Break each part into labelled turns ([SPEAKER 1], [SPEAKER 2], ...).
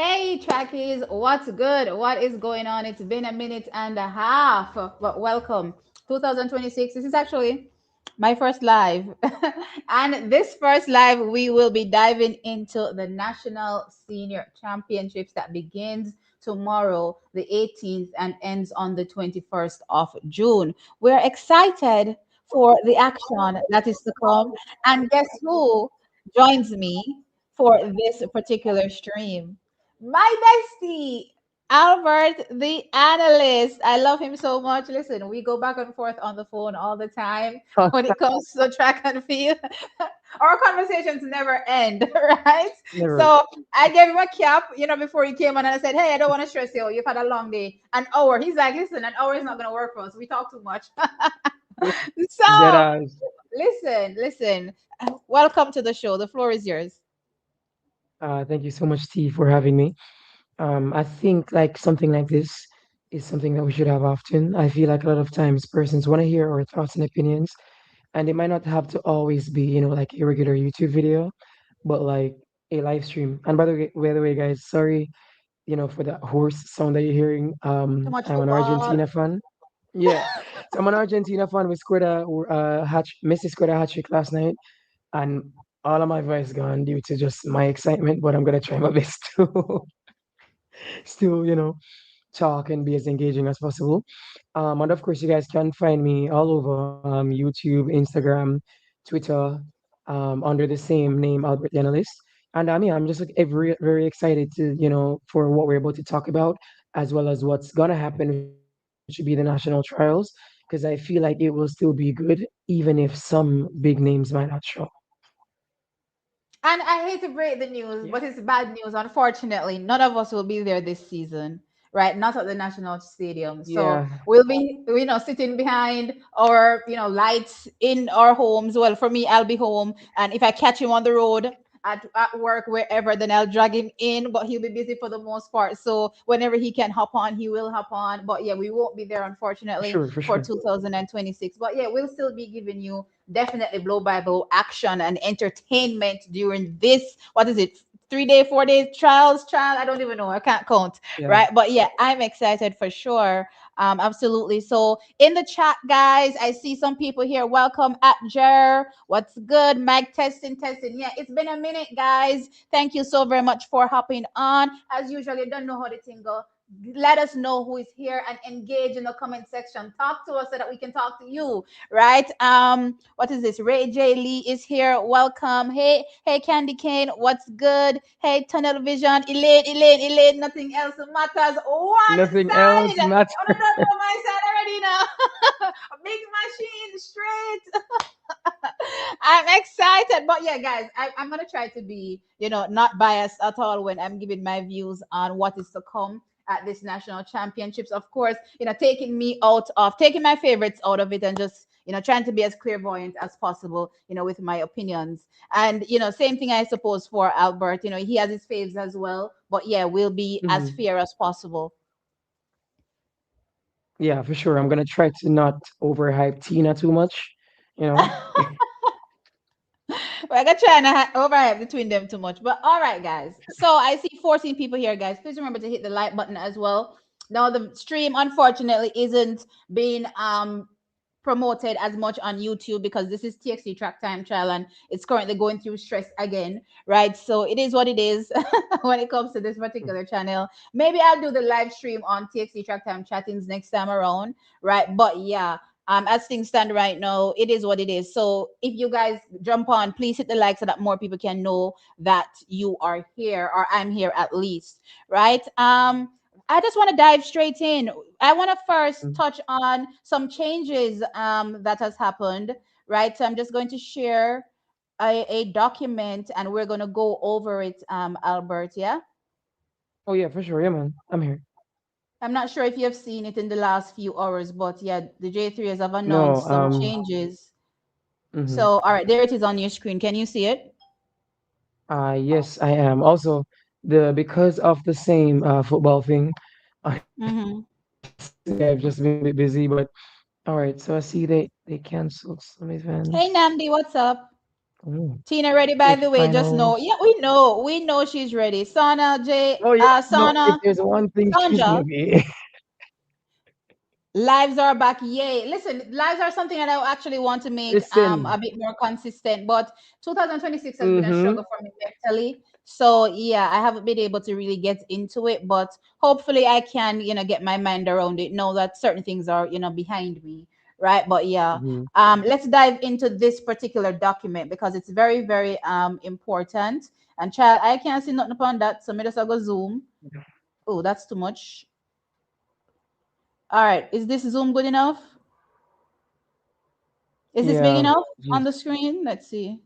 [SPEAKER 1] Hey, trackies, what's good? What is going on? It's been a minute and a half, but welcome. 2026. This is actually my first live. And this first live, we will be diving into the National Senior Championships that begins tomorrow, the 18th, and ends on the 21st of June. We're excited for the action that is to come. And guess who joins me for this particular stream? My bestie, Albert, the analyst. I love him so much. Listen, we go back and forth on the phone all the time
[SPEAKER 2] Oh,
[SPEAKER 1] when it comes to track and field. Our conversations never end, right?
[SPEAKER 2] never.
[SPEAKER 1] So I gave him a cap, before he came on, and I said, "Hey, I don't want to stress you. You've had a long day. An hour." He's like, "Listen, an hour is not going to work for us. We talk too much."
[SPEAKER 2] Dead
[SPEAKER 1] So
[SPEAKER 2] eyes.
[SPEAKER 1] listen. Welcome to the show. The floor is yours.
[SPEAKER 2] Thank you so much, T, for having me. I think like something like this is something that we should have often. I feel like a lot of times persons want to hear our thoughts and opinions, and it might not have to always be, like a regular YouTube video, but like a live stream. And by the way, guys, sorry, for that horse sound that you're hearing.
[SPEAKER 1] Too much
[SPEAKER 2] I'm an
[SPEAKER 1] football.
[SPEAKER 2] Argentina fan. Yeah, so I'm an Argentina fan. We scored Messi scored a hat trick last night, and all of my voice gone due to just my excitement. But I'm gonna try my best to still, talk and be as engaging as possible. And of course, you guys can find me all over YouTube, Instagram, Twitter, under the same name, Albert the Analyst. And yeah, I'm just like very, very excited to, for what we're about to talk about, as well as what's gonna happen, which would be the national trials, because I feel like it will still be good, even if some big names might not show.
[SPEAKER 1] And I hate to break the news,
[SPEAKER 2] Yeah.
[SPEAKER 1] but it's bad news. Unfortunately, none of us will be there this season, right? Not at the National Stadium. So
[SPEAKER 2] Yeah.
[SPEAKER 1] we'll be, sitting behind our, lights in our homes. Well, for me, I'll be home. And if I catch him on the road, at work, wherever, then I'll drag him in, but he'll be busy for the most part. So whenever he can hop on, he will hop on. But yeah, we won't be there,
[SPEAKER 2] For
[SPEAKER 1] unfortunately,
[SPEAKER 2] sure, for
[SPEAKER 1] for
[SPEAKER 2] sure.
[SPEAKER 1] 2026. But yeah, we'll still be giving you definitely blow by blow action and entertainment during this, what is it, 3 day 4 day trial, I don't even know, I can't count,
[SPEAKER 2] Yeah.
[SPEAKER 1] right? But yeah, I'm excited for sure. Absolutely. So in the chat, guys, I see some people here. Welcome at Jer. What's good? Mike testing. Yeah, it's been a minute, guys. Thank you so very much for hopping on. As usual, you don't know how the thing go. Let us know who is here and engage in the comment section. Talk to us so that we can talk to you, right? What is this? Ray J Lee is here. Welcome. Hey, Candy Cane. What's good? Hey, Tunnel Vision. Elaine. Nothing else matters. One
[SPEAKER 2] Nothing else
[SPEAKER 1] side.
[SPEAKER 2] matters.
[SPEAKER 1] Oh, no, no, my side already now. Big machine straight. I'm excited. But yeah, guys, I'm gonna try to be, not biased at all when I'm giving my views on what is to come at this national championships. Of course, taking my favorites out of it and just, trying to be as clairvoyant as possible, with my opinions. And same thing I suppose for Albert. He has his faves as well. But yeah, we'll be as
[SPEAKER 2] Mhm.
[SPEAKER 1] fair as possible.
[SPEAKER 2] Yeah, for sure. I'm gonna try to not overhype Tina too much. You know.
[SPEAKER 1] We're gonna try not overhype between them too much. But all right, guys. So I see 14 people here, guys. Please remember to hit the like button as well. Now the stream unfortunately isn't being promoted as much on YouTube because this is TXT Track Time Trial and it's currently going through stress again, right? So it is what it is when it comes to this particular channel. Maybe I'll do the live stream on TXT Track Time Chattings next time around, right? But yeah, as things stand right now, it is what it is. So if you guys jump on, please hit the like so that more people can know that you are here or I'm here at least, right? I just want to dive straight in. I want to first
[SPEAKER 2] Mhm.
[SPEAKER 1] touch on some changes that has happened, right? So I'm just going to share a document and we're going to go over it, Albert. Yeah.
[SPEAKER 2] Oh yeah, for sure. Yeah, man. I'm here.
[SPEAKER 1] I'm not sure if you have seen it in the last few hours, but yeah, the J3s have
[SPEAKER 2] No.
[SPEAKER 1] announced some changes.
[SPEAKER 2] Mhm.
[SPEAKER 1] So, all right, there it is on your screen. Can you see it?
[SPEAKER 2] Yes, I am. Also, the because of the same football thing,
[SPEAKER 1] Mm-hmm.
[SPEAKER 2] honestly, I've just been a bit busy. But all right, so I see they canceled some
[SPEAKER 1] Hey,
[SPEAKER 2] events.
[SPEAKER 1] Namdi, what's up?
[SPEAKER 2] Mm.
[SPEAKER 1] Tina ready, by
[SPEAKER 2] Straight
[SPEAKER 1] the way. Just know.
[SPEAKER 2] finals.
[SPEAKER 1] Yeah, we know she's ready. Sana,
[SPEAKER 2] Oh yeah, no. If
[SPEAKER 1] Sana,
[SPEAKER 2] there's one thing she's
[SPEAKER 1] Sandra.
[SPEAKER 2] gonna be,
[SPEAKER 1] Lives are back. Yay. Listen, lives are something that I actually want to make
[SPEAKER 2] listen.
[SPEAKER 1] a bit more consistent. But 2026 has been a
[SPEAKER 2] Mm-hmm.
[SPEAKER 1] struggle for me mentally. So yeah, I haven't been able to really get into it. But hopefully I can, get my mind around it, know that certain things are, behind me. Right. But yeah.
[SPEAKER 2] Mm-hmm.
[SPEAKER 1] Let's dive into this particular document because it's very, very important. And child, I can't see nothing upon that. So me just go zoom. Oh, that's too much. All right. Is this zoom good enough? Is this big
[SPEAKER 2] Yeah.
[SPEAKER 1] enough on
[SPEAKER 2] Jeez.
[SPEAKER 1] the screen? Let's see.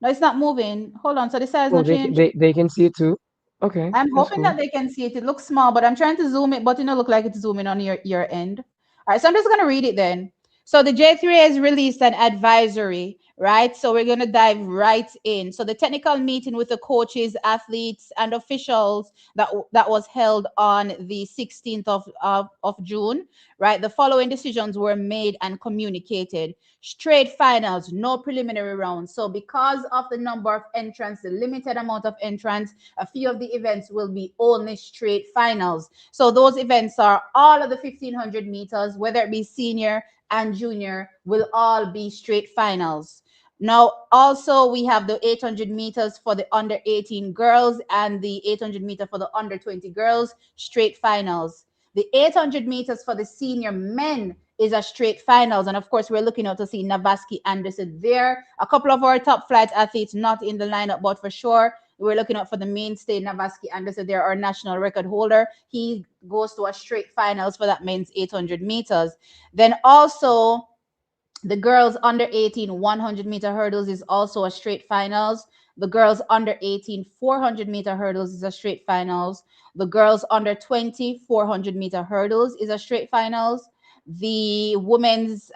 [SPEAKER 1] No, it's not moving. Hold on. So the size
[SPEAKER 2] Oh,
[SPEAKER 1] not
[SPEAKER 2] they can
[SPEAKER 1] changed.
[SPEAKER 2] they can see it too. Okay,
[SPEAKER 1] I'm
[SPEAKER 2] that's
[SPEAKER 1] hoping that
[SPEAKER 2] cool.
[SPEAKER 1] they can see it. It looks small, but I'm trying to zoom it, but it don't look like it's zooming on your end. All right, so I'm just gonna read it then. So the J3 has released an advisory, right? So we're gonna dive right in. So the technical meeting with the coaches, athletes, and officials that was held on the 16th of June, right? The following decisions were made and communicated. Straight finals, no preliminary rounds. So because of the number of entrants, the limited amount of entrants, a few of the events will be only straight finals. So those events are all of the 1500 meters, whether it be senior and junior, will all be straight finals. Now, also, we have the 800 meters for the under 18 girls and the 800 meter for the under 20 girls, straight finals. The 800 meters for the senior men is a straight finals. And of course, we're looking out to see Navaski Anderson there. A couple of our top flight athletes not in the lineup, but for sure, we're looking out for the mainstay Navaski Anderson there, our national record holder. He goes to a straight finals for that men's 800 meters. Then also, the girls under 18 100-meter hurdles is also a straight finals. The girls under 18 400-meter hurdles is a straight finals. The girls under 20 400-meter hurdles is a straight finals. The women's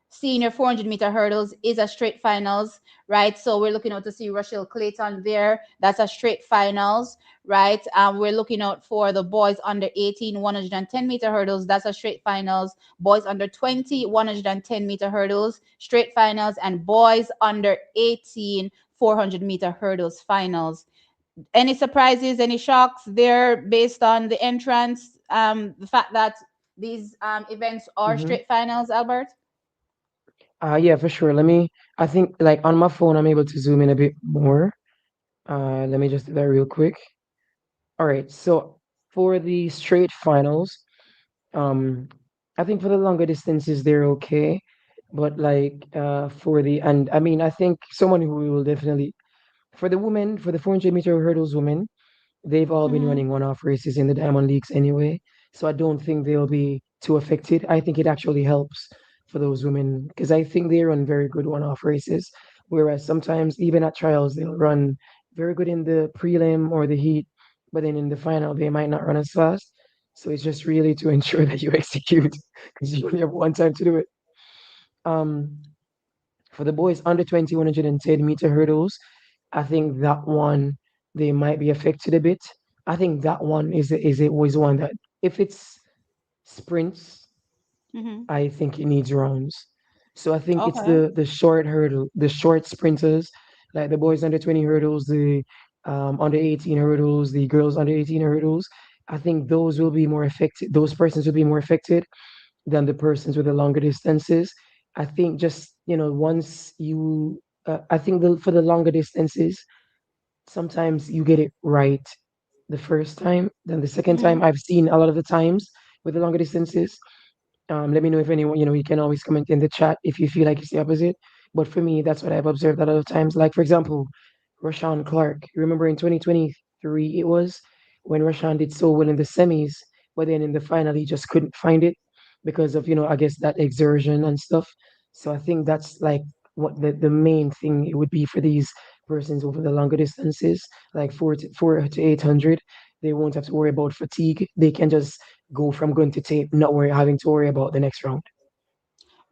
[SPEAKER 1] senior 400-meter hurdles is a straight finals, right? So we're looking out to see Rochelle Clayton there. That's a straight finals, right? We're looking out for the boys under 18 110-meter hurdles. That's a straight finals. Boys under 20 110-meter hurdles straight finals, and boys under 18 400-meter hurdles finals. Any surprises, any shocks there based on the entrance, the fact that these events are
[SPEAKER 2] Mm-hmm.
[SPEAKER 1] straight finals, Albert?
[SPEAKER 2] Yeah, for sure. I think like on my phone, I'm able to zoom in a bit more. Let me just do that real quick. All right. So for the straight finals, um, I think for the longer distances, they're okay. But like and I mean, I think someone who will definitely for the women, for the 400-meter hurdles women, they've all been
[SPEAKER 1] Mm-hmm.
[SPEAKER 2] running one-off races in the Diamond Leagues anyway, so I don't think they'll be too affected. I think it actually helps for those women because I think they run very good one-off races, whereas sometimes even at trials they'll run very good in the prelim or the heat, but then in the final they might not run as fast. So it's just really to ensure that you execute because you only have one time to do it. Um, for the boys under 20 110-meter hurdles, I think that one they might be affected a bit. I think that one is one that if it's sprints,
[SPEAKER 1] Mm-hmm.
[SPEAKER 2] I think it needs rounds. So I think it's
[SPEAKER 1] Okay.
[SPEAKER 2] the short hurdle, the short sprinters, like the boys under 20 hurdles, the under 18 hurdles, the girls under 18 hurdles. I think those will be more affected. Those persons will be more affected than the persons with the longer distances. I think just once you, I think for the longer distances, sometimes you get it right the first time. Then the second
[SPEAKER 1] Mm-hmm.
[SPEAKER 2] time, I've seen a lot of the times with the longer distances. Let me know if anyone, you can always comment in the chat if you feel like it's the opposite. But for me, that's what I've observed a lot of times. Like, for example, Rashawn Clark. Remember in 2023, it was when Rashawn did so well in the semis, but then in the final, he just couldn't find it because of, I guess that exertion and stuff. So I think that's like what the main thing it would be for these persons over the longer distances, like 4 to 800. They won't have to worry about fatigue. They can just go from gun to tape, not having to worry about the next round.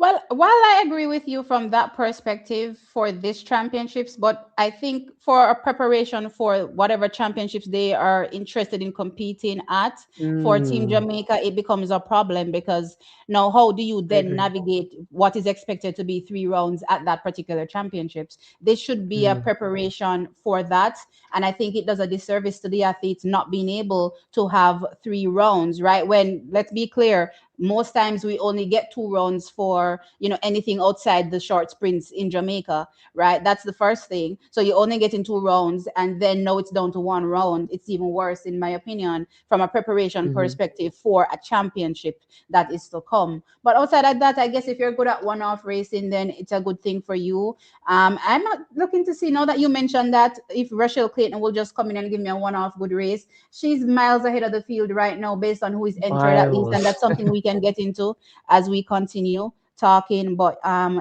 [SPEAKER 1] Well, while I agree with you from that perspective for this championships, but I think for a preparation for whatever championships they are interested in competing at for Team
[SPEAKER 2] Mm,
[SPEAKER 1] Jamaica, it becomes a problem because now how do you
[SPEAKER 2] I
[SPEAKER 1] then
[SPEAKER 2] agree.
[SPEAKER 1] navigate what is expected to be 3 rounds at that particular championships? This should be a
[SPEAKER 2] Mm,
[SPEAKER 1] preparation for that. And I think it does a disservice to the athletes not being able to have 3 rounds, right? When, let's be clear, most times we only get 2 rounds for anything outside the short sprints in Jamaica, right? That's the first thing. So you only get in 2 rounds, and then now it's down to 1 round. It's even worse, in my opinion, from a preparation
[SPEAKER 2] mhm,
[SPEAKER 1] perspective for a championship that is to come. But outside of that, I guess if you're good at one-off racing, then it's a good thing for you. I'm not looking to see, now that you mentioned that, if Rachel Clayton will just come in and give me a one-off good race. She's miles ahead of the field right now based on who is entered, at least, and
[SPEAKER 2] miles.
[SPEAKER 1] that's something we can get into as we continue talking. But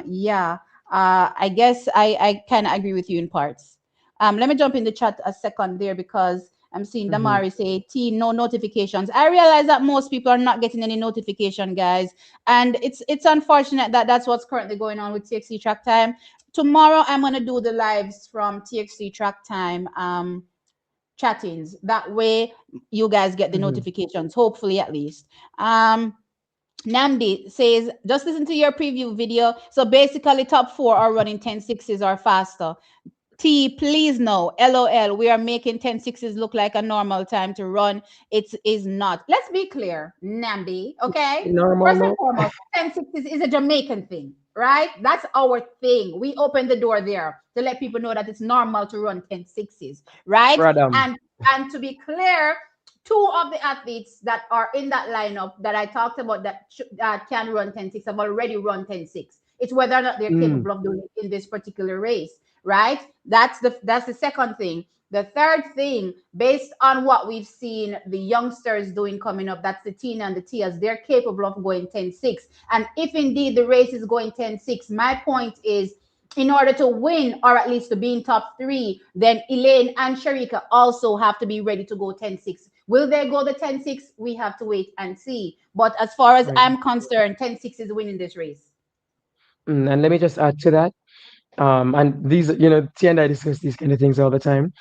[SPEAKER 1] yeah, I guess I kind of agree with you in parts. Let me jump in the chat a second there, because I'm seeing
[SPEAKER 2] Mhm,
[SPEAKER 1] Damari say, T, no notifications. I realize that most people are not getting any notification, guys. And it's unfortunate that that's what's currently going on with TXC Track Time. Tomorrow, I'm going to do the lives from TXC Track Time chattings. That way, you guys get the
[SPEAKER 2] mhm.
[SPEAKER 1] notifications, hopefully, at least. Namdi says, just listen to your preview video. So basically, top four are running 10 6s or faster. T, please no. LOL. We are making 10 6s look like a normal time to run. It is not. Let's be clear, Nambi. Okay.
[SPEAKER 2] Normal
[SPEAKER 1] First and
[SPEAKER 2] now?
[SPEAKER 1] foremost, 10 6s is a Jamaican thing, right? That's our thing. We open the door there to let people know that it's normal to run 10 6s, right?
[SPEAKER 2] Radam.
[SPEAKER 1] And to be clear, two of the athletes that are in that lineup that I talked about that can run 10 6 have already run 10 6. It's whether or not they're
[SPEAKER 2] Mm,
[SPEAKER 1] capable of doing it in this particular race, right? That's the second thing. The third thing, based on what we've seen the youngsters doing coming up, that's the Tina and the Tias, they're capable of going 10 6. And if indeed the race is going 10 6, my point is, in order to win or at least to be in top three, then Elaine and Sharika also have to be ready to go 10 6. Will they go the 10 6? We have to wait and see. But as far as
[SPEAKER 2] right.
[SPEAKER 1] I'm concerned, 10 6 is winning this race.
[SPEAKER 2] And let me just add to that. And these, T and I discuss these kind of things all the time.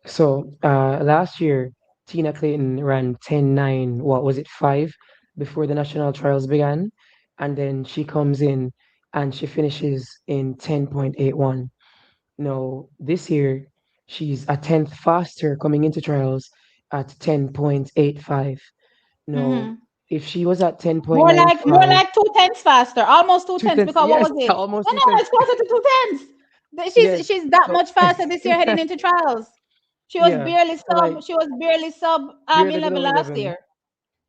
[SPEAKER 2] So last year, Tina Clayton ran 10:9. What was it, 5 before the national trials began, and then she comes in and she finishes in 10.81. No, this year she's a tenth faster coming into trials at 10.85. No,
[SPEAKER 1] Mm-hmm.
[SPEAKER 2] if she was at
[SPEAKER 1] More like more
[SPEAKER 2] 10.95,
[SPEAKER 1] like 2 tenths faster, almost two
[SPEAKER 2] two
[SPEAKER 1] tenths.
[SPEAKER 2] tenths,
[SPEAKER 1] Because what
[SPEAKER 2] yes,
[SPEAKER 1] was it?
[SPEAKER 2] almost
[SPEAKER 1] No,
[SPEAKER 2] two
[SPEAKER 1] no,
[SPEAKER 2] tenths,
[SPEAKER 1] it's closer to 2 tenths.
[SPEAKER 2] yes.
[SPEAKER 1] She's that
[SPEAKER 2] So,
[SPEAKER 1] much faster this year heading into trials. She was
[SPEAKER 2] yeah,
[SPEAKER 1] barely
[SPEAKER 2] so like
[SPEAKER 1] sub. She was barely sub
[SPEAKER 2] barely
[SPEAKER 1] 11
[SPEAKER 2] below
[SPEAKER 1] last
[SPEAKER 2] 11.
[SPEAKER 1] year.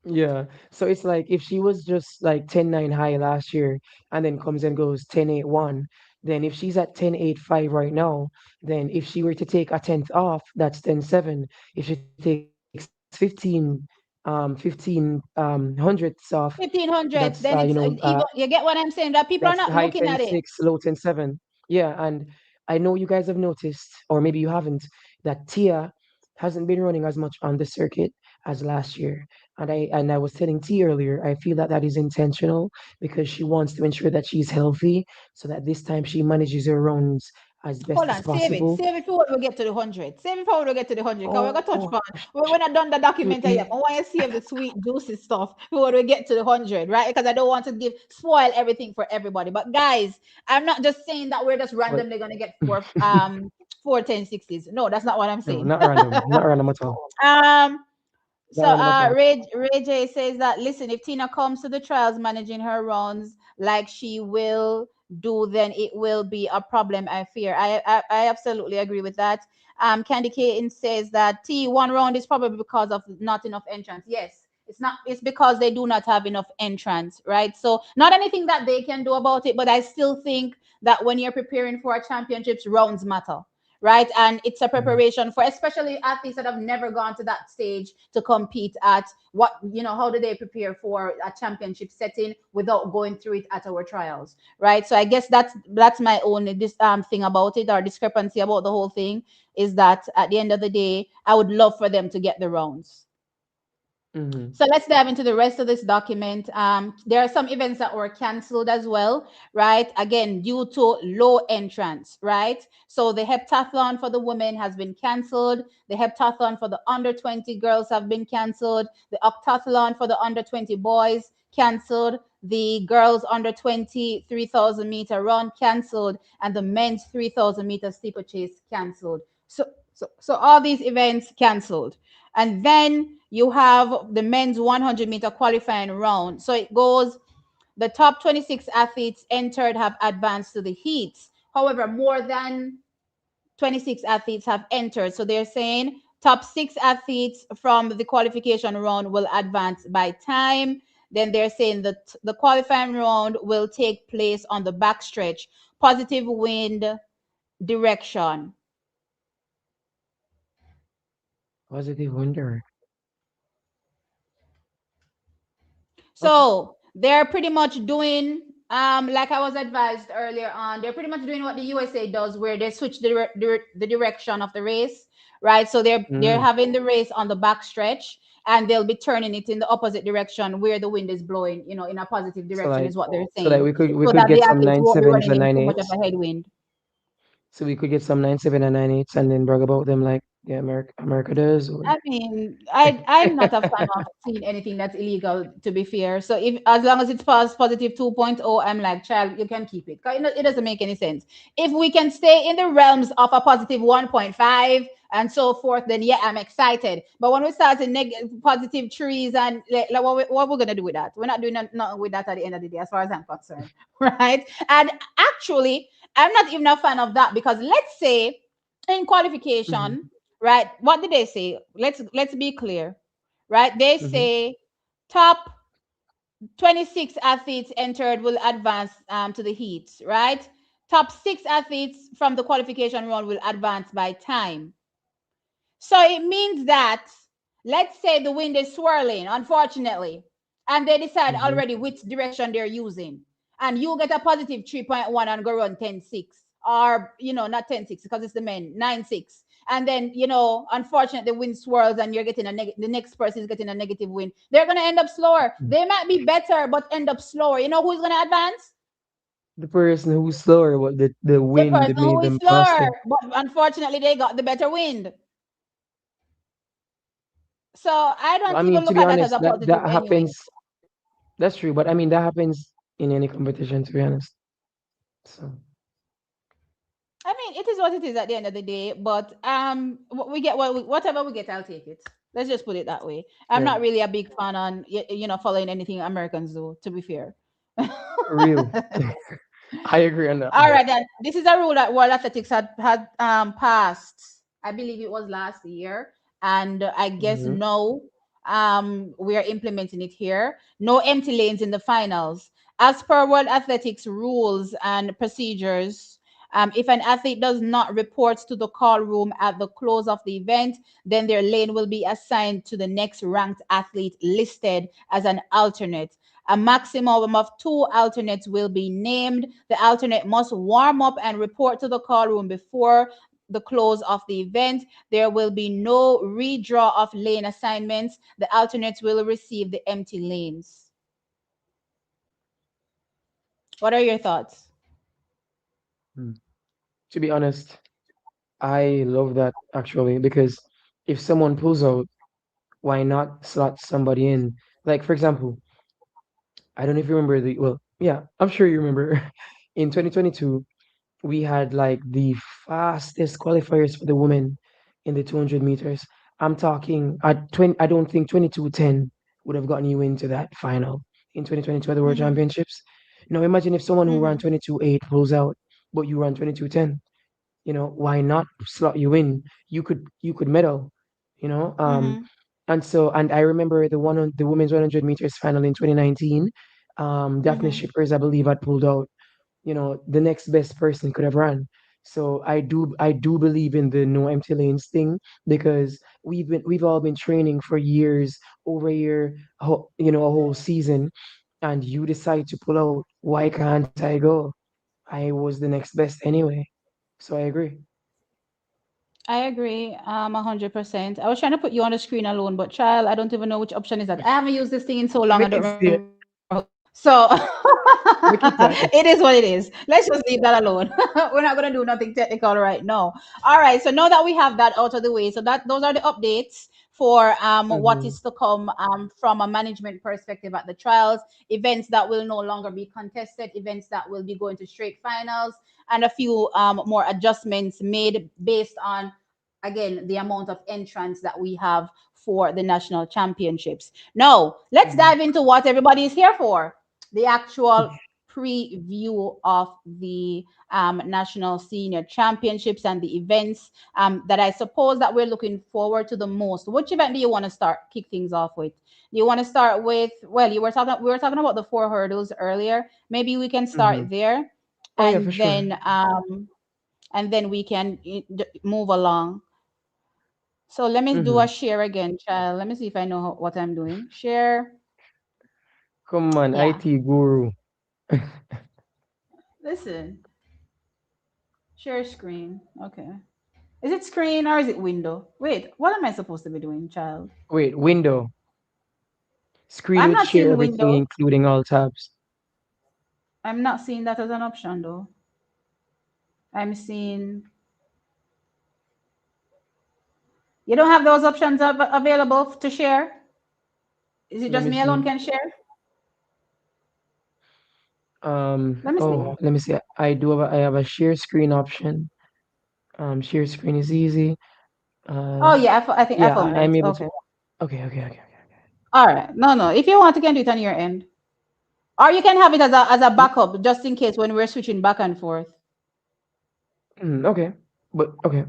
[SPEAKER 2] Yeah. So it's like if she was just like 10.9 high last year and then comes and goes 10.81, then if she's at 10.85 right now, then if she were to take a tenth off, that's 10.7. If she takes 15 hundredths off,
[SPEAKER 1] Fifteen
[SPEAKER 2] that's
[SPEAKER 1] hundredths. Then it's even. You get what I'm saying? That people are
[SPEAKER 2] that's
[SPEAKER 1] not
[SPEAKER 2] high
[SPEAKER 1] looking
[SPEAKER 2] ten
[SPEAKER 1] at it.
[SPEAKER 2] six, low 10.7. Yeah, and I know you guys have noticed, or maybe you haven't, that Tia hasn't been running as much on the circuit as last year. And I was telling T earlier, I feel that that is intentional because she wants to ensure that she's healthy, so that this time she manages her runs as
[SPEAKER 1] Hold
[SPEAKER 2] best as
[SPEAKER 1] on, save it.
[SPEAKER 2] possible.
[SPEAKER 1] Save it for when we get to the 100. Save it for when we get to the 100. Because we're going to touch
[SPEAKER 2] Oh,
[SPEAKER 1] upon. We're not done the documentary yet. I want to save the sweet, juicy stuff for when we get to the 100, right? Because I don't want to spoil everything for everybody. But guys, I'm not just saying that we're just
[SPEAKER 2] but
[SPEAKER 1] randomly going to get four 10 60s. No, that's not what I'm
[SPEAKER 2] no,
[SPEAKER 1] saying.
[SPEAKER 2] not random at all,
[SPEAKER 1] um,
[SPEAKER 2] not
[SPEAKER 1] so
[SPEAKER 2] random at all.
[SPEAKER 1] Ray J says that, listen, if Tina comes to the trials managing her runs like she will do, then it will be a problem, I fear. I absolutely agree with that. Candy Katen says that T1 round is probably because of not enough entrance. Yes, it's not, it's because they do not have enough entrance, right? So not anything that they can do about it, but I still think that when you're preparing for a championships, rounds matter, right? And it's a
[SPEAKER 2] Mhm.
[SPEAKER 1] preparation for especially athletes that have never gone to that stage to compete at what, how do they prepare for a championship setting without going through it at our trials, right? So I guess that's my only this thing about it, or discrepancy about the whole thing, is that at the end of the day, I would love for them to get the rounds.
[SPEAKER 2] Mm-hmm.
[SPEAKER 1] So let's dive into the rest of this document. There are some events that were canceled as well, right? Again, due to low entrance, right? So the heptathlon for the women has been canceled. The heptathlon for the under 20 girls have been canceled. The octathlon for the under 20 boys canceled. The girls under 20 3,000 meter run canceled, and the men's 3,000 meter steeplechase canceled. So all these events canceled. And then you have the men's 100-meter qualifying round. So it goes, the top 26 athletes entered have advanced to the heats. However, more than 26 athletes have entered. So they're saying top six athletes from the qualification round will advance by time. Then they're saying that the qualifying round will take place on the backstretch. Positive wind direction.
[SPEAKER 2] Positive wonder. Okay.
[SPEAKER 1] So they're pretty much doing, like I was advised earlier on, they're pretty much doing what the USA does, where they switch the direction of the race, right? So they're
[SPEAKER 2] Mm.
[SPEAKER 1] having the race on the back stretch, and they'll be turning it in the opposite direction where the wind is blowing, in a positive
[SPEAKER 2] So
[SPEAKER 1] direction,
[SPEAKER 2] like
[SPEAKER 1] is what they're
[SPEAKER 2] so like
[SPEAKER 1] saying,
[SPEAKER 2] we
[SPEAKER 1] so
[SPEAKER 2] could
[SPEAKER 1] that
[SPEAKER 2] get
[SPEAKER 1] the
[SPEAKER 2] some
[SPEAKER 1] athletes
[SPEAKER 2] nine
[SPEAKER 1] won't be
[SPEAKER 2] sevens
[SPEAKER 1] running
[SPEAKER 2] and
[SPEAKER 1] in
[SPEAKER 2] nine
[SPEAKER 1] too much of
[SPEAKER 2] eights.
[SPEAKER 1] a headwind.
[SPEAKER 2] So we could get some 9-7 and 9-8s and then brag about them like yeah, America does
[SPEAKER 1] I
[SPEAKER 2] or
[SPEAKER 1] mean, I'm not a fan of seeing anything that's illegal, to be fair. So if, as long as it's past positive 2.0, I'm like, child, you can keep it. 'Cause it doesn't make any sense. If we can stay in the realms of a positive 1.5 and so forth, then yeah, I'm excited. But when we start in positive trees and like what we're gonna do with that? We're not doing nothing with that at the end of the day, as far as I'm concerned, right? And actually, I'm not even a fan of that, because let's say in
[SPEAKER 2] mm-hmm.
[SPEAKER 1] qualification, right? What did they say? Let's be clear, right? They
[SPEAKER 2] Mm-hmm.
[SPEAKER 1] say top 26 athletes entered will advance to the heats, right? Top six athletes from the qualification round will advance by time. So it means that, let's say the wind is swirling, unfortunately, and they decide
[SPEAKER 2] Mm-hmm.
[SPEAKER 1] already which direction they're using, and you get a positive 3.1 and go run 10.6, or not 10.6 because it's the men, 9.6. And then, unfortunately, the wind swirls and you're getting the next person is getting a negative wind. They're going to end up slower. They might be better, but end up slower. You know who's going to advance?
[SPEAKER 2] The person who's slower, what the
[SPEAKER 1] The
[SPEAKER 2] wind
[SPEAKER 1] person who
[SPEAKER 2] made
[SPEAKER 1] is
[SPEAKER 2] them
[SPEAKER 1] slower.
[SPEAKER 2] faster.
[SPEAKER 1] But unfortunately, they got the better wind. So I
[SPEAKER 2] Well, I
[SPEAKER 1] don't
[SPEAKER 2] mean,
[SPEAKER 1] even
[SPEAKER 2] to
[SPEAKER 1] look
[SPEAKER 2] be
[SPEAKER 1] at that as
[SPEAKER 2] honest,
[SPEAKER 1] a
[SPEAKER 2] that
[SPEAKER 1] positive anyway.
[SPEAKER 2] happens. That's true, but I mean that happens in any competition. To be honest, so
[SPEAKER 1] I mean, it is what it is at the end of the day. But we get whatever we get, I'll take it. Let's just put it that way. I'm
[SPEAKER 2] yeah,
[SPEAKER 1] not really a big fan on following anything Americans do. To be fair.
[SPEAKER 2] real. I agree on that
[SPEAKER 1] All
[SPEAKER 2] one.
[SPEAKER 1] right, then. This is a rule that World Athletics had passed. I believe it was last year, and I guess
[SPEAKER 2] Mm-hmm.
[SPEAKER 1] no, we are implementing it here. No empty lanes in the finals, as per World Athletics rules and procedures. If an athlete does not report to the call room at the close of the event, then their lane will be assigned to the next ranked athlete listed as an alternate. A maximum of two alternates will be named. The alternate must warm up and report to the call room before the close of the event. There will be no redraw of lane assignments. The alternates will receive the empty lanes. What are your thoughts?
[SPEAKER 2] Mm. To be honest, I love that actually because if someone pulls out, why not slot somebody in? Like for example, I don't know if you remember well, yeah, I'm sure you remember. In 2022, we had like the fastest qualifiers for the women in the 200 meters. I'm talking at 20, I don't think 22:10 would have gotten you into that final in 2022 at the World
[SPEAKER 1] Mm-hmm.
[SPEAKER 2] Championships. Now imagine if someone who ran
[SPEAKER 1] Mm-hmm.
[SPEAKER 2] 22:8 pulls out, but you ran 22:10. Why not slot you in? You could medal, you know.
[SPEAKER 1] Mm-hmm.
[SPEAKER 2] And I remember the women's 100 meters final in 2019. Daphne
[SPEAKER 1] Mm-hmm.
[SPEAKER 2] Shippers, I believe, had pulled out. The next best person could have run. So I do believe in the no empty lanes thing because we've all been training for years, over a year, a whole season, and you decide to pull out. Why can't I go? I was the next best anyway. So I agree.
[SPEAKER 1] I agree, 100%. I was trying to put you on the screen alone, but child, I don't even know which option is that. I haven't used this thing in so long, I
[SPEAKER 2] Make
[SPEAKER 1] don't
[SPEAKER 2] it
[SPEAKER 1] remember how
[SPEAKER 2] see
[SPEAKER 1] to
[SPEAKER 2] it.
[SPEAKER 1] use it. So
[SPEAKER 2] Make it that.
[SPEAKER 1] it is what it is. Let's just leave that alone. We're not gonna do nothing technical right now. All right. So now that we have that out of the way, so that those are the updates for what
[SPEAKER 2] Mm-hmm.
[SPEAKER 1] is to come from a management perspective at the trials, events that will no longer be contested, events that will be going to straight finals, and a few more adjustments made based on, again, the amount of entrants that we have for the national championships. Now, let's
[SPEAKER 2] Mm-hmm.
[SPEAKER 1] dive into what everybody is here for, the actual preview of the national senior championships and the events that I suppose that we're looking forward to the most. Which event do you want to start kick things off with? Do you want to start with, well, we were talking about the four hurdles earlier. Maybe we can
[SPEAKER 2] Mm-hmm.
[SPEAKER 1] start there,
[SPEAKER 2] Oh yeah, for
[SPEAKER 1] and
[SPEAKER 2] sure.
[SPEAKER 1] then we can move along. So let me do
[SPEAKER 2] Mm-hmm.
[SPEAKER 1] a share again, child. Let me see if I know what I'm doing. Share.
[SPEAKER 2] Come on,
[SPEAKER 1] Yeah.
[SPEAKER 2] IT guru.
[SPEAKER 1] Listen. Share screen. Okay. Is it screen or is it window? Wait, what am I supposed to be doing, child?
[SPEAKER 2] Wait, window. Screen
[SPEAKER 1] I'm
[SPEAKER 2] would
[SPEAKER 1] not
[SPEAKER 2] share
[SPEAKER 1] seeing
[SPEAKER 2] everything,
[SPEAKER 1] window.
[SPEAKER 2] including all tabs.
[SPEAKER 1] I'm not seeing that as an option though. I'm seeing you don't have those options available to share. Is it
[SPEAKER 2] Let
[SPEAKER 1] just
[SPEAKER 2] me
[SPEAKER 1] me alone
[SPEAKER 2] see.
[SPEAKER 1] can share? Let me see.
[SPEAKER 2] Oh, let me see. I have a share screen option. Share screen is easy.
[SPEAKER 1] Oh
[SPEAKER 2] Uh,
[SPEAKER 1] yeah, I think I
[SPEAKER 2] yeah,
[SPEAKER 1] found
[SPEAKER 2] I'm
[SPEAKER 1] it.
[SPEAKER 2] able to.
[SPEAKER 1] Okay.
[SPEAKER 2] Okay, okay, okay, okay.
[SPEAKER 1] All right. No, no. If you want, you can do it on your end, or you can have it as a
[SPEAKER 2] Mm,
[SPEAKER 1] backup just in case when we're switching back and forth.
[SPEAKER 2] okay, but okay.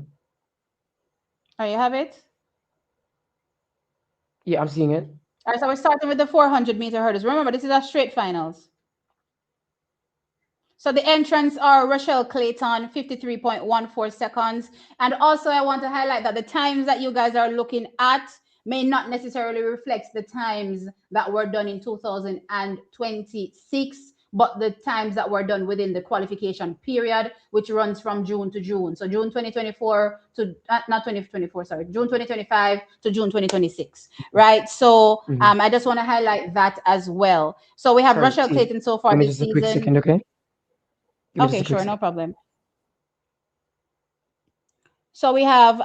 [SPEAKER 1] Oh, you have it.
[SPEAKER 2] Yeah, I'm seeing it.
[SPEAKER 1] All right. So we're starting with the 400-meter hurdles. Remember, this is a straight finals. So the entrants are Rochelle Clayton, 53.14 seconds. And also, I want to highlight that the times that you guys are looking at may not necessarily reflect the times that were done in 2026, but the times that were done within the qualification period, which runs from June to June. So June 2024 to, not 2024, sorry, June 2025 to June 2026, right? So
[SPEAKER 2] Mm-hmm.
[SPEAKER 1] I just want to highlight that as well. So we have
[SPEAKER 2] Sorry,
[SPEAKER 1] Rochelle
[SPEAKER 2] T.
[SPEAKER 1] Clayton so
[SPEAKER 2] Give
[SPEAKER 1] far
[SPEAKER 2] me
[SPEAKER 1] this
[SPEAKER 2] just a quick
[SPEAKER 1] season.
[SPEAKER 2] second, okay? Give me just
[SPEAKER 1] Okay,
[SPEAKER 2] a quick
[SPEAKER 1] sure, no
[SPEAKER 2] second.
[SPEAKER 1] problem. So we have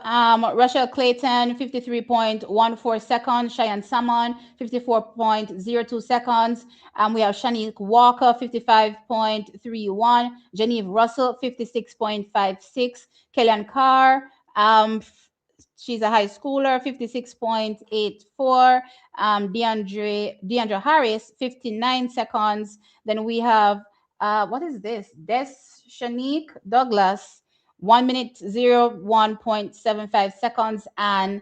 [SPEAKER 1] Rachel Clayton, 53.14 seconds. Cheyenne Salmon, 54.02 seconds. We have Shanique Walker, 55.31. Genevieve Russell, 56.56. Kellyanne Carr, she's a high schooler, 56.84. Deandra Harris, 59 seconds. Then we have, what is this? Des Shanique Douglas, 1 minute 01.75 seconds, and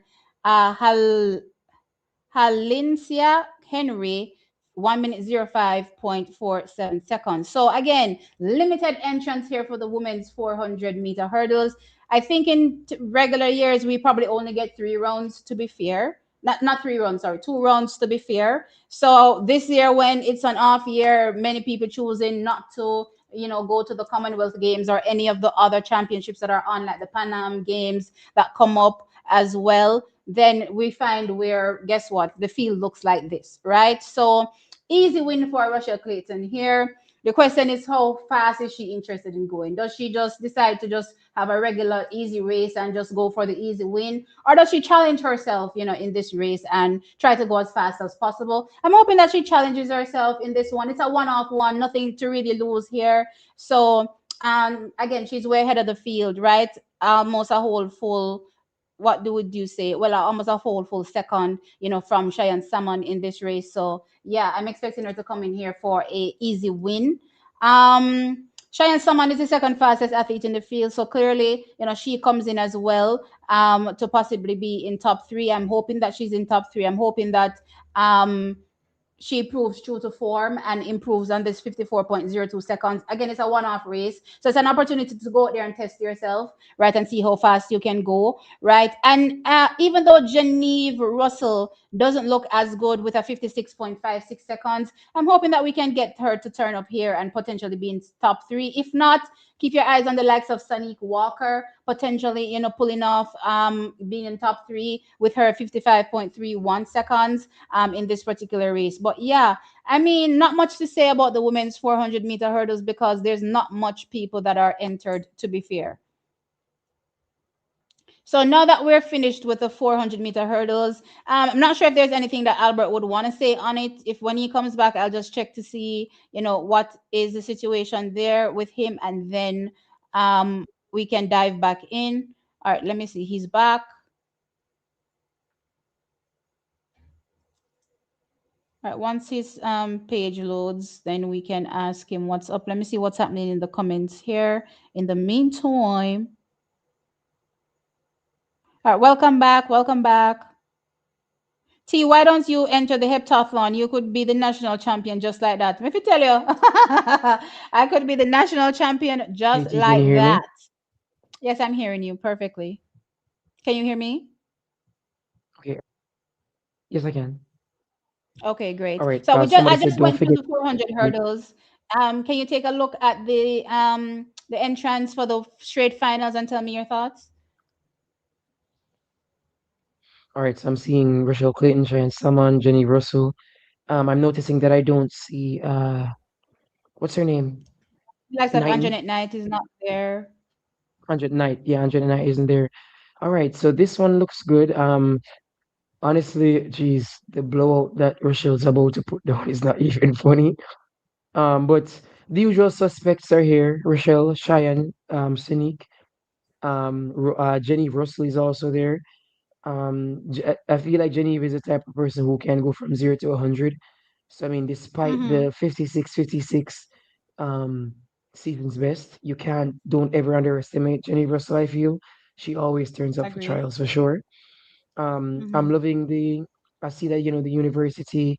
[SPEAKER 1] Halincia Henry, 1 minute 05.47 seconds. So again, limited entrance here for the women's 400-meter hurdles. I think in regular years we probably only get 3 rounds to be fair. Not 3 rounds, sorry, 2 rounds to be fair. So this year, when it's an off year, many people choosing not to, go to the Commonwealth Games or any of the other championships that are on, like the Pan Am Games that come up as well. Then we find where, guess what, the field looks like this, right? So easy win for Russia Clayton here. The question is, how fast is she interested in going? Does she just decide to just have a regular easy race and just go for the easy win, or does she challenge herself, in this race and try to go as fast as possible? I'm hoping that she challenges herself in this one. It's a one-off one, nothing to really lose here. So again, she's way ahead of the field, right? Almost a whole full, what do would you say? Well, almost a whole full second, from Cheyenne Salmon in this race. So yeah, I'm expecting her to come in here for a easy win. Cheyenne Salmon is the second fastest athlete in the field, so clearly, she comes in as well, to possibly be in top three. I'm hoping that she's in top three. I'm hoping that she proves true to form and improves on this 54.02 seconds. Again, it's a one-off race. So it's an opportunity to go out there and test yourself, right? And see how fast you can go, right? And even though Genevieve Russell doesn't look as good with a 56.56 seconds. I'm hoping that we can get her to turn up here and potentially be in top three. If not, keep your eyes on the likes of Sonique Walker, potentially, pulling off being in top three with her 55.31 seconds in this particular race. But yeah, I mean, not much to say about the women's 400-meter hurdles because there's not much people that are entered, to be fair. So now that we're finished with the 400-meter hurdles, I'm not sure if there's anything that Albert would want to say on it. If when he comes back, I'll just check to see, what is the situation there with him, and then we can dive back in. All right, let me see. He's back. All right, once his page loads, then we can ask him what's up. Let me see what's happening in the comments here. In the meantime, all right, welcome back. Welcome back. T, why don't you enter the heptathlon? You could be the national champion just like that. If you tell you, I could be the national champion
[SPEAKER 2] Hey
[SPEAKER 1] just
[SPEAKER 2] T, can you
[SPEAKER 1] like
[SPEAKER 2] hear me?
[SPEAKER 1] that. Yes, I'm hearing you perfectly. Can you hear me?
[SPEAKER 2] Okay. Yes, I can.
[SPEAKER 1] Okay,
[SPEAKER 2] All
[SPEAKER 1] great.
[SPEAKER 2] right.
[SPEAKER 1] So I
[SPEAKER 2] Somebody said
[SPEAKER 1] just
[SPEAKER 2] don't
[SPEAKER 1] went through
[SPEAKER 2] forget.
[SPEAKER 1] the 400
[SPEAKER 2] Wait.
[SPEAKER 1] hurdles. Can you take a look at the entrance for the straight finals and tell me your thoughts?
[SPEAKER 2] All right. So I'm seeing Rochelle Clayton, Cheyenne Salmon, Jenny Russell. I'm noticing that I don't see what's her name?
[SPEAKER 1] Like of
[SPEAKER 2] Knighton,
[SPEAKER 1] Anjanette Knight is not there.
[SPEAKER 2] 100 Knight. Yeah, 100 Knight isn't there. All right. So this one looks good. Honestly, geez, the blowout that Rochelle's about to put down is not even funny. But the usual suspects are here: Rochelle, Cheyenne, Sinique, Jenny Russell is also there. I feel like Genevieve is the type of person who can go from 0 to 100. So I mean, despite
[SPEAKER 1] Mm-hmm.
[SPEAKER 2] the 56 um, season's best, you can't don't ever underestimate Jenny Russell. I feel she always turns up for
[SPEAKER 1] Agreed.
[SPEAKER 2] trials for sure. I'm
[SPEAKER 1] Mm-hmm.
[SPEAKER 2] loving the. I see that the university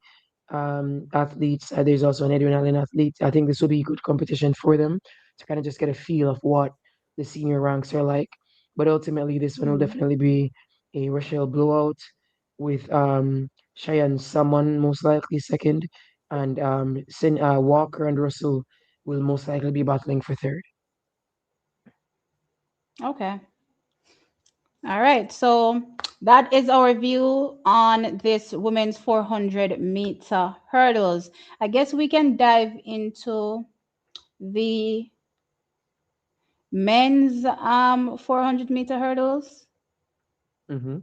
[SPEAKER 2] athletes. There's also an Edwin Allen athlete. I think this will be a good competition for them to kind of just get a feel of what the senior ranks are like. But ultimately, this one will
[SPEAKER 1] Mm-hmm.
[SPEAKER 2] definitely be a Rochelle blowout with Cheyenne someone most likely second, and Walker and Russell will most likely be battling for third.
[SPEAKER 1] Okay. All right. So that is our view on this women's 400-meter hurdles. I guess we can dive into the men's 400-meter hurdles.
[SPEAKER 2] Mm-hmm.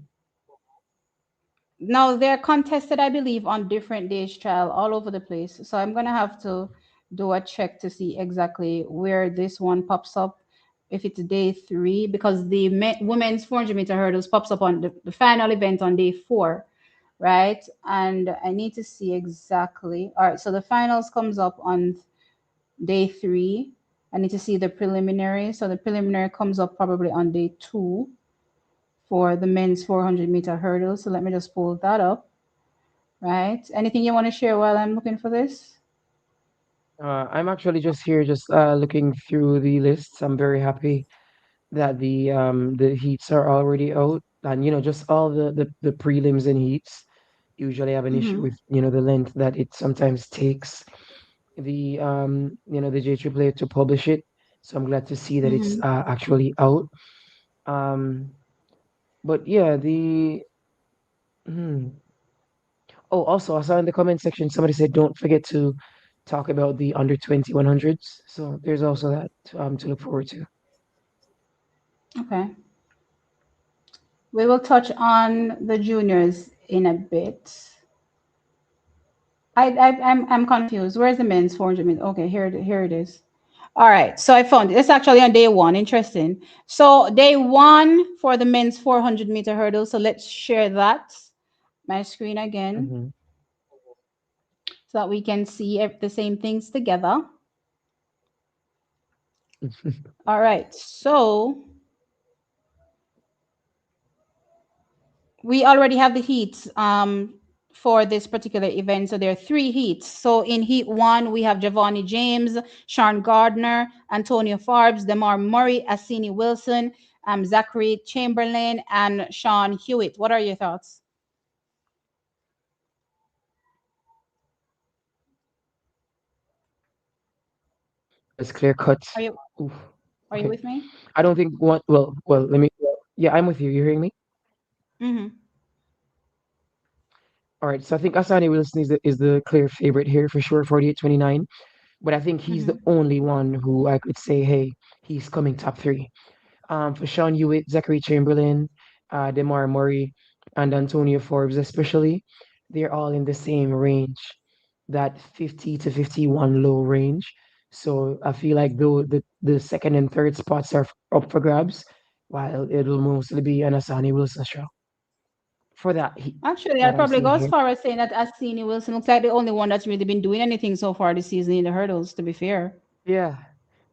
[SPEAKER 1] Now they're contested, I believe, on different days trial all over the place. So I'm gonna have to do a check to see exactly where this one pops up. If it's day three, because the women's 400-meter hurdles pops up on the final event on day four, right? And I need to see exactly. All right, so the finals comes up on day three. I need to see the preliminary. So the preliminary comes up probably on day two for the men's 400-meter hurdles. So let me just pull that up. Right. Anything you want to share while I'm looking for this?
[SPEAKER 2] I'm actually just here, just looking through the lists. I'm very happy that the heats are already out, and just all the prelims and heats usually have an issue
[SPEAKER 1] Mm-hmm.
[SPEAKER 2] with the length that it sometimes takes the JAAA to publish it. So I'm glad to see that it's
[SPEAKER 1] Mm-hmm.
[SPEAKER 2] actually out. Um, but yeah, the hmm. Oh, also I saw in the comment section somebody said don't forget to talk about the under 20 100s. So there's also that to look forward to.
[SPEAKER 1] Okay. We will touch on the juniors in a bit. I'm confused. Where's the men's 400 meters? Okay, here it is. All right, so I found it. It's actually on day one. Interesting. So day one for the men's 400-meter hurdle. So let's share that my screen again
[SPEAKER 2] Hmm.
[SPEAKER 1] so that we can see the same things together. All right, so we already have the heats for this particular event. So there are three heats. So in heat one, we have Giovanni James, Sean Gardner, Antonio Farbs, Demar Murray, Assini Wilson, Zachary Chamberlain, and Sean Hewitt. What are your thoughts?
[SPEAKER 2] as clear cut.
[SPEAKER 1] Are you
[SPEAKER 2] Oof.
[SPEAKER 1] are you
[SPEAKER 2] Okay.
[SPEAKER 1] with me?
[SPEAKER 2] I don't think one. Let me. Yeah, I'm with you. You hearing me?
[SPEAKER 1] Mm-hmm.
[SPEAKER 2] All right. So I think Asani Wilson is the clear favorite here for sure. 48-29. But I think he's the
[SPEAKER 1] Mm-hmm.
[SPEAKER 2] only one who I could say, hey, he's coming top three. For Sean Hewitt, Zachary Chamberlain, Demar Murray, and Antonio Forbes, especially, they're all in the same range, that 50 to 51 low range. So I feel like though the second and third spots are up for grabs, while it'll mostly be an Asani Wilson show for that heat
[SPEAKER 1] Actually,
[SPEAKER 2] that
[SPEAKER 1] I'd
[SPEAKER 2] I'm
[SPEAKER 1] probably
[SPEAKER 2] seeing
[SPEAKER 1] go as
[SPEAKER 2] here.
[SPEAKER 1] far as saying that Assini Wilson looks like the only one that's really been doing anything so far this season in the hurdles, to be fair.
[SPEAKER 2] Yeah,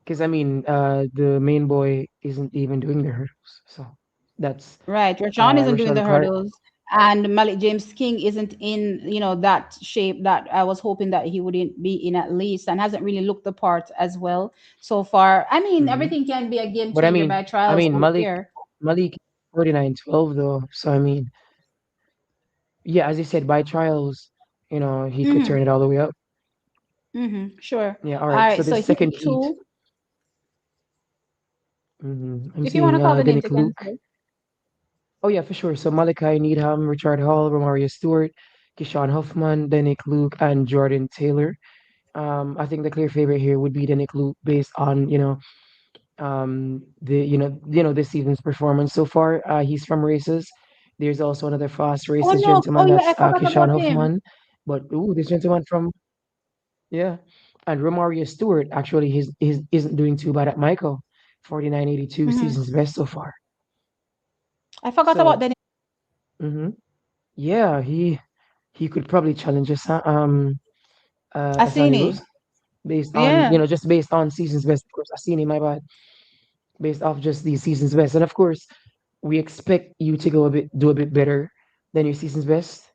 [SPEAKER 2] because I mean, the main boy isn't even doing the hurdles, so that's
[SPEAKER 1] Right. Rashawn isn't doing the
[SPEAKER 2] Rashawn Clark.
[SPEAKER 1] hurdles. And Malik James King isn't in, that shape that I was hoping that he wouldn't be in at least, and hasn't really looked the part as well so far. I mean,
[SPEAKER 2] Mhm.
[SPEAKER 1] everything can be a game
[SPEAKER 2] But I
[SPEAKER 1] changer
[SPEAKER 2] mean,
[SPEAKER 1] by trials out there.
[SPEAKER 2] Malik 49-12 though. So I mean, yeah, as you said, by trials, he could
[SPEAKER 1] Mm-hmm.
[SPEAKER 2] turn it all the way up.
[SPEAKER 1] Mm-hmm. Sure.
[SPEAKER 2] Yeah, all
[SPEAKER 1] All
[SPEAKER 2] right.
[SPEAKER 1] right.
[SPEAKER 2] So the
[SPEAKER 1] So heat
[SPEAKER 2] second heat,
[SPEAKER 1] two,
[SPEAKER 2] I'm
[SPEAKER 1] if you want to
[SPEAKER 2] seeing
[SPEAKER 1] call the names
[SPEAKER 2] Denick
[SPEAKER 1] again,
[SPEAKER 2] Luke.
[SPEAKER 1] sir.
[SPEAKER 2] Oh yeah, for sure. So Malachi Needham, Richard Hall, Romario Stewart, Kishan Huffman, Denick Luke, and Jordan Taylor. I think the clear favorite here would be Denick Luke based on the this season's performance so far. He's from races. There's also another fast
[SPEAKER 1] Oh
[SPEAKER 2] races
[SPEAKER 1] no. Oh
[SPEAKER 2] gentleman
[SPEAKER 1] yeah,
[SPEAKER 2] that's
[SPEAKER 1] I forgot
[SPEAKER 2] Kishan
[SPEAKER 1] about him.
[SPEAKER 2] Hoffman, but this gentleman from yeah, and Romario Stewart actually his isn't doing too bad at Michael, 49.82
[SPEAKER 1] Mm-hmm.
[SPEAKER 2] season's best so far.
[SPEAKER 1] I forgot about
[SPEAKER 2] So
[SPEAKER 1] the
[SPEAKER 2] hmm yeah, he could probably challenge us, Asani
[SPEAKER 1] Assini.
[SPEAKER 2] Wilson based on
[SPEAKER 1] Yeah.
[SPEAKER 2] just based on season's best. Of course, Asini, my bad, based off just the season's best, and of course we expect you to do a bit better than your season's best.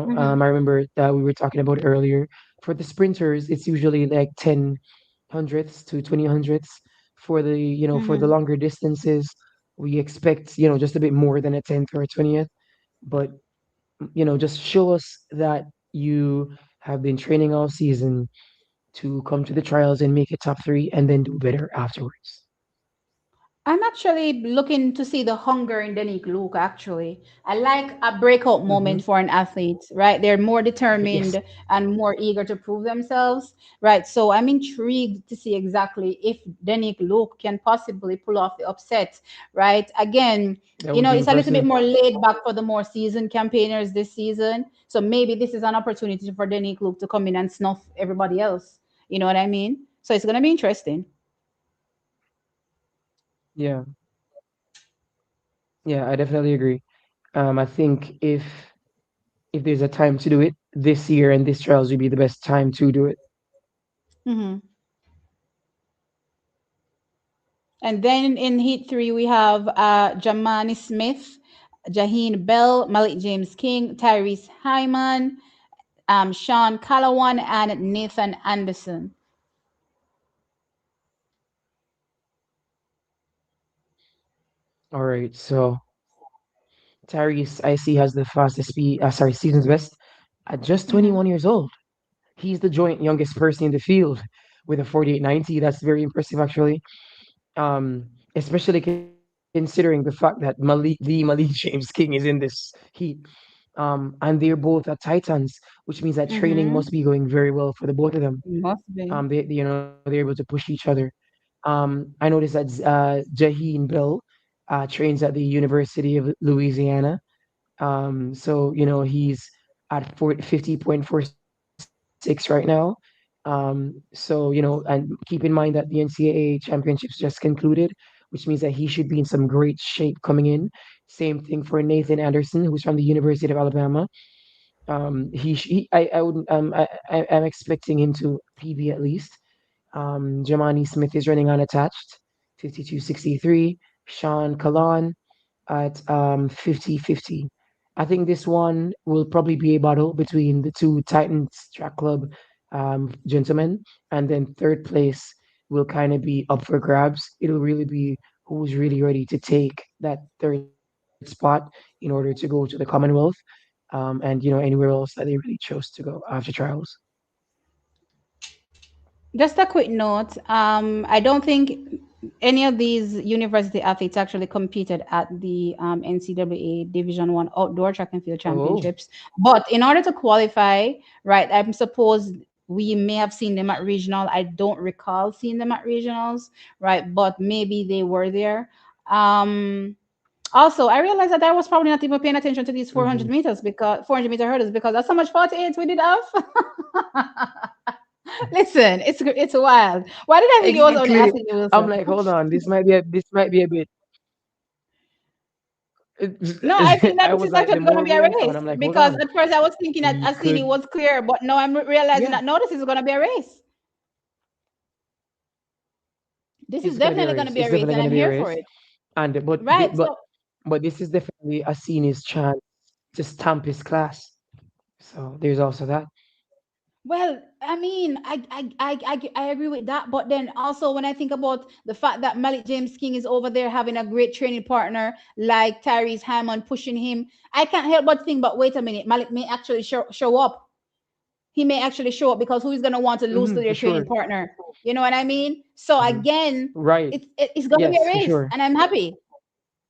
[SPEAKER 1] Mm-hmm.
[SPEAKER 2] I remember that we were talking about earlier. For the sprinters, it's usually like 10 hundredths to 20 hundredths. For the for the
[SPEAKER 1] Mm-hmm.
[SPEAKER 2] longer distances, we expect just a bit more than a tenth or a 20th. But just show us that you have been training all season to come to the trials and make it top three, and then do better afterwards.
[SPEAKER 1] I'm actually looking to see the hunger in Danique Luke, actually. I like a breakout
[SPEAKER 2] Hmm.
[SPEAKER 1] moment for an athlete, right? They're more
[SPEAKER 2] Yes,
[SPEAKER 1] determined and more eager to prove themselves, right? So I'm intrigued to see exactly if Danique Luke can possibly pull off the upset, right? Again,
[SPEAKER 2] that would be
[SPEAKER 1] it's a little bit
[SPEAKER 2] impressive.
[SPEAKER 1] more laid back for the more seasoned campaigners this season. So maybe this is an opportunity for Danique Luke to come in and snuff everybody else. You know what I mean? So it's going to be interesting.
[SPEAKER 2] Yeah, yeah, I definitely agree. I think if there's a time to do it, this year and this trials would be the best time to do it.
[SPEAKER 1] Mhm. And then in Heat 3, we have Jamani Smith, Jaheen Bell, Malik James King, Tyrese Hyman, Sean Calawan, and Nathan Anderson.
[SPEAKER 2] All right, so Tyrese I see has the fastest speed. Season's best at just
[SPEAKER 1] Hmm.
[SPEAKER 2] 21 years old. He's the joint youngest person in the field with a 48.90. That's very impressive, actually. Especially considering the fact that Malik James King is in this heat. And they're both at Titans, which means that training must
[SPEAKER 1] Hmm.
[SPEAKER 2] be going very well for the both of them.
[SPEAKER 1] Must be.
[SPEAKER 2] They're able to push each other. I noticed that Jaheen Bell trains at the University of Louisiana. So he's at 50.46 right now. So and keep in mind that the NCAA championships just concluded, which means that he should be in some great shape coming in. Same thing for Nathan Anderson, who's from the University of Alabama. I wouldn't I'm expecting him to PB at least. Jamani Smith is running unattached, 52.63. Sean Kalan at 50.50. I think this one will probably be a battle between the two Titans Track Club gentlemen, and then third place will kind of be up for grabs. It'll really be who's really ready to take that third spot in order to go to the Commonwealth, and anywhere else that they really chose to go after trials.
[SPEAKER 1] Just a quick note. I don't think any of these university athletes actually competed at the NCAA Division One Outdoor Track and Field
[SPEAKER 2] Oh,
[SPEAKER 1] Championships. But in order to qualify, right, I'm suppose we may have seen them at regional. I don't recall seeing them at regionals, right? But maybe they were there. Um, Also, I realized that I was probably not even paying attention to these 400
[SPEAKER 2] hmm.
[SPEAKER 1] meters because 400-meter hurdles because that's how much 48 we did have. Listen, it's wild. Why did I think it was only
[SPEAKER 2] Exactly.
[SPEAKER 1] Ashley
[SPEAKER 2] I'm
[SPEAKER 1] Wilson?
[SPEAKER 2] like, hold on, this might be a bit.
[SPEAKER 1] No, I think that
[SPEAKER 2] I
[SPEAKER 1] this
[SPEAKER 2] was
[SPEAKER 1] is
[SPEAKER 2] like, the
[SPEAKER 1] actually going to
[SPEAKER 2] more
[SPEAKER 1] be a
[SPEAKER 2] we went on,
[SPEAKER 1] race
[SPEAKER 2] I'm like, hold
[SPEAKER 1] because
[SPEAKER 2] on,
[SPEAKER 1] at first I was thinking that
[SPEAKER 2] we
[SPEAKER 1] Asini
[SPEAKER 2] could,
[SPEAKER 1] was clear, but now I'm realizing
[SPEAKER 2] yeah,
[SPEAKER 1] that no, this is going to be a race. This is
[SPEAKER 2] it's gonna be a
[SPEAKER 1] definitely going
[SPEAKER 2] race.
[SPEAKER 1] to be
[SPEAKER 2] It's
[SPEAKER 1] a race,
[SPEAKER 2] definitely
[SPEAKER 1] and
[SPEAKER 2] gonna
[SPEAKER 1] I'm
[SPEAKER 2] be a
[SPEAKER 1] here for
[SPEAKER 2] race.
[SPEAKER 1] it.
[SPEAKER 2] And
[SPEAKER 1] Right. So,
[SPEAKER 2] but this is definitely a senior's chance to stamp his class. So there's also that.
[SPEAKER 1] well, I mean, I agree with that. But then also, when I think about the fact that Malik James King is over there having a great training partner like Tyrese Hammond pushing him, I can't help but think, but wait a minute, Malik may actually show up. He may actually show up because who is going to want to lose to
[SPEAKER 2] For
[SPEAKER 1] their training
[SPEAKER 2] sure.
[SPEAKER 1] partner? You know what I mean? So
[SPEAKER 2] Hmm.
[SPEAKER 1] again,
[SPEAKER 2] Right.
[SPEAKER 1] it's going to be
[SPEAKER 2] Yes,
[SPEAKER 1] a
[SPEAKER 2] for
[SPEAKER 1] race,
[SPEAKER 2] sure.
[SPEAKER 1] and I'm happy.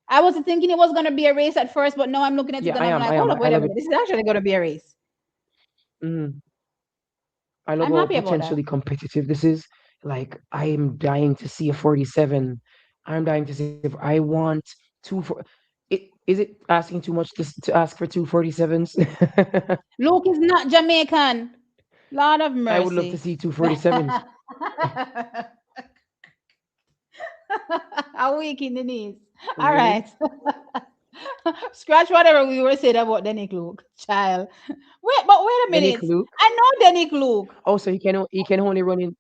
[SPEAKER 1] I wasn't thinking it was going to be a race at first, but now I'm looking at it
[SPEAKER 2] Yeah,
[SPEAKER 1] and
[SPEAKER 2] I
[SPEAKER 1] I'm
[SPEAKER 2] am.
[SPEAKER 1] like,
[SPEAKER 2] I am.
[SPEAKER 1] hold
[SPEAKER 2] I,
[SPEAKER 1] up,
[SPEAKER 2] I
[SPEAKER 1] wait a
[SPEAKER 2] love it.
[SPEAKER 1] minute. This is actually going to be a race.
[SPEAKER 2] Mhm. I love
[SPEAKER 1] I'm
[SPEAKER 2] how
[SPEAKER 1] happy about that.
[SPEAKER 2] potentially competitive this is. Like, I am dying to see a 47. I'm dying to see if I want is it asking too much to ask for two 47s?
[SPEAKER 1] Luke is not Jamaican. Lord of
[SPEAKER 2] I would love to
[SPEAKER 1] mercy.
[SPEAKER 2] see two 47s.
[SPEAKER 1] A week in the knees. All
[SPEAKER 2] Really?
[SPEAKER 1] right. Scratch whatever we were saying about Denick Luke, child. Wait a
[SPEAKER 2] Yannick
[SPEAKER 1] minute.
[SPEAKER 2] Luke.
[SPEAKER 1] I know Denick Luke.
[SPEAKER 2] Oh, so he can only run in.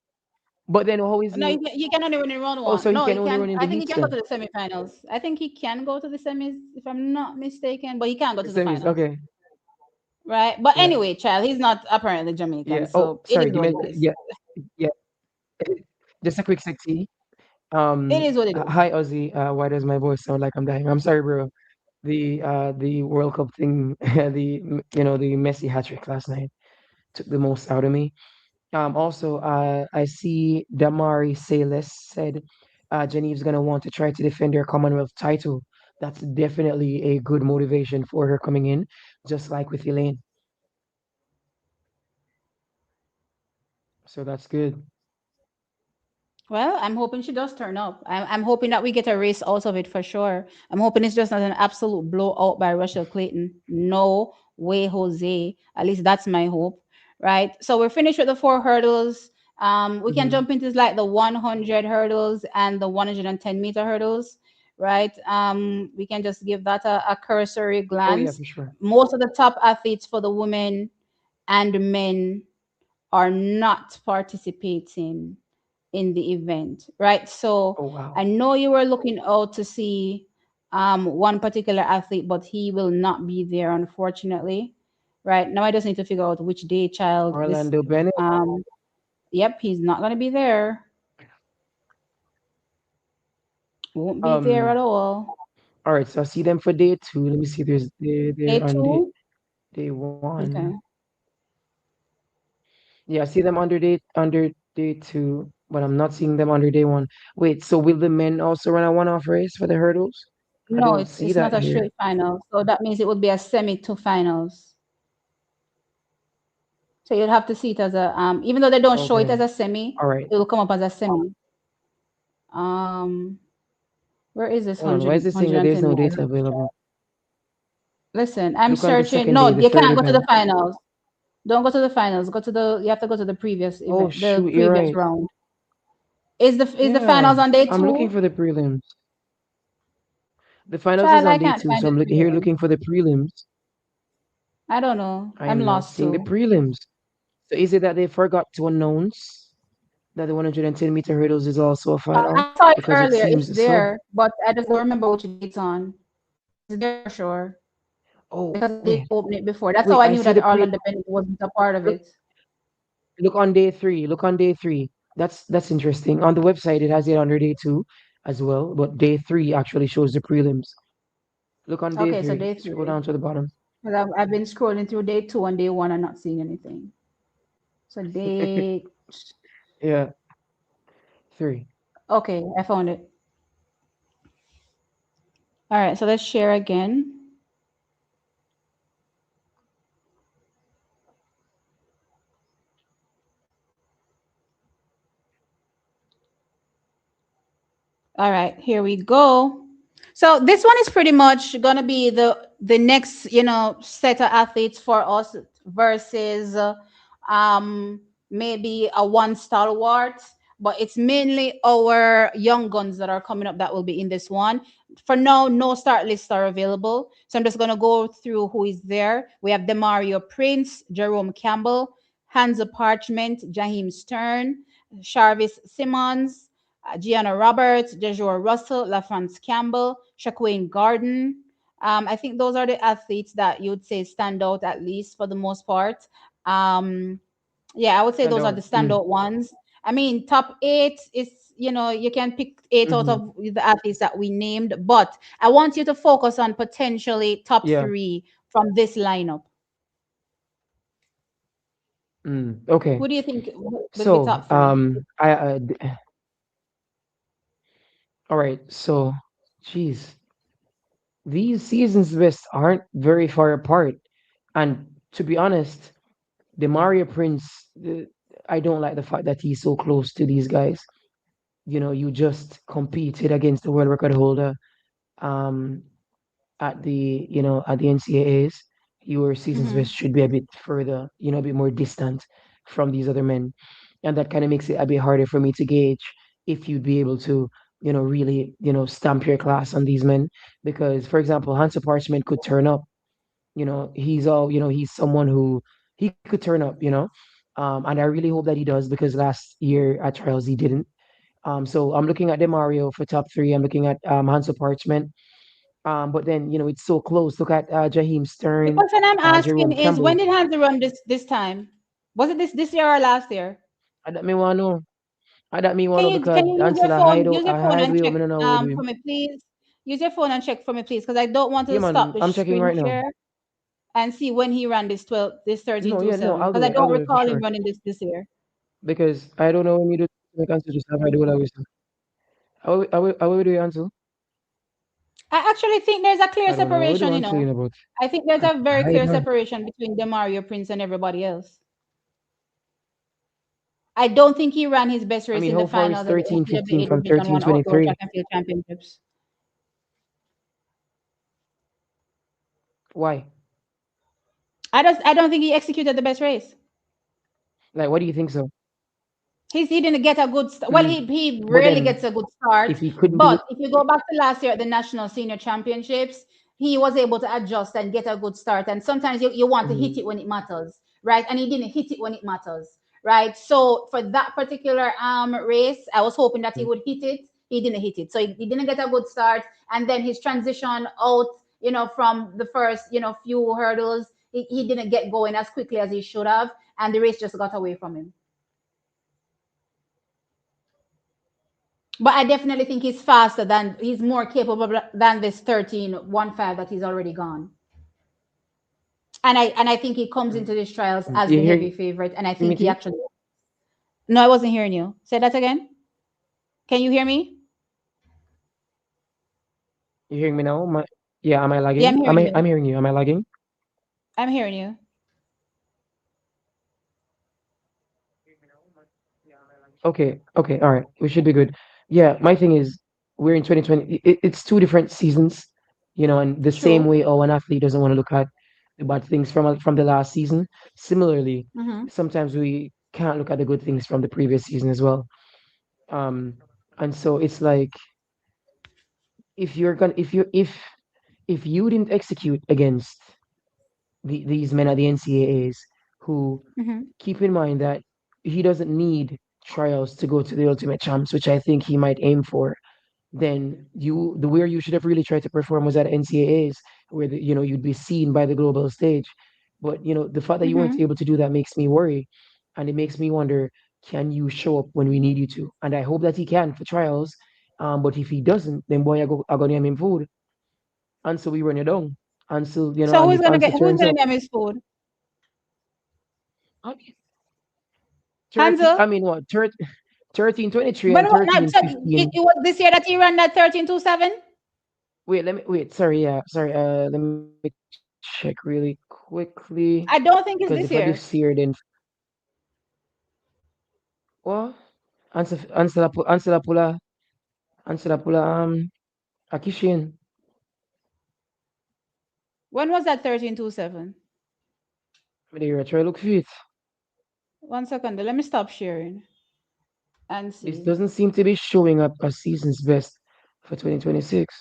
[SPEAKER 2] But then how is
[SPEAKER 1] No,
[SPEAKER 2] he?
[SPEAKER 1] he can only win in round
[SPEAKER 2] Oh,
[SPEAKER 1] one.
[SPEAKER 2] so he
[SPEAKER 1] No,
[SPEAKER 2] can
[SPEAKER 1] he
[SPEAKER 2] only run
[SPEAKER 1] can.
[SPEAKER 2] in the
[SPEAKER 1] I think he
[SPEAKER 2] heats
[SPEAKER 1] can go
[SPEAKER 2] then.
[SPEAKER 1] to the semifinals. I think he can go to the semis, if I'm not mistaken, but he can't go
[SPEAKER 2] The
[SPEAKER 1] to the
[SPEAKER 2] semis.
[SPEAKER 1] finals.
[SPEAKER 2] Okay.
[SPEAKER 1] Right? But
[SPEAKER 2] Yeah.
[SPEAKER 1] anyway, child, he's not apparently Jamaican,
[SPEAKER 2] Yeah. Oh,
[SPEAKER 1] so it
[SPEAKER 2] sorry.
[SPEAKER 1] is
[SPEAKER 2] You
[SPEAKER 1] what
[SPEAKER 2] meant
[SPEAKER 1] it is.
[SPEAKER 2] yeah. Yeah. Just a quick sexy.
[SPEAKER 1] It is what it is.
[SPEAKER 2] Hi Ozzy. Why does my voice sound like I'm dying? I'm sorry, bro. The World Cup thing, the Messi hat trick last night took the most out of me. Also, I see Damari Sayles said Genevieve gonna want to try to defend her Commonwealth title. That's definitely a good motivation for her coming in, just like with Elaine. So that's good.
[SPEAKER 1] Well, I'm hoping she does turn up. I'm hoping that we get a race out of it for sure. I'm hoping it's just not an absolute blowout by Russell Clayton. No way, Jose. At least that's my hope. Right. So we're finished with the four hurdles. We can
[SPEAKER 2] Hmm.
[SPEAKER 1] jump into like the 100 hurdles and the 110-meter hurdles. Right. We can just give that a cursory
[SPEAKER 2] Oh yeah,
[SPEAKER 1] glance.
[SPEAKER 2] for sure.
[SPEAKER 1] Most of the top athletes for the women and men are not participating in the event, right? So
[SPEAKER 2] Oh
[SPEAKER 1] I
[SPEAKER 2] wow.
[SPEAKER 1] know you were looking out to see one particular athlete, but he will not be there, unfortunately. Right now, I just need to figure out which day, child. This,
[SPEAKER 2] Orlando Bennett.
[SPEAKER 1] um, yep, he's not gonna be there. Won't be there at
[SPEAKER 2] Um.
[SPEAKER 1] all.
[SPEAKER 2] All right. So I see them for day two. Let me see. They're
[SPEAKER 1] Day
[SPEAKER 2] on
[SPEAKER 1] two.
[SPEAKER 2] day one.
[SPEAKER 1] Okay.
[SPEAKER 2] Yeah, I see them under day two, but I'm not seeing them under day one. Wait, so will the men also run a one-off race for the hurdles? I
[SPEAKER 1] No,
[SPEAKER 2] don't
[SPEAKER 1] it's
[SPEAKER 2] see
[SPEAKER 1] it's not
[SPEAKER 2] that
[SPEAKER 1] a
[SPEAKER 2] here.
[SPEAKER 1] straight final, so that means it would be a semi to finals. So you'd have to see it as a even though they don't show it as
[SPEAKER 2] Okay.
[SPEAKER 1] a semi,
[SPEAKER 2] All right.
[SPEAKER 1] it will come up as a semi. Um, where is this
[SPEAKER 2] Hold on. Why is it saying that there's
[SPEAKER 1] 110
[SPEAKER 2] no
[SPEAKER 1] meter
[SPEAKER 2] data
[SPEAKER 1] hurdle?
[SPEAKER 2] available?
[SPEAKER 1] Listen, I'm
[SPEAKER 2] Look on the
[SPEAKER 1] searching.
[SPEAKER 2] second day,
[SPEAKER 1] No,
[SPEAKER 2] the
[SPEAKER 1] you
[SPEAKER 2] third
[SPEAKER 1] can't go to the
[SPEAKER 2] event.
[SPEAKER 1] finals. Don't go to the finals. Go to the. You have to go to the previous
[SPEAKER 2] Oh
[SPEAKER 1] event, the
[SPEAKER 2] shoot, you're
[SPEAKER 1] previous
[SPEAKER 2] right.
[SPEAKER 1] round. Is the finals
[SPEAKER 2] Yeah,
[SPEAKER 1] on day
[SPEAKER 2] I'm looking
[SPEAKER 1] two?
[SPEAKER 2] for the prelims. The finals is
[SPEAKER 1] Child,
[SPEAKER 2] on
[SPEAKER 1] I
[SPEAKER 2] day
[SPEAKER 1] can't
[SPEAKER 2] two,
[SPEAKER 1] find
[SPEAKER 2] so
[SPEAKER 1] the
[SPEAKER 2] I'm here
[SPEAKER 1] prelim.
[SPEAKER 2] looking for the prelims.
[SPEAKER 1] I don't know.
[SPEAKER 2] I
[SPEAKER 1] I'm
[SPEAKER 2] am not
[SPEAKER 1] lost
[SPEAKER 2] seeing the
[SPEAKER 1] too.
[SPEAKER 2] prelims. So is it that they forgot to announce that the 110-meter hurdles is also a final?
[SPEAKER 1] I saw it
[SPEAKER 2] Because it
[SPEAKER 1] earlier. It's
[SPEAKER 2] seems so.
[SPEAKER 1] there, but I just don't remember which day it's on. It's there for sure
[SPEAKER 2] Oh
[SPEAKER 1] because I did
[SPEAKER 2] wait,
[SPEAKER 1] open it before. That's how
[SPEAKER 2] wait.
[SPEAKER 1] I
[SPEAKER 2] I
[SPEAKER 1] knew
[SPEAKER 2] see
[SPEAKER 1] that
[SPEAKER 2] the pre.
[SPEAKER 1] Orlando Bennett wasn't a part of
[SPEAKER 2] Look,
[SPEAKER 1] it.
[SPEAKER 2] look on day three. Look on day three. That's interesting. On the website, it has it under day two as well, but day three actually shows the prelims. Look on day
[SPEAKER 1] Okay, so
[SPEAKER 2] three.
[SPEAKER 1] day
[SPEAKER 2] Scroll
[SPEAKER 1] three.
[SPEAKER 2] down to the bottom.
[SPEAKER 1] Because I've been scrolling through day two and day one and not seeing anything. So day
[SPEAKER 2] Yeah, three.
[SPEAKER 1] Okay, I found it. All right, so let's share again. All right, here we go. So this one is pretty much gonna be the next, set of athletes for us versus maybe a one stalwart, but it's mainly our young guns that are coming up that will be in this one. For now, no start lists are available, so I'm just gonna go through who is there. We have Demario Prince, Jerome Campbell, Hansa Parchment, Jaheim Stern, Jarvis Simmons, Gianna Roberts, Dejor Russell, LaFrance Campbell, Shaquane Garden. I think those are the athletes that you would say stand out at least for the most part. Um, yeah, I would say
[SPEAKER 2] Stand
[SPEAKER 1] those are
[SPEAKER 2] out.
[SPEAKER 1] the standout ones. I mean, top eight is, you can pick eight out
[SPEAKER 2] Mm-hmm.
[SPEAKER 1] of the athletes that we named, but I want you to focus on potentially top
[SPEAKER 2] Yeah.
[SPEAKER 1] three from this lineup.
[SPEAKER 2] Okay.
[SPEAKER 1] Who do you think will be
[SPEAKER 2] So,
[SPEAKER 1] top three?
[SPEAKER 2] all right. So, geez, these seasons lists aren't very far apart. And to be honest, the Mario Prince, I don't like the fact that he's so close to these guys. You just competed against the world record holder um, at the NCAAs. Your season's
[SPEAKER 1] Mm-hmm.
[SPEAKER 2] best should be a bit further, a bit more distant from these other men. And that kind of makes it a bit harder for me to gauge if you'd be able to, really, stamp your class on these men. Because, for example, Hansa Parchment could turn up. He's someone who he could turn up. And I really hope that he does because last year at trials he didn't. So I'm looking at Demario for top three. I'm looking at Hansa Parchment. But then, it's so close. Look at Jaheim
[SPEAKER 1] The
[SPEAKER 2] Stern,
[SPEAKER 1] question I'm asking
[SPEAKER 2] Jerome
[SPEAKER 1] is, when
[SPEAKER 2] Campbell.
[SPEAKER 1] did Hansi run this time? Was it this year or last year?
[SPEAKER 2] I that me want to know. I that me want
[SPEAKER 1] Can
[SPEAKER 2] to know
[SPEAKER 1] you
[SPEAKER 2] because
[SPEAKER 1] can you
[SPEAKER 2] until
[SPEAKER 1] use
[SPEAKER 2] I
[SPEAKER 1] your phone
[SPEAKER 2] hide
[SPEAKER 1] and
[SPEAKER 2] way up,
[SPEAKER 1] check
[SPEAKER 2] me don't know what do.
[SPEAKER 1] for me, please? Use your phone and check for me, please, because I don't want
[SPEAKER 2] Yeah,
[SPEAKER 1] to stop
[SPEAKER 2] man,
[SPEAKER 1] the
[SPEAKER 2] I'm checking
[SPEAKER 1] screen
[SPEAKER 2] right now.
[SPEAKER 1] share and see when he ran this
[SPEAKER 2] No,
[SPEAKER 1] 13 to
[SPEAKER 2] yeah, no,
[SPEAKER 1] 7
[SPEAKER 2] I'll
[SPEAKER 1] because
[SPEAKER 2] do
[SPEAKER 1] I
[SPEAKER 2] it. I'll
[SPEAKER 1] don't
[SPEAKER 2] do it for
[SPEAKER 1] recall him
[SPEAKER 2] sure.
[SPEAKER 1] running this year.
[SPEAKER 2] Because I don't know when you do make answer, just have I do what I was. I will do your answer.
[SPEAKER 1] I actually think there's a clear
[SPEAKER 2] I don't know what do
[SPEAKER 1] separation.
[SPEAKER 2] answer you about.
[SPEAKER 1] I think there's
[SPEAKER 2] I
[SPEAKER 1] a very
[SPEAKER 2] hide
[SPEAKER 1] clear
[SPEAKER 2] man.
[SPEAKER 1] separation between Demario Prince and everybody else. I don't think he ran his best
[SPEAKER 2] I
[SPEAKER 1] race
[SPEAKER 2] mean,
[SPEAKER 1] in the
[SPEAKER 2] how far is
[SPEAKER 1] finals of the
[SPEAKER 2] 13, 15
[SPEAKER 1] NCAA
[SPEAKER 2] from
[SPEAKER 1] Division
[SPEAKER 2] 13,
[SPEAKER 1] One Outdoor
[SPEAKER 2] 23?
[SPEAKER 1] Track and Field Championships.
[SPEAKER 2] Why?
[SPEAKER 1] I don't think he executed the best race.
[SPEAKER 2] Like, what do you think so?
[SPEAKER 1] He didn't get a good start. Well,
[SPEAKER 2] Mm.
[SPEAKER 1] he
[SPEAKER 2] But
[SPEAKER 1] rarely
[SPEAKER 2] then,
[SPEAKER 1] gets a good start.
[SPEAKER 2] if he couldn't do
[SPEAKER 1] But
[SPEAKER 2] it,
[SPEAKER 1] if you go back to last year at the National Senior Championships, he was able to adjust and get a good start. And sometimes you want to hit
[SPEAKER 2] mhm,
[SPEAKER 1] it when it matters, right? And he didn't hit it when it matters, right? So for that particular race, I was hoping that he would hit it. He didn't hit it, so he didn't get a good start. And then his transition out, from the first, few hurdles, he didn't get going as quickly as he should have, and the race just got away from him. But I definitely think he's more capable than this 13.15 that he's already gone. And I think he comes into these trials
[SPEAKER 2] you
[SPEAKER 1] as the
[SPEAKER 2] hear me,
[SPEAKER 1] heavy
[SPEAKER 2] T?
[SPEAKER 1] favorite. And I think he actually. No, I wasn't hearing you. Say that again. Can you hear me?
[SPEAKER 2] You hearing me now? Yeah, am I
[SPEAKER 1] Yeah,
[SPEAKER 2] lagging?
[SPEAKER 1] I'm hearing
[SPEAKER 2] I'm
[SPEAKER 1] you.
[SPEAKER 2] hearing you. Am I lagging?
[SPEAKER 1] I'm hearing you.
[SPEAKER 2] Okay, all right. We should be good. Yeah, my thing is we're in 2020. It's two different seasons, and the same
[SPEAKER 1] True.
[SPEAKER 2] way an athlete doesn't want to look at the bad things from the last season. Similarly,
[SPEAKER 1] Mm-hmm.
[SPEAKER 2] sometimes we can't look at the good things from the previous season as well. Um, and so it's like if you're gonna if you didn't execute against these men at the NCAAs who
[SPEAKER 1] Mm-hmm.
[SPEAKER 2] keep in mind that he doesn't need trials to go to the ultimate champs, which I think he might aim for, then the where you should have really tried to perform was at NCAAs, where you'd be seen by the global stage. But the fact that you weren't
[SPEAKER 1] Mm-hmm.
[SPEAKER 2] able to do that makes me worry, and it makes me wonder: can you show up when we need you to? And I hope that he can for trials. But if he doesn't, then boy, I go name him food, and so we run it down, and so
[SPEAKER 1] So
[SPEAKER 2] and so
[SPEAKER 1] who's
[SPEAKER 2] turns
[SPEAKER 1] gonna
[SPEAKER 2] up.
[SPEAKER 1] name his food?
[SPEAKER 2] 30,
[SPEAKER 1] Hansel.
[SPEAKER 2] I mean, what, 13:23
[SPEAKER 1] But
[SPEAKER 2] and
[SPEAKER 1] what, not, so it,
[SPEAKER 2] 13:15.
[SPEAKER 1] it was this year that he ran that 13.27.
[SPEAKER 2] Wait, sorry, yeah, sorry, let me check really quickly.
[SPEAKER 1] I
[SPEAKER 2] Because
[SPEAKER 1] don't
[SPEAKER 2] if I
[SPEAKER 1] think
[SPEAKER 2] do
[SPEAKER 1] it's this
[SPEAKER 2] see her,
[SPEAKER 1] year.
[SPEAKER 2] then, what? Ansela pula, Akishin.
[SPEAKER 1] When was that 13.27?
[SPEAKER 2] Me dey try look for it.
[SPEAKER 1] 1 second. Let me stop sharing and
[SPEAKER 2] This
[SPEAKER 1] see.
[SPEAKER 2] doesn't seem to be showing up as season's best for 2026.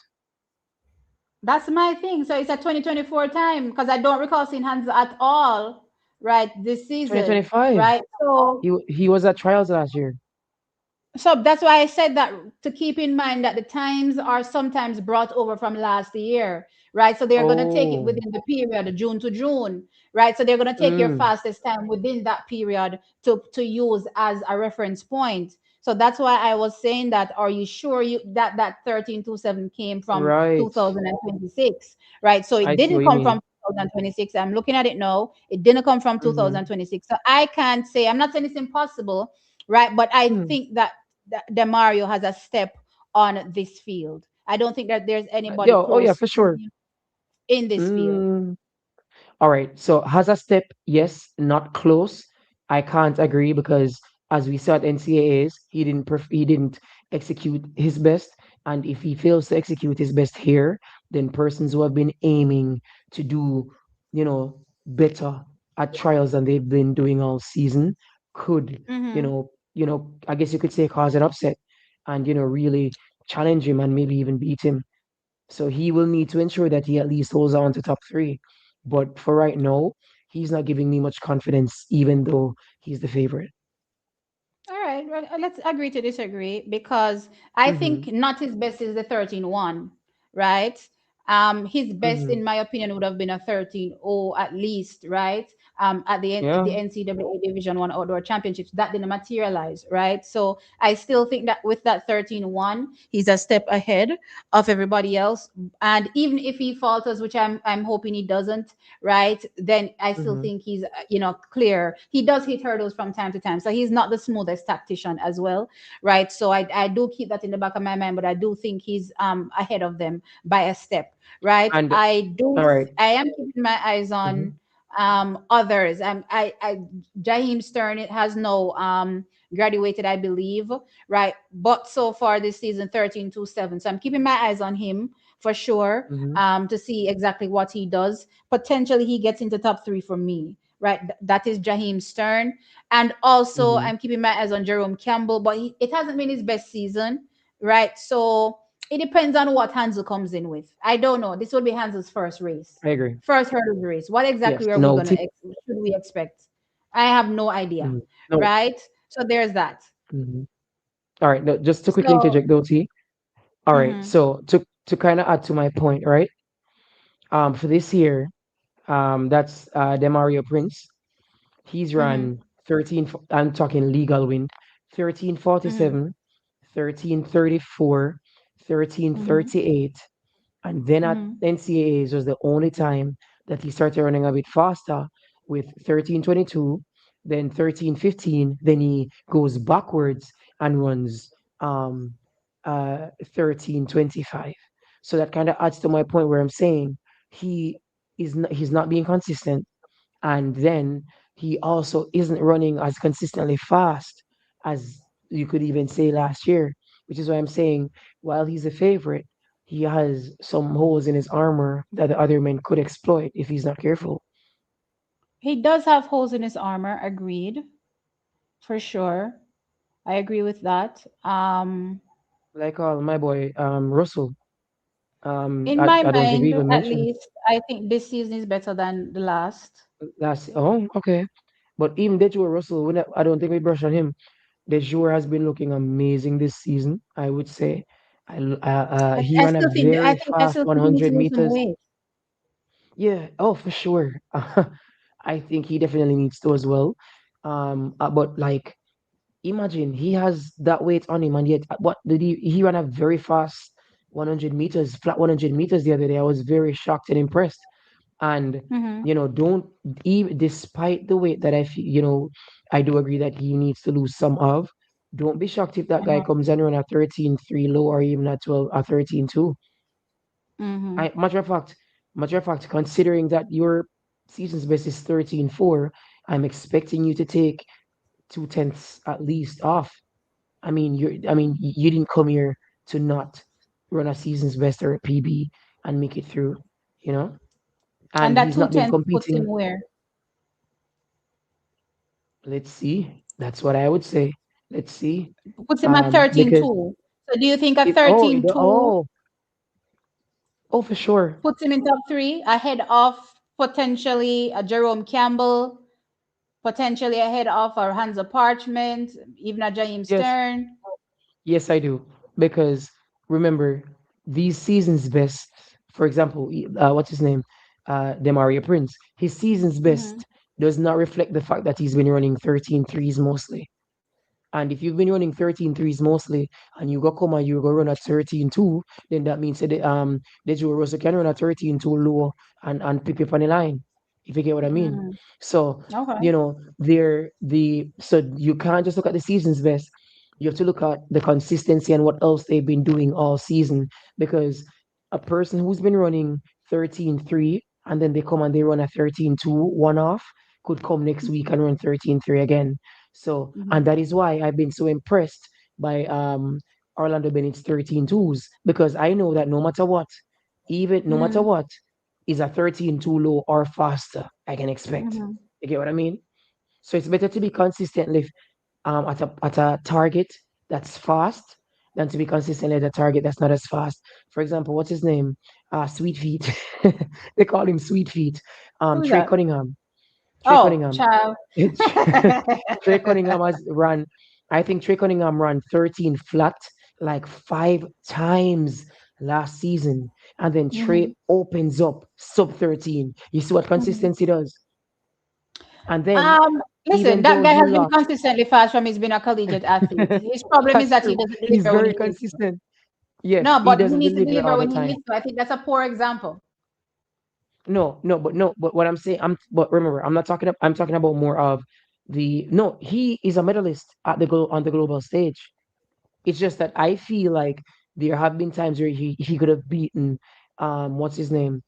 [SPEAKER 1] That's my thing. So it's a 2024 time because I don't recall seeing Hans at all, right, this season,
[SPEAKER 2] 2025.
[SPEAKER 1] right? So
[SPEAKER 2] He was at trials last year.
[SPEAKER 1] so that's why I said that, to keep in mind that the times are sometimes brought over from last year, right? So they're going to take it
[SPEAKER 2] Oh,
[SPEAKER 1] within the period, June to June, right? So they're going to take your
[SPEAKER 2] mm,
[SPEAKER 1] fastest time within that period to use as a reference point. So that's why I was saying that. Are you sure you that 13.27 came from
[SPEAKER 2] right.
[SPEAKER 1] 2026, right? So it
[SPEAKER 2] I see
[SPEAKER 1] didn't
[SPEAKER 2] what you
[SPEAKER 1] come from
[SPEAKER 2] mean.
[SPEAKER 1] 2026. I'm looking at it now. It didn't come from
[SPEAKER 2] Mm-hmm.
[SPEAKER 1] 2026. So I can't say. I'm not saying it's impossible, right? But I
[SPEAKER 2] Hmm.
[SPEAKER 1] think that Demario has a step on this field. I don't think that there's anybody
[SPEAKER 2] Yo, oh yeah,
[SPEAKER 1] close
[SPEAKER 2] for
[SPEAKER 1] to
[SPEAKER 2] sure.
[SPEAKER 1] him in this field.
[SPEAKER 2] Mm. All right. So has a step, yes, not close. I can't agree because as we saw at NCAAs, he didn't execute his best. And if he fails to execute his best here, then persons who have been aiming to do, better at trials than they've been doing all season could,
[SPEAKER 1] Mm-hmm.
[SPEAKER 2] I guess you could say cause an upset and really challenge him and maybe even beat him. So he will need to ensure that he at least holds on to top three. But for right now, he's not giving me much confidence, even though he's the favorite.
[SPEAKER 1] All right, well, let's agree to disagree because I think
[SPEAKER 2] Mm-hmm.
[SPEAKER 1] not his best is the 13-1, right? His best,
[SPEAKER 2] Mm-hmm.
[SPEAKER 1] in my opinion, would have been a 13-0 at least, right? At the
[SPEAKER 2] Yeah.
[SPEAKER 1] NCAA Division One Outdoor Championships, that didn't materialize, right? So I still think that with that 13-1, he's a step ahead of everybody else. And even if he falters, which I'm hoping he doesn't, right? Then I still
[SPEAKER 2] Mm-hmm.
[SPEAKER 1] think he's clear. He does hit hurdles from time to time, so he's not the smoothest tactician as well, right? So I do keep that in the back of my mind, but I do think he's ahead of them by a step, right?
[SPEAKER 2] And all right.
[SPEAKER 1] I am keeping my eyes
[SPEAKER 2] Mm-hmm.
[SPEAKER 1] on others. I Jaheim Stern, it has no graduated, I believe, right? But so far this season, 13.27. So I'm keeping my eyes on him for sure,
[SPEAKER 2] Mm-hmm.
[SPEAKER 1] to see exactly what he does. Potentially he gets into top three for me, right? That is Jaheim Stern. And also
[SPEAKER 2] Mm-hmm.
[SPEAKER 1] I'm keeping my eyes on Jerome Campbell, but it hasn't been his best season, right? So it depends on what Hansel comes in with. I don't know. This will be Hansel's first race,
[SPEAKER 2] I agree.
[SPEAKER 1] first hurdle race. What
[SPEAKER 2] Yes.
[SPEAKER 1] exactly are we
[SPEAKER 2] No.
[SPEAKER 1] gonna should we expect? I have no idea,
[SPEAKER 2] Mhm. No.
[SPEAKER 1] right? So there's that.
[SPEAKER 2] Mm-hmm. All right. No, just to quickly
[SPEAKER 1] So
[SPEAKER 2] interject, though, T. All right.
[SPEAKER 1] mhm,
[SPEAKER 2] So to kind of add to my point, right? For this year, that's Demario Prince. He's
[SPEAKER 1] mhm,
[SPEAKER 2] run 13. I'm talking legal win.
[SPEAKER 1] mhm,
[SPEAKER 2] 13:47, 13:34, thirteen
[SPEAKER 1] mhm,
[SPEAKER 2] thirty eight, and then at
[SPEAKER 1] mhm.
[SPEAKER 2] NCAAs was the only time that he started running a bit faster with 13:22, then 13:15. Then he goes backwards and runs um 13:25. So that kind of adds to my point where I'm saying he he's not being consistent, and then he also isn't running as consistently fast as you could even say last year, which is why I'm saying while he's a favorite, he has some holes in his armor that the other men could exploit if he's not careful.
[SPEAKER 1] He does have holes in his armor, agreed, for sure. I agree with that.
[SPEAKER 2] Like my boy Russell.
[SPEAKER 1] In
[SPEAKER 2] I,
[SPEAKER 1] my
[SPEAKER 2] I don't think we
[SPEAKER 1] mind,
[SPEAKER 2] even
[SPEAKER 1] at
[SPEAKER 2] mentioned
[SPEAKER 1] least, I think this season is better than the last.
[SPEAKER 2] last. Oh, okay. But even Dejuan Russell, I don't think we brush on him. Dejuan has been looking amazing this season, I would say. He
[SPEAKER 1] I
[SPEAKER 2] ran a
[SPEAKER 1] still think
[SPEAKER 2] very
[SPEAKER 1] I
[SPEAKER 2] fast
[SPEAKER 1] still think he needs
[SPEAKER 2] 100
[SPEAKER 1] to lose some
[SPEAKER 2] meters.
[SPEAKER 1] weight.
[SPEAKER 2] Yeah, oh, for sure. I think he definitely needs to as well. But like, imagine he has that weight on him, and yet what did he ran a very fast 100 meters, flat 100 meters the other day. I was very shocked and impressed. And
[SPEAKER 1] Mm-hmm.
[SPEAKER 2] don't even despite the weight that I do agree that he needs to lose some of. Don't be shocked if that guy
[SPEAKER 1] Mhm.
[SPEAKER 2] comes and run a 13-3 low or even a 12 a 13-2.
[SPEAKER 1] Mhm.
[SPEAKER 2] Matter of fact, considering that your season's best is 13-4, I'm expecting you to take 2/10 at least off. You didn't come here to not run a season's best or a PB and make it through, you know?
[SPEAKER 1] And
[SPEAKER 2] And
[SPEAKER 1] that
[SPEAKER 2] he's
[SPEAKER 1] two
[SPEAKER 2] not been
[SPEAKER 1] ten puts him
[SPEAKER 2] competing.
[SPEAKER 1] where?
[SPEAKER 2] Let's see. That's what I would say. Let's see.
[SPEAKER 1] Puts him at
[SPEAKER 2] Because
[SPEAKER 1] 13-2. So do you think a
[SPEAKER 2] it oh it
[SPEAKER 1] 13-2
[SPEAKER 2] oh for sure.
[SPEAKER 1] puts him in top three ahead of potentially a Jerome Campbell, potentially ahead of a Hansa Parchment, even a James
[SPEAKER 2] Yes,
[SPEAKER 1] Stern?
[SPEAKER 2] yes, I do. Because remember, these seasons best, for example, what's his name? Demaria Prince. His season's
[SPEAKER 1] Hmm.
[SPEAKER 2] best does not reflect the fact that he's been running 13 threes mostly. And if you've been running 13 threes mostly, and you go come and you go run at 13-2, then that means that the Joe Russell can run at 13-2 low and pick up on the line, if you get what I mean.
[SPEAKER 1] Hmm.
[SPEAKER 2] So,
[SPEAKER 1] Okay.
[SPEAKER 2] so you can't just look at the season's best. You have to look at the consistency and what else they've been doing all season. Because a person who's been running 13-3 and then they come and they run a 13-2 one off could come next week and run 13-3 again. So, and
[SPEAKER 1] Hmm.
[SPEAKER 2] that is why I've been so impressed by Orlando Bennett's 13-2s, because I know that no matter what, even no matter
[SPEAKER 1] Hmm.
[SPEAKER 2] what, is a 13-2 low or faster I can expect.
[SPEAKER 1] Hmm.
[SPEAKER 2] You get what I mean? So it's better to be consistently at a target that's fast than to be consistently at a target that's not as fast. For example, what's his name? Sweet Feet. They call him Sweet Feet.
[SPEAKER 1] Who's
[SPEAKER 2] Trey
[SPEAKER 1] that?
[SPEAKER 2] Cunningham. Trey
[SPEAKER 1] Oh,
[SPEAKER 2] Cunningham.
[SPEAKER 1] child.
[SPEAKER 2] Trey Cunningham has run, I think Trey Cunningham ran 13 flat like 5 times last season. And then
[SPEAKER 1] Hmm.
[SPEAKER 2] Trey opens up sub 13. You see what
[SPEAKER 1] Hmm.
[SPEAKER 2] consistency does? And then,
[SPEAKER 1] Listen,
[SPEAKER 2] even
[SPEAKER 1] that
[SPEAKER 2] though
[SPEAKER 1] guy
[SPEAKER 2] he
[SPEAKER 1] has been
[SPEAKER 2] lost,
[SPEAKER 1] consistently fast from he's been a collegiate athlete. His problem is
[SPEAKER 2] that's
[SPEAKER 1] that he
[SPEAKER 2] true.
[SPEAKER 1] doesn't
[SPEAKER 2] He's
[SPEAKER 1] deliver when
[SPEAKER 2] very
[SPEAKER 1] he needs to.
[SPEAKER 2] consistent. Yes,
[SPEAKER 1] No,
[SPEAKER 2] he
[SPEAKER 1] but he
[SPEAKER 2] doesn't
[SPEAKER 1] needs to
[SPEAKER 2] deliver
[SPEAKER 1] deliver
[SPEAKER 2] all the
[SPEAKER 1] when he
[SPEAKER 2] time.
[SPEAKER 1] needs to. I think that's a poor example.
[SPEAKER 2] No, but what I'm saying, but remember, I'm talking about more of the no, he is a medalist on the global stage. It's just that I feel like there have been times where he could have beaten what's his name?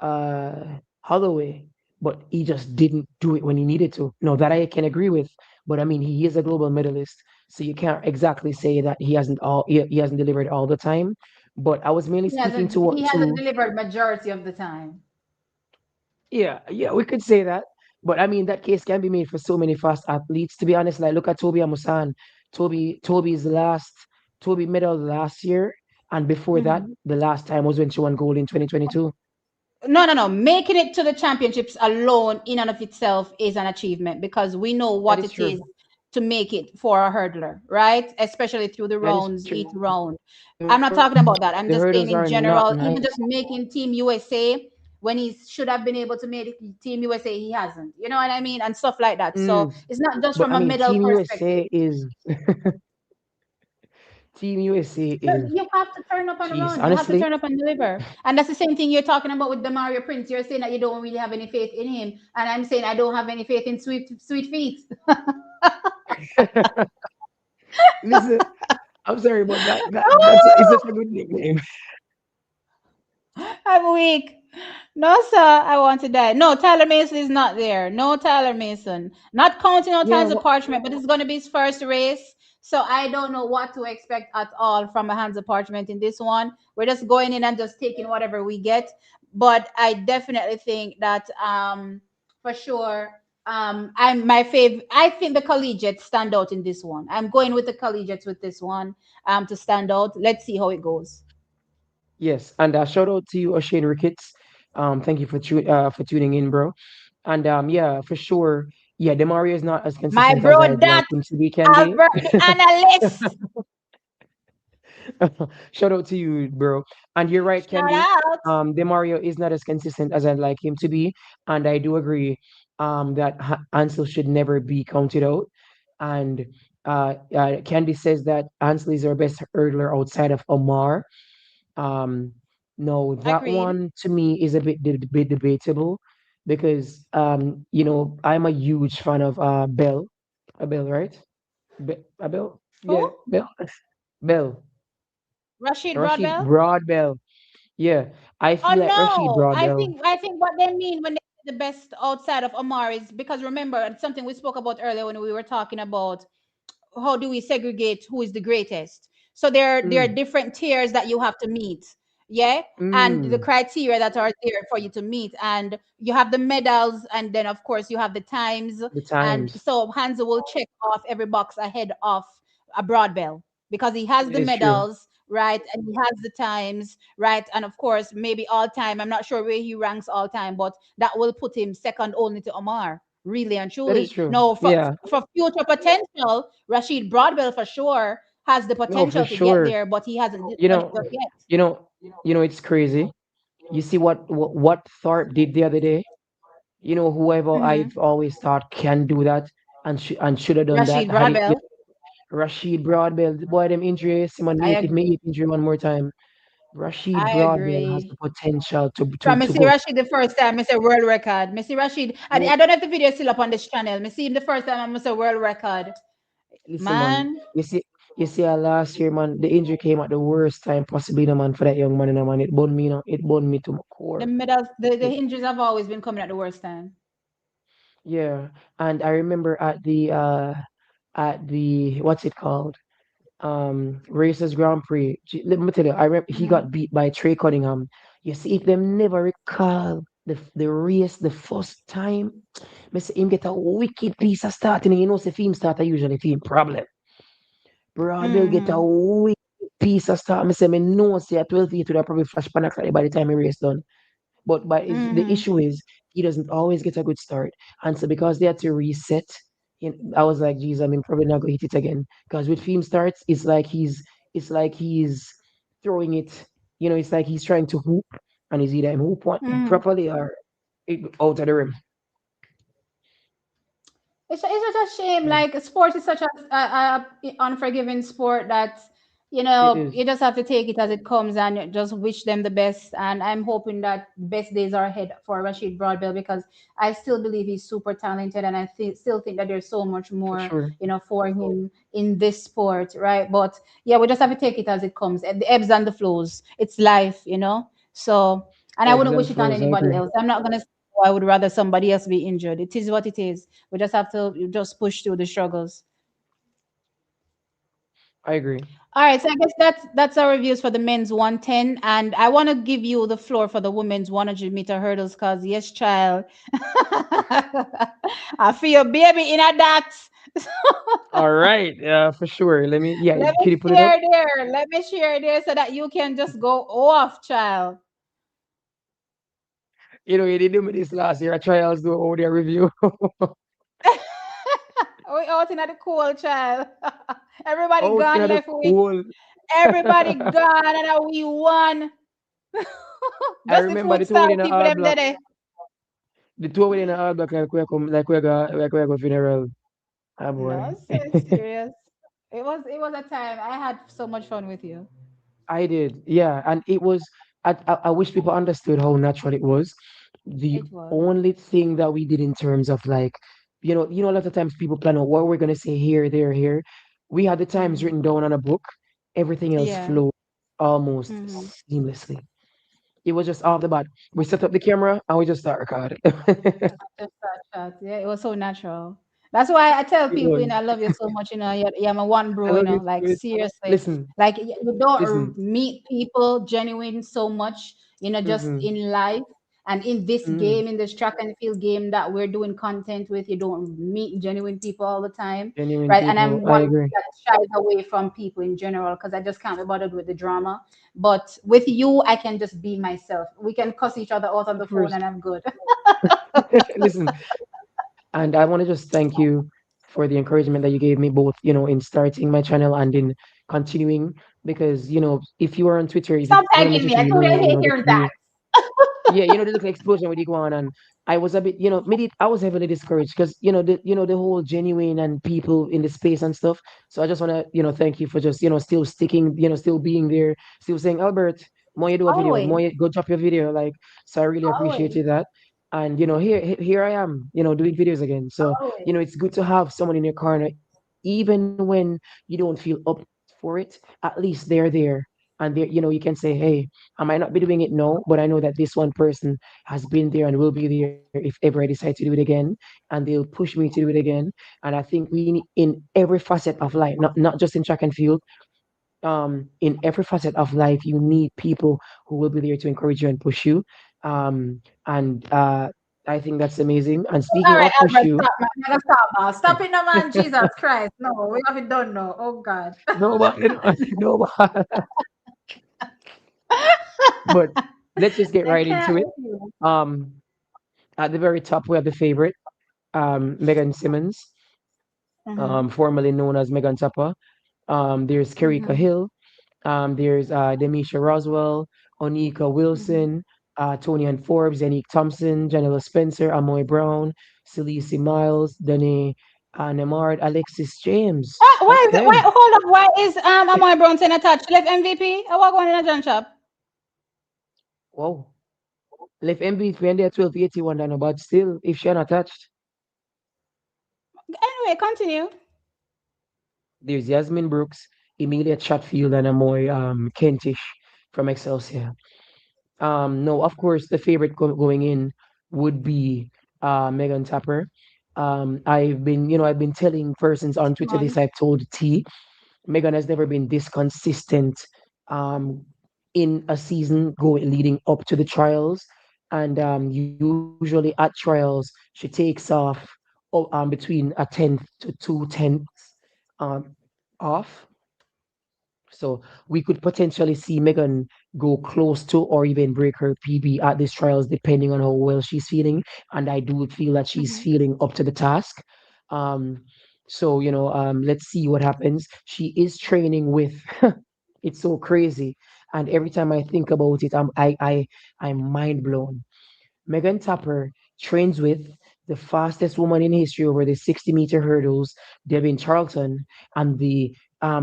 [SPEAKER 2] Holloway, but he just didn't do it when he needed to. No, that I can agree with. But I mean he is a global medalist, so you can't exactly say that he hasn't delivered all the time. But I was mainly
[SPEAKER 1] He
[SPEAKER 2] speaking
[SPEAKER 1] hasn't.
[SPEAKER 2] to
[SPEAKER 1] He hasn't
[SPEAKER 2] to
[SPEAKER 1] delivered majority of the time.
[SPEAKER 2] yeah, we could say that. But I mean, that case can be made for so many fast athletes. To be honest, like look at Toby Amusan. Toby's last Toby medal last year, and before that,
[SPEAKER 1] Mhm.
[SPEAKER 2] the last time was when she won gold in 2022.
[SPEAKER 1] No, no, no. Making it to the championships alone, in and of itself, is an achievement because we know
[SPEAKER 2] That
[SPEAKER 1] what
[SPEAKER 2] is
[SPEAKER 1] it
[SPEAKER 2] true.
[SPEAKER 1] is to make it for a hurdler, right? Especially through the
[SPEAKER 2] That is
[SPEAKER 1] rounds,
[SPEAKER 2] true.
[SPEAKER 1] each round. I'm not
[SPEAKER 2] Remember,
[SPEAKER 1] talking about that. I'm
[SPEAKER 2] the
[SPEAKER 1] just saying
[SPEAKER 2] hurdles
[SPEAKER 1] in
[SPEAKER 2] are not
[SPEAKER 1] general, even
[SPEAKER 2] nice.
[SPEAKER 1] just making Team USA when he should have been able to make Team USA, he hasn't. You know what I mean? And stuff like that. So
[SPEAKER 2] Mm,
[SPEAKER 1] it's not just
[SPEAKER 2] but
[SPEAKER 1] from
[SPEAKER 2] I
[SPEAKER 1] a
[SPEAKER 2] mean,
[SPEAKER 1] medal perspective.
[SPEAKER 2] Team USA
[SPEAKER 1] But
[SPEAKER 2] is,
[SPEAKER 1] you have to turn up and
[SPEAKER 2] jeez,
[SPEAKER 1] run. You have to
[SPEAKER 2] honestly,
[SPEAKER 1] turn up and deliver. And that's the same thing you're talking about with Demario Prince. You're saying that you don't really have any faith in him. And I'm saying I don't have any faith in Sweet Feet.
[SPEAKER 2] listen, I'm sorry, but it's such a good nickname.
[SPEAKER 1] I'm weak. No, sir, I want to die. No, Tyler Mason is not there. No, Tyler Mason. Not counting out
[SPEAKER 2] Yeah,
[SPEAKER 1] Hands of Parchment, but it's going to be his first race. So I don't know what to expect at all from a Hands of Parchment in this one. We're just going in and just taking whatever we get. But I definitely think that for sure I'm my favorite. I think the collegiates stand out in this one. I'm going with the collegiates with this one to stand out. Let's see how it goes.
[SPEAKER 2] yes, and shout out to you, O'Shane Ricketts. Thank you for tuning in, bro. And yeah, for sure. Yeah, Demario is not as
[SPEAKER 1] My
[SPEAKER 2] consistent
[SPEAKER 1] bro,
[SPEAKER 2] as I'd like
[SPEAKER 1] that
[SPEAKER 2] him to be, Candy.
[SPEAKER 1] Albert the analyst.
[SPEAKER 2] Shout out to you, bro. And you're right,
[SPEAKER 1] Shout
[SPEAKER 2] Candy.
[SPEAKER 1] out.
[SPEAKER 2] Demario is not as consistent as I'd like him to be, and I do agree that Ansel should never be counted out. And Candy says that Ansel is our best hurdler outside of Omar. Um, no, that
[SPEAKER 1] Agreed.
[SPEAKER 2] one to me is a bit debatable because I'm a huge fan of Bell. Abel, right? Abel?
[SPEAKER 1] Who?
[SPEAKER 2] Yeah, Bell. Bell.
[SPEAKER 1] Rashid
[SPEAKER 2] Rashid
[SPEAKER 1] Broadbell?
[SPEAKER 2] Broadbell. Yeah, I
[SPEAKER 1] Oh
[SPEAKER 2] feel like Rashid
[SPEAKER 1] no,
[SPEAKER 2] Broadbell.
[SPEAKER 1] I think what they mean when they say the best outside of Omar is because remember it's something we spoke about earlier when we were talking about how do we segregate who is the greatest. So there are
[SPEAKER 2] Mm,
[SPEAKER 1] different tiers that you have to meet. Yeah. And the
[SPEAKER 2] mm,
[SPEAKER 1] criteria that are there for you to meet. And you have the medals, and then of course you have the times.
[SPEAKER 2] the
[SPEAKER 1] And
[SPEAKER 2] times.
[SPEAKER 1] so Hansa will check off every box ahead of a broad bell because he has the
[SPEAKER 2] It's true.
[SPEAKER 1] medals, right? And he has the times, right? And of course, maybe all time. I'm not sure where he ranks all time, but that will put him second only to Omar, really and
[SPEAKER 2] That is
[SPEAKER 1] truly.
[SPEAKER 2] true.
[SPEAKER 1] No,
[SPEAKER 2] Yeah.
[SPEAKER 1] for future potential, Rashid Broadwell for sure has the
[SPEAKER 2] No, for
[SPEAKER 1] potential to get
[SPEAKER 2] sure.
[SPEAKER 1] there, but he hasn't
[SPEAKER 2] You
[SPEAKER 1] done it
[SPEAKER 2] know,
[SPEAKER 1] just yet.
[SPEAKER 2] you know, it's crazy. You see what Tharp did the other day? Whoever
[SPEAKER 1] Hmm.
[SPEAKER 2] I've always thought can do that and should have done that
[SPEAKER 1] Rashid
[SPEAKER 2] had it.
[SPEAKER 1] Broadbell,
[SPEAKER 2] Rashid Broadbell, the boy, them injuries, him and
[SPEAKER 1] I
[SPEAKER 2] make it
[SPEAKER 1] agree.
[SPEAKER 2] make it injury one more time. Rashid
[SPEAKER 1] I
[SPEAKER 2] Broadbell has the
[SPEAKER 1] agree.
[SPEAKER 2] potential to
[SPEAKER 1] From
[SPEAKER 2] to
[SPEAKER 1] Missy
[SPEAKER 2] go.
[SPEAKER 1] Rashid the first time, Mr. World Record. Missy Rashid,
[SPEAKER 2] Wo-
[SPEAKER 1] I don't know if the video is still up on this channel. Missy him the first time, I'm Mr. World Record.
[SPEAKER 2] Listen, man.
[SPEAKER 1] Man,
[SPEAKER 2] Last year, man, the injury came at the worst time possibly, no, man, for that young man, man. It burned me, It burned me to my
[SPEAKER 1] the
[SPEAKER 2] core.
[SPEAKER 1] medals, the
[SPEAKER 2] It,
[SPEAKER 1] injuries have always been coming at the worst time.
[SPEAKER 2] yeah, and I remember at the what's it called? Racers Grand Prix. Let me tell you, I remember he
[SPEAKER 1] Hmm.
[SPEAKER 2] got beat by Trey Cunningham. You see, if them never recall the race the first time, me say him get a wicked piece of starting. You know, say film start usually film problem. Broadwell get a
[SPEAKER 1] Hmm.
[SPEAKER 2] wicked piece of start. Me say me know say at 12 feet would have probably flash pan by the time he race done. The
[SPEAKER 1] Hmm.
[SPEAKER 2] issue is he doesn't always get a good start. And so because they had to reset, I was like, geez, I'm probably not gonna hit it again. Because with film starts, it's like he's throwing it, it's like he's trying to hoop and he's either hoop one
[SPEAKER 1] Hmm.
[SPEAKER 2] properly or out of the rim.
[SPEAKER 1] It's just a shame.
[SPEAKER 2] Yeah,
[SPEAKER 1] Like sports is such a unforgiving sport that
[SPEAKER 2] it is
[SPEAKER 1] you just have to take it as it comes and just wish them the best. And I'm hoping that best days are ahead for Rashid Broadbell because I still believe he's super talented, and I still think that there's so much
[SPEAKER 2] for
[SPEAKER 1] more
[SPEAKER 2] sure.
[SPEAKER 1] for him in this sport, right? But yeah, we just have to take it as it comes. The ebbs and the flows. It's life. So, and I
[SPEAKER 2] Ebbs
[SPEAKER 1] wouldn't
[SPEAKER 2] and
[SPEAKER 1] wish it on
[SPEAKER 2] flows, I
[SPEAKER 1] anybody
[SPEAKER 2] agree.
[SPEAKER 1] else. I'm not gonna say, "Oh, I would rather somebody else be injured." It is what it is. We just have to just push through the struggles.
[SPEAKER 2] I agree.
[SPEAKER 1] All right, so I guess that's our reviews for the men's 110, and I want to give you the floor for the women's 100-meter hurdles, because yes, child, I feel baby in a that.
[SPEAKER 2] All right, for sure.
[SPEAKER 1] Let me
[SPEAKER 2] Can you put it up?
[SPEAKER 1] share there. Let me share there so that you can just go off, child.
[SPEAKER 2] You did do me this last year. I trials do audio review.
[SPEAKER 1] We out in the cold, child. Everybody
[SPEAKER 2] Out in
[SPEAKER 1] gone
[SPEAKER 2] the
[SPEAKER 1] left week.
[SPEAKER 2] cold.
[SPEAKER 1] Everybody gone and we won.
[SPEAKER 2] I
[SPEAKER 1] Just the
[SPEAKER 2] remember
[SPEAKER 1] food
[SPEAKER 2] the two
[SPEAKER 1] style
[SPEAKER 2] within the
[SPEAKER 1] people
[SPEAKER 2] all
[SPEAKER 1] them
[SPEAKER 2] black.
[SPEAKER 1] there.
[SPEAKER 2] The two within the all black like we go funeral. Ah
[SPEAKER 1] No,
[SPEAKER 2] boy.
[SPEAKER 1] so serious. It was a time. I had so much fun with you.
[SPEAKER 2] I did, yeah, and it was. I wish people understood how natural it was. The
[SPEAKER 1] It was.
[SPEAKER 2] only thing that we did in terms of like, a lot of times people plan out what we're gonna say here, there, here. We had the times
[SPEAKER 1] Hmm.
[SPEAKER 2] written down on a book. Everything else
[SPEAKER 1] Yeah.
[SPEAKER 2] flowed almost
[SPEAKER 1] Hmm.
[SPEAKER 2] seamlessly. It was just off the bat. We set up the camera and we just start recording.
[SPEAKER 1] Just that chat. Yeah, it was so natural. That's why I tell
[SPEAKER 2] It
[SPEAKER 1] people,
[SPEAKER 2] was.
[SPEAKER 1] I love you so much. You're my one
[SPEAKER 2] I
[SPEAKER 1] bro.
[SPEAKER 2] love you
[SPEAKER 1] Like
[SPEAKER 2] too.
[SPEAKER 1] seriously,
[SPEAKER 2] Listen,
[SPEAKER 1] like you don't
[SPEAKER 2] listen.
[SPEAKER 1] meet people genuine so much. Just
[SPEAKER 2] Mm-hmm,
[SPEAKER 1] in life and in this
[SPEAKER 2] mm-hmm.
[SPEAKER 1] game, in this track and field game that we're doing content with. You don't meet genuine people all the time,
[SPEAKER 2] Genuine
[SPEAKER 1] right? And
[SPEAKER 2] people.
[SPEAKER 1] I'm
[SPEAKER 2] I
[SPEAKER 1] one
[SPEAKER 2] agree.
[SPEAKER 1] that shies away from people in general because I just can't be bothered with the drama. But with you, I can just be myself. We can cuss each other out on
[SPEAKER 2] Of
[SPEAKER 1] the phone,
[SPEAKER 2] course.
[SPEAKER 1] and I'm good.
[SPEAKER 2] Listen, and I want to just thank you for the encouragement that you gave me both, in starting my channel and in continuing. Because, if you are on Twitter, if you
[SPEAKER 1] Stop
[SPEAKER 2] follow me on
[SPEAKER 1] thanking me.
[SPEAKER 2] Twitter,
[SPEAKER 1] I
[SPEAKER 2] you
[SPEAKER 1] told you I
[SPEAKER 2] know,
[SPEAKER 1] hate
[SPEAKER 2] the
[SPEAKER 1] hearing
[SPEAKER 2] few.
[SPEAKER 1] that.
[SPEAKER 2] Yeah, the little explosion with Iguan, and I was a bit, maybe I was heavily discouraged because the whole genuine and people in the space and stuff. So I just want to thank you for just still sticking, still being there, still saying, Albert, more you do a video,
[SPEAKER 1] Always,
[SPEAKER 2] more you go drop your video, like, so I really
[SPEAKER 1] always.
[SPEAKER 2] appreciate you that. And here I am, doing videos again. So
[SPEAKER 1] Always.
[SPEAKER 2] it's good to have someone in your corner, even when you don't feel up for it. At least they're there, and you can say, hey, I might not be doing it now, but I know that this one person has been there and will be there if ever I decide to do it again, and they'll push me to do it again. And I think we need, in every facet of life, not just in track and field, in every facet of life, you need people who will be there to encourage you and push you. And I think that's amazing. And
[SPEAKER 1] All
[SPEAKER 2] speaking
[SPEAKER 1] right,
[SPEAKER 2] of push
[SPEAKER 1] Albert,
[SPEAKER 2] you,
[SPEAKER 1] stop, man. You gotta stop now. Stop it, no, man. Jesus Christ. No, we haven't done no. Oh, God.
[SPEAKER 2] nobody, nobody. But let's just get
[SPEAKER 1] I
[SPEAKER 2] right
[SPEAKER 1] can't
[SPEAKER 2] into it.
[SPEAKER 1] with you.
[SPEAKER 2] Um, at the very top, we have the favorite, Megan Simmons,
[SPEAKER 1] Mm-hmm.
[SPEAKER 2] formerly known as Megan Tapper. There's Kerika
[SPEAKER 1] Mm-hmm.
[SPEAKER 2] Hill. There's Demisha Roswell, Onika
[SPEAKER 1] Mm-hmm.
[SPEAKER 2] Wilson, Tony and Forbes, Yannick Thompson, Janela Spencer, Amoy Brown, Celeste Miles, Danae Nemard, Alexis James.
[SPEAKER 1] Why is it? Why?
[SPEAKER 2] Okay.
[SPEAKER 1] Hold up. Why is Amoy Bronson attached? Left MVP? I walk on in a John shop.
[SPEAKER 2] Wow. Left MVP and they're 1281 down, but still, if she unattached,
[SPEAKER 1] Anyway, continue.
[SPEAKER 2] there's Yasmin Brooks, Emilia Chatfield, and Amoy Kentish from Excelsior. No, of course, the favorite going in would be Megan Tapper. I've been telling persons on Twitter this.
[SPEAKER 1] Months.
[SPEAKER 2] I've told T. Megan has never been this consistent um, in a season going leading up to the trials, and usually at trials she takes off between a tenth to 2/10 um, off. So we could potentially see Megan go close to or even break her PB at these trials, depending on how well she's feeling. And I do feel that she's
[SPEAKER 1] Mm-hmm.
[SPEAKER 2] feeling up to the task. Um, so let's see what happens. She is training with. It's so crazy, and every time I think about it, I'm mind blown. Megan Tapper trains with the fastest woman in history over the 60-meter hurdles, Devin Charlton, and the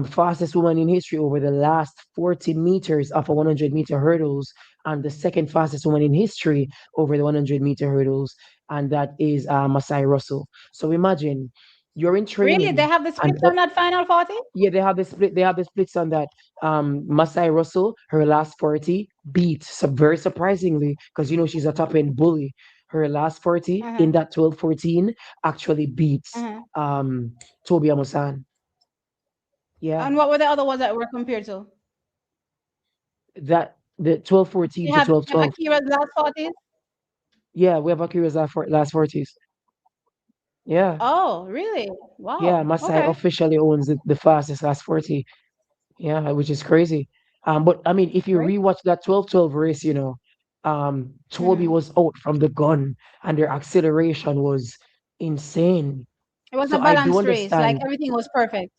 [SPEAKER 2] fastest woman in history over the last 40 meters of a 100-meter hurdles, and the second fastest woman in history over the 100-meter hurdles, and that is Masai Russell. So imagine you're in
[SPEAKER 1] Really? They
[SPEAKER 2] training,
[SPEAKER 1] have the
[SPEAKER 2] and
[SPEAKER 1] splits on that final 40?
[SPEAKER 2] yeah, they have the split. They have the splits on that. Masai Russell, her last 40 beat, very surprisingly, because she's a top end bully. Her last 40
[SPEAKER 1] Uh-huh.
[SPEAKER 2] in that 12:14 actually beats
[SPEAKER 1] Uh-huh.
[SPEAKER 2] Toby Amusan. Yeah,
[SPEAKER 1] And what were the other ones that were compared to?
[SPEAKER 2] that the 12:14
[SPEAKER 1] They
[SPEAKER 2] to
[SPEAKER 1] have
[SPEAKER 2] 12:12.
[SPEAKER 1] Akira's last 40s?
[SPEAKER 2] Yeah, we have Akira's last 40s. Yeah,
[SPEAKER 1] Oh, really?
[SPEAKER 2] yeah.
[SPEAKER 1] Wow.
[SPEAKER 2] Masai
[SPEAKER 1] Okay.
[SPEAKER 2] officially owns the fastest last 40. Yeah, which is crazy. But I mean, if you
[SPEAKER 1] Great.
[SPEAKER 2] rewatch that 12-12 race, Toby
[SPEAKER 1] Mm-hmm.
[SPEAKER 2] was out from the gun and their acceleration was insane.
[SPEAKER 1] It was a
[SPEAKER 2] So I do
[SPEAKER 1] balanced race. Like
[SPEAKER 2] understand
[SPEAKER 1] everything was perfect.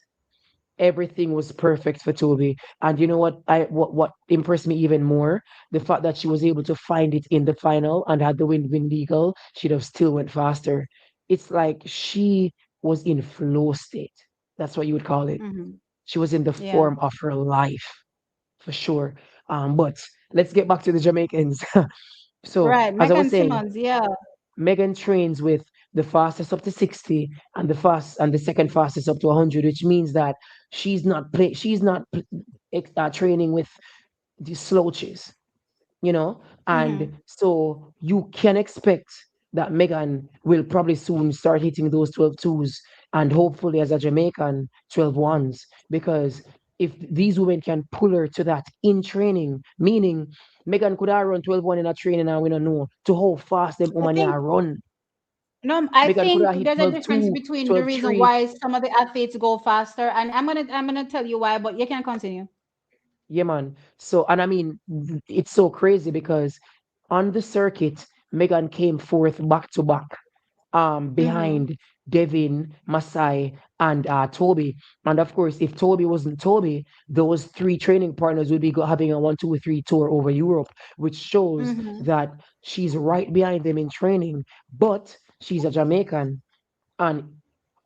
[SPEAKER 2] everything was perfect for Toby. And you know what impressed me even more? The fact that she was able to find it in the final and had the win legal, she'd have still went faster. It's like she was in flow state. That's what you would call it.
[SPEAKER 1] Mm-hmm.
[SPEAKER 2] She was in the
[SPEAKER 1] Yeah.
[SPEAKER 2] form of her life for sure. But let's get back to the Jamaicans. So,
[SPEAKER 1] Right.
[SPEAKER 2] as I was
[SPEAKER 1] Megan
[SPEAKER 2] saying,
[SPEAKER 1] Simmons. Yeah.
[SPEAKER 2] Megan trains with the fastest up to 60 and the second fastest up to 100, which means that she's not training with the slouches,
[SPEAKER 1] Mm-hmm.
[SPEAKER 2] and so you can expect that Megan will probably soon start hitting those 12 twos and hopefully as a Jamaican 12 ones. Because if these women can pull her to that in training, meaning Megan could have run 12 1 in a training and we don't know to how fast them
[SPEAKER 1] I
[SPEAKER 2] women
[SPEAKER 1] think
[SPEAKER 2] here run.
[SPEAKER 1] no, I
[SPEAKER 2] Megan could
[SPEAKER 1] think
[SPEAKER 2] have hit
[SPEAKER 1] there's a
[SPEAKER 2] 12
[SPEAKER 1] difference
[SPEAKER 2] 2,
[SPEAKER 1] between the
[SPEAKER 2] 12
[SPEAKER 1] reason
[SPEAKER 2] 3.
[SPEAKER 1] why some of the athletes go faster, and I'm gonna tell you why, but you can continue.
[SPEAKER 2] Yeah, man. So, and I mean, it's so crazy because on the circuit, Megan came fourth back to back,
[SPEAKER 1] Mm-hmm.
[SPEAKER 2] behind Devin, Masai, and Toby. And of course, if Toby wasn't Toby, those three training partners would be having a 1, 2, 3 tour over Europe, which shows
[SPEAKER 1] Mm-hmm.
[SPEAKER 2] that she's right behind them in training. But she's a Jamaican, and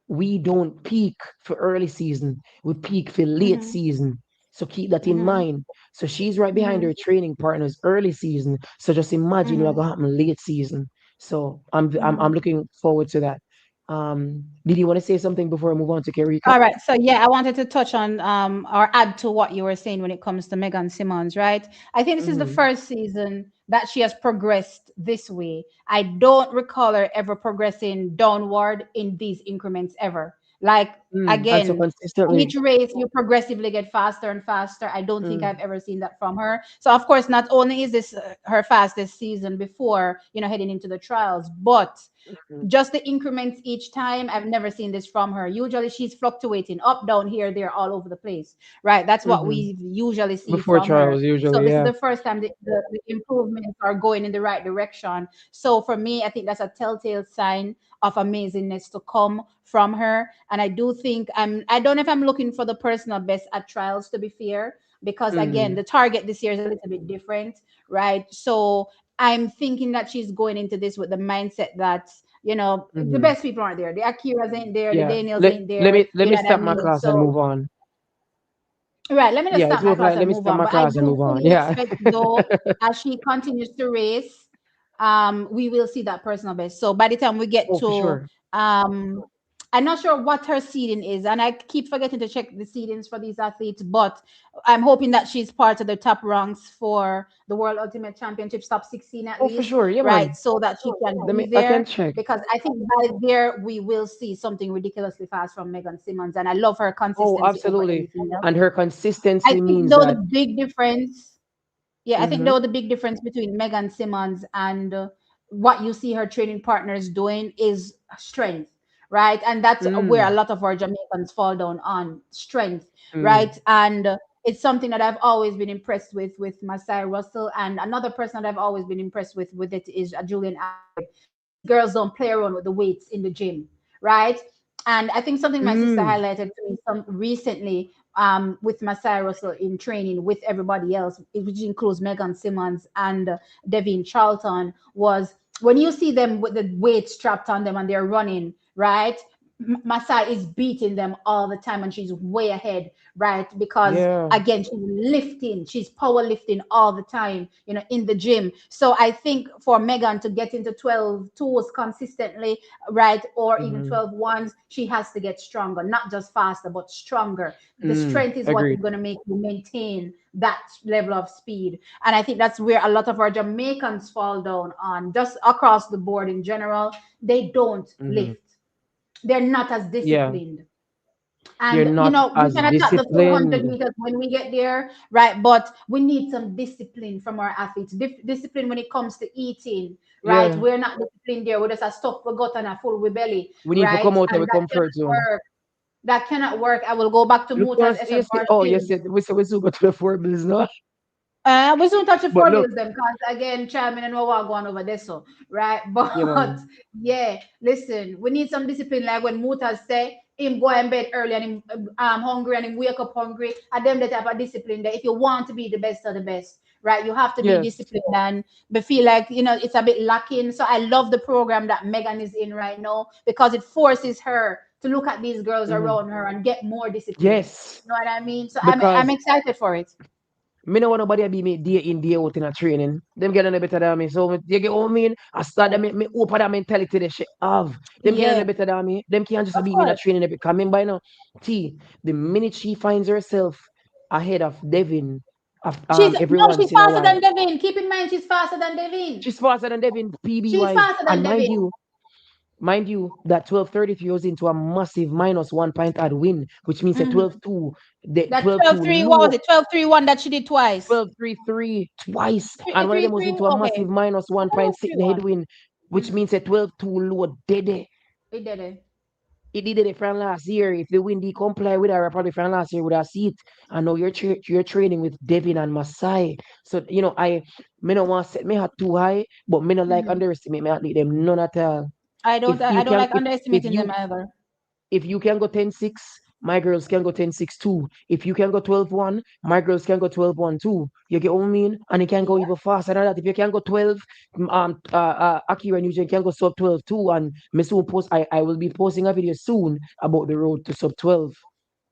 [SPEAKER 2] we don't peak for early season. We peak for late
[SPEAKER 1] Mm-hmm.
[SPEAKER 2] season. So keep that in
[SPEAKER 1] Mm-hmm.
[SPEAKER 2] mind. So she's right behind
[SPEAKER 1] Mm-hmm.
[SPEAKER 2] her training partners early season. So just imagine what's
[SPEAKER 1] Mm-hmm.
[SPEAKER 2] gonna happen late season. So I'm
[SPEAKER 1] Mhm.
[SPEAKER 2] looking forward to that. Did you want to say something before I move on to Kerika?
[SPEAKER 1] All right. So yeah, I wanted to touch on or add to what you were saying when it comes to Megan Simmons, right? I think this is the
[SPEAKER 2] Mm-hmm.
[SPEAKER 1] first season that she has progressed this way. I don't recall her ever progressing downward in these increments ever. Like
[SPEAKER 2] And so
[SPEAKER 1] again,
[SPEAKER 2] consistently.
[SPEAKER 1] each race you progressively get faster and faster. I don't think I've
[SPEAKER 2] Mm,
[SPEAKER 1] ever seen that from her. So of course, not only is this her fastest season before, heading into the trials, but
[SPEAKER 2] mm,
[SPEAKER 1] just the increments each time. I've never seen this from her. Usually she's fluctuating up, down, here, there, all over the place, right? That's what
[SPEAKER 2] mm-hmm.
[SPEAKER 1] we usually see
[SPEAKER 2] Before
[SPEAKER 1] from her.
[SPEAKER 2] trials,
[SPEAKER 1] So
[SPEAKER 2] usually,
[SPEAKER 1] this is
[SPEAKER 2] yeah.
[SPEAKER 1] the first time the improvements are going in the right direction. So for me, I think that's a telltale sign of amazingness to come from her. And I do think I don't know if I'm looking for the personal best at trials, to be fair, because again,
[SPEAKER 2] Mm-hmm.
[SPEAKER 1] the target this year is a little bit different, right? So I'm thinking that she's going into this with the mindset that the
[SPEAKER 2] Mm-hmm.
[SPEAKER 1] best people aren't there. The Akiras ain't there. The
[SPEAKER 2] Yeah.
[SPEAKER 1] Daniels
[SPEAKER 2] Let
[SPEAKER 1] ain't
[SPEAKER 2] let
[SPEAKER 1] there.
[SPEAKER 2] me let
[SPEAKER 1] You
[SPEAKER 2] me
[SPEAKER 1] know what I
[SPEAKER 2] stop my
[SPEAKER 1] mean?
[SPEAKER 2] class and
[SPEAKER 1] So,
[SPEAKER 2] move on.
[SPEAKER 1] right, let me just
[SPEAKER 2] Yeah,
[SPEAKER 1] stop
[SPEAKER 2] it's
[SPEAKER 1] my
[SPEAKER 2] more
[SPEAKER 1] class
[SPEAKER 2] like let
[SPEAKER 1] and
[SPEAKER 2] me
[SPEAKER 1] move
[SPEAKER 2] stop
[SPEAKER 1] on.
[SPEAKER 2] my
[SPEAKER 1] But I
[SPEAKER 2] class and
[SPEAKER 1] do
[SPEAKER 2] move on.
[SPEAKER 1] fully
[SPEAKER 2] Yeah.
[SPEAKER 1] expect, though, as she continues to race, we will see that personal best. So by the time we get
[SPEAKER 2] Oh, for
[SPEAKER 1] to,
[SPEAKER 2] sure.
[SPEAKER 1] um, I'm not sure what her seeding is, and I keep forgetting to check the seedings for these athletes. But I'm hoping that she's part of the top ranks for the World Ultimate Championships, top 16 at
[SPEAKER 2] Oh, for
[SPEAKER 1] least,
[SPEAKER 2] sure. Yeah,
[SPEAKER 1] right?
[SPEAKER 2] man.
[SPEAKER 1] So that she can
[SPEAKER 2] Let
[SPEAKER 1] be
[SPEAKER 2] me. I can
[SPEAKER 1] there.
[SPEAKER 2] check.
[SPEAKER 1] Because I think by there we will see something ridiculously fast from Megan Simmons, and I love her
[SPEAKER 2] Oh,
[SPEAKER 1] consistency over
[SPEAKER 2] absolutely.
[SPEAKER 1] anything else.
[SPEAKER 2] And her
[SPEAKER 1] I
[SPEAKER 2] consistency
[SPEAKER 1] think
[SPEAKER 2] means
[SPEAKER 1] though the
[SPEAKER 2] that.
[SPEAKER 1] big difference, yeah, I think
[SPEAKER 2] Mm-hmm.
[SPEAKER 1] though the big difference between Megan Simmons and what you see her training partners doing is strength, right? And that's where a
[SPEAKER 2] Mm,
[SPEAKER 1] lot of our Jamaicans fall down on strength,
[SPEAKER 2] mm,
[SPEAKER 1] right? And it's something that I've always been impressed with Masai Russell, and another person that I've always been impressed with it is Julian Alfred. These girls don't play around with the weights in the gym, right? And I think something my sister
[SPEAKER 2] mm.
[SPEAKER 1] highlighted to me some recently with Masai Russell in training with everybody else, which includes Megan Simmons and Devin Charlton, was when you see them with the weight strapped on them and they're running, right? Masai is beating them all the time and she's way ahead, right? Because
[SPEAKER 2] Yeah.
[SPEAKER 1] again, she's power lifting all the time, in the gym. So I think for Megan to get into 12 tools consistently, right, or even
[SPEAKER 2] Mm-hmm.
[SPEAKER 1] 12 ones, she has to get stronger, not just faster, but stronger. The
[SPEAKER 2] Mm.
[SPEAKER 1] strength is what is
[SPEAKER 2] Agreed.
[SPEAKER 1] going to make you maintain that level of speed. And I think that's where a lot of our Jamaicans fall down on, just across the board in general. They don't
[SPEAKER 2] Mm-hmm.
[SPEAKER 1] lift, they're not as
[SPEAKER 2] Yeah.
[SPEAKER 1] disciplined.
[SPEAKER 2] They're
[SPEAKER 1] And
[SPEAKER 2] not
[SPEAKER 1] we
[SPEAKER 2] as
[SPEAKER 1] can attack the full 100
[SPEAKER 2] disciplined.
[SPEAKER 1] meters when we get there, right? But we need some discipline from our athletes. Discipline when it comes to eating, right?
[SPEAKER 2] Yeah.
[SPEAKER 1] We're not disciplined there. We just a stuff we got and a full we belly,
[SPEAKER 2] We need to
[SPEAKER 1] right?
[SPEAKER 2] come out of
[SPEAKER 1] And
[SPEAKER 2] our
[SPEAKER 1] that
[SPEAKER 2] comfort
[SPEAKER 1] cannot
[SPEAKER 2] zone.
[SPEAKER 1] work. That cannot work. I will go back to
[SPEAKER 2] Look,
[SPEAKER 1] Muta's
[SPEAKER 2] once
[SPEAKER 1] Eshon
[SPEAKER 2] yes, oh yes,
[SPEAKER 1] Barfield.
[SPEAKER 2] yes, we still go to the four bills, no.
[SPEAKER 1] We soon touch the
[SPEAKER 2] But
[SPEAKER 1] four
[SPEAKER 2] look,
[SPEAKER 1] bills them because again, chairman and what going over there, so right.
[SPEAKER 2] yeah,
[SPEAKER 1] But
[SPEAKER 2] man.
[SPEAKER 1] yeah, listen, we need some discipline. Like when Mutas say him go in bed early and him hungry and him wake up hungry. And them the type of discipline that if you want to be the best of the best, right, you have to be
[SPEAKER 2] Yes.
[SPEAKER 1] disciplined and be feel like it's a bit lacking. So I love the program that Megan is in right now because it forces her to look at these girls
[SPEAKER 2] Mm-hmm.
[SPEAKER 1] around her and get more discipline.
[SPEAKER 2] Yes.
[SPEAKER 1] You know what I mean? So I'm
[SPEAKER 2] Because
[SPEAKER 1] excited for it.
[SPEAKER 2] me no want nobody be me day in, day out in a training. Them get no better than me. So you get what I mean? I start them me open that mentality they shit have. Them can't
[SPEAKER 1] Yeah,
[SPEAKER 2] no better than me. Them can't just
[SPEAKER 1] of
[SPEAKER 2] beat me in a
[SPEAKER 1] course.
[SPEAKER 2] training every come in by now. T the minute she finds herself ahead of Devin of
[SPEAKER 1] She's
[SPEAKER 2] every
[SPEAKER 1] no, she's
[SPEAKER 2] once in a
[SPEAKER 1] faster
[SPEAKER 2] while.
[SPEAKER 1] than Devin. Keep in mind, she's faster than Devin.
[SPEAKER 2] She's faster than Devin PB
[SPEAKER 1] She's
[SPEAKER 2] wise.
[SPEAKER 1] faster
[SPEAKER 2] And
[SPEAKER 1] than Devin.
[SPEAKER 2] mind you, that 12:33 was into a massive -1 point ad win, which means a
[SPEAKER 1] Hmm.
[SPEAKER 2] 12-2, the
[SPEAKER 1] That
[SPEAKER 2] 12-2
[SPEAKER 1] 12-3, what was
[SPEAKER 2] low,
[SPEAKER 1] it? 12-3-1 that she did twice.
[SPEAKER 2] 12-3-3 twice. And one of them was
[SPEAKER 1] 3-3.
[SPEAKER 2] into a
[SPEAKER 1] Okay.
[SPEAKER 2] massive -1 point 6 in the
[SPEAKER 1] 12-3-1.
[SPEAKER 2] headwind, which
[SPEAKER 1] Mm-hmm.
[SPEAKER 2] means a 12-2 low dead.
[SPEAKER 1] It did it.
[SPEAKER 2] It did it from last year. If the win comply with her, probably from last year would have see it. I know you're training with Devin and Masai. So I me don't want to set me hat too high, but me not like
[SPEAKER 1] Hmm.
[SPEAKER 2] underestimate me athlete them none at all.
[SPEAKER 1] I don't.
[SPEAKER 2] If
[SPEAKER 1] I
[SPEAKER 2] you
[SPEAKER 1] don't
[SPEAKER 2] can
[SPEAKER 1] like
[SPEAKER 2] if
[SPEAKER 1] underestimating them
[SPEAKER 2] you
[SPEAKER 1] either.
[SPEAKER 2] if you can go 10-6, my girls can go 10-6 too. If you can go 12-1, my girls can go 12-1 too. You get what I mean? And it can go
[SPEAKER 1] Yeah.
[SPEAKER 2] even faster than that. If you can go 12, Akira and Eugene can go sub 12 too. And me soon I will be posting a video soon about the road to sub 12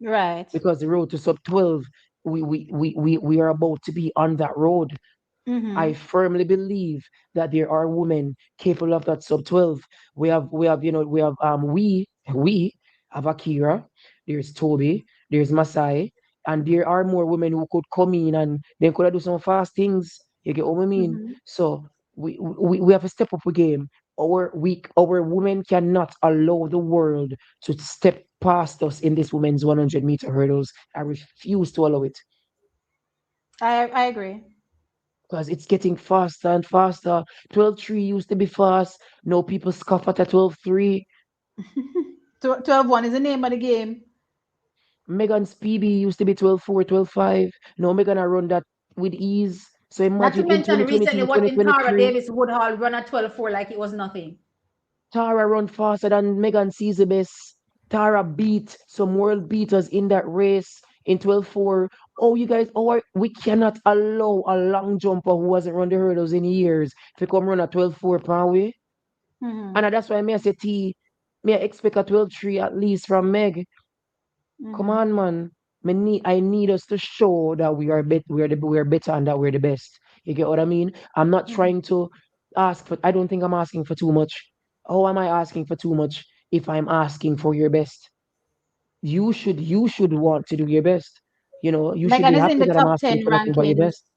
[SPEAKER 1] Right.
[SPEAKER 2] because the road to sub 12, we are about to be on that road. I
[SPEAKER 1] Mm-hmm.
[SPEAKER 2] firmly believe that there are women capable of that sub 12. We have Akira, there's Toby, there's Masai, and there are more women who could come in and they could do some fast things. You get what I mean?
[SPEAKER 1] Mm-hmm.
[SPEAKER 2] So we have to step up the game. Our women cannot allow the world to step past us in this women's 100-meter hurdles. I refuse to allow it
[SPEAKER 1] I agree.
[SPEAKER 2] because it's getting faster and faster. 12-3 used to be fast. Now people scoff at a 12-3.
[SPEAKER 1] 12-1 is the name of the game.
[SPEAKER 2] Megan's PB used to be 12-4, 12-5. Now Megan I run that with ease. So
[SPEAKER 1] Not to
[SPEAKER 2] imagine in
[SPEAKER 1] mention recently
[SPEAKER 2] 2022,
[SPEAKER 1] watching Tara
[SPEAKER 2] 2023,
[SPEAKER 1] Davis Woodhall run at 12-4 like it was nothing.
[SPEAKER 2] Tara run faster than Megan Caesarbis. Tara beat some world beaters in that race in 12-4. Oh, you guys, we cannot allow a long jumper who hasn't run the hurdles in years to come run a 12-4 per way.
[SPEAKER 1] Mm-hmm.
[SPEAKER 2] And that's why me I say T, me I expect a 12-3 at least from Meg. Come
[SPEAKER 1] Mm-hmm.
[SPEAKER 2] on, man. I need us to show that we're better and that we're the best. You get what I mean? I'm not
[SPEAKER 1] Mm-hmm.
[SPEAKER 2] trying to ask for I don't think I'm asking for too much. How am I asking for too much if I'm asking for your best? You should want to do your best. You should
[SPEAKER 1] Megan
[SPEAKER 2] be
[SPEAKER 1] is in
[SPEAKER 2] happy
[SPEAKER 1] the
[SPEAKER 2] that I'm
[SPEAKER 1] top
[SPEAKER 2] asking
[SPEAKER 1] 10
[SPEAKER 2] for nothing but your
[SPEAKER 1] rankings.
[SPEAKER 2] best.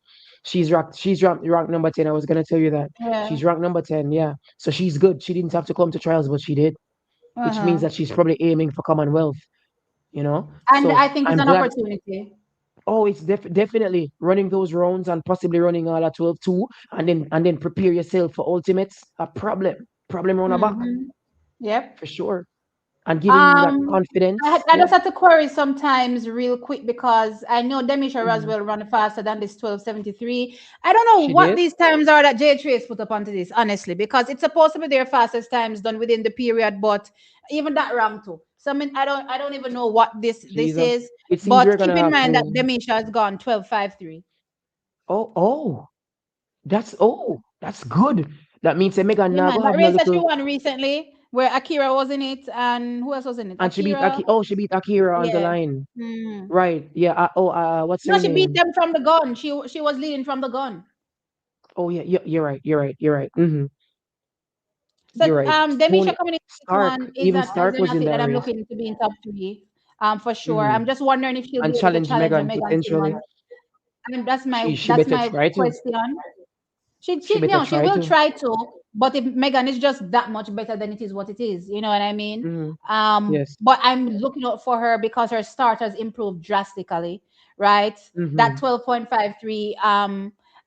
[SPEAKER 2] She's ranked number 10. I was gonna tell you that.
[SPEAKER 1] Yeah.
[SPEAKER 2] She's ranked number 10, yeah. So she's good. She didn't have to come to trials, but she did, which means
[SPEAKER 1] Uh-huh.
[SPEAKER 2] that she's probably aiming for Commonwealth, you know.
[SPEAKER 1] And
[SPEAKER 2] So
[SPEAKER 1] I think it's
[SPEAKER 2] I'm
[SPEAKER 1] an
[SPEAKER 2] glad.
[SPEAKER 1] opportunity.
[SPEAKER 2] Oh, it's definitely running those rounds and possibly running all at 12 too, and then prepare yourself for ultimates. A problem on a back
[SPEAKER 1] Mm-hmm. Yep.
[SPEAKER 2] for sure, and giving you that
[SPEAKER 1] Um,
[SPEAKER 2] confidence.
[SPEAKER 1] I
[SPEAKER 2] Yeah,
[SPEAKER 1] just have to query sometimes real quick because I know Demisha
[SPEAKER 2] mhm.
[SPEAKER 1] Roswell run faster than this 12:73. I don't know
[SPEAKER 2] She
[SPEAKER 1] what
[SPEAKER 2] did.
[SPEAKER 1] these times are that J Trace put up onto this, honestly, because it's supposed to be their fastest times done within the period, but even that wrong too. So I mean, I don't even know what this
[SPEAKER 2] She's a.
[SPEAKER 1] is,
[SPEAKER 2] It seems
[SPEAKER 1] but
[SPEAKER 2] we're
[SPEAKER 1] keep
[SPEAKER 2] gonna
[SPEAKER 1] in
[SPEAKER 2] have
[SPEAKER 1] mind that
[SPEAKER 2] to.
[SPEAKER 1] Demisha has gone 12:53.
[SPEAKER 2] Oh, that's good. That means Megan
[SPEAKER 1] Yeah,
[SPEAKER 2] now
[SPEAKER 1] man.
[SPEAKER 2] go
[SPEAKER 1] That
[SPEAKER 2] have no
[SPEAKER 1] race that she
[SPEAKER 2] little.
[SPEAKER 1] won recently, where Akira was in it, and who else was in it?
[SPEAKER 2] And she beat
[SPEAKER 1] Akira.
[SPEAKER 2] She beat Akira on the
[SPEAKER 1] Yeah.
[SPEAKER 2] line.
[SPEAKER 1] Hmm.
[SPEAKER 2] Right. Yeah. What's
[SPEAKER 1] No,
[SPEAKER 2] her
[SPEAKER 1] she beat
[SPEAKER 2] name?
[SPEAKER 1] them from the gun. She was leading from the gun.
[SPEAKER 2] Oh yeah. You're right. You're right. You're right.
[SPEAKER 1] So
[SPEAKER 2] You're right.
[SPEAKER 1] Demisha
[SPEAKER 2] Tony
[SPEAKER 1] coming in this one
[SPEAKER 2] Stark. Even
[SPEAKER 1] is
[SPEAKER 2] Stark
[SPEAKER 1] an
[SPEAKER 2] was in
[SPEAKER 1] athlete
[SPEAKER 2] that
[SPEAKER 1] that I'm
[SPEAKER 2] race.
[SPEAKER 1] looking to be in top three. For sure. I'm
[SPEAKER 2] hmm
[SPEAKER 1] just wondering if she'll
[SPEAKER 2] And
[SPEAKER 1] be able to
[SPEAKER 2] challenge
[SPEAKER 1] challenge a
[SPEAKER 2] Megan
[SPEAKER 1] Megan
[SPEAKER 2] potentially.
[SPEAKER 1] Simmons. And that's my
[SPEAKER 2] She
[SPEAKER 1] that's
[SPEAKER 2] better
[SPEAKER 1] my
[SPEAKER 2] try to.
[SPEAKER 1] question. She
[SPEAKER 2] She
[SPEAKER 1] she
[SPEAKER 2] better
[SPEAKER 1] no, she
[SPEAKER 2] try
[SPEAKER 1] will
[SPEAKER 2] to.
[SPEAKER 1] try to, but if Megan is just that much better than it is what it is, you know what I mean?
[SPEAKER 2] hmm Yes.
[SPEAKER 1] But I'm looking out for her because her start has improved drastically, right? That
[SPEAKER 2] hmm
[SPEAKER 1] 12.53.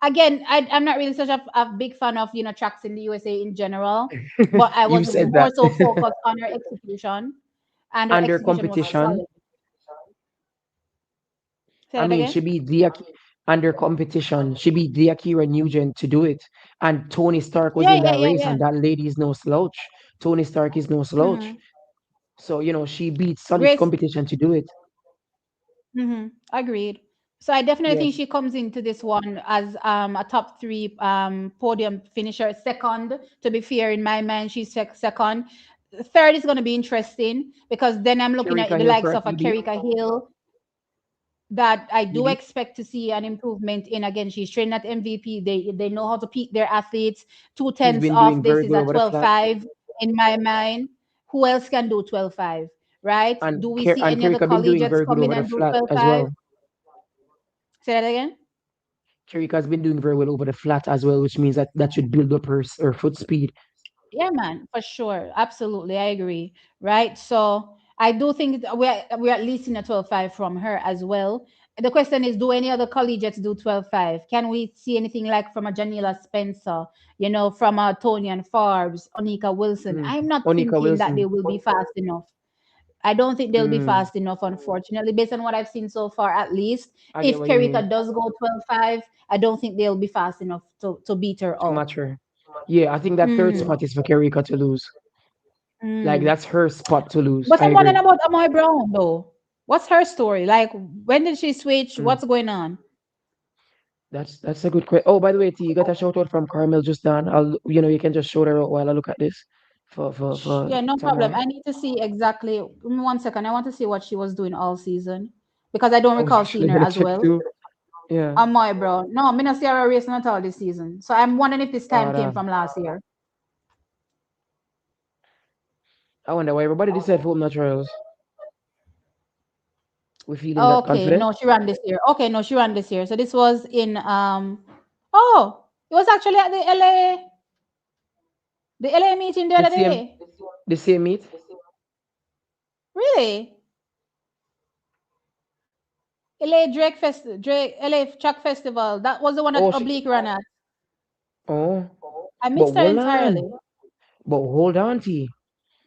[SPEAKER 1] Again, I'm not really such a big fan of tracks in the USA in general, but I
[SPEAKER 2] You
[SPEAKER 1] was
[SPEAKER 2] said
[SPEAKER 1] more
[SPEAKER 2] that.
[SPEAKER 1] so focused on her execution, and her
[SPEAKER 2] Under
[SPEAKER 1] execution was
[SPEAKER 2] competition.
[SPEAKER 1] solid. Say
[SPEAKER 2] I
[SPEAKER 1] that
[SPEAKER 2] mean,
[SPEAKER 1] again.
[SPEAKER 2] she beat under competition. She beat the Akira Nugent to do it. And Tony Stark was
[SPEAKER 1] Yeah,
[SPEAKER 2] in
[SPEAKER 1] yeah,
[SPEAKER 2] that
[SPEAKER 1] yeah,
[SPEAKER 2] race,
[SPEAKER 1] yeah.
[SPEAKER 2] and that lady is no slouch. Tony Stark is no slouch.
[SPEAKER 1] Hmm.
[SPEAKER 2] So, she beat solid
[SPEAKER 1] Grace.
[SPEAKER 2] competition to do it.
[SPEAKER 1] Mm-hmm. Agreed. So I definitely think
[SPEAKER 2] Yes.
[SPEAKER 1] she comes into this one as a top three podium finisher. Second, to be fair, in my mind, she's second. Third is going to be interesting because then I'm looking at
[SPEAKER 2] Kerika
[SPEAKER 1] the
[SPEAKER 2] Hill for
[SPEAKER 1] likes
[SPEAKER 2] a
[SPEAKER 1] of a
[SPEAKER 2] PB.
[SPEAKER 1] Kerika Hill that I do
[SPEAKER 2] PB.
[SPEAKER 1] expect to see an improvement in. Again, she's trained at MVP. They know how to peak their athletes. Two
[SPEAKER 2] She's
[SPEAKER 1] tenths
[SPEAKER 2] been
[SPEAKER 1] off
[SPEAKER 2] doing
[SPEAKER 1] this
[SPEAKER 2] very
[SPEAKER 1] is
[SPEAKER 2] good
[SPEAKER 1] a
[SPEAKER 2] over the flat.
[SPEAKER 1] 12.5 in my mind. Who else can do 12.5? Right? Do we see
[SPEAKER 2] And
[SPEAKER 1] any other
[SPEAKER 2] Kerika been doing
[SPEAKER 1] collegiates
[SPEAKER 2] very good
[SPEAKER 1] come in
[SPEAKER 2] over the
[SPEAKER 1] and do
[SPEAKER 2] flat as
[SPEAKER 1] 12.5?
[SPEAKER 2] well.
[SPEAKER 1] Say that again.
[SPEAKER 2] Kerika's been doing very well over the flat as well, which means that should build up her foot speed.
[SPEAKER 1] Yeah, man, for sure. Absolutely. I agree. Right. So I do think that we're at least in a 12.5 from her as well. The question is, do any other collegiates do 12.5? Can we see anything like from a Janila Spencer, from a Tonian Farbs, Onika Wilson?
[SPEAKER 2] Mm.
[SPEAKER 1] I'm not
[SPEAKER 2] Onika
[SPEAKER 1] thinking that they
[SPEAKER 2] Wilson.
[SPEAKER 1] will be fast enough. I don't think they'll be
[SPEAKER 2] Mm.
[SPEAKER 1] fast enough, unfortunately, based on what I've seen so far, at least.
[SPEAKER 2] I get
[SPEAKER 1] If
[SPEAKER 2] what you mean.
[SPEAKER 1] Kerika does go 12.5, I don't think they'll be fast enough to beat her
[SPEAKER 2] To
[SPEAKER 1] out.
[SPEAKER 2] match her. Yeah, I think that third
[SPEAKER 1] Mm,
[SPEAKER 2] spot is for Kerika to lose. Like
[SPEAKER 1] mm.
[SPEAKER 2] that's her spot to lose.
[SPEAKER 1] But
[SPEAKER 2] I
[SPEAKER 1] I'm wondering
[SPEAKER 2] agree.
[SPEAKER 1] about Amoy Brown though. What's her story? Like, when did she switch?
[SPEAKER 2] Mm.
[SPEAKER 1] What's going on?
[SPEAKER 2] That's a good question. Oh, by the way, T, you got a shout out from Carmel just done. You can just show her out while I look at this for
[SPEAKER 1] Yeah, no problem.
[SPEAKER 2] Tamara.
[SPEAKER 1] I need to see exactly. Give me 1 second. I want to see what she was doing all season because I don't
[SPEAKER 2] Oh,
[SPEAKER 1] recall seeing
[SPEAKER 2] actually
[SPEAKER 1] her
[SPEAKER 2] gonna
[SPEAKER 1] as
[SPEAKER 2] check
[SPEAKER 1] well.
[SPEAKER 2] too. Yeah.
[SPEAKER 1] My bro. No, me not see her race at all this season. So I'm wondering if this time came
[SPEAKER 2] That.
[SPEAKER 1] from last year.
[SPEAKER 2] I wonder why everybody decided for home trials. We feeling that
[SPEAKER 1] Okay,
[SPEAKER 2] confident.
[SPEAKER 1] no, she ran this year. Okay, no, she ran this year. So this was in oh, it was actually at the LA meeting the
[SPEAKER 2] The
[SPEAKER 1] other
[SPEAKER 2] same,
[SPEAKER 1] day.
[SPEAKER 2] the same meet.
[SPEAKER 1] Really? LA Track Festival. That was the one that
[SPEAKER 2] Oh,
[SPEAKER 1] Oblique ran at.
[SPEAKER 2] oh,
[SPEAKER 1] I
[SPEAKER 2] but
[SPEAKER 1] missed her
[SPEAKER 2] hold on,
[SPEAKER 1] entirely.
[SPEAKER 2] hold on, T.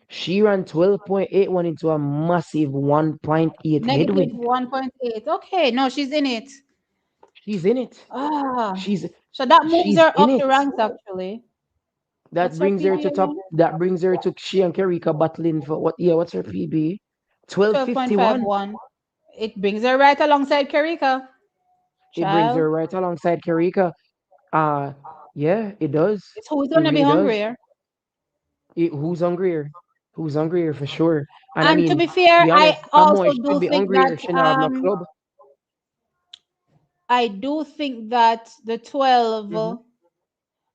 [SPEAKER 2] She ran 12.81 into a massive 1.8
[SPEAKER 1] Negative
[SPEAKER 2] headwind.
[SPEAKER 1] 1.8. Okay, no, she's in it.
[SPEAKER 2] She's in it.
[SPEAKER 1] Ah,
[SPEAKER 2] She's
[SPEAKER 1] so that moves
[SPEAKER 2] she's
[SPEAKER 1] her
[SPEAKER 2] in
[SPEAKER 1] up the
[SPEAKER 2] it.
[SPEAKER 1] ranks actually.
[SPEAKER 2] That
[SPEAKER 1] What's her
[SPEAKER 2] brings her
[SPEAKER 1] PB
[SPEAKER 2] to top.
[SPEAKER 1] again?
[SPEAKER 2] That brings her to she and Kerika battling for what? Yeah, what's her PB? 1251.
[SPEAKER 1] 12.51. It brings her right alongside Karika.
[SPEAKER 2] It brings
[SPEAKER 1] Child.
[SPEAKER 2] her right alongside Kerika. Uh yeah, it does.
[SPEAKER 1] It's who's
[SPEAKER 2] It
[SPEAKER 1] gonna be
[SPEAKER 2] really does.
[SPEAKER 1] hungrier.
[SPEAKER 2] Who's hungrier? Who's hungrier for sure? And I
[SPEAKER 1] And to
[SPEAKER 2] mean,
[SPEAKER 1] be
[SPEAKER 2] to
[SPEAKER 1] fair,
[SPEAKER 2] be
[SPEAKER 1] I
[SPEAKER 2] honest,
[SPEAKER 1] also
[SPEAKER 2] Amoy
[SPEAKER 1] do
[SPEAKER 2] should be
[SPEAKER 1] think that
[SPEAKER 2] hungrier. She not have no club.
[SPEAKER 1] I do think that
[SPEAKER 2] Mm-hmm.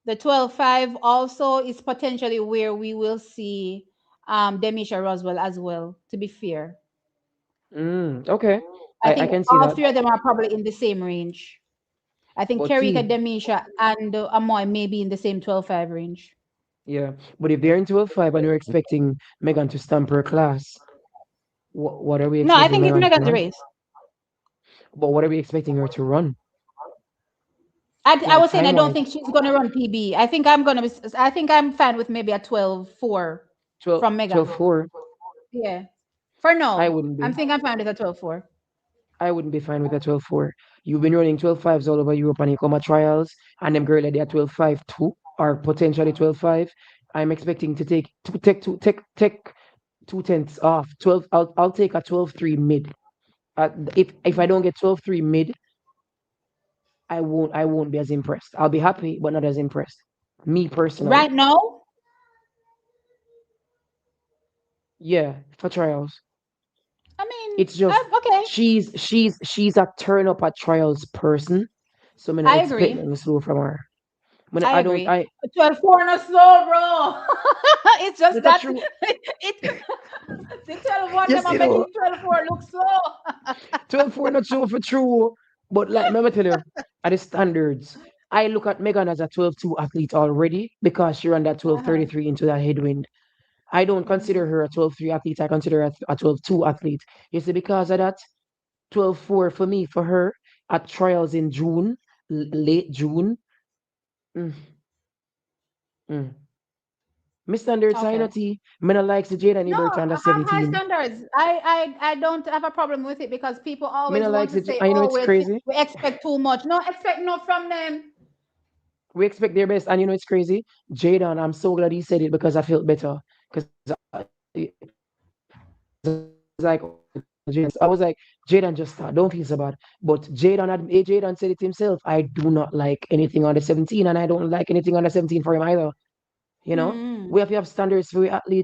[SPEAKER 1] the 12-5 also is potentially where we will see Demisha Roswell as well, to be fair.
[SPEAKER 2] Okay,
[SPEAKER 1] I
[SPEAKER 2] I
[SPEAKER 1] think
[SPEAKER 2] can see
[SPEAKER 1] all
[SPEAKER 2] that.
[SPEAKER 1] three of them are probably in the same range. I think
[SPEAKER 2] But
[SPEAKER 1] Kerika,
[SPEAKER 2] T,
[SPEAKER 1] Demisha, and Amoy may be in the same 12-5 range.
[SPEAKER 2] yeah. But if they're in 12.5 and you're expecting Megan to stamp her class, what are we
[SPEAKER 1] No, I
[SPEAKER 2] expecting
[SPEAKER 1] think it's
[SPEAKER 2] Megan to
[SPEAKER 1] Megan's
[SPEAKER 2] run?
[SPEAKER 1] race.
[SPEAKER 2] But what are we expecting her to run?
[SPEAKER 1] I
[SPEAKER 2] Like
[SPEAKER 1] was saying I
[SPEAKER 2] time
[SPEAKER 1] don't
[SPEAKER 2] wise,
[SPEAKER 1] think she's gonna run PB. I think I'm gonna be. I think I'm fine with maybe a 12-4
[SPEAKER 2] 12,
[SPEAKER 1] from Megan.
[SPEAKER 2] 12.4.
[SPEAKER 1] Yeah. For
[SPEAKER 2] I
[SPEAKER 1] now,
[SPEAKER 2] wouldn't
[SPEAKER 1] I'm
[SPEAKER 2] be.
[SPEAKER 1] think I'm fine with a 12-4.
[SPEAKER 2] I wouldn't be fine with a 12.4. You've been running 12.5s all over Europe and you come at trials, and them girl they are 12.5 too, or potentially 12.5. I'm expecting to take 2 tenths off. 12. I'll take a 12.3 mid. If I don't get 12.3 mid, I won't be as impressed. I'll be happy, but not as impressed. Me personally,
[SPEAKER 1] Right now,
[SPEAKER 2] yeah, for trials.
[SPEAKER 1] I mean,
[SPEAKER 2] It's just
[SPEAKER 1] okay,
[SPEAKER 2] she's a turn up at trials person, so I'm gonna
[SPEAKER 1] I
[SPEAKER 2] expect
[SPEAKER 1] agree.
[SPEAKER 2] nothing slow from her. When
[SPEAKER 1] I
[SPEAKER 2] I don't
[SPEAKER 1] agree.
[SPEAKER 2] I
[SPEAKER 1] 12-4 no slow, bro. It's just
[SPEAKER 2] that's
[SPEAKER 1] that
[SPEAKER 2] true.
[SPEAKER 1] it the 12-1
[SPEAKER 2] You
[SPEAKER 1] them are
[SPEAKER 2] see though,
[SPEAKER 1] making 12-4 look slow.
[SPEAKER 2] 12-4 not sure for true. But like let me tell you, at the standards, I look at Megan as a 12-2 athlete already because she ran that
[SPEAKER 1] Uh-huh.
[SPEAKER 2] 12.33 into that headwind. I don't consider her a 12-3 athlete. I consider her a 12-2 athlete. You see, because of that, 12-4 for me, for her, at trials in June, late June. Mm, mm. My standards high,
[SPEAKER 1] Okay.
[SPEAKER 2] not tea. Me not like the Jada
[SPEAKER 1] No,
[SPEAKER 2] Newbert under
[SPEAKER 1] I have high
[SPEAKER 2] 17.
[SPEAKER 1] standards. I don't have a problem with it because people
[SPEAKER 2] Me
[SPEAKER 1] always
[SPEAKER 2] not like
[SPEAKER 1] want to
[SPEAKER 2] the,
[SPEAKER 1] say,
[SPEAKER 2] I know
[SPEAKER 1] "Oh,
[SPEAKER 2] it's crazy.
[SPEAKER 1] we expect too much." No, expect no from them.
[SPEAKER 2] We expect their best, and you know it's crazy. Jaden, I'm so glad he said it because I felt better. Because I was like, oh, Jaden, I was like, Jaden, just start. Don't feel so bad. But Jaden said it himself. I do not like anything under 17, and I don't like anything under 17 for him either. You know, we
[SPEAKER 1] Hmm.
[SPEAKER 2] have to have standards for our athletes.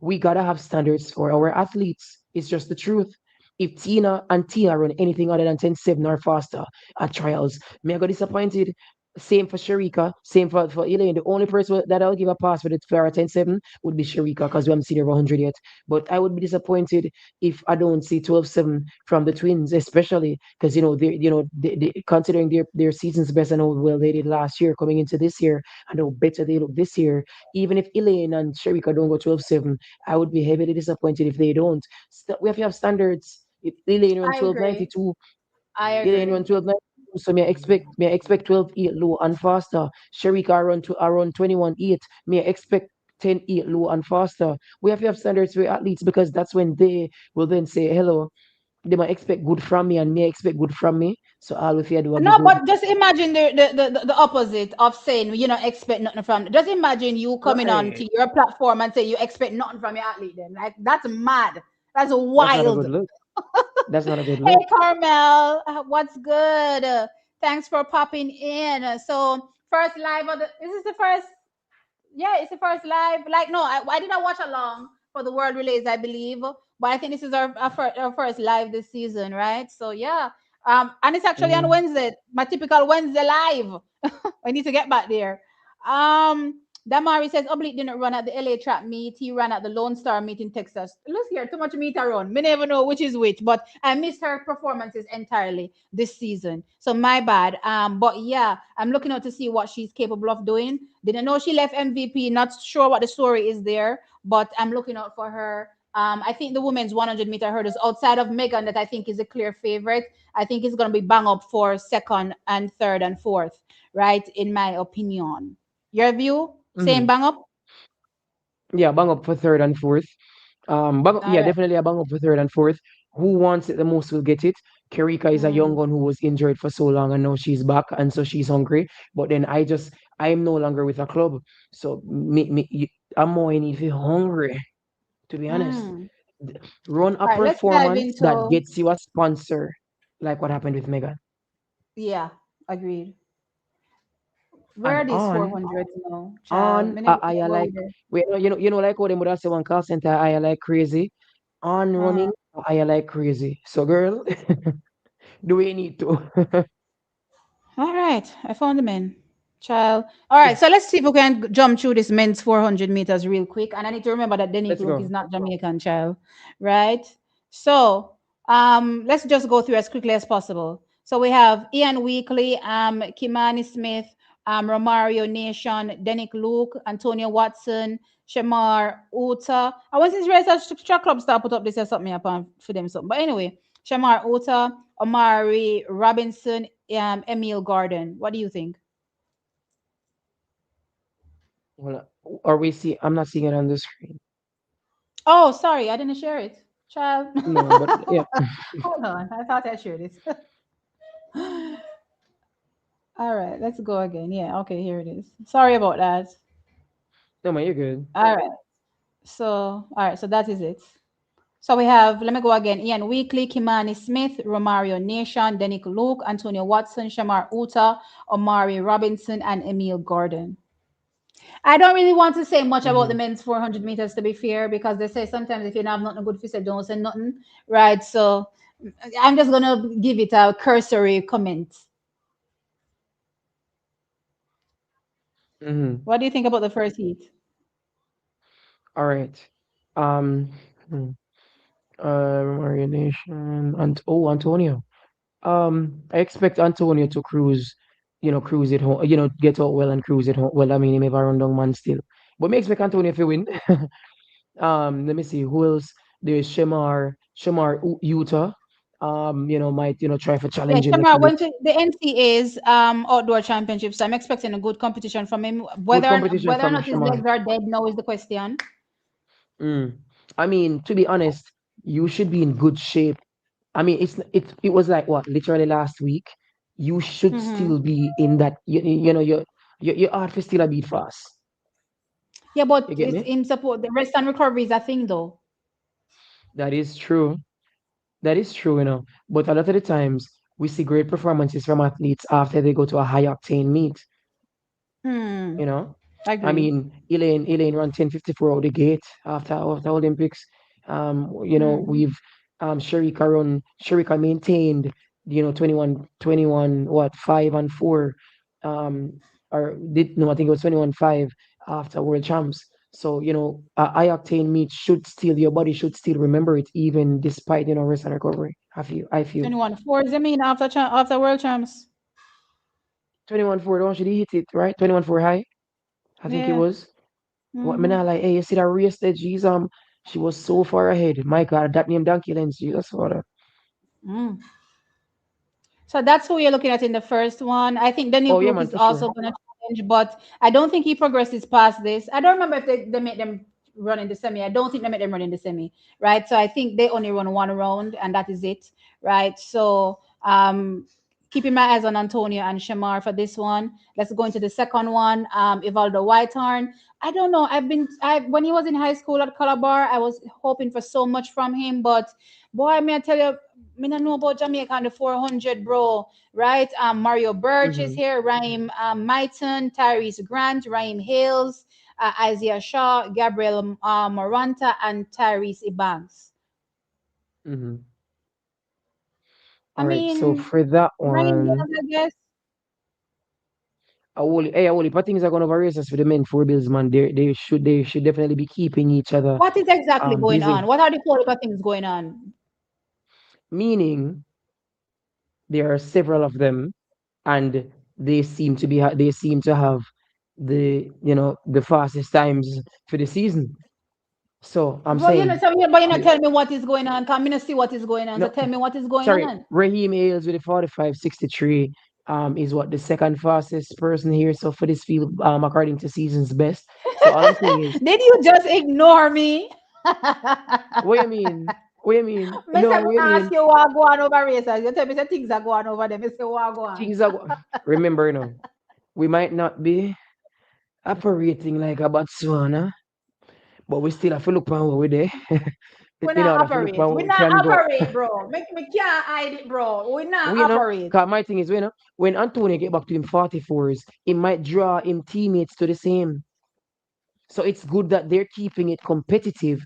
[SPEAKER 2] We gotta have standards for our athletes. It's just the truth. If Tina and Tia run anything other than 10.7 or faster at trials, me I got disappointed. Same for Sharika, same for Elaine. The only person that I'll give a pass for a 10.7 would be Sharika because we haven't seen her 100 yet. But I would be disappointed if I don't see 12.7 from the twins, especially because they considering their season's best and how well they did last year coming into this year and how better they look this year. Even if Elaine and Sharika don't go 12.7, I would be heavily disappointed if they don't. We have to have standards. If Elaine run
[SPEAKER 1] I agree.
[SPEAKER 2] 12.92,
[SPEAKER 1] I
[SPEAKER 2] Elaine run
[SPEAKER 1] agree.
[SPEAKER 2] 12.92, so may I expect 12.8 low and faster. Sharika run to around 21.8, may I expect 10.8 low and faster. We have to have standards for athletes because that's when they will then say, hello, they might expect good from me and may expect good from me. So all we fear do I
[SPEAKER 1] No,
[SPEAKER 2] give good.
[SPEAKER 1] but just imagine the opposite of saying you don't expect nothing from. Just imagine you coming on
[SPEAKER 2] Right.
[SPEAKER 1] to your platform and say you expect nothing from your athlete. Then, like that's mad. That's
[SPEAKER 2] That's not a
[SPEAKER 1] wild.
[SPEAKER 2] good look. That's not a good
[SPEAKER 1] Hey,
[SPEAKER 2] look.
[SPEAKER 1] Carmel, what's good? Thanks for popping in. So, first live of the. Is this the first? Yeah, it's the first live. Like, no, I did not watch along for the World Relays, I believe, but I think this is our first live this season, right? So, yeah, And it's actually on
[SPEAKER 2] Mm.
[SPEAKER 1] Wednesday, my typical Wednesday live. I need to get back there. Damari says Oblique didn't run at the LA track meet. He ran at the Lone Star meet in Texas. Look here, too much meet to run. Me never know which is which, but I missed her performances entirely this season. So my bad. But yeah, I'm looking out to see what she's capable of doing. Didn't know she left MVP. Not sure what the story is there, but I'm looking out for her. I think the women's 100-meter hurdles outside of Megan that I think is a clear favorite. I think it's going to be bang up for second and third and fourth, right? In my opinion. Your view? Same
[SPEAKER 2] Mm.
[SPEAKER 1] bang up?
[SPEAKER 2] Yeah, bang up for third and fourth.
[SPEAKER 1] All
[SPEAKER 2] Yeah,
[SPEAKER 1] right.
[SPEAKER 2] definitely a bang up for third and fourth. Who wants it the most will get it. Kerika is a young
[SPEAKER 1] Mm.
[SPEAKER 2] one who was injured for so long and now she's back and so she's hungry. But then I'm no longer with a club. So I'm more in if you're hungry, to be honest.
[SPEAKER 1] Mm.
[SPEAKER 2] D- Run a
[SPEAKER 1] All right, let's dive
[SPEAKER 2] performance that
[SPEAKER 1] into,
[SPEAKER 2] gets you a sponsor, like what happened with Megan.
[SPEAKER 1] yeah, agreed. Where
[SPEAKER 2] And
[SPEAKER 1] are these 400s now, child?
[SPEAKER 2] on
[SPEAKER 1] Many
[SPEAKER 2] I
[SPEAKER 1] go
[SPEAKER 2] like
[SPEAKER 1] with it.
[SPEAKER 2] like how them would have say one call center I like crazy. On
[SPEAKER 1] Uh-huh.
[SPEAKER 2] running I like crazy. So girl, do we need to?
[SPEAKER 1] All right, I found the men. Child. All right, so let's see if we can jump through this men's 400 meters real quick. And I need to remember that Denick
[SPEAKER 2] Let's
[SPEAKER 1] Luke is
[SPEAKER 2] go.
[SPEAKER 1] not Jamaican, child. Right? So let's just go through as quickly as possible. So we have Ian Weekly, Kimani Smith, Romario Nation, Denick Luke, Antonio Watson, Shamar Uta. I was in track club star put up this or something upon for them something. But anyway, Shamar Uta, Omari Robinson, Emil Gordon. What do you think?
[SPEAKER 2] Well, are we see? I'm not seeing it on the screen.
[SPEAKER 1] Oh, sorry, I didn't share it. Child.
[SPEAKER 2] No, but yeah.
[SPEAKER 1] Hold on. I thought I shared it. All right, let's go again. Yeah, okay, here it is. Sorry about that.
[SPEAKER 2] No, man, you're good.
[SPEAKER 1] All right. So, all right, so that is it. So we have, let me go again. Ian Weekly, Kimani Smith, Romario Nation, Denick Luke, Antonio Watson, Shamar Uta, Omari Robinson, and Emil Gordon. I don't really want to say much about the
[SPEAKER 2] Hmm.
[SPEAKER 1] men's 400 meters to be fair, because they say sometimes if you don't have nothing good to say, don't say nothing, right? So I'm just gonna give it a cursory comment.
[SPEAKER 2] Hmm.
[SPEAKER 1] What do you think about the first heat?
[SPEAKER 2] All right. Um. hmm, Mario Nation and Antonio. I expect Antonio to cruise, cruise it home, get out well and cruise it home. Well, I mean, he may have a rundown man still, but me expect Antonio to win. Let me see who else. There's Utah. Might try for
[SPEAKER 1] Yeah,
[SPEAKER 2] challenge a
[SPEAKER 1] Shamar
[SPEAKER 2] little bit.
[SPEAKER 1] went to the NCA's outdoor championships. So I'm expecting a good competition from him.
[SPEAKER 2] Good
[SPEAKER 1] Whether
[SPEAKER 2] competition
[SPEAKER 1] whether or
[SPEAKER 2] from
[SPEAKER 1] not his
[SPEAKER 2] Shamar.
[SPEAKER 1] legs are dead now is the question.
[SPEAKER 2] Mm. I mean, to be honest, you should be in good shape. I mean, it was like what literally last week. You should
[SPEAKER 1] Hmm.
[SPEAKER 2] still be in that. Your heart is still a beat fast.
[SPEAKER 1] Yeah,
[SPEAKER 2] You
[SPEAKER 1] but
[SPEAKER 2] get
[SPEAKER 1] it's
[SPEAKER 2] me?
[SPEAKER 1] in support. The rest and recovery is a thing, though.
[SPEAKER 2] That is true. That is true. But a lot of the times we see great performances from athletes after they go to a high octane meet.
[SPEAKER 1] Hmm.
[SPEAKER 2] You know, I
[SPEAKER 1] Agree.
[SPEAKER 2] mean, Elaine ran 10:54 out the gate after Olympics.
[SPEAKER 1] Hmm.
[SPEAKER 2] We've Sharika maintained 21 what 5 and 4, um or did no I think it was 21-5 after World Champs. So a high octane meat should still your body should still remember it even despite rest and recovery. I feel
[SPEAKER 1] 21-4 is, I mean, after world champs.
[SPEAKER 2] 21-4 don't should he hit it right 21-4 high I think it
[SPEAKER 1] Yeah.
[SPEAKER 2] was. What me
[SPEAKER 1] Hmm.
[SPEAKER 2] not like, hey, you see that race that she was so far ahead. My God, that name Donkey Lens, Jesus Father.
[SPEAKER 1] Mm. So that's who you're looking at in the first one. I think Danny
[SPEAKER 2] Oh yeah,
[SPEAKER 1] Luke
[SPEAKER 2] man,
[SPEAKER 1] is
[SPEAKER 2] for sure.
[SPEAKER 1] also going to challenge, but I don't think he progresses past this. I don't remember if they made them run in the semi. I don't think they made them run in the semi, right? So I think they only run one round and that is it, right? So keeping my eyes on Antonio and Shamar for this one. Let's go into the second one. Evaldo Whitehorn. I don't know. When he was in high school at Calabar, I was hoping for so much from him, but boy, may I tell you, me not know about Jamaica and the 400, bro. Right? Mario Birch is
[SPEAKER 2] Mm-hmm.
[SPEAKER 1] here. Raheem Maiton, Tyrese Grant, Raheem Hales, Isaiah Shaw, Gabriel Moranta, and Tyrese Ebanks.
[SPEAKER 2] Mm-hmm.
[SPEAKER 1] I
[SPEAKER 2] All right. So
[SPEAKER 1] mean,
[SPEAKER 2] for that
[SPEAKER 1] Ryan
[SPEAKER 2] one,
[SPEAKER 1] Gills, I guess.
[SPEAKER 2] I whole heap of things are gonna vary us for the men four bills, man. They should definitely be keeping each other
[SPEAKER 1] What is exactly going
[SPEAKER 2] busy.
[SPEAKER 1] on? What are the political things going on?
[SPEAKER 2] Meaning there are several of them, and they seem to have the fastest times for the season. So I'm
[SPEAKER 1] Well,
[SPEAKER 2] saying
[SPEAKER 1] but you're not
[SPEAKER 2] the,
[SPEAKER 1] telling me what is going on. Come in and see what is going on. So
[SPEAKER 2] no,
[SPEAKER 1] tell me what is going
[SPEAKER 2] sorry,
[SPEAKER 1] on.
[SPEAKER 2] Raheem Ailes with the 45.63 is what the second fastest person here. So for this field, according to season's best. So all I'm saying is,
[SPEAKER 1] Did you just ignore me?
[SPEAKER 2] what you mean? What you mean?
[SPEAKER 1] Me say
[SPEAKER 2] No,
[SPEAKER 1] me
[SPEAKER 2] what you
[SPEAKER 1] ask
[SPEAKER 2] mean?
[SPEAKER 1] you what go on over races. You tell me say things are going over there. Me say what go on.
[SPEAKER 2] Things are remember, we might not be operating like a Botswana, but we still have to look on what we there.
[SPEAKER 1] We
[SPEAKER 2] In
[SPEAKER 1] not
[SPEAKER 2] order to look
[SPEAKER 1] operate.
[SPEAKER 2] on
[SPEAKER 1] We
[SPEAKER 2] what we
[SPEAKER 1] not
[SPEAKER 2] can go.
[SPEAKER 1] operate, bro. Me can't hide it, bro. We not
[SPEAKER 2] We
[SPEAKER 1] operate.
[SPEAKER 2] cause my thing is when Antonio get back to him 44s, it might draw him teammates to the same. So it's good that they're keeping it competitive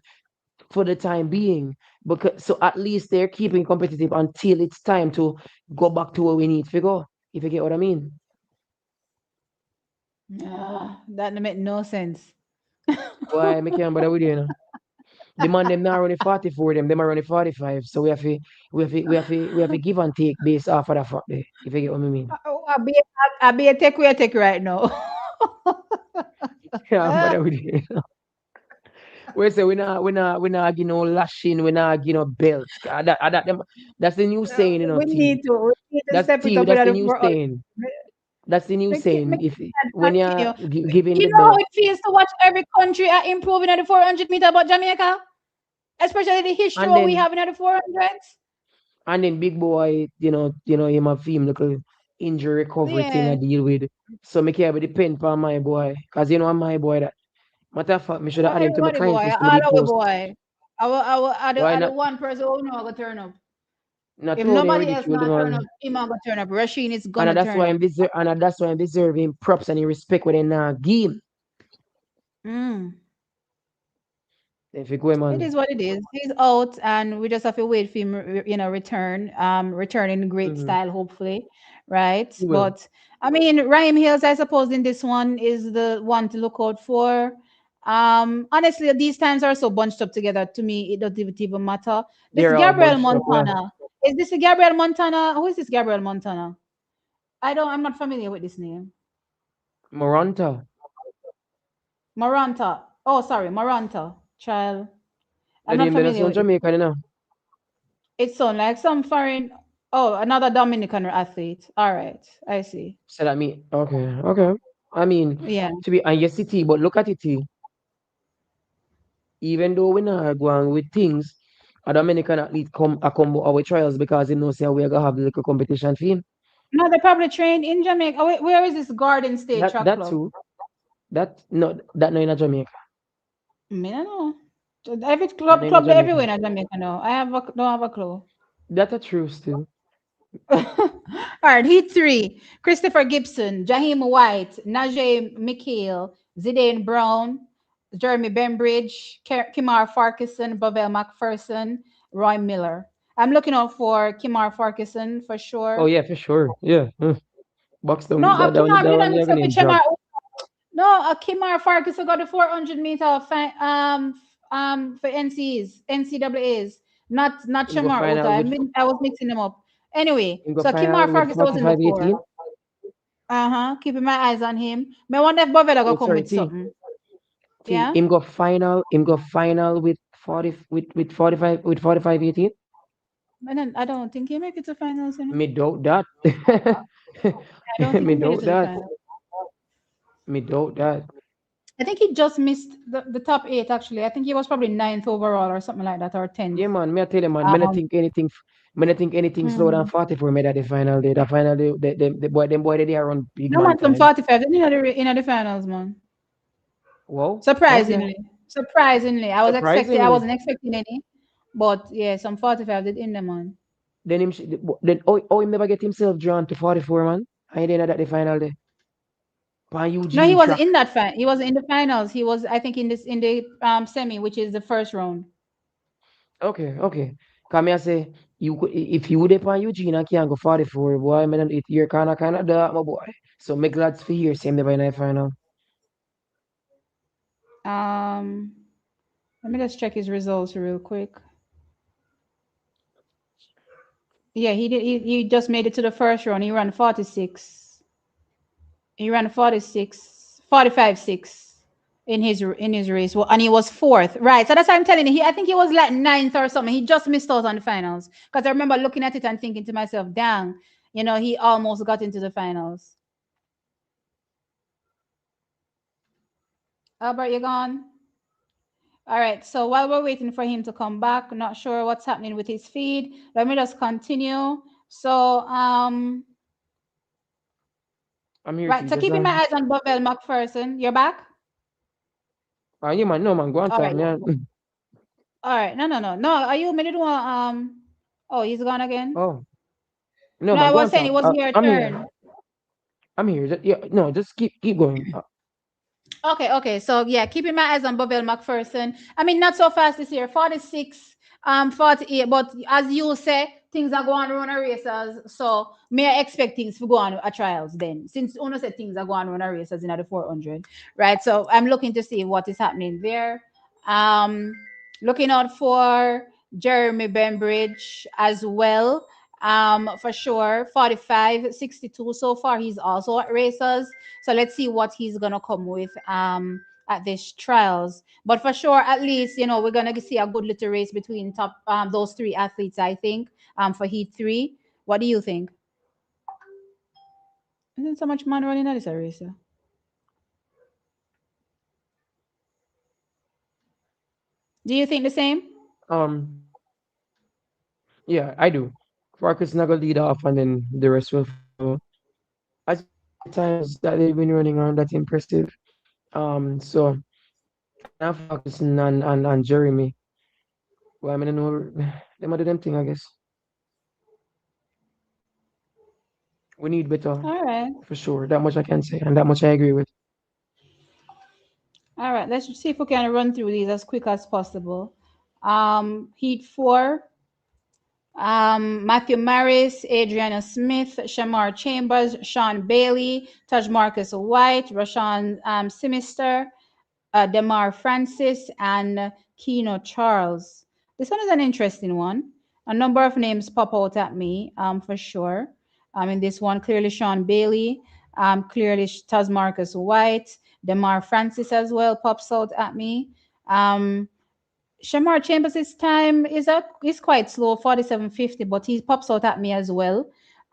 [SPEAKER 2] for the time being. Because so at least they're keeping it competitive until it's time to go back to where we need to go. If you get what I mean.
[SPEAKER 1] That don't make no sense.
[SPEAKER 2] Why make you bother with you? The man them now running 44, them are running 45. So we have to give and take based off of that fact there, if you get what I mean.
[SPEAKER 1] I be a take right now.
[SPEAKER 2] Yeah, bother with you. We say we not give no lashing, we not give no belts. That's the new saying, T.
[SPEAKER 1] We need to
[SPEAKER 2] That's
[SPEAKER 1] step it
[SPEAKER 2] T,
[SPEAKER 1] up
[SPEAKER 2] that's the
[SPEAKER 1] in
[SPEAKER 2] new
[SPEAKER 1] for us.
[SPEAKER 2] saying. That's the new
[SPEAKER 1] Me
[SPEAKER 2] saying. If when you're
[SPEAKER 1] continue.
[SPEAKER 2] giving
[SPEAKER 1] You
[SPEAKER 2] the
[SPEAKER 1] know how
[SPEAKER 2] belt,
[SPEAKER 1] it feels to watch every country are improving at the 400 meter about Jamaica, especially the history
[SPEAKER 2] and
[SPEAKER 1] what we
[SPEAKER 2] then
[SPEAKER 1] have in the 400s.
[SPEAKER 2] big boy, him have him little injury recovery thing I
[SPEAKER 1] Yeah,
[SPEAKER 2] deal with. So me care depend on my boy. Cause I'm my boy that matter of fact, me should have added him to my
[SPEAKER 1] everybody
[SPEAKER 2] client
[SPEAKER 1] boy,
[SPEAKER 2] list with
[SPEAKER 1] all
[SPEAKER 2] the
[SPEAKER 1] our
[SPEAKER 2] post.
[SPEAKER 1] boy.
[SPEAKER 2] Why
[SPEAKER 1] I the
[SPEAKER 2] not
[SPEAKER 1] one person who know gonna turn up.
[SPEAKER 2] not
[SPEAKER 1] If
[SPEAKER 2] Tony
[SPEAKER 1] nobody else
[SPEAKER 2] ridicule the
[SPEAKER 1] not turn
[SPEAKER 2] man?
[SPEAKER 1] up, him not gonna turn up. Rasheen is
[SPEAKER 2] And
[SPEAKER 1] gonna turn up.
[SPEAKER 2] that's why I'm deserving props and respect when they now give him.
[SPEAKER 1] Mm.
[SPEAKER 2] If you go
[SPEAKER 1] It
[SPEAKER 2] man.
[SPEAKER 1] is what it is. He's out, and we just have to wait for him, return, return in great
[SPEAKER 2] Mm-hmm.
[SPEAKER 1] style, hopefully, right?
[SPEAKER 2] He will.
[SPEAKER 1] But I mean, Ryan Hills, I suppose, in this one is the one to look out for. Honestly, these times are so bunched up together. To me, it doesn't even matter. This
[SPEAKER 2] They're all
[SPEAKER 1] Gabriel
[SPEAKER 2] bunched up, yeah.
[SPEAKER 1] Montana. Is this a Gabriel Montana? Who is this Gabriel Montana? I'm not familiar with this name.
[SPEAKER 2] Moranta.
[SPEAKER 1] Maranta. Oh, sorry, Maranta. Child. I'm
[SPEAKER 2] The
[SPEAKER 1] not
[SPEAKER 2] name then
[SPEAKER 1] familiar
[SPEAKER 2] on
[SPEAKER 1] with this.
[SPEAKER 2] Jamaica,
[SPEAKER 1] It sounds like some foreign. Oh, another Dominican athlete. All right, I see.
[SPEAKER 2] So that me okay, okay. I mean,
[SPEAKER 1] Yeah.
[SPEAKER 2] to be and yes, it, but look at it, even though we not going with things, a Dominican athlete come our trials because he knows say we are gonna have like a competition for him.
[SPEAKER 1] No, they probably trained in Jamaica. Oh, wait, where is this Garden State Track
[SPEAKER 2] That
[SPEAKER 1] Club?
[SPEAKER 2] too. That no in Jamaica.
[SPEAKER 1] Me no know. Every
[SPEAKER 2] That no
[SPEAKER 1] club
[SPEAKER 2] in
[SPEAKER 1] club
[SPEAKER 2] Jamaica.
[SPEAKER 1] everywhere in Jamaica now. Don't have a clue.
[SPEAKER 2] That a true still.
[SPEAKER 1] All right, Heat 3. Christopher Gibson, Jaheim White, Najee Mikhail, Zidane Brown, Jeremy Bembridge, Kimar Farkison, Bavel McPherson, Roy Miller. I'm looking out for Kimar Farkison for
[SPEAKER 2] Oh
[SPEAKER 1] sure.
[SPEAKER 2] yeah, for sure. Yeah. Box
[SPEAKER 1] No,
[SPEAKER 2] down
[SPEAKER 1] Kimar, me
[SPEAKER 2] that
[SPEAKER 1] not
[SPEAKER 2] one you
[SPEAKER 1] mix
[SPEAKER 2] have a
[SPEAKER 1] up with
[SPEAKER 2] name drop.
[SPEAKER 1] Kimar. No, Kimar Farkas got the 400 meter for NCAAs, not
[SPEAKER 2] Him go
[SPEAKER 1] Shamar Ota.
[SPEAKER 2] final with
[SPEAKER 1] I was mixing them up. Anyway,
[SPEAKER 2] him go
[SPEAKER 1] so Kimar
[SPEAKER 2] final with
[SPEAKER 1] Farkas was in the 4.
[SPEAKER 2] 45-18.
[SPEAKER 1] Keeping my eyes on him. Me wonder if Boveda
[SPEAKER 2] Oh
[SPEAKER 1] gonna come
[SPEAKER 2] sorry,
[SPEAKER 1] with
[SPEAKER 2] T.
[SPEAKER 1] something.
[SPEAKER 2] T
[SPEAKER 1] Yeah.
[SPEAKER 2] him go final with 40 with 45-18.
[SPEAKER 1] And then I don't think he make it to finals, you know.
[SPEAKER 2] Me doubt that.
[SPEAKER 1] I don't think
[SPEAKER 2] Me
[SPEAKER 1] he made it
[SPEAKER 2] doubt
[SPEAKER 1] to the
[SPEAKER 2] that.
[SPEAKER 1] final.
[SPEAKER 2] Me doubt that.
[SPEAKER 1] I think he just missed the top 8 actually. I think he was probably ninth overall or something like that, or
[SPEAKER 2] Yeah,
[SPEAKER 1] 10th.
[SPEAKER 2] man. Me I tell you, man.
[SPEAKER 1] Um,
[SPEAKER 2] Me not think anything slower than
[SPEAKER 1] mm.
[SPEAKER 2] 44 made at the final day. The final day, them boy they are run big
[SPEAKER 1] No
[SPEAKER 2] man
[SPEAKER 1] man, some
[SPEAKER 2] time.
[SPEAKER 1] 45 in the finals, man.
[SPEAKER 2] Wow. Okay.
[SPEAKER 1] Surprisingly, I
[SPEAKER 2] Surprisingly.
[SPEAKER 1] wasn't expecting any, but yeah, some 45 did in them on.
[SPEAKER 2] Then he never get himself drawn to 44, man. I didn't know that the final day. Pan
[SPEAKER 1] No, he
[SPEAKER 2] Eugene
[SPEAKER 1] wasn't
[SPEAKER 2] track.
[SPEAKER 1] in that He wasn't in the finals. He was, I think, in the semi, which is the first round.
[SPEAKER 2] Okay, okay. Come here say. if you would upon Eugene, I can't go 44, boy. I mean, it you're kind of dark, my boy. So make glad for here, same day by night final.
[SPEAKER 1] Um, let me just check his results real quick. Yeah, he did. He just made it to the first round. He ran 46. He ran 46, 45.6 in his race. Well, and he was fourth. Right. So that's why I'm telling you. I think he was like ninth or something. He just missed out on the finals. Because I remember looking at it and thinking to myself, dang, he almost got into the finals. Albert, you gone? All right. So while we're waiting for him to come back, not sure what's happening with his feed. Let me just continue. So
[SPEAKER 2] I'm here
[SPEAKER 1] right.
[SPEAKER 2] too,
[SPEAKER 1] So
[SPEAKER 2] just
[SPEAKER 1] keeping my eyes on Bovell McPherson. You're back.
[SPEAKER 2] yeah, man, no man, go on
[SPEAKER 1] All
[SPEAKER 2] talk,
[SPEAKER 1] right.
[SPEAKER 2] man.
[SPEAKER 1] All right. No, no, no, no. Are you minute one? Oh, he's gone again.
[SPEAKER 2] Oh, no
[SPEAKER 1] No, I
[SPEAKER 2] man, go
[SPEAKER 1] was
[SPEAKER 2] on
[SPEAKER 1] saying it
[SPEAKER 2] talk.
[SPEAKER 1] was your
[SPEAKER 2] I'm here.
[SPEAKER 1] turn.
[SPEAKER 2] I'm here. Yeah, no, just keep going.
[SPEAKER 1] Okay, okay. So yeah, keeping my eyes on Bobel McPherson. I mean, not so fast this year. 46, 48. But as you say, things are going on a races. So may I expect things to go on a trials then? Since Uno said things are going on a races in the 400, right? So I'm looking to see what is happening there. Um, looking out for Jeremy Bembridge as well. For sure, 45, 62 so far. He's also at races. So let's see what he's gonna come with at these trials. But for sure, at least we're gonna see a good little race between top those three athletes. I think for Heat 3. What do you think? Isn't so much man running at this race? Do you think the same?
[SPEAKER 2] Yeah, I do. Farkas not gonna lead off, and then the rest will follow. As you said, the times that they've been running around, that's impressive. So and now Farkas and Jeremy. Well, I mean, I know them are do them thing, I guess. We need better
[SPEAKER 1] All right,
[SPEAKER 2] for sure. That much I can say, and that much I agree with.
[SPEAKER 1] all right. Let's see if we can run through these as quick as possible. Heat 4. Matthew Maris, Adriana Smith, Shamar Chambers, Sean Bailey, Taj Marcus White, Rashawn Simister, Demar Francis, and Keno Charles. This one is an interesting one. A number of names pop out at me for sure. In this one, clearly Sean Bailey, clearly Taz Marcus White, Demar Francis as well pops out at me. Shamar Chambers' time is quite slow, 47.50, but he pops out at me as well.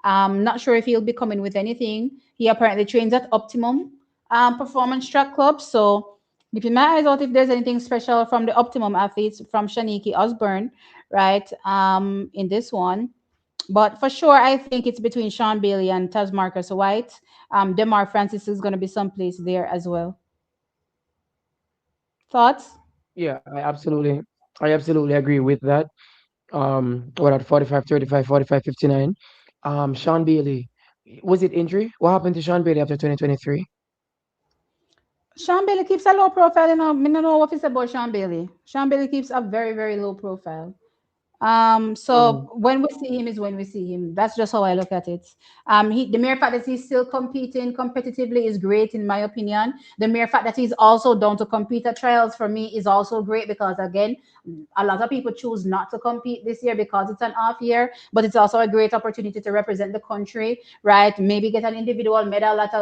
[SPEAKER 1] Not sure if he'll be coming with anything. He apparently trains at Optimum Performance Track Club. So keeping my eyes out if there's anything special from the Optimum athletes from Shaniki Osborne, right? In this one. But for sure, I think it's between Sean Bailey and Taz Marcus White. Demar Francis is going to be someplace there as well. Thoughts?
[SPEAKER 2] Yeah, I absolutely agree with that. What at 45, 35, 45, 59. Sean Bailey, was it injury? What happened to Sean Bailey after 2023?
[SPEAKER 1] Sean Bailey keeps a low profile. I don't know what it's about Sean Bailey. Sean Bailey keeps a very, very low profile.
[SPEAKER 2] Mm,
[SPEAKER 1] So when we see him is when we see him. That's just how I look at it. The mere fact that he's still competing competitively is great in my opinion. The mere fact that he's also down to compete at trials for me is also great because again, a lot of people choose not to compete this year because it's an off year, but it's also a great opportunity to represent the country, right? Maybe get an individual medal at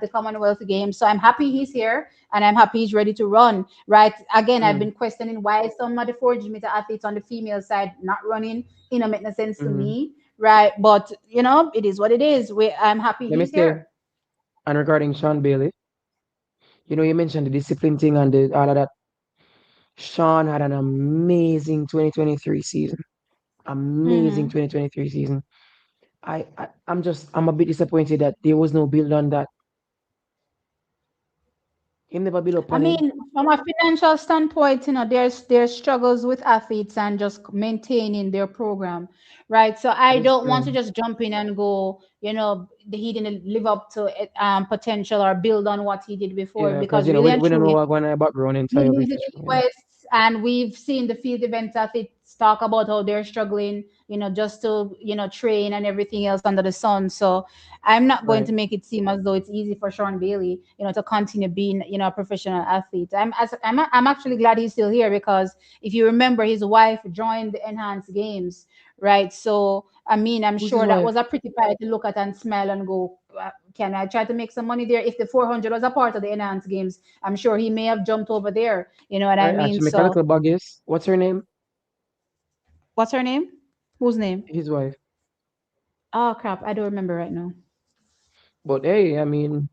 [SPEAKER 1] the Commonwealth Games. So I'm happy he's here and I'm happy he's ready to run, right? Again, I've
[SPEAKER 2] mm,
[SPEAKER 1] been questioning why some of the 400-meter athletes on the female side not running. Make no sense to
[SPEAKER 2] mm.
[SPEAKER 1] me, right? But it is what it is. I'm happy
[SPEAKER 2] Let me
[SPEAKER 1] he's
[SPEAKER 2] say,
[SPEAKER 1] here.
[SPEAKER 2] and regarding Sean Bailey, you mentioned the discipline thing and all of that. Sean had an amazing 2023 season. Amazing
[SPEAKER 1] Hmm.
[SPEAKER 2] 2023 season. I'm a bit disappointed that there was no build on that. He never built up
[SPEAKER 1] I
[SPEAKER 2] on him.
[SPEAKER 1] mean, from a financial standpoint, there's struggles with athletes and just maintaining their program, right? So
[SPEAKER 2] That
[SPEAKER 1] I
[SPEAKER 2] is
[SPEAKER 1] don't want
[SPEAKER 2] true.
[SPEAKER 1] to just jump in and go, he didn't live up to potential or build on what he did before
[SPEAKER 2] Yeah, because
[SPEAKER 1] because really and
[SPEAKER 2] we don't know
[SPEAKER 1] truly
[SPEAKER 2] what going on background
[SPEAKER 1] he
[SPEAKER 2] entire
[SPEAKER 1] lives in
[SPEAKER 2] British.
[SPEAKER 1] the
[SPEAKER 2] Yeah.
[SPEAKER 1] US. and we've seen the field event athletes talk about how they're struggling, just to, train and everything else under the sun. So I'm not going
[SPEAKER 2] Right.
[SPEAKER 1] to make it seem as though it's easy for Sean Bailey, to continue being, a professional athlete. I'm actually glad he's still here, because if you remember, his wife joined the enhanced games, right? So I mean, I'm
[SPEAKER 2] Who's his
[SPEAKER 1] sure that
[SPEAKER 2] wife?
[SPEAKER 1] was a pretty pie to look at and smile and go, can I try to make some money there? If the 400 was a part of the enhanced games, I'm sure he may have jumped over there. You know what I
[SPEAKER 2] Right.
[SPEAKER 1] mean?
[SPEAKER 2] Actually,
[SPEAKER 1] So,
[SPEAKER 2] mechanical bug is. What's her name?
[SPEAKER 1] what's her name? Whose name?
[SPEAKER 2] His wife.
[SPEAKER 1] Oh, crap. I don't remember right now.
[SPEAKER 2] But hey, I mean,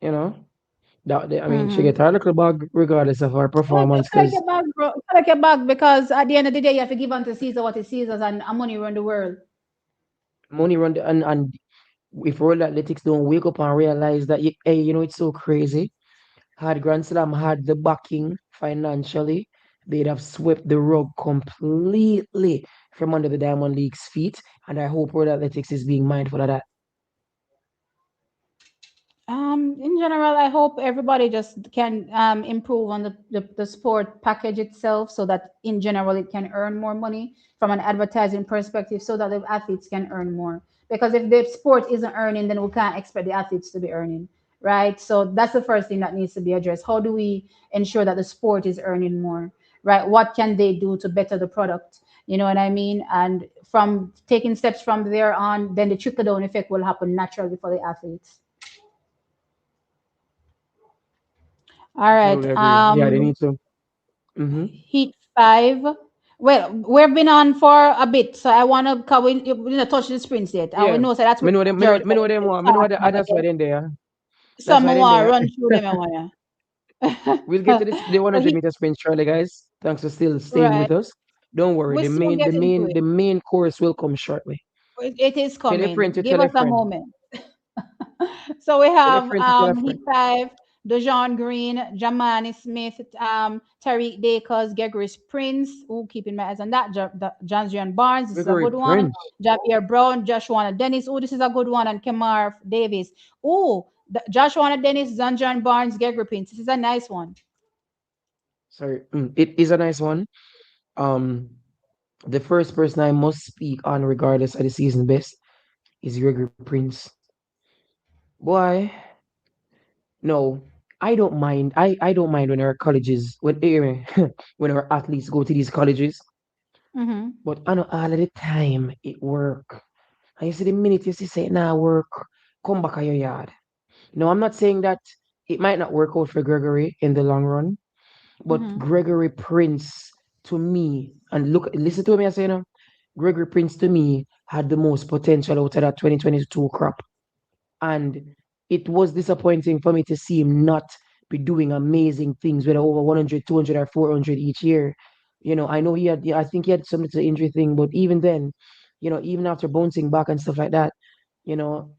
[SPEAKER 2] you know, I mean, she
[SPEAKER 1] Mm-hmm.
[SPEAKER 2] get her little bug regardless of her performance,
[SPEAKER 1] Collect
[SPEAKER 2] because
[SPEAKER 1] your bag, bro. Collect your bag, because at the end of the day, you have to give unto Caesar what is Caesar's, and money run the world.
[SPEAKER 2] money run and if World Athletics don't wake up and realize that, hey, it's so crazy. Had Grand Slam had the backing financially, they'd have swept the rug completely from under the Diamond League's feet. And I hope World Athletics is being mindful of that.
[SPEAKER 1] In general, I hope everybody just can improve on the sport package itself, so that in general it can earn more money from an advertising perspective, so that the athletes can earn more. Because if the sport isn't earning, then we can't expect the athletes to be earning, right? So that's the first thing that needs to be addressed. How do we ensure that the sport is earning more, right? What can they do to better the product? You know what I mean? And from taking steps from there on, then the trickle down effect will happen naturally for the athletes. All right.
[SPEAKER 2] Absolutely agree. Yeah, they need to. Mm-hmm.
[SPEAKER 1] Heat five. Well, we've been on for a bit, so I want to cover. We not touch the sprints yet. I will
[SPEAKER 2] Yeah.
[SPEAKER 1] know. So that's
[SPEAKER 2] Me
[SPEAKER 1] where
[SPEAKER 2] know them,
[SPEAKER 1] majority
[SPEAKER 2] me
[SPEAKER 1] of
[SPEAKER 2] know them
[SPEAKER 1] the
[SPEAKER 2] one. Me know
[SPEAKER 1] talk
[SPEAKER 2] that,
[SPEAKER 1] now,
[SPEAKER 2] that's why
[SPEAKER 1] okay?
[SPEAKER 2] then there. That's
[SPEAKER 1] Some
[SPEAKER 2] why
[SPEAKER 1] I
[SPEAKER 2] then
[SPEAKER 1] want to
[SPEAKER 2] there.
[SPEAKER 1] run through them. I want
[SPEAKER 2] We'll get to
[SPEAKER 1] to.
[SPEAKER 2] this the
[SPEAKER 1] So
[SPEAKER 2] 100
[SPEAKER 1] heat
[SPEAKER 2] meter sprint shortly, guys. Thanks for still staying
[SPEAKER 1] right.
[SPEAKER 2] with us. Don't worry,
[SPEAKER 1] We
[SPEAKER 2] the
[SPEAKER 1] soon
[SPEAKER 2] main the
[SPEAKER 1] get into
[SPEAKER 2] main
[SPEAKER 1] it.
[SPEAKER 2] the main course will come shortly.
[SPEAKER 1] It is
[SPEAKER 2] Tell a friend
[SPEAKER 1] coming.
[SPEAKER 2] to
[SPEAKER 1] Give
[SPEAKER 2] tell a
[SPEAKER 1] us a
[SPEAKER 2] friend.
[SPEAKER 1] moment. So we
[SPEAKER 2] Tell a
[SPEAKER 1] have
[SPEAKER 2] friend to tell a
[SPEAKER 1] Heat
[SPEAKER 2] friend.
[SPEAKER 1] five, Dejon Green, Jamani Smith, Tariq Dakers, Gregory Prince. Oh, keeping my eyes on that. John Barnes, this is a
[SPEAKER 2] Gregory
[SPEAKER 1] good one.
[SPEAKER 2] Prince.
[SPEAKER 1] Javier Brown, Joshua Dennis. Oh, this is a good one. And Kemar Davis. Oh, Joshua Dennis, John Barnes, Gregory Prince. This is a nice one.
[SPEAKER 2] Sorry. It is a nice one. Um, the first person I must speak on, regardless of the season best, is Gregory Prince. Boy, no, I don't mind when our colleges, when our athletes go to these colleges,
[SPEAKER 1] Mm-hmm.
[SPEAKER 2] but I know all of the time it work. And you see the minute you see say it now work, come back on your yard. No, I'm not saying that it might not work out for Gregory in the long run, but
[SPEAKER 1] Mm-hmm.
[SPEAKER 2] Gregory Prince to me, and look, listen to me, I say, Gregory Prince to me had the most potential out of that 2022 crop. And it was disappointing for me to see him not be doing amazing things with over 100, 200, or 400 each year. I know he had, I think he had some little injury thing, but even then, even after bouncing back and stuff like that, you know,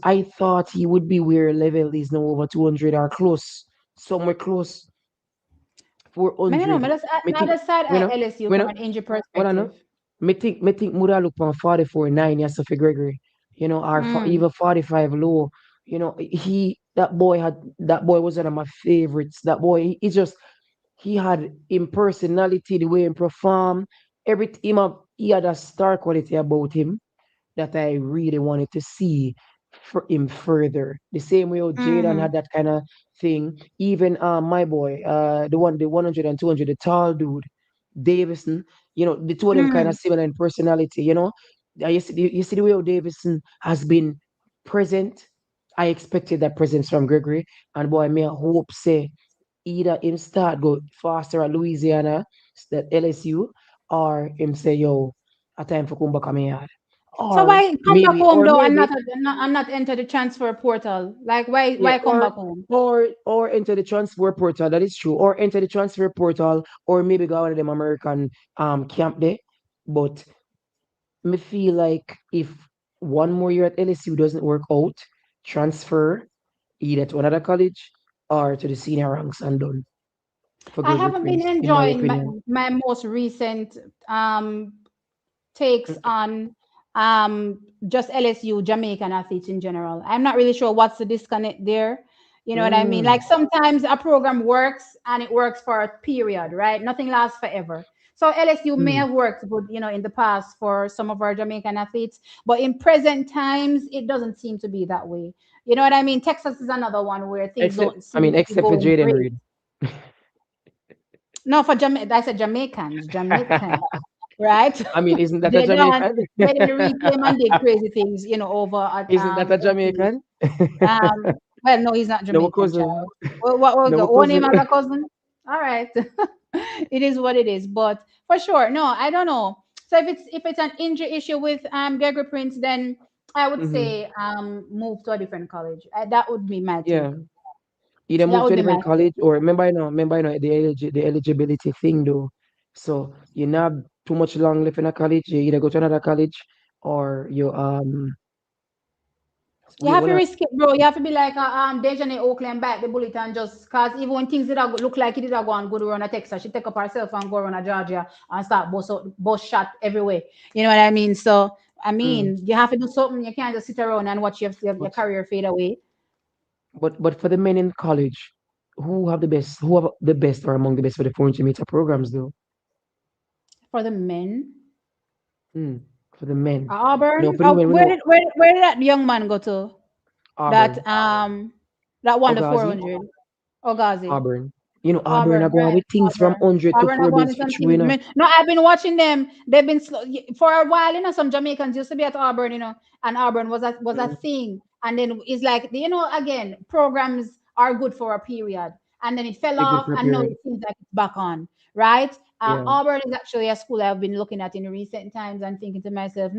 [SPEAKER 2] I thought he would be where level is now over 200 or close, somewhere close,
[SPEAKER 1] Man, I know,
[SPEAKER 2] 400.
[SPEAKER 1] but that's
[SPEAKER 2] Me
[SPEAKER 1] not
[SPEAKER 2] think,
[SPEAKER 1] the side
[SPEAKER 2] you
[SPEAKER 1] at
[SPEAKER 2] know,
[SPEAKER 1] LSU
[SPEAKER 2] you
[SPEAKER 1] from
[SPEAKER 2] know,
[SPEAKER 1] an injury
[SPEAKER 2] what I know?
[SPEAKER 1] perspective.
[SPEAKER 2] Me think Muda look on 44-9 yes for Gregory, or
[SPEAKER 1] Mm.
[SPEAKER 2] even 45 low. That boy was one of my favorites. That boy, he just he had in personality, the way he perform, he had a star quality about him that I really wanted to see for him further. The same way how Jaden
[SPEAKER 1] Mm-hmm.
[SPEAKER 2] had that kind of thing. Even my boy, the 100 and 200, the tall dude, Davison, the two of them kind of
[SPEAKER 1] Mm.
[SPEAKER 2] similar in personality, you see the way how Davison has been present. I expected that presence from Gregory. And boy, me I hope say either him start go faster at Louisiana, that LSU, or him say, yo, a time for come back on my yard.
[SPEAKER 1] So
[SPEAKER 2] Or
[SPEAKER 1] why come back
[SPEAKER 2] maybe,
[SPEAKER 1] home
[SPEAKER 2] or
[SPEAKER 1] though, and not,
[SPEAKER 2] maybe,
[SPEAKER 1] not and not enter the transfer portal? Like
[SPEAKER 2] yeah,
[SPEAKER 1] why come back home?
[SPEAKER 2] or enter the transfer portal, that is true. Or enter the transfer portal, or maybe go out of them American camp there. But me feel like if one more year at LSU doesn't work out, transfer either to another college or to the senior ranks and done for
[SPEAKER 1] I
[SPEAKER 2] Gregory
[SPEAKER 1] haven't been
[SPEAKER 2] Prince, in my
[SPEAKER 1] enjoying
[SPEAKER 2] opinion.
[SPEAKER 1] my most recent takes on just LSU Jamaican athletes in general. I'm not really sure what's the disconnect there. You know what I mean? Like
[SPEAKER 2] Mm.
[SPEAKER 1] sometimes a program works and it works for a period, right? Nothing lasts forever. So LSU may
[SPEAKER 2] Mm.
[SPEAKER 1] have worked good, in the past for some of our Jamaican athletes, but in present times, it doesn't seem to be that way. You know what I mean? Texas is another one where things
[SPEAKER 2] Except,
[SPEAKER 1] don't
[SPEAKER 2] I
[SPEAKER 1] seem
[SPEAKER 2] mean,
[SPEAKER 1] to be
[SPEAKER 2] except for
[SPEAKER 1] going
[SPEAKER 2] Jaden
[SPEAKER 1] great.
[SPEAKER 2] Reed.
[SPEAKER 1] No, for I said Jamaicans, Jamaican, right?
[SPEAKER 2] I mean, isn't that a
[SPEAKER 1] Jaden,
[SPEAKER 2] Jamaican?
[SPEAKER 1] Jaden Reed came and did crazy things, over at
[SPEAKER 2] Isn't that a
[SPEAKER 1] OT.
[SPEAKER 2] Jamaican?
[SPEAKER 1] Well, no, he's not
[SPEAKER 2] No
[SPEAKER 1] Jamaican,
[SPEAKER 2] cousin.
[SPEAKER 1] child. What was the
[SPEAKER 2] No
[SPEAKER 1] own him
[SPEAKER 2] cousin.
[SPEAKER 1] as a cousin? All right, it is what it is. But for sure, no, I don't know. So if it's an injury issue with Gregory Prince, then I would
[SPEAKER 2] Hmm.
[SPEAKER 1] say move to a different college. That would be my take.
[SPEAKER 2] Yeah. Either
[SPEAKER 1] That
[SPEAKER 2] move to
[SPEAKER 1] would
[SPEAKER 2] a
[SPEAKER 1] be my
[SPEAKER 2] different
[SPEAKER 1] take.
[SPEAKER 2] college or remember, the eligibility thing though. So you not too much long left in a college. You either go to another college or
[SPEAKER 1] You
[SPEAKER 2] we
[SPEAKER 1] have to
[SPEAKER 2] wanna.
[SPEAKER 1] risk it, bro. You have to be like Dejanay Oakland back the bullet and just cause even when things did look like it did go on good run a Texas, she take up herself and go run a Georgia and start boss shot everywhere. You know what I mean? So I
[SPEAKER 2] Mm,
[SPEAKER 1] mean, you have to do something. You can't just sit around and watch your
[SPEAKER 2] but
[SPEAKER 1] career fade away.
[SPEAKER 2] but for the men in college, who have the best or among the best for the 400-meter programs though?
[SPEAKER 1] For the men,
[SPEAKER 2] Mm, for the men. No,
[SPEAKER 1] Auburn.
[SPEAKER 2] for the women, we
[SPEAKER 1] Where
[SPEAKER 2] know
[SPEAKER 1] did where did that young man go to? That
[SPEAKER 2] Auburn,
[SPEAKER 1] that won the
[SPEAKER 2] Ogazi,
[SPEAKER 1] 400. Ogazi.
[SPEAKER 2] Auburn. You know, Auburn are
[SPEAKER 1] Auburn,
[SPEAKER 2] going
[SPEAKER 1] right?
[SPEAKER 2] with things from
[SPEAKER 1] Auburn.
[SPEAKER 2] 100 to
[SPEAKER 1] Auburn are
[SPEAKER 2] 4
[SPEAKER 1] going
[SPEAKER 2] base
[SPEAKER 1] to some
[SPEAKER 2] fit through,
[SPEAKER 1] things. No, I've been watching them. They've been for a while. Some Jamaicans used to be at Auburn, and Auburn was a
[SPEAKER 2] Mm,
[SPEAKER 1] thing. And then it's like, again, programs are good for a period, and then it fell
[SPEAKER 2] they're good
[SPEAKER 1] off,
[SPEAKER 2] for a
[SPEAKER 1] and now
[SPEAKER 2] period.
[SPEAKER 1] it seems like it's back on, right?
[SPEAKER 2] Yeah,
[SPEAKER 1] Auburn is actually a school I've been looking at in recent times and thinking to myself,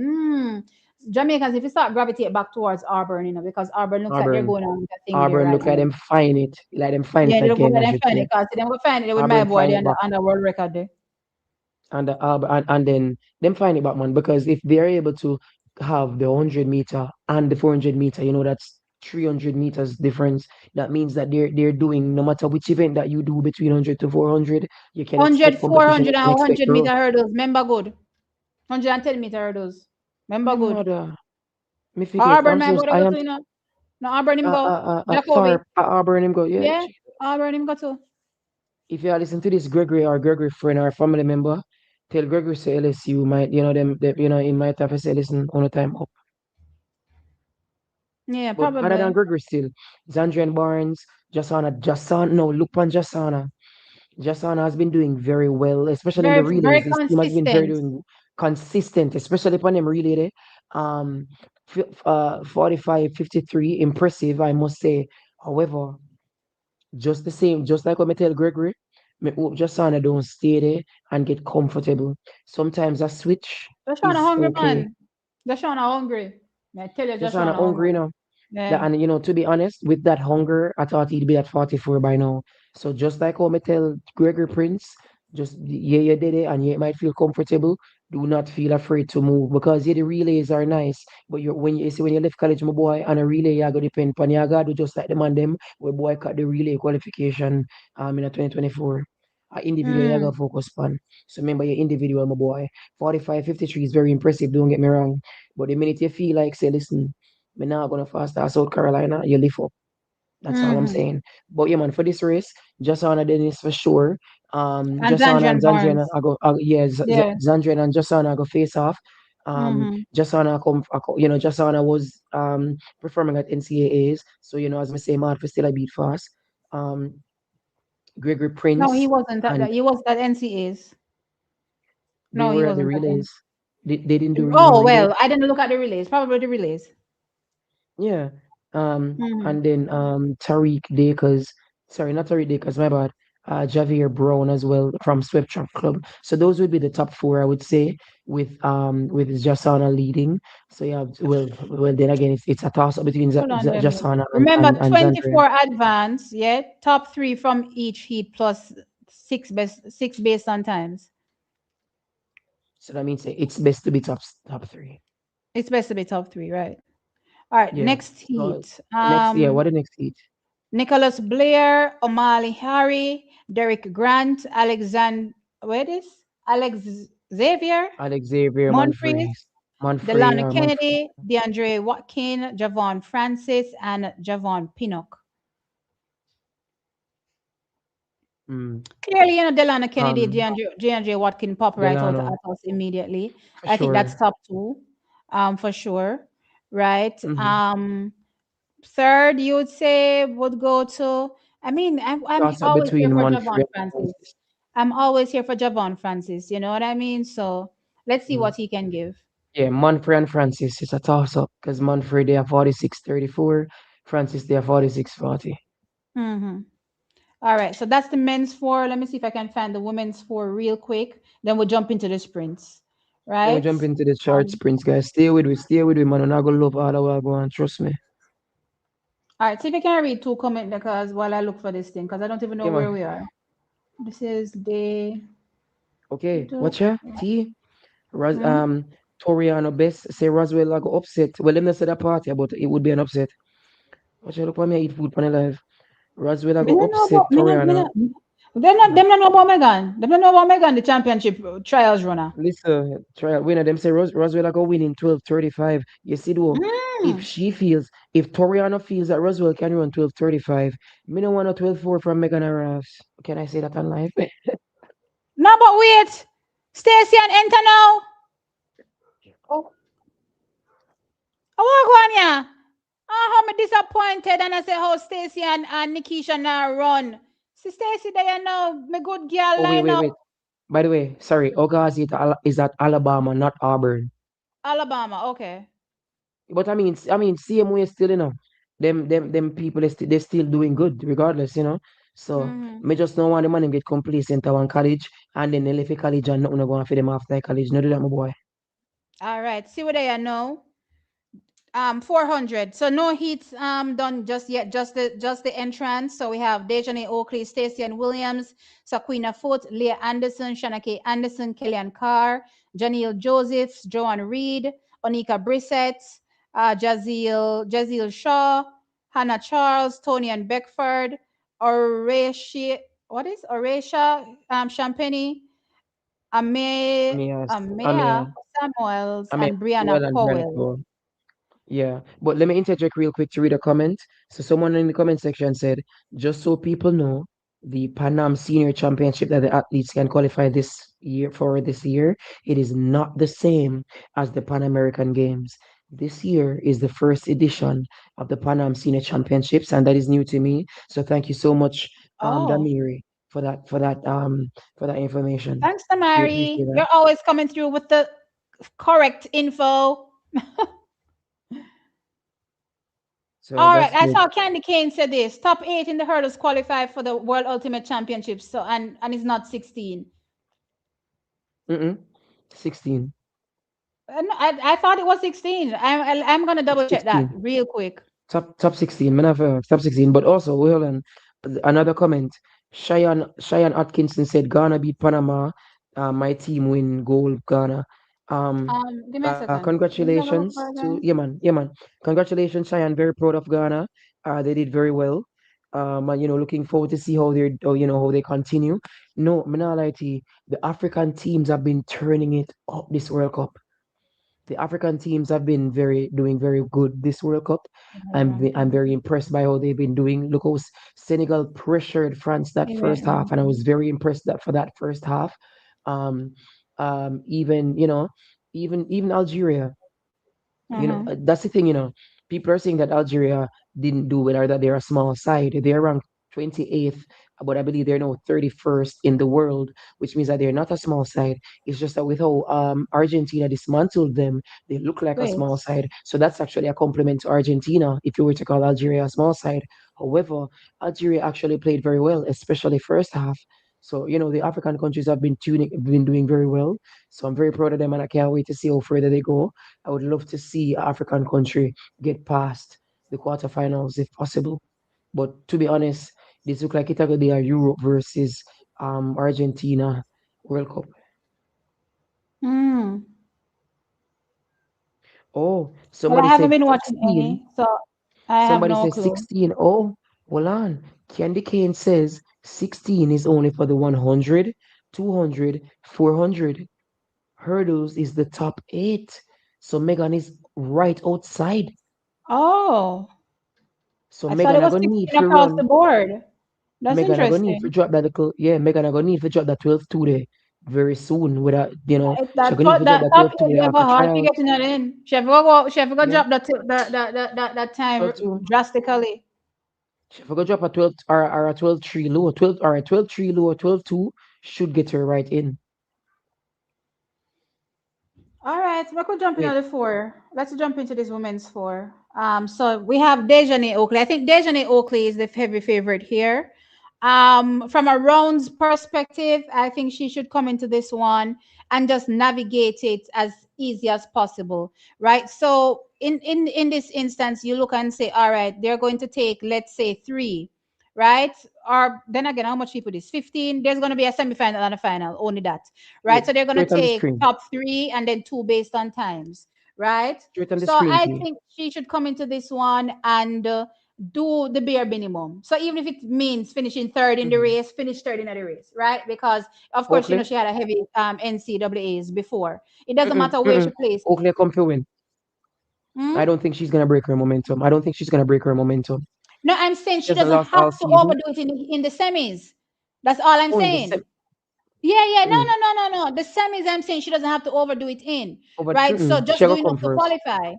[SPEAKER 1] Jamaicans, if you start gravitate back towards Auburn, because Auburn looks like they're
[SPEAKER 2] Auburn.
[SPEAKER 1] going on with a thing there
[SPEAKER 2] Auburn
[SPEAKER 1] right
[SPEAKER 2] look like
[SPEAKER 1] now.
[SPEAKER 2] them find it. Like them find
[SPEAKER 1] Yeah,
[SPEAKER 2] it
[SPEAKER 1] they look good
[SPEAKER 2] again,
[SPEAKER 1] at
[SPEAKER 2] I
[SPEAKER 1] them
[SPEAKER 2] should
[SPEAKER 1] find
[SPEAKER 2] say.
[SPEAKER 1] it because them go find it with my
[SPEAKER 2] Auburn
[SPEAKER 1] boy
[SPEAKER 2] find
[SPEAKER 1] there
[SPEAKER 2] it back.
[SPEAKER 1] on the world record there.
[SPEAKER 2] And then them find it back, man, because if they're able to have the 100-meter and the 400-meter, that's 300 meters difference. That means that they're doing, no matter which event that you do between 100 to 400, you can
[SPEAKER 1] 100,
[SPEAKER 2] expect competition, you
[SPEAKER 1] 400,
[SPEAKER 2] can
[SPEAKER 1] and
[SPEAKER 2] expect
[SPEAKER 1] 100
[SPEAKER 2] growth.
[SPEAKER 1] meter hurdles. Remember good. 110-meter hurdles. Remember
[SPEAKER 2] My
[SPEAKER 1] good.
[SPEAKER 2] mother, me forget.
[SPEAKER 1] Auburn,
[SPEAKER 2] I'm
[SPEAKER 1] my
[SPEAKER 2] so
[SPEAKER 1] boy, they
[SPEAKER 2] I
[SPEAKER 1] go
[SPEAKER 2] am
[SPEAKER 1] to, No, Auburn him go. Jacoby.
[SPEAKER 2] Tharp at Auburn him go. Yeah,
[SPEAKER 1] Yeah, Auburn him go to.
[SPEAKER 2] if you listen to this Gregory friend or family member, tell Gregory say LSU might, them he might have to say listen on the time up.
[SPEAKER 1] Yeah,
[SPEAKER 2] But other than
[SPEAKER 1] probably.
[SPEAKER 2] Gregory still, Zandrian Barnes, Jasana, no, look on Jasana. Jasana has been doing very well, especially in the
[SPEAKER 1] Very, very
[SPEAKER 2] relays. His team has been very
[SPEAKER 1] consistent.
[SPEAKER 2] doing consistent, especially upon them relay day. 45, 53, impressive, I must say. However, just the same, just like what I tell Gregory, me hope Jasana don't stay there and get comfortable. Sometimes a switch
[SPEAKER 1] Just showing a
[SPEAKER 2] is
[SPEAKER 1] hungry
[SPEAKER 2] okay.
[SPEAKER 1] man. Just showing a hungry. I tell you, just showing
[SPEAKER 2] Jasana
[SPEAKER 1] a
[SPEAKER 2] hungry,
[SPEAKER 1] hungry.
[SPEAKER 2] now.
[SPEAKER 1] Yeah.
[SPEAKER 2] And to be honest, with that hunger, I thought he'd be at 44 by now. So just like how I tell Gregory Prince, just yeah, you did it, and you might feel comfortable. Do not feel afraid to move because yeah, the relays are nice. But when you left college, my boy, and a relay you gotta depend on you gotta do just like the man them where boy cut the relay qualification in a 2024. Individual you gotta
[SPEAKER 1] Mm.
[SPEAKER 2] focus on. So remember your individual, my boy. 45, 53 is very impressive, don't get me wrong. But the minute you feel like say, listen, we're not gonna fast at South Carolina, you lift up. That's all I'm
[SPEAKER 1] Mm-hmm.
[SPEAKER 2] saying. But yeah, man, for this race, Jasana Dennis for sure.
[SPEAKER 1] And
[SPEAKER 2] Jasana and
[SPEAKER 1] Zandrian
[SPEAKER 2] Zandriana,
[SPEAKER 1] Barnes.
[SPEAKER 2] yeah,
[SPEAKER 1] Yeah.
[SPEAKER 2] Zandriana and Jasana go face off.
[SPEAKER 1] Mm-hmm.
[SPEAKER 2] Jasana Jasana was performing at NCAAs, so as I say, man, for still a beat fast. Um, Gregory
[SPEAKER 1] No, he
[SPEAKER 2] Prince,
[SPEAKER 1] wasn't at
[SPEAKER 2] and
[SPEAKER 1] that. He was at NCAs.
[SPEAKER 2] they
[SPEAKER 1] No, he
[SPEAKER 2] were at the
[SPEAKER 1] wasn't at
[SPEAKER 2] relays. They didn't do no
[SPEAKER 1] Oh
[SPEAKER 2] relay.
[SPEAKER 1] well, I didn't look at the relays. Probably the relays.
[SPEAKER 2] Yeah.
[SPEAKER 1] Hmm.
[SPEAKER 2] And then Tariq Dakers, sorry, not Tariq Dakers, my bad. Javier Brown as well from Swift Track Club. So those would be the top four, I would say, with Jasana leading. So yeah, well then again, it's a toss up between
[SPEAKER 1] Hold on there, bro.
[SPEAKER 2] Jasana
[SPEAKER 1] Remember,
[SPEAKER 2] and Zandria.
[SPEAKER 1] 24 advance. Yeah, top three from each heat plus six based on times.
[SPEAKER 2] So that means it's best to be top three.
[SPEAKER 1] It's best to be top three, right? All right.
[SPEAKER 2] Yeah.
[SPEAKER 1] Next
[SPEAKER 2] So
[SPEAKER 1] heat.
[SPEAKER 2] next, yeah, what the next heat?
[SPEAKER 1] Nicholas Blair, O'Malley Harry, Derek Grant, Alexander. Where is Alex Xavier
[SPEAKER 2] Alex Xavier
[SPEAKER 1] Monfries,
[SPEAKER 2] Manfrey
[SPEAKER 1] Delano
[SPEAKER 2] or Manfrey.
[SPEAKER 1] Kennedy, DeAndre Watkin, Javon Francis, and Javon Pinnock.
[SPEAKER 2] Mm.
[SPEAKER 1] Clearly, Delano Kennedy,
[SPEAKER 2] Um,
[SPEAKER 1] J&J Watkin pop right out
[SPEAKER 2] Delano,
[SPEAKER 1] at us immediately.
[SPEAKER 2] for
[SPEAKER 1] I think that's
[SPEAKER 2] sure.
[SPEAKER 1] top two, for sure. Right.
[SPEAKER 2] Mm-hmm.
[SPEAKER 1] Third, you would say would go to. I mean, I'm
[SPEAKER 2] Toss up
[SPEAKER 1] always here
[SPEAKER 2] between
[SPEAKER 1] for
[SPEAKER 2] Monfrey
[SPEAKER 1] Javon
[SPEAKER 2] and
[SPEAKER 1] Francis.
[SPEAKER 2] Francis.
[SPEAKER 1] I'm always here for Javon Francis. You know what I mean? So let's see
[SPEAKER 2] Mm.
[SPEAKER 1] what he can give.
[SPEAKER 2] Yeah, Monfrey and Francis is a toss up because Monfrey they are 46-34, Francis they are 46-40.
[SPEAKER 1] Mm-hmm. All right. So that's the men's four. Let me see if I can find the women's four real quick. Then we'll jump into the sprints.
[SPEAKER 2] Then we
[SPEAKER 1] Right.
[SPEAKER 2] jump into the short
[SPEAKER 1] Um,
[SPEAKER 2] sprints, guys. Stay with me, man. I'm not gonna love all the while, go on, trust me.
[SPEAKER 1] all right. See if I can read two comment because while I look for this thing, because I don't even know
[SPEAKER 2] Yeah,
[SPEAKER 1] where
[SPEAKER 2] man.
[SPEAKER 1] we are. This is day.
[SPEAKER 2] Okay,
[SPEAKER 1] Two.
[SPEAKER 2] watch ya. T. Ros
[SPEAKER 1] Hmm?
[SPEAKER 2] Toriano best say Roswell I go upset. Well, let me not say that party, but it would be an upset. Watch ya, look for me I eat food on the live. Roswell I
[SPEAKER 1] Me
[SPEAKER 2] go
[SPEAKER 1] not know
[SPEAKER 2] upset
[SPEAKER 1] about me
[SPEAKER 2] Toriano.
[SPEAKER 1] not, them not know about Megan. Them not know about Megan, the championship trials runner.
[SPEAKER 2] Listen, try winner. Them say Roswell I go win in 12:35. You see, though, if
[SPEAKER 1] Mm.
[SPEAKER 2] she feels, if Toriano feels that Roswell can run 12:35, me no want a 12:4 from Megan Aras. Can I say that on live?
[SPEAKER 1] No, but wait. Stacy and enter now.
[SPEAKER 2] Oh,
[SPEAKER 1] I walk on ya. Ah, how me disappointed and I say how Stacy and Nikisha now run. See Stacy there now, me good girl
[SPEAKER 2] oh, wait,
[SPEAKER 1] line
[SPEAKER 2] wait,
[SPEAKER 1] up.
[SPEAKER 2] wait. By the way, sorry, Ogazi is at Alabama, not Auburn.
[SPEAKER 1] Alabama, okay.
[SPEAKER 2] But I mean, CMU is still, them people they still doing good regardless, So
[SPEAKER 1] Mm-hmm.
[SPEAKER 2] me just don't want the man get complacent to one college and then they left a college and nothing going for them after college. No do that, my boy.
[SPEAKER 1] All right. See what they are now. 400, so no heats done just yet, just the entrance. So we have Dejane Oakley, Stacey and Williams, Saquina Foot, Leah Anderson, Shanna K Anderson, Kellyanne Carr, Janelle Josephs, Joanne Reed, Onika Brissett, Jazeel Shaw, Hannah Charles, Tony and Beckford, Horatia, what is Horatia Champagne, Amea
[SPEAKER 2] Amia,
[SPEAKER 1] Samuels,
[SPEAKER 2] Amia,
[SPEAKER 1] and Brianna
[SPEAKER 2] well and Brianna
[SPEAKER 1] Powell.
[SPEAKER 2] Cole. Yeah, but let me interject real quick to read a comment. So someone in the comment section said, just so people know, the Pan Am Senior Championship that the athletes can qualify this year, it is not the same as the Pan American Games. This year is the first edition of the Pan Am Senior Championships, and that is new to me. So thank you so much,
[SPEAKER 1] Oh.
[SPEAKER 2] Damiri, for that information.
[SPEAKER 1] Thanks,
[SPEAKER 2] We appreciate
[SPEAKER 1] Tamari.
[SPEAKER 2] that.
[SPEAKER 1] You're always coming through with the correct info.
[SPEAKER 2] So
[SPEAKER 1] All right.
[SPEAKER 2] that's
[SPEAKER 1] I
[SPEAKER 2] good.
[SPEAKER 1] saw Candy Kane said this. Top eight in the hurdles qualify for the World Ultimate Championship. So and it's not 16.
[SPEAKER 2] Mm-mm. 16.
[SPEAKER 1] I thought it was 16. I'm gonna double check that
[SPEAKER 2] 16.
[SPEAKER 1] real quick.
[SPEAKER 2] Top 16. Man, have top 16. But also, wait, hold on. Another comment. Cheyenne Atkinson said Ghana beat Panama. My team win gold Ghana.
[SPEAKER 1] Give me a second. What did I look
[SPEAKER 2] Congratulations
[SPEAKER 1] for
[SPEAKER 2] to
[SPEAKER 1] again?
[SPEAKER 2] yeah man, yeah man. Congratulations, Cheyenne. Very proud of Ghana. They did very well. And looking forward to see how they continue. No, I'm not lie to you. The African teams have been turning it up this World Cup. The African teams have been doing very good this World Cup. I'm very impressed by how they've been doing. Look how Senegal pressured France that first half, and I was very impressed that for that first half. Um, even Algeria.
[SPEAKER 1] Mm-hmm.
[SPEAKER 2] That's the thing. People are saying that Algeria didn't do well or that they're a small side. They're ranked 28th, but I believe they're now 31st in the world, which means that they're not a small side. It's just that with how Argentina dismantled them, they look like a
[SPEAKER 1] Wait.
[SPEAKER 2] small side. So that's actually a compliment to Argentina if you were to call Algeria a small side. However, Algeria actually played very well, especially first half. So, the African countries have been doing very well. So I'm very proud of them and I can't wait to see how further they go. I would love to see an African country get past the quarterfinals if possible. But to be honest, this look like it could be a Europe versus Argentina World Cup.
[SPEAKER 1] Mm.
[SPEAKER 2] Oh,
[SPEAKER 1] Well, I
[SPEAKER 2] somebody
[SPEAKER 1] haven't
[SPEAKER 2] said
[SPEAKER 1] been watching
[SPEAKER 2] 16.
[SPEAKER 1] any, so I have
[SPEAKER 2] Somebody
[SPEAKER 1] no
[SPEAKER 2] says
[SPEAKER 1] clue.
[SPEAKER 2] 16. Oh, hold on. Candy Cane says 16 is only for the 100, 200, 400. Hurdles is the top eight. So Megan is right outside.
[SPEAKER 1] Oh,
[SPEAKER 2] So
[SPEAKER 1] I thought it
[SPEAKER 2] Megan, I'm
[SPEAKER 1] was
[SPEAKER 2] gonna need
[SPEAKER 1] 16
[SPEAKER 2] to
[SPEAKER 1] across the
[SPEAKER 2] run.
[SPEAKER 1] board. That's
[SPEAKER 2] Megan, I gonna need to
[SPEAKER 1] interesting.
[SPEAKER 2] drop that little, yeah, Megan, I gonna need to drop that 12-2 there very soon without, she
[SPEAKER 1] That
[SPEAKER 2] gonna need to drop
[SPEAKER 1] that
[SPEAKER 2] that
[SPEAKER 1] top
[SPEAKER 2] 12-2
[SPEAKER 1] eight
[SPEAKER 2] there
[SPEAKER 1] never
[SPEAKER 2] after
[SPEAKER 1] hard to
[SPEAKER 2] trials.
[SPEAKER 1] getting that in. She have to
[SPEAKER 2] Yeah,
[SPEAKER 1] drop that time
[SPEAKER 2] 12-2.
[SPEAKER 1] drastically.
[SPEAKER 2] She forgot drop a 12 or a 12-3 low, 12 or a 12-3 low or 12-2 should get her right in.
[SPEAKER 1] All right, we could jump into
[SPEAKER 2] Wait,
[SPEAKER 1] the four. Let's jump into this women's four. So we have Dejanay Oakley. I think Dejanay Oakley is the heavy favorite here. From a rounds perspective, I think she should come into this one and just navigate it as easy as possible, right? So in this instance, you look and say, all right, they're going to take, let's say, three, right? Or then again, how much people is 15? There's going to be a semifinal and a final, only that, right?
[SPEAKER 2] wait,
[SPEAKER 1] So they're going to
[SPEAKER 2] straight on the
[SPEAKER 1] take
[SPEAKER 2] screen.
[SPEAKER 1] top three and then two based on times, right?
[SPEAKER 2] Straight on the
[SPEAKER 1] So
[SPEAKER 2] screen,
[SPEAKER 1] I
[SPEAKER 2] T.
[SPEAKER 1] think she should come into this one and do the bare minimum. So even if it means finishing third in the
[SPEAKER 2] Mm-hmm.
[SPEAKER 1] race, finish third in the race, right? Because of course,
[SPEAKER 2] Oakley?
[SPEAKER 1] she had a heavy NCAAs before. It doesn't
[SPEAKER 2] Mm-mm,
[SPEAKER 1] matter where she
[SPEAKER 2] mm-mm.
[SPEAKER 1] places.
[SPEAKER 2] Oakley come to win.
[SPEAKER 1] Hmm?
[SPEAKER 2] I don't think she's gonna break her momentum. I don't think she's gonna break her momentum.
[SPEAKER 1] No, I'm saying
[SPEAKER 2] She
[SPEAKER 1] she
[SPEAKER 2] hasn't
[SPEAKER 1] doesn't
[SPEAKER 2] lost
[SPEAKER 1] have
[SPEAKER 2] all
[SPEAKER 1] to
[SPEAKER 2] season.
[SPEAKER 1] overdo it in the semis. That's all I'm
[SPEAKER 2] Oh, in the
[SPEAKER 1] saying. Yeah, yeah, no,
[SPEAKER 2] mm,
[SPEAKER 1] no, no, no, no. The semis, I'm saying she doesn't have to overdo it in,
[SPEAKER 2] over,
[SPEAKER 1] right? So
[SPEAKER 2] she
[SPEAKER 1] just do
[SPEAKER 2] will come
[SPEAKER 1] enough to
[SPEAKER 2] first.
[SPEAKER 1] qualify.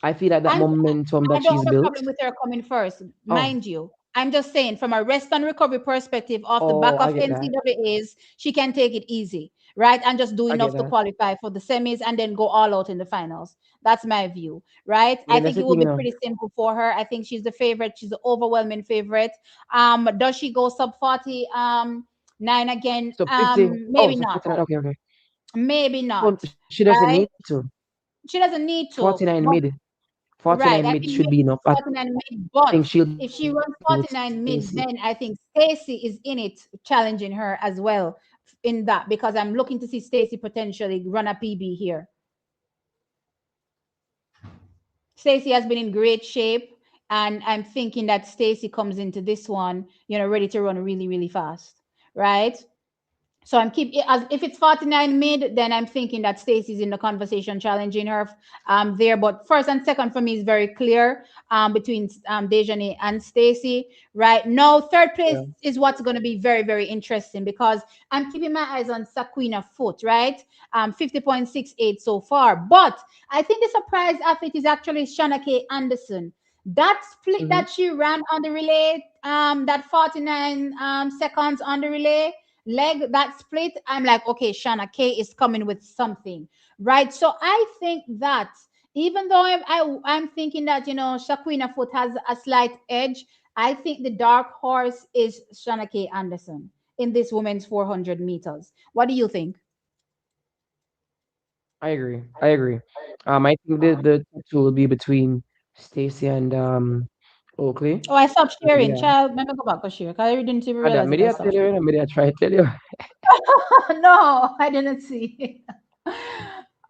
[SPEAKER 2] I feel like that
[SPEAKER 1] I'm
[SPEAKER 2] momentum
[SPEAKER 1] I
[SPEAKER 2] that
[SPEAKER 1] don't
[SPEAKER 2] she's
[SPEAKER 1] have a
[SPEAKER 2] built.
[SPEAKER 1] problem with her coming first,
[SPEAKER 2] Oh,
[SPEAKER 1] mind you. I'm just saying from a rest and recovery perspective off the back
[SPEAKER 2] oh, I
[SPEAKER 1] of
[SPEAKER 2] get that.
[SPEAKER 1] NCAAs, she can take it easy, right? And just do
[SPEAKER 2] I get
[SPEAKER 1] enough to
[SPEAKER 2] that.
[SPEAKER 1] qualify for the semis and then go all out in the finals. That's my view, right?
[SPEAKER 2] But
[SPEAKER 1] I
[SPEAKER 2] then that's
[SPEAKER 1] think
[SPEAKER 2] the
[SPEAKER 1] it will
[SPEAKER 2] thing,
[SPEAKER 1] be pretty simple for her. I think she's the favorite. She's the overwhelming favorite. Does she go sub 40 nine again?
[SPEAKER 2] So 50. Oh,
[SPEAKER 1] Maybe
[SPEAKER 2] so
[SPEAKER 1] not.
[SPEAKER 2] 49. Okay, okay.
[SPEAKER 1] Maybe
[SPEAKER 2] Oh,
[SPEAKER 1] not.
[SPEAKER 2] she doesn't need
[SPEAKER 1] Right?
[SPEAKER 2] to.
[SPEAKER 1] She doesn't need to.
[SPEAKER 2] 49
[SPEAKER 1] But
[SPEAKER 2] mid.
[SPEAKER 1] right.
[SPEAKER 2] 49
[SPEAKER 1] I
[SPEAKER 2] mid
[SPEAKER 1] think
[SPEAKER 2] should
[SPEAKER 1] maybe
[SPEAKER 2] be enough. I
[SPEAKER 1] 49 mid,
[SPEAKER 2] think
[SPEAKER 1] but
[SPEAKER 2] she'll do
[SPEAKER 1] if
[SPEAKER 2] with
[SPEAKER 1] she runs
[SPEAKER 2] Stacey.
[SPEAKER 1] 49 mid, then I think Stacy is in it challenging her as well in that because I'm looking to see Stacy potentially run a PB here. Stacy has been in great shape, and I'm thinking that Stacy comes into this one, ready to run really, really fast, right? So I'm keep as if it's 49 mid, then I'm thinking that Stacey's in the conversation, challenging her there. But first and second for me is very clear between Dejane and Stacey. Right now, third place
[SPEAKER 2] Yeah.
[SPEAKER 1] is what's going to be very, very interesting because I'm keeping my eyes on Saquina Foot, right? 50.68 so far. But I think the surprise athlete is actually Shana K. Anderson. That split
[SPEAKER 2] Mm-hmm.
[SPEAKER 1] that she ran on the relay, that 49 seconds on the relay, leg that split, I'm like, okay, Shana K is coming with something, right? So I think that even though I'm thinking that Shaquina Foot has a slight edge, I think the dark horse is Shana K Anderson in this women's 400 meters. What do you think?
[SPEAKER 2] I agree. I agree. I think the top two will be between Stacey and Oakley.
[SPEAKER 1] Oh, I stopped sharing,
[SPEAKER 2] Yeah.
[SPEAKER 1] child. Let me go back to share because I didn't even
[SPEAKER 2] Ada,
[SPEAKER 1] realize that I
[SPEAKER 2] media tell
[SPEAKER 1] stopped
[SPEAKER 2] you,
[SPEAKER 1] sharing.
[SPEAKER 2] media try tell you.
[SPEAKER 1] No, I didn't see.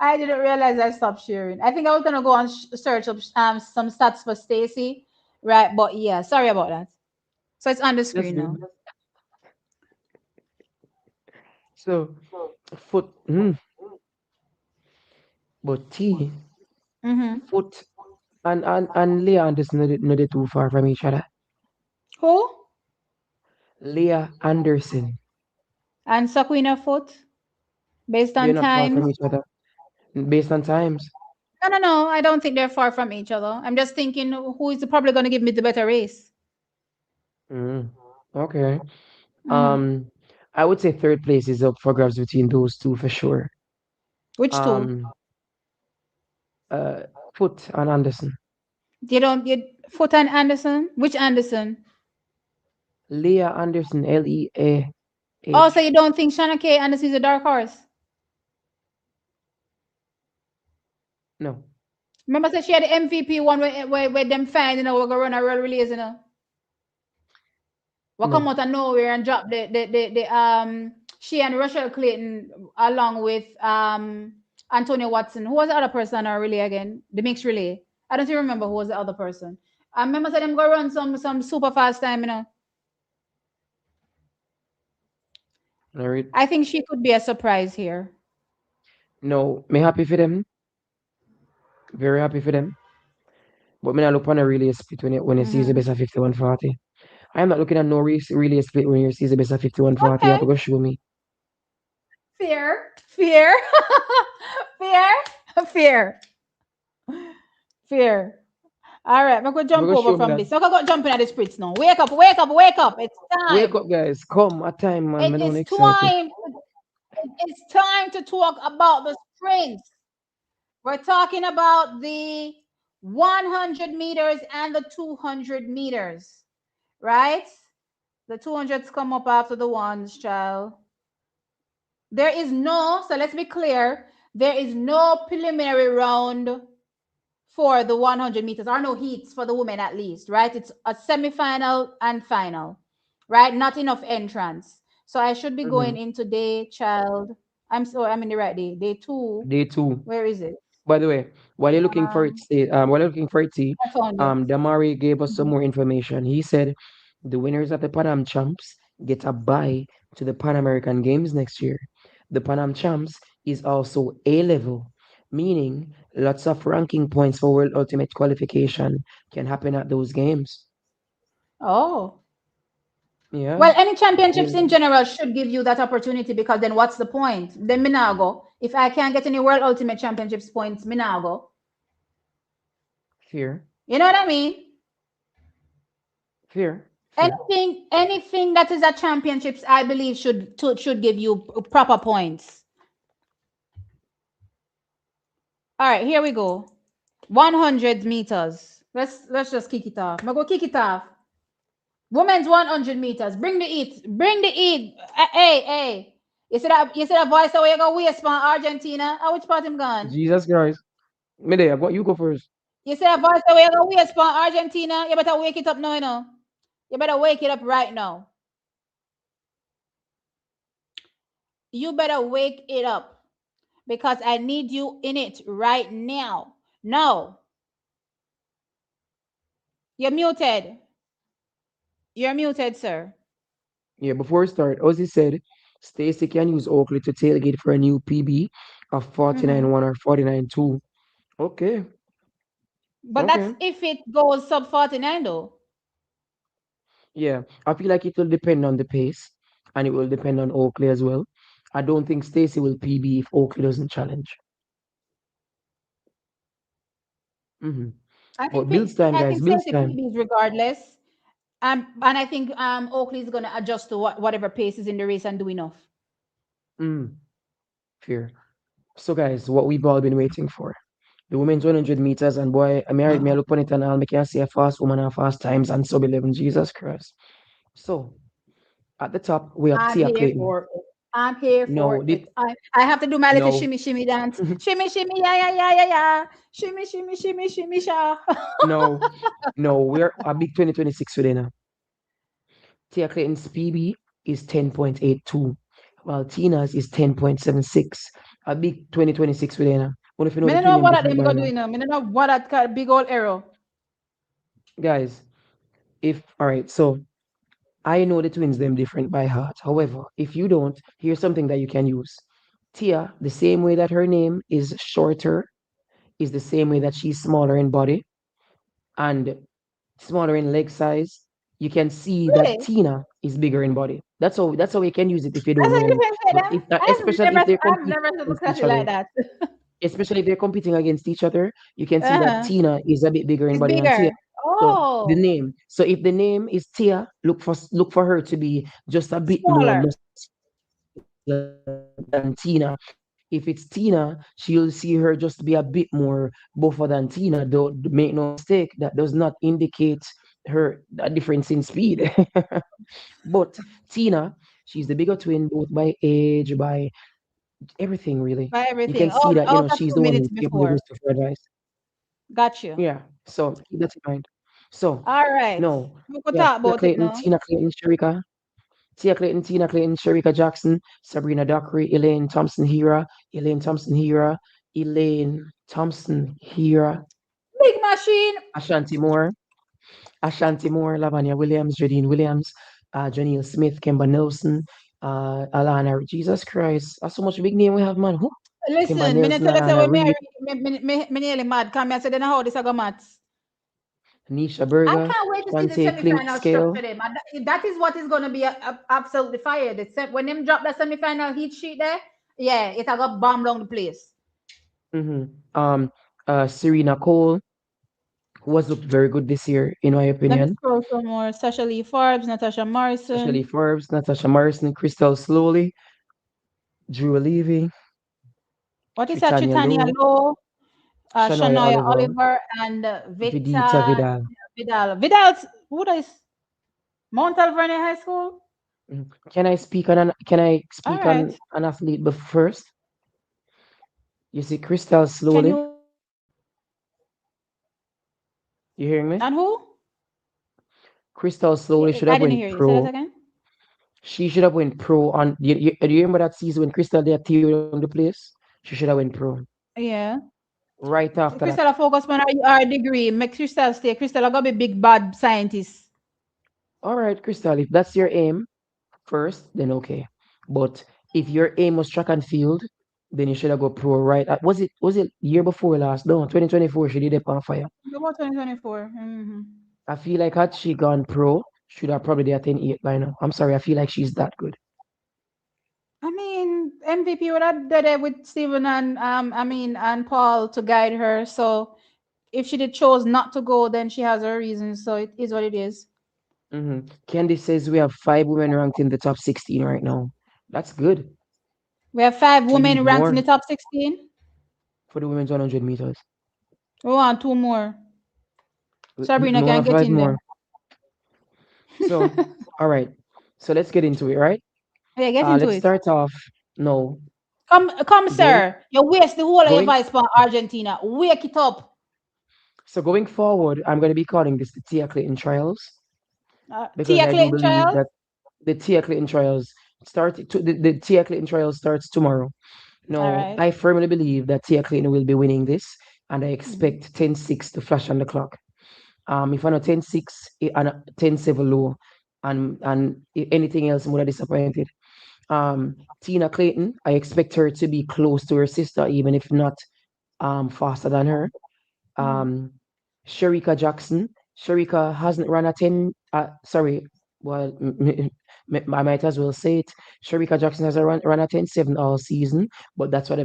[SPEAKER 1] I didn't realize I stopped sharing. I think I was gonna go and search up some stats for Stacy, right? But yeah, sorry about that. So it's on the
[SPEAKER 2] That's
[SPEAKER 1] screen now.
[SPEAKER 2] good. So foot, but T,
[SPEAKER 1] Mm-hmm.
[SPEAKER 2] foot, and Leah Anderson not they too far from each other.
[SPEAKER 1] Who?
[SPEAKER 2] Leah Anderson,
[SPEAKER 1] And Saquina Foot, based
[SPEAKER 2] they're
[SPEAKER 1] on
[SPEAKER 2] not far
[SPEAKER 1] times.
[SPEAKER 2] from each other based on times.
[SPEAKER 1] No, no, no. I don't think they're far from each other. I'm just thinking who is probably gonna give me the better race.
[SPEAKER 2] Mm, okay.
[SPEAKER 1] Mm-hmm.
[SPEAKER 2] Um, I would say third place is up for grabs between those two for sure.
[SPEAKER 1] Which two?
[SPEAKER 2] Um, uh, Foot and Anderson.
[SPEAKER 1] You don't you Foot and Anderson? Which Anderson?
[SPEAKER 2] Leah Anderson, Leah.
[SPEAKER 1] Oh, so you don't think Shanna K Anderson is a dark horse?
[SPEAKER 2] No,
[SPEAKER 1] Remember, said she had the MVP one where them fans, we're gonna run a real release, we come
[SPEAKER 2] no,
[SPEAKER 1] out of nowhere and drop the she and Rochelle Clayton along with Antonio Watson. Who was the other person on our relay again? The mixed relay. I don't even remember who was the other person. I remember said them go run some super fast time.
[SPEAKER 2] I read.
[SPEAKER 1] I think she could be a surprise here.
[SPEAKER 2] No, me happy for them. Very happy for them. But me not look on a really split when it sees the
[SPEAKER 1] Hmm.
[SPEAKER 2] best of 51-40. I'm not looking at no relay split when you see the best of 51-40. You have
[SPEAKER 1] Okay.
[SPEAKER 2] to go show me.
[SPEAKER 1] Fear. Fear. Fear. Fear. Fear. All right, I'm going to
[SPEAKER 2] You
[SPEAKER 1] jump
[SPEAKER 2] go
[SPEAKER 1] over
[SPEAKER 2] show me
[SPEAKER 1] from
[SPEAKER 2] that.
[SPEAKER 1] this. I'm going to jump in at the spritz now. Wake up, wake up, wake up. It's
[SPEAKER 2] Wake
[SPEAKER 1] time.
[SPEAKER 2] up, guys. Come, a time, man.
[SPEAKER 1] It
[SPEAKER 2] I don't
[SPEAKER 1] is
[SPEAKER 2] excited.
[SPEAKER 1] time. It's time to talk about the sprints. We're talking about the 100 meters and the 200 meters, right? The 200s come up after the ones, child. There is no, so let's be clear, there is no preliminary round for the 100 meters, or no heats for the women at least, right? It's a semi-final and final, right? Not enough entrance. So I should be
[SPEAKER 2] Mm-hmm.
[SPEAKER 1] going into day, child. I'm in the right day. Day two.
[SPEAKER 2] Day two.
[SPEAKER 1] Where is it?
[SPEAKER 2] By the way, while you're looking for it,
[SPEAKER 1] Um,
[SPEAKER 2] while you're looking for it, T,
[SPEAKER 1] I found it.
[SPEAKER 2] Damari gave us some
[SPEAKER 1] Mhm.
[SPEAKER 2] more information. He said the winners of the Pan Am Champs get a bye to the Pan American Games next year. The Pan Am Champs is also A level, meaning lots of ranking points for World Ultimate qualification can happen at those games.
[SPEAKER 1] Oh.
[SPEAKER 2] Yeah,
[SPEAKER 1] Well, any
[SPEAKER 2] A
[SPEAKER 1] championships in
[SPEAKER 2] level.
[SPEAKER 1] general should give you that opportunity because then what's the point? Then Minago. If I can't get any World Ultimate Championships points, Minago.
[SPEAKER 2] Fair,
[SPEAKER 1] You know what I mean?
[SPEAKER 2] fair.
[SPEAKER 1] Anything that is at championships, I believe should give you proper points. All right, here we go. 100 meters. Let's just kick it off. I'm gonna go kick it off. Women's 100 meters. Bring the heat. Bring the heat. Hey, hey. You see that voice away you go waste from Argentina? Which part him gone?
[SPEAKER 2] Jesus Christ. Me there, you go first.
[SPEAKER 1] You see that voice away you go waste from Argentina? You better wake it up now, you know. You better wake it up right now. You better wake it up because I need you in it right now. No, you're muted. You're muted, sir.
[SPEAKER 2] Yeah, before we start, Ozzy said Stacey can use Oakley to tailgate for a new PB of
[SPEAKER 1] Mm-hmm.
[SPEAKER 2] 49-1 or 49-2. Okay,
[SPEAKER 1] But that's
[SPEAKER 2] okay.
[SPEAKER 1] if it goes sub 49 though.
[SPEAKER 2] Yeah, I feel like it will depend on the pace and it will depend on Oakley as well. I don't think Stacey will PB if Oakley doesn't challenge. Hmm. But builds time,
[SPEAKER 1] I
[SPEAKER 2] guys,
[SPEAKER 1] think
[SPEAKER 2] builds
[SPEAKER 1] Stacey
[SPEAKER 2] time.
[SPEAKER 1] PBs regardless. And I think Oakley is gonna adjust to whatever pace is in the race and do enough.
[SPEAKER 2] Mm, fear. So, guys, what we've all been waiting for. The women's 100 meters, and boy, I look on it and I'll make you see a fast woman and fast times and sub 11. Jesus Christ. So, at the top, we have
[SPEAKER 1] I'm
[SPEAKER 2] Tia
[SPEAKER 1] here
[SPEAKER 2] Clayton.
[SPEAKER 1] for it. I'm here
[SPEAKER 2] No,
[SPEAKER 1] for it. I have to do my little
[SPEAKER 2] no,
[SPEAKER 1] shimmy shimmy dance. Shimmy shimmy yeah yeah yeah yeah yeah. Shimmy shimmy shimmy shimmy sha.
[SPEAKER 2] no, no. We're a big 2026 today now. Tia Clayton's PB is 10.82, while Tina's is 10.76. A big 2026 today now. What if you know
[SPEAKER 1] Me
[SPEAKER 2] the
[SPEAKER 1] no know
[SPEAKER 2] twin them
[SPEAKER 1] what that
[SPEAKER 2] different
[SPEAKER 1] them
[SPEAKER 2] by
[SPEAKER 1] go do
[SPEAKER 2] now?
[SPEAKER 1] you know. Me no know what that big old arrow.
[SPEAKER 2] Guys, if all right, so I know the twins them different by heart. However, if you don't, here's something that you can use. Tia, the same way that her name is shorter, is the same way that she's smaller in body and smaller in leg size. You can see that
[SPEAKER 1] Really?
[SPEAKER 2] Tina is bigger in body. That's how you can use it if you don't
[SPEAKER 1] That's
[SPEAKER 2] know
[SPEAKER 1] how
[SPEAKER 2] any.
[SPEAKER 1] you can say
[SPEAKER 2] But
[SPEAKER 1] that.
[SPEAKER 2] if especially if they're
[SPEAKER 1] I've
[SPEAKER 2] competing
[SPEAKER 1] never
[SPEAKER 2] against
[SPEAKER 1] looked at
[SPEAKER 2] each
[SPEAKER 1] it like
[SPEAKER 2] other,
[SPEAKER 1] that.
[SPEAKER 2] especially if they're competing against each other, you can see that
[SPEAKER 1] Uh-huh.
[SPEAKER 2] Tina is a bit bigger in
[SPEAKER 1] It's
[SPEAKER 2] body than Tia.
[SPEAKER 1] bigger.
[SPEAKER 2] So the
[SPEAKER 1] Oh,
[SPEAKER 2] name. So if the name is Tia, look for her to be just a bit more
[SPEAKER 1] smaller.
[SPEAKER 2] muscular than Tina. If it's Tina, she'll see her just be a bit more buffer than Tina. Don't make no mistake. That does not indicate her a difference in speed. But Tina, she's the bigger twin, both by age, by everything, really.
[SPEAKER 1] By
[SPEAKER 2] You can
[SPEAKER 1] everything.
[SPEAKER 2] see that,
[SPEAKER 1] Out of
[SPEAKER 2] she's the
[SPEAKER 1] two
[SPEAKER 2] one
[SPEAKER 1] minutes
[SPEAKER 2] who's capable
[SPEAKER 1] before.
[SPEAKER 2] of for advice.
[SPEAKER 1] Got you.
[SPEAKER 2] Yeah. So keep that in mind. So,
[SPEAKER 1] All right.
[SPEAKER 2] no,
[SPEAKER 1] We could
[SPEAKER 2] we have
[SPEAKER 1] talk
[SPEAKER 2] Tia
[SPEAKER 1] about it
[SPEAKER 2] Clayton,
[SPEAKER 1] now.
[SPEAKER 2] Tina Clayton, Sharika, Tia Clayton, Tina Clayton, Sharika Jackson, Sabrina Dockery, Elaine Thompson Hira,
[SPEAKER 1] Big machine.
[SPEAKER 2] Ashanti Moore, Lavanya Williams, Jadine Williams, Janelle Smith, Kemba Nelson, Alana, Jesus Christ. That's so much big name we have, man. Who? Kemba
[SPEAKER 1] Listen, me not
[SPEAKER 2] Nelson,
[SPEAKER 1] tell us how
[SPEAKER 2] Alana
[SPEAKER 1] we
[SPEAKER 2] Reid.
[SPEAKER 1] marry me nearly mad. Come here, I said, then how this I go maths.
[SPEAKER 2] Nisha
[SPEAKER 1] I
[SPEAKER 2] Berger,
[SPEAKER 1] can't wait to see the
[SPEAKER 2] Shante
[SPEAKER 1] semi-final
[SPEAKER 2] Scale.
[SPEAKER 1] structure them. And that is what is going to be absolutely fire. When them drop the semi-final heat sheet there, yeah, it I got bomb down the place.
[SPEAKER 2] Mm-hmm. Um, Serena Cole, who was looked very good this year, in my
[SPEAKER 1] Let me
[SPEAKER 2] opinion.
[SPEAKER 1] scroll some more. Sasha Lee Forbes, Natasha
[SPEAKER 2] Ashley
[SPEAKER 1] Morrison,
[SPEAKER 2] Forbes, Natasha Morrison, Crystal Slowly, Drew Levy,
[SPEAKER 1] what is that?
[SPEAKER 2] Tritania
[SPEAKER 1] Tritania
[SPEAKER 2] Lowe,
[SPEAKER 1] Lowe,
[SPEAKER 2] Shania
[SPEAKER 1] Shania
[SPEAKER 2] Oliver,
[SPEAKER 1] Oliver, and
[SPEAKER 2] Vidita
[SPEAKER 1] Vita
[SPEAKER 2] Vidal.
[SPEAKER 1] Vidal. Vidal's who is Mount Alvernia High School?
[SPEAKER 2] Mhm. Can I
[SPEAKER 1] All
[SPEAKER 2] speak
[SPEAKER 1] right.
[SPEAKER 2] on an athlete but first? You see Crystal
[SPEAKER 1] Can
[SPEAKER 2] Slowly.
[SPEAKER 1] you
[SPEAKER 2] You hearing me?
[SPEAKER 1] and who?
[SPEAKER 2] Crystal Slowly should
[SPEAKER 1] I
[SPEAKER 2] have
[SPEAKER 1] didn't
[SPEAKER 2] went
[SPEAKER 1] hear you. Say that
[SPEAKER 2] pro.
[SPEAKER 1] again.
[SPEAKER 2] She should have went pro on. Do you remember that season when Crystal did tear down the place? She should have went pro
[SPEAKER 1] Yeah.
[SPEAKER 2] right after that.
[SPEAKER 1] Crystal focus on our degree. Make Crystal stay. Crystal gotta be big bad scientist.
[SPEAKER 2] All right, Crystal, if that's your aim first, then okay. But if your aim was track and field, then you should have go pro right. Was it year before last? No, 2024. She did it on fire.
[SPEAKER 1] About 2024. Mm-hmm.
[SPEAKER 2] I feel like had she gone pro, should have probably did a 10-8 by now. I'm sorry, I feel like she's that good.
[SPEAKER 1] I mean, MVP would have did it with Steven and and Paul to guide her. So if she did chose not to go, then she has her reasons. So it is what it is.
[SPEAKER 2] Candy says we have 5 women ranked in the top 16 right now. That's good.
[SPEAKER 1] We have five
[SPEAKER 2] We need
[SPEAKER 1] women ranked in the
[SPEAKER 2] more
[SPEAKER 1] top 16.
[SPEAKER 2] for the women's 100 meters.
[SPEAKER 1] We want two more.
[SPEAKER 2] We
[SPEAKER 1] Sabrina can
[SPEAKER 2] want
[SPEAKER 1] get
[SPEAKER 2] five
[SPEAKER 1] in there.
[SPEAKER 2] more. So, all right. So let's get into it, right?
[SPEAKER 1] Yeah, get into
[SPEAKER 2] Let's
[SPEAKER 1] it.
[SPEAKER 2] start off. No,
[SPEAKER 1] Come,
[SPEAKER 2] going
[SPEAKER 1] sir. You waste the whole of your
[SPEAKER 2] going.
[SPEAKER 1] voice for Argentina. Wake it up.
[SPEAKER 2] So going forward, I'm going to be calling this the Tia Clayton trials because
[SPEAKER 1] Tia
[SPEAKER 2] I do
[SPEAKER 1] Clayton
[SPEAKER 2] believe
[SPEAKER 1] trials.
[SPEAKER 2] that the Tia Clayton trials the Tia Clayton trials starts tomorrow.
[SPEAKER 1] All
[SPEAKER 2] No,
[SPEAKER 1] right.
[SPEAKER 2] I firmly believe that Tia Clayton will be winning this, and I
[SPEAKER 1] Mhm.
[SPEAKER 2] expect 10-6 to flash on the clock. If I know 10-6 and 10-7 low, and if anything else, I'm more disappointed. Tina Clayton, I expect her to be close to her sister, even if not faster than her.
[SPEAKER 1] Mhm.
[SPEAKER 2] Um, Sherika Jackson. Sherika hasn't run a 10. Sorry, well, I might as well say it. Sherika Jackson has run a 10-7 all season, but that's what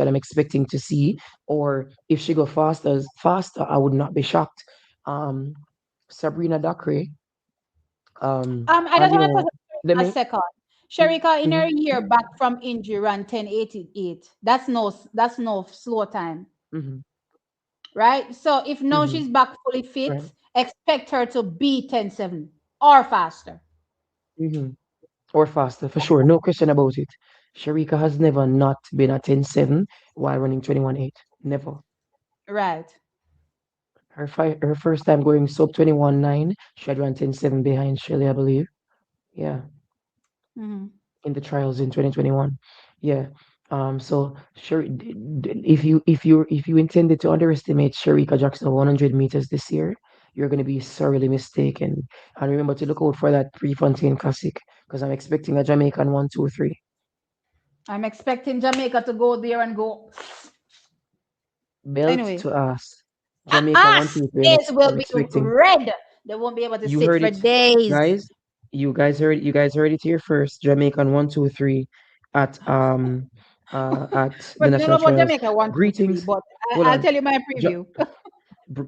[SPEAKER 2] I'm expecting to see. Or if she go faster, I would not be shocked. Um, Sabrina Dacre.
[SPEAKER 1] I
[SPEAKER 2] And
[SPEAKER 1] just want to touch
[SPEAKER 2] let
[SPEAKER 1] a
[SPEAKER 2] me.
[SPEAKER 1] second.
[SPEAKER 2] Mhm,
[SPEAKER 1] Sharika in her
[SPEAKER 2] mhm,
[SPEAKER 1] year back from injury ran 10:88. That's no slow time,
[SPEAKER 2] mhm,
[SPEAKER 1] right? So if now
[SPEAKER 2] mhm.
[SPEAKER 1] she's back fully
[SPEAKER 2] Right.
[SPEAKER 1] fit, expect her to be 10:7 or faster.
[SPEAKER 2] Mhm. Or faster, for sure. No question about it. Sharika has never not been at 10-7 while running 21-8. Never.
[SPEAKER 1] Right.
[SPEAKER 2] Her first time going sub 21-9, she had run 10-7 behind Shirley, I believe. Yeah,
[SPEAKER 1] Mhm.
[SPEAKER 2] in the trials in 2021. Yeah. So sure, if you intended to underestimate Sharika Jackson 100 meters this year, you're going to be sorely mistaken. And remember to look out for that Prefontaine Classic because I'm expecting a Jamaican 1, 2, 3.
[SPEAKER 1] I'm expecting Jamaica to go there and go.
[SPEAKER 2] Belt
[SPEAKER 1] Anyway,
[SPEAKER 2] to ass. Jamaica 1, 2, 3.
[SPEAKER 1] it will
[SPEAKER 2] I'm
[SPEAKER 1] be
[SPEAKER 2] expecting.
[SPEAKER 1] red. They won't be able to
[SPEAKER 2] You
[SPEAKER 1] sit
[SPEAKER 2] heard
[SPEAKER 1] for
[SPEAKER 2] it,
[SPEAKER 1] days.
[SPEAKER 2] guys. You guys heard it here first. Jamaican 1, 2, 3 at
[SPEAKER 1] But
[SPEAKER 2] the
[SPEAKER 1] you know
[SPEAKER 2] national
[SPEAKER 1] about
[SPEAKER 2] trials.
[SPEAKER 1] Jamaica 1, 2, 3.
[SPEAKER 2] Greetings.
[SPEAKER 1] But
[SPEAKER 2] Hold
[SPEAKER 1] I'll
[SPEAKER 2] on.
[SPEAKER 1] tell you my
[SPEAKER 2] Ja-
[SPEAKER 1] preview.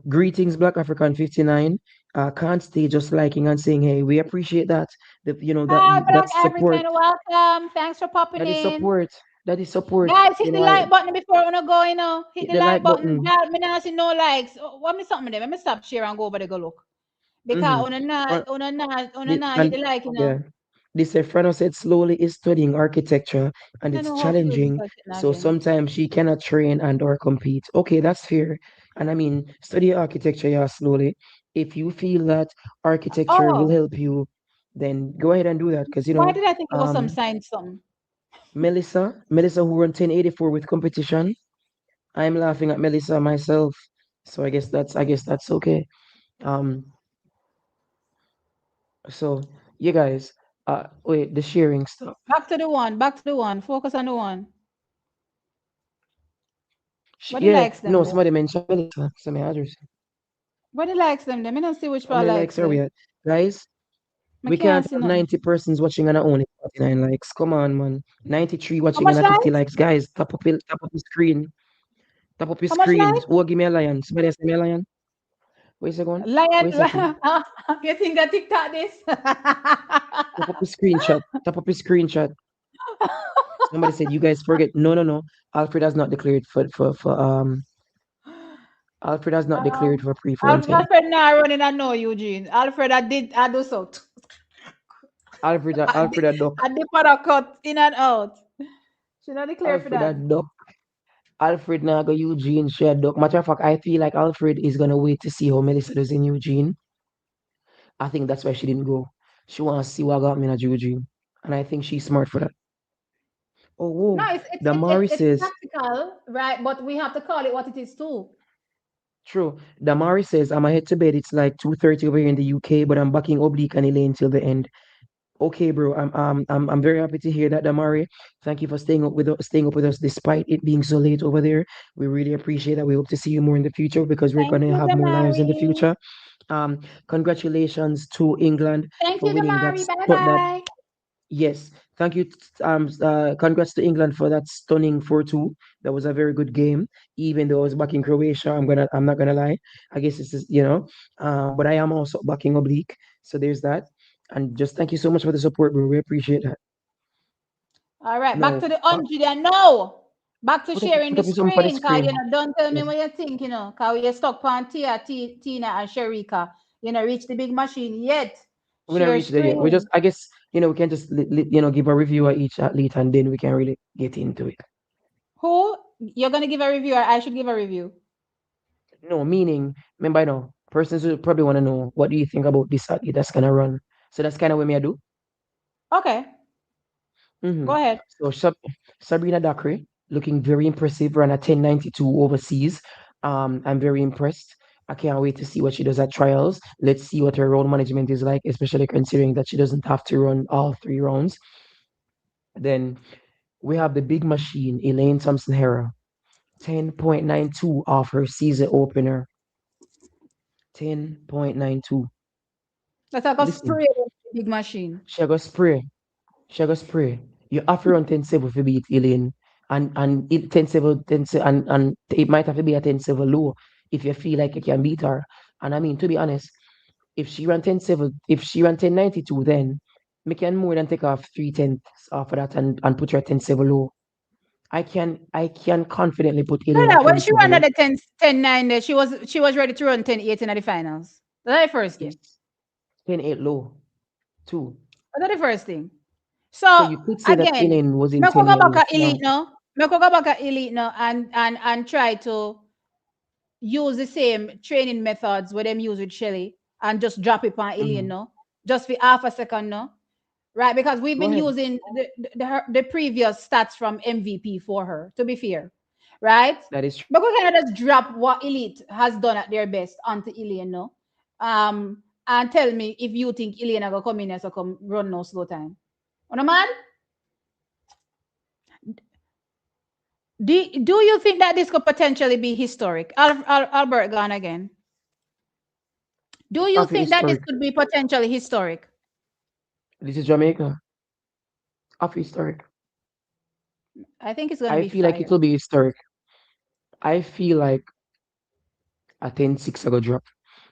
[SPEAKER 2] Greetings, Black African 59. Can't stay just liking and saying, hey, we appreciate that.
[SPEAKER 1] Hi, Black
[SPEAKER 2] That's support.
[SPEAKER 1] African. Welcome. Thanks for popping
[SPEAKER 2] That is
[SPEAKER 1] in.
[SPEAKER 2] support. That is support.
[SPEAKER 1] Guys, hit the
[SPEAKER 2] I
[SPEAKER 1] like button before I wanna go, you know. Hit
[SPEAKER 2] hit
[SPEAKER 1] the
[SPEAKER 2] the
[SPEAKER 1] like
[SPEAKER 2] like
[SPEAKER 1] button.
[SPEAKER 2] button.
[SPEAKER 1] Y'all, me not see no likes. What me something there? Let me stop share and go over there go look. Because
[SPEAKER 2] Mm-hmm.
[SPEAKER 1] hit
[SPEAKER 2] And
[SPEAKER 1] the like, you know.
[SPEAKER 2] yeah, this Frano said slowly is studying architecture and
[SPEAKER 1] I
[SPEAKER 2] it's
[SPEAKER 1] know how to do this
[SPEAKER 2] challenging. So
[SPEAKER 1] again.
[SPEAKER 2] sometimes she cannot train and or compete. Okay, that's fair. And I mean, study architecture, yeah, slowly. If you feel that architecture will
[SPEAKER 1] Oh,
[SPEAKER 2] help you, then go ahead and do that. Because
[SPEAKER 1] why did I think it was some
[SPEAKER 2] um,
[SPEAKER 1] sign something?
[SPEAKER 2] Melissa who run 1084 with competition. I'm laughing at Melissa myself. So I guess that's okay. Um, so you guys, wait, the sharing stuff.
[SPEAKER 1] Back to the one. Focus on the one. What the
[SPEAKER 2] Yeah,
[SPEAKER 1] likes them
[SPEAKER 2] no,
[SPEAKER 1] there?
[SPEAKER 2] somebody mentioned Melissa. Some address.
[SPEAKER 1] When he likes them, let me not see which
[SPEAKER 2] How
[SPEAKER 1] part
[SPEAKER 2] many
[SPEAKER 1] likes
[SPEAKER 2] likes are we
[SPEAKER 1] them.
[SPEAKER 2] at? Guys,
[SPEAKER 1] I
[SPEAKER 2] we can't
[SPEAKER 1] can't see
[SPEAKER 2] have
[SPEAKER 1] nothing.
[SPEAKER 2] 90 persons watching and only 49 likes. Come on, man. 93
[SPEAKER 1] How
[SPEAKER 2] watching
[SPEAKER 1] much
[SPEAKER 2] and 50
[SPEAKER 1] likes?
[SPEAKER 2] likes. Guys, tap up your screen. Tap up your
[SPEAKER 1] How much
[SPEAKER 2] screen.
[SPEAKER 1] likes?
[SPEAKER 2] Oh, give me a lion. Somebody else give me a lion. Where's it going?
[SPEAKER 1] Lion,
[SPEAKER 2] Where's that?
[SPEAKER 1] you think I TikTok this?
[SPEAKER 2] Tap up your screenshot. Tap up your screenshot. Somebody said you guys forget. No, no, no. Alfred has not declared for. Alfred has not declared
[SPEAKER 1] um,
[SPEAKER 2] for Prefontaine.
[SPEAKER 1] Alfred now running. I know Eugene. Alfred, I did. I do so.
[SPEAKER 2] Alfred a duck.
[SPEAKER 1] I did for a cut in and out. Should I declare for
[SPEAKER 2] Alfred a
[SPEAKER 1] that?
[SPEAKER 2] duck. Alfred now go Eugene. She a duck. Matter of fact, I feel like Alfred is gonna wait to see how Melissa does in Eugene. I think that's why she didn't go. She wants to see what got me in a Eugene, and I think she's smart for that. Oh,
[SPEAKER 1] No,
[SPEAKER 2] whoa.
[SPEAKER 1] it's
[SPEAKER 2] Damari
[SPEAKER 1] it's
[SPEAKER 2] says,
[SPEAKER 1] tactical, right? But we have to call it what it is too.
[SPEAKER 2] true. Damari says, I'm ahead to bed. It's like 2:30 over here in the UK, but I'm backing Oblique and Elaine till the end. Okay, bro. I'm very happy to hear that, Damari. Thank you for staying up with us despite it being so late over there. We really appreciate that. We hope to see you more in the future because we're
[SPEAKER 1] Thank
[SPEAKER 2] gonna
[SPEAKER 1] you,
[SPEAKER 2] have more lives in the
[SPEAKER 1] Damari.
[SPEAKER 2] future. Congratulations to England
[SPEAKER 1] Thank
[SPEAKER 2] for
[SPEAKER 1] you,
[SPEAKER 2] winning
[SPEAKER 1] Damari. Bye
[SPEAKER 2] that.
[SPEAKER 1] bye.
[SPEAKER 2] Yes, thank you. Congrats to England for that stunning 4-2. That was a very good game. Even though I was backing Croatia, I'm not gonna lie. I guess this is, but I am also backing Oblique. So there's that. And just thank you so much for the support, bro. We appreciate that.
[SPEAKER 1] All right, back
[SPEAKER 2] Now,
[SPEAKER 1] to the 100 and no. Back to sharing
[SPEAKER 2] put
[SPEAKER 1] the
[SPEAKER 2] up something for the
[SPEAKER 1] screen, cause
[SPEAKER 2] screen.
[SPEAKER 1] don't tell me
[SPEAKER 2] Yes,
[SPEAKER 1] what you think, cause you're stuck on Tina and Sharika. Reach the big machine yet.
[SPEAKER 2] we're gonna
[SPEAKER 1] Share
[SPEAKER 2] reach there yet. We just,
[SPEAKER 1] screen.
[SPEAKER 2] I guess, we can just, give a review of each athlete, and then we can really get into it.
[SPEAKER 1] Who? You're gonna give a review, or I should give a review?
[SPEAKER 2] No, meaning, remember, I know persons will probably want to know what do you think about this athlete that's gonna run. So that's kind of what me I do.
[SPEAKER 1] Okay,
[SPEAKER 2] hmm
[SPEAKER 1] go ahead.
[SPEAKER 2] So Sabrina Dakri looking very impressive, ran a 10.92 overseas. I'm very impressed. I can't wait to see what she does at trials. Let's see what her road management is like, especially considering that she doesn't have to run all 3 rounds. Then we have the big machine, Elaine Thompson Hera, 10.92 off her season opener. 10.92.
[SPEAKER 1] Let's talk a
[SPEAKER 2] Listen,
[SPEAKER 1] spray the big machine.
[SPEAKER 2] she go spray. She go spray. You have to run 10-7 for beat Elaine. And it 10-7, 10-7, and it might have to be a 10-7 low if you feel like you can beat her. And I mean, to be honest, if she ran 10.92, then me can more than take off 3 tenths off of that and put her 10-7 low. I can confidently put
[SPEAKER 1] No,
[SPEAKER 2] Elaine at
[SPEAKER 1] no. When she
[SPEAKER 2] 10-7
[SPEAKER 1] ran at
[SPEAKER 2] low.
[SPEAKER 1] the 10-9, there, she was ready to run 10-8 in the finals. That's the first thing.
[SPEAKER 2] Yes. 10-8 low. Two.
[SPEAKER 1] That's the first thing.
[SPEAKER 2] So
[SPEAKER 1] So
[SPEAKER 2] you could say that
[SPEAKER 1] again,
[SPEAKER 2] Elaine was in
[SPEAKER 1] me could go
[SPEAKER 2] 10-8
[SPEAKER 1] back
[SPEAKER 2] low
[SPEAKER 1] at elite
[SPEAKER 2] strong.
[SPEAKER 1] now. Me could go back at elite now and try to use the same training methods where them use with Shelly and just drop it on Elaine
[SPEAKER 2] Mhm.
[SPEAKER 1] now, just for half a second now, right? Because we've
[SPEAKER 2] Go
[SPEAKER 1] been
[SPEAKER 2] ahead.
[SPEAKER 1] using the previous stats from MVP for her. To be fair, right?
[SPEAKER 2] That is true.
[SPEAKER 1] But we can just drop what Elite has done at their best onto Elaine now, and tell me if you think Elaine are gonna come in as a come run no slow time. On a man, do you think that this could potentially be historic? Albert gone again. Do you
[SPEAKER 2] After
[SPEAKER 1] think that this
[SPEAKER 2] historic.
[SPEAKER 1] could be potentially historic?
[SPEAKER 2] This is Jamaica. After historic.
[SPEAKER 1] I think it's going to
[SPEAKER 2] I
[SPEAKER 1] be
[SPEAKER 2] feel like it
[SPEAKER 1] fire.
[SPEAKER 2] will be historic. I feel like a 10-6 I go drop.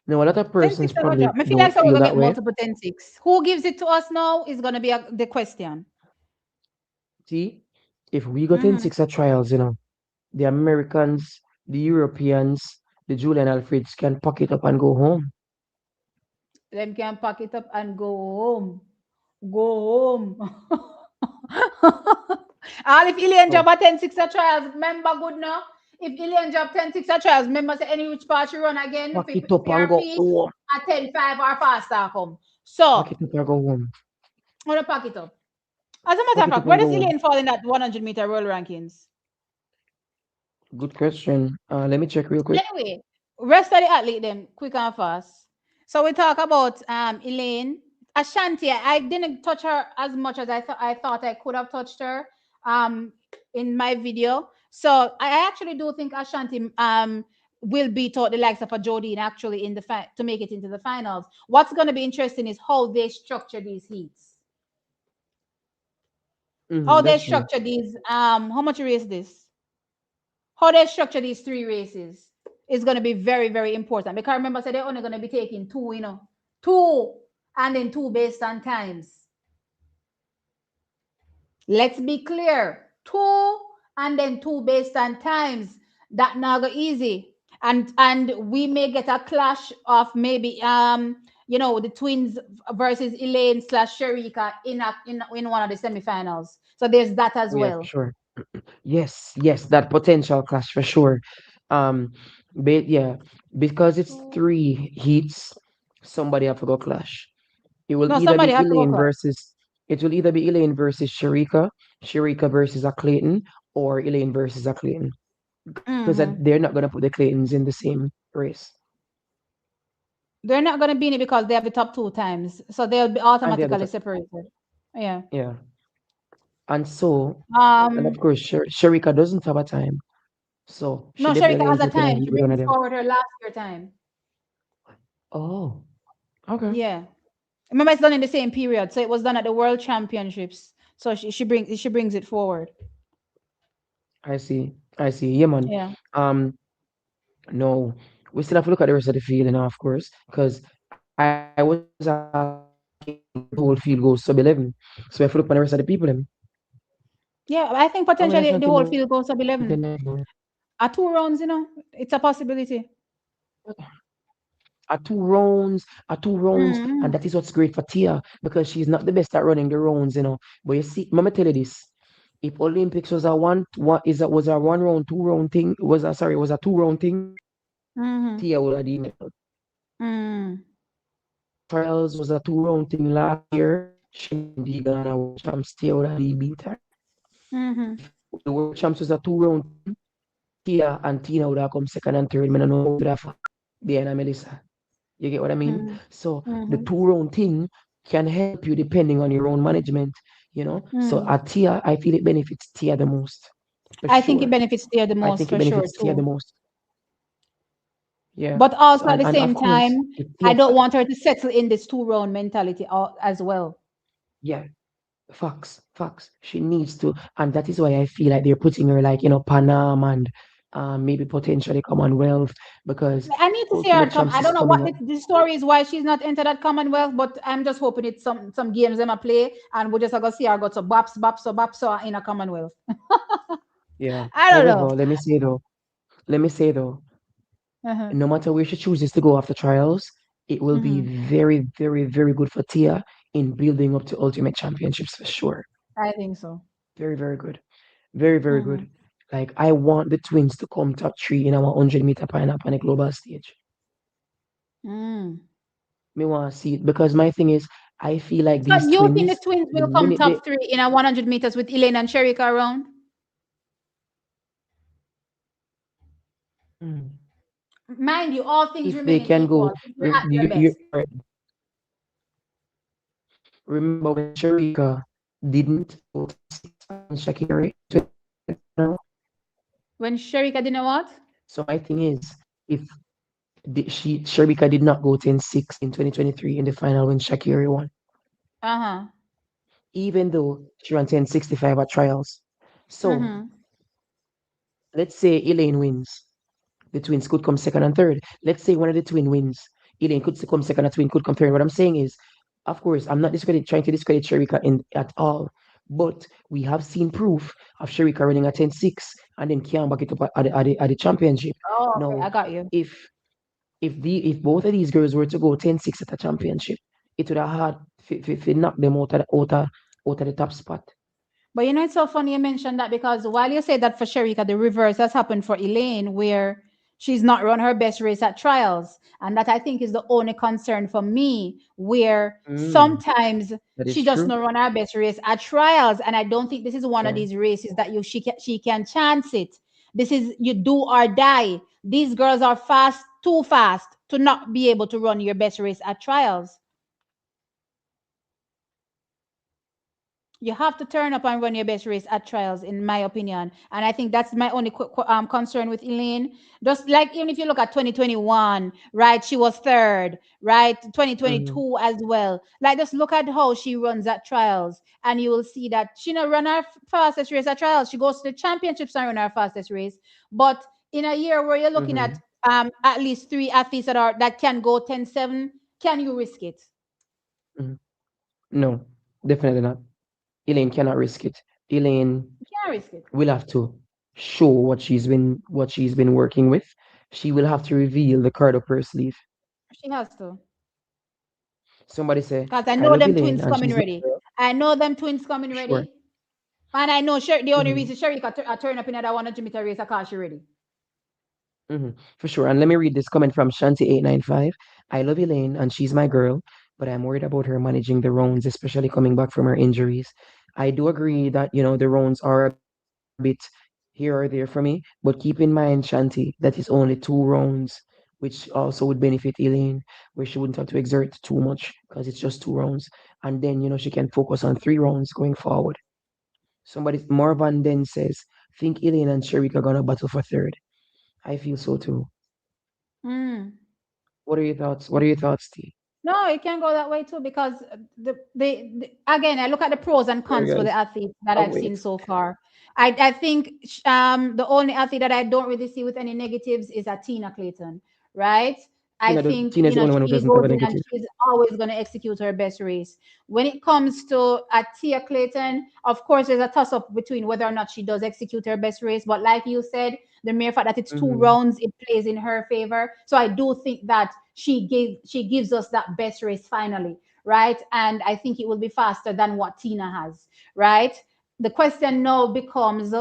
[SPEAKER 2] Now, a lot of
[SPEAKER 1] 10
[SPEAKER 2] persons
[SPEAKER 1] 6 I go
[SPEAKER 2] probably
[SPEAKER 1] drop. I feel like
[SPEAKER 2] don't
[SPEAKER 1] so we're
[SPEAKER 2] feel
[SPEAKER 1] going to
[SPEAKER 2] that
[SPEAKER 1] get
[SPEAKER 2] way.
[SPEAKER 1] multiple 10-6. Who gives it to us now is going to be the question.
[SPEAKER 2] See, if we got
[SPEAKER 1] Mm-hmm.
[SPEAKER 2] 10-6 at trials, the Americans, the Europeans, the Julian Alfreds can pack it up and go home.
[SPEAKER 1] Them can pack it up and go home. Go home. All if Ilian
[SPEAKER 2] So
[SPEAKER 1] job at 10-6 at trials, remember good now. If Ilian job 10-6 at trials, remember say any which part you run again, if
[SPEAKER 2] pack
[SPEAKER 1] you
[SPEAKER 2] it up and go
[SPEAKER 1] PRP
[SPEAKER 2] home.
[SPEAKER 1] at 10-5 or faster come. So,
[SPEAKER 2] Pack it up and go home.
[SPEAKER 1] I'm going to pack it up. As a matter
[SPEAKER 2] Pack
[SPEAKER 1] of
[SPEAKER 2] it
[SPEAKER 1] fact,
[SPEAKER 2] up
[SPEAKER 1] where
[SPEAKER 2] and go
[SPEAKER 1] does
[SPEAKER 2] home.
[SPEAKER 1] Ilian fall in that 100-meter world rankings?
[SPEAKER 2] Good question. Let me check real quick.
[SPEAKER 1] Anyway, rest of the athlete them quick and fast. So we talk about Elaine. Ashanti, I didn't touch her as much as I thought I could have touched her um in my video. So I actually do think Ashanti will beat out the likes of a Jodine actually in the to make it into the finals. What's going to be interesting is how they structure these heats. How they
[SPEAKER 2] That's true.
[SPEAKER 1] structure these how much race this? How they structure these three races is going to be very, very important, because remember, I said they're only going to be taking two, two, and then two based on times. Let's be clear. Two and then two based on times. That not go easy. And we may get a clash of maybe the twins versus Elaine slash Sharika in one of the semifinals. So there's that as
[SPEAKER 2] Yeah, for
[SPEAKER 1] well.
[SPEAKER 2] sure. Yes, that potential clash for sure. Um, but yeah, because it's three heats, somebody have to go clash. It will
[SPEAKER 1] No,
[SPEAKER 2] either
[SPEAKER 1] somebody
[SPEAKER 2] be
[SPEAKER 1] has to go
[SPEAKER 2] Elaine
[SPEAKER 1] clash.
[SPEAKER 2] versus it will either be Elaine versus Sharika, Sharika versus a Clayton, or Elaine versus a Clayton. Because
[SPEAKER 1] Hmm.
[SPEAKER 2] they're not gonna put the Claytons in the same race.
[SPEAKER 1] They're not going to be in it because they have the top two times. So they'll be
[SPEAKER 2] And they have the
[SPEAKER 1] automatically
[SPEAKER 2] top.
[SPEAKER 1] separated. Yeah.
[SPEAKER 2] Yeah. And so and of
[SPEAKER 1] Um,
[SPEAKER 2] course Sharika doesn't have a time. So she
[SPEAKER 1] no, Sharika
[SPEAKER 2] definitely
[SPEAKER 1] has
[SPEAKER 2] ain't
[SPEAKER 1] a
[SPEAKER 2] taking a
[SPEAKER 1] time.
[SPEAKER 2] heat
[SPEAKER 1] She
[SPEAKER 2] with one of
[SPEAKER 1] brings
[SPEAKER 2] them.
[SPEAKER 1] forward her last year time.
[SPEAKER 2] Oh, okay.
[SPEAKER 1] Yeah. Remember, it's done in the same period. So it was done at the World Championships. So she brings it forward.
[SPEAKER 2] I see. I see. Yeah, man.
[SPEAKER 1] Yeah.
[SPEAKER 2] Um, no, we still have to look at the rest of the field, of course, because I was asking if the whole field goes sub 11. So we have to look at the rest of the people, them.
[SPEAKER 1] Yeah, I think
[SPEAKER 2] Oh, well, that's
[SPEAKER 1] potentially
[SPEAKER 2] not
[SPEAKER 1] the
[SPEAKER 2] too
[SPEAKER 1] whole
[SPEAKER 2] much
[SPEAKER 1] field goes sub
[SPEAKER 2] then
[SPEAKER 1] 11.
[SPEAKER 2] anymore.
[SPEAKER 1] At two rounds, it's a possibility.
[SPEAKER 2] At two rounds, and
[SPEAKER 1] Mm-hmm.
[SPEAKER 2] that is what's great for Tia because she's not the best at running the rounds. But you see, let me tell you this: if Olympics was a was a 1 round, 2 round thing, was a 2 round thing,
[SPEAKER 1] Mm-hmm.
[SPEAKER 2] Tia would have been medal.
[SPEAKER 1] Mm-hmm.
[SPEAKER 2] Trials was a 2 round thing last year. She wouldn't be Ghana world champs. Tia would have beat her.
[SPEAKER 1] Mm-hmm.
[SPEAKER 2] If the world champs was a 2 round thing, Tia and Tina would have come second and third. I don't know who would have fought Diana Melissa. You get what I mean? So the
[SPEAKER 1] Mm-hmm.
[SPEAKER 2] 2 round thing can help you depending on your own management. So
[SPEAKER 1] Mm.
[SPEAKER 2] at Tia, I feel it benefits Tia the most. For
[SPEAKER 1] I think it
[SPEAKER 2] sure.
[SPEAKER 1] benefits there the
[SPEAKER 2] I
[SPEAKER 1] most
[SPEAKER 2] think it
[SPEAKER 1] for sure
[SPEAKER 2] benefits Tia the
[SPEAKER 1] too.
[SPEAKER 2] most. Yeah.
[SPEAKER 1] But
[SPEAKER 2] So
[SPEAKER 1] also at the
[SPEAKER 2] and
[SPEAKER 1] same
[SPEAKER 2] of course,
[SPEAKER 1] time,
[SPEAKER 2] if
[SPEAKER 1] I
[SPEAKER 2] Tia
[SPEAKER 1] don't want her to settle in this two-round mentality as well.
[SPEAKER 2] yeah, facts. She needs to, and that is why I feel like they're putting her like, Panam and maybe potentially Commonwealth because
[SPEAKER 1] I need to see her
[SPEAKER 2] Ultimate
[SPEAKER 1] come.
[SPEAKER 2] Champs
[SPEAKER 1] I
[SPEAKER 2] is
[SPEAKER 1] don't know
[SPEAKER 2] coming
[SPEAKER 1] what
[SPEAKER 2] up.
[SPEAKER 1] the story is why she's not entered that Commonwealth, but I'm just hoping it's some games them a play and we just gonna see her go to baps in a Commonwealth.
[SPEAKER 2] Yeah.
[SPEAKER 1] I don't
[SPEAKER 2] However,
[SPEAKER 1] know.
[SPEAKER 2] let me say though,
[SPEAKER 1] Uh-huh.
[SPEAKER 2] no matter where she chooses to go after trials, it will be
[SPEAKER 1] Hmm.
[SPEAKER 2] very, very, very good for Tia in building up to Ultimate Championships for sure.
[SPEAKER 1] I think so.
[SPEAKER 2] Very, very good. Very, very
[SPEAKER 1] Hmm.
[SPEAKER 2] good. Like I want the twins to come top three in our 100-meter pineapple on a global stage.
[SPEAKER 1] Mm.
[SPEAKER 2] Me want to see it because my thing is, I feel like
[SPEAKER 1] So
[SPEAKER 2] these
[SPEAKER 1] you think the
[SPEAKER 2] twins,
[SPEAKER 1] twins
[SPEAKER 2] the
[SPEAKER 1] will come
[SPEAKER 2] minute they,
[SPEAKER 1] top three in a 100 meters with Elaine and Sherika around?
[SPEAKER 2] mm,
[SPEAKER 1] Mind you, all things
[SPEAKER 2] if they
[SPEAKER 1] remaining
[SPEAKER 2] can
[SPEAKER 1] equal,
[SPEAKER 2] go,
[SPEAKER 1] if they're at their
[SPEAKER 2] you
[SPEAKER 1] best.
[SPEAKER 2] remember when Sharika didn't go 10-6 against Shakira in 2023?
[SPEAKER 1] When Sherika didn't what?
[SPEAKER 2] So my thing is, if Sharika did not go 10-6 in 2023 in the final when Shakira won,
[SPEAKER 1] Uh-huh.
[SPEAKER 2] even though she ran 10-65 at trials. So
[SPEAKER 1] Mm-hmm.
[SPEAKER 2] let's say Elaine wins. The twins could come second and third. Let's say one of the twin wins. Elaine could come second, a twin could come third. What I'm saying is, of course, I'm not trying to discredit Sharika at all. But we have seen proof of Sharika running a 10-6 and then can't back it up at the championship.
[SPEAKER 1] Oh, okay,
[SPEAKER 2] Now,
[SPEAKER 1] I got you.
[SPEAKER 2] if if both of these girls were to go 10-6 at a championship, it would have hard to knock them out of the top spot.
[SPEAKER 1] But it's so funny you mentioned that, because while you say that for Sherika, the reverse has happened for Elaine, where she's not run her best race at trials. And that I think is the only concern for me, where
[SPEAKER 2] Mm,
[SPEAKER 1] sometimes
[SPEAKER 2] that is
[SPEAKER 1] she just
[SPEAKER 2] true.
[SPEAKER 1] not run her best race at trials. And I don't think this is one of
[SPEAKER 2] Yeah.
[SPEAKER 1] these races that she can chance it. This is you do or die. These girls are fast, too fast to not be able to run your best race at trials. You have to turn up and run your best race at trials, in my opinion. And I think that's my only concern with Elaine. Just like even if you look at 2021, right? She was third, right?
[SPEAKER 2] Mm-hmm.
[SPEAKER 1] 2022 as well. Like just look at how she runs at trials, and you will see that she not run her fastest race at trials. She goes to the championships and run her fastest race. But in a year where you're looking
[SPEAKER 2] Mm-hmm.
[SPEAKER 1] at least three athletes that can go 10-7, can you risk it?
[SPEAKER 2] Mm-hmm. No, definitely not. Elaine cannot risk it. Elaine
[SPEAKER 1] You can't risk it.
[SPEAKER 2] will have to show what she's been working with. She will have to reveal the card up her sleeve.
[SPEAKER 1] She has to.
[SPEAKER 2] Somebody say,
[SPEAKER 1] Because I
[SPEAKER 2] I
[SPEAKER 1] know
[SPEAKER 2] love
[SPEAKER 1] them
[SPEAKER 2] Elaine
[SPEAKER 1] twins
[SPEAKER 2] and
[SPEAKER 1] coming
[SPEAKER 2] she's my
[SPEAKER 1] ready.
[SPEAKER 2] girl.
[SPEAKER 1] I know them twins coming
[SPEAKER 2] Sure.
[SPEAKER 1] ready. And I know the only
[SPEAKER 2] Mm-hmm.
[SPEAKER 1] reason Sherry can turn up in that one Jamaica race because she ready.
[SPEAKER 2] Mm-hmm. For sure. And let me read this comment from Shanti895. I love Elaine and she's my girl, but I'm worried about her managing the rounds, especially coming back from her injuries. I do agree that, the rounds are a bit here or there for me, but keep in mind, Shanti, that is only two rounds, which also would benefit Elaine, where she wouldn't have to exert too much because it's just two rounds. And then, she can focus on three rounds going forward. Somebody, Marvan then says, think Elaine and Sherika are gonna battle for third. I feel so too.
[SPEAKER 1] Mm.
[SPEAKER 2] What are your thoughts? What are your thoughts, T?
[SPEAKER 1] No, it can go that way too because again, I look at the pros and
[SPEAKER 2] Sorry,
[SPEAKER 1] cons for the
[SPEAKER 2] guys.
[SPEAKER 1] athletes that
[SPEAKER 2] I'll
[SPEAKER 1] I've seen
[SPEAKER 2] wait.
[SPEAKER 1] so far. I think the only athlete that I don't really see with any negatives is Tina Clayton, right? I think
[SPEAKER 2] Tina's the only one who
[SPEAKER 1] she
[SPEAKER 2] doesn't have
[SPEAKER 1] goes
[SPEAKER 2] a
[SPEAKER 1] in and
[SPEAKER 2] negative.
[SPEAKER 1] she's always going to execute her best race. When it comes to Tia Clayton, of course, there's a toss up between whether or not she does execute her best race. But like you said, the mere fact that it's two
[SPEAKER 2] Mm-hmm.
[SPEAKER 1] rounds, it plays in her favor. So I do think that she gives us that best race finally, right? And I think it will be faster than what Tina has, right? The question now becomes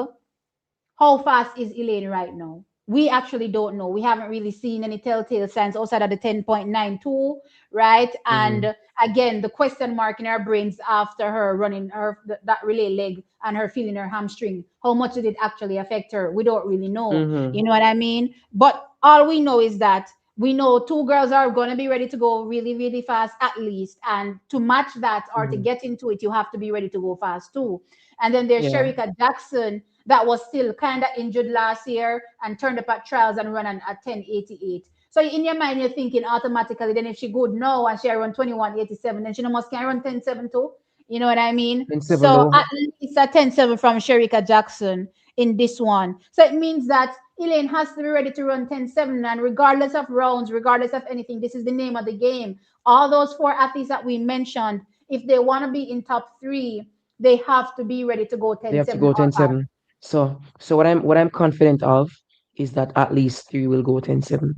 [SPEAKER 1] how fast is Elaine right now? We actually don't know. We haven't really seen any telltale signs outside of the 10.92, right?
[SPEAKER 2] Mm-hmm.
[SPEAKER 1] And again, the question mark in our brains after her running that relay leg and her feeling her hamstring, how much did it actually affect her? We don't really know.
[SPEAKER 2] Mm-hmm.
[SPEAKER 1] You know what I mean? But all we know is that we know two girls are going to be ready to go really, really fast at least. And to match that or to
[SPEAKER 2] Mm-hmm.
[SPEAKER 1] get into it, you have to be ready to go fast too. And then there's
[SPEAKER 2] Yeah.
[SPEAKER 1] Sherika Jackson that was still kind of injured last year and turned up at trials and run at 10:88. So in your mind, you're thinking automatically, then if she good now and she run 21:87, then she no must can run 10:7 too. You know what I mean?
[SPEAKER 2] And seven
[SPEAKER 1] So
[SPEAKER 2] though.
[SPEAKER 1] at least a 10:7 from Sherika Jackson in this one. So it means that Elaine has to be ready to run 10:7. And regardless of rounds, regardless of anything, this is the name of the game. All those four athletes that we mentioned, if they want to be in top three, they have to be ready to go
[SPEAKER 2] They
[SPEAKER 1] ten
[SPEAKER 2] have to
[SPEAKER 1] seven
[SPEAKER 2] go
[SPEAKER 1] or
[SPEAKER 2] 10-7. So what I'm confident of is that at least three will go 10-7.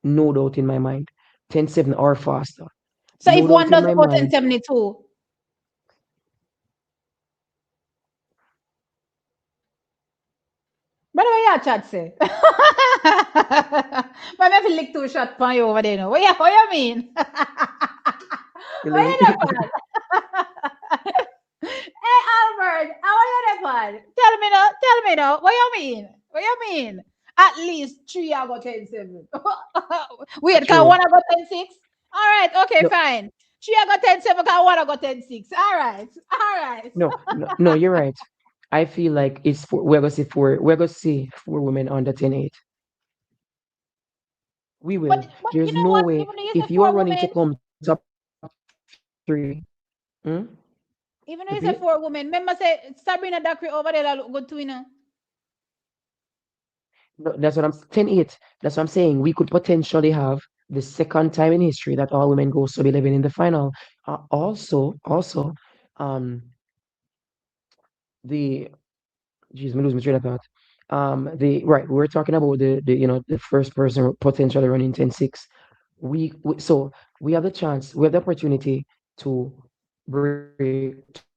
[SPEAKER 2] No doubt in my mind. 10-7 or faster.
[SPEAKER 1] So if
[SPEAKER 2] No
[SPEAKER 1] one
[SPEAKER 2] doubt in
[SPEAKER 1] doesn't
[SPEAKER 2] my
[SPEAKER 1] go
[SPEAKER 2] mind.
[SPEAKER 1] 1072, by the way, yeah, chat say. But maybe lick two shot pan you over there, no. What you mean? What
[SPEAKER 2] Elaine.
[SPEAKER 1] you there, pan? Hey, Albert, how are you there, pan? Tell me no. What you mean? What you mean? At least three I got 10-7.
[SPEAKER 2] Not
[SPEAKER 1] Weird, can
[SPEAKER 2] true.
[SPEAKER 1] one I got 10-6? All right, okay,
[SPEAKER 2] No,
[SPEAKER 1] fine. Three I got 10-7, can one I got 10-6. All right, all right.
[SPEAKER 2] no, no, no, you're right. I feel like we're gonna see four women under 10-8. We will.
[SPEAKER 1] But you
[SPEAKER 2] There's
[SPEAKER 1] know
[SPEAKER 2] no
[SPEAKER 1] what?
[SPEAKER 2] way.
[SPEAKER 1] Even though you
[SPEAKER 2] If
[SPEAKER 1] say
[SPEAKER 2] you are
[SPEAKER 1] four
[SPEAKER 2] running to
[SPEAKER 1] women,
[SPEAKER 2] come top three, hmm?
[SPEAKER 1] even though you
[SPEAKER 2] Repeat.
[SPEAKER 1] say four women, remember say Sabrina Dakri over there that look good too, you know.
[SPEAKER 2] No, that's what I'm 10-8. That's what I'm saying. We could potentially have the second time in history that all women goes to 11 in the final. Also, um, the geez, me lose my train of thought. The right, we're talking about the first person potentially running 10-6. So we have the chance, we have the opportunity to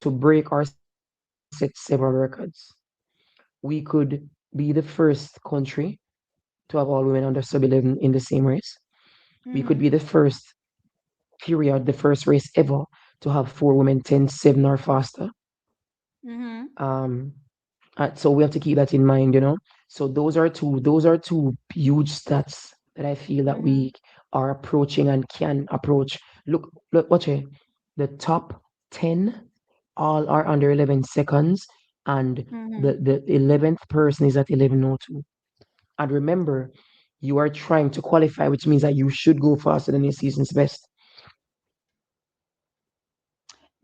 [SPEAKER 2] break our set several records. We could be the first country to have all women under sub-11 in the same race. We could be the
[SPEAKER 1] Mm-hmm.
[SPEAKER 2] first period, the first race ever to have four women 10-7 or faster.
[SPEAKER 1] Mm-hmm.
[SPEAKER 2] Um, so we have to keep that in mind. So those are two huge stats that I feel that
[SPEAKER 1] Mm-hmm.
[SPEAKER 2] we are approaching and can approach. Look, watch it. The top 10. all are under 11 seconds, and
[SPEAKER 1] Mm-hmm.
[SPEAKER 2] the 11th person is at 11:02. And remember, you are trying to qualify, which means that you should go faster than your season's best.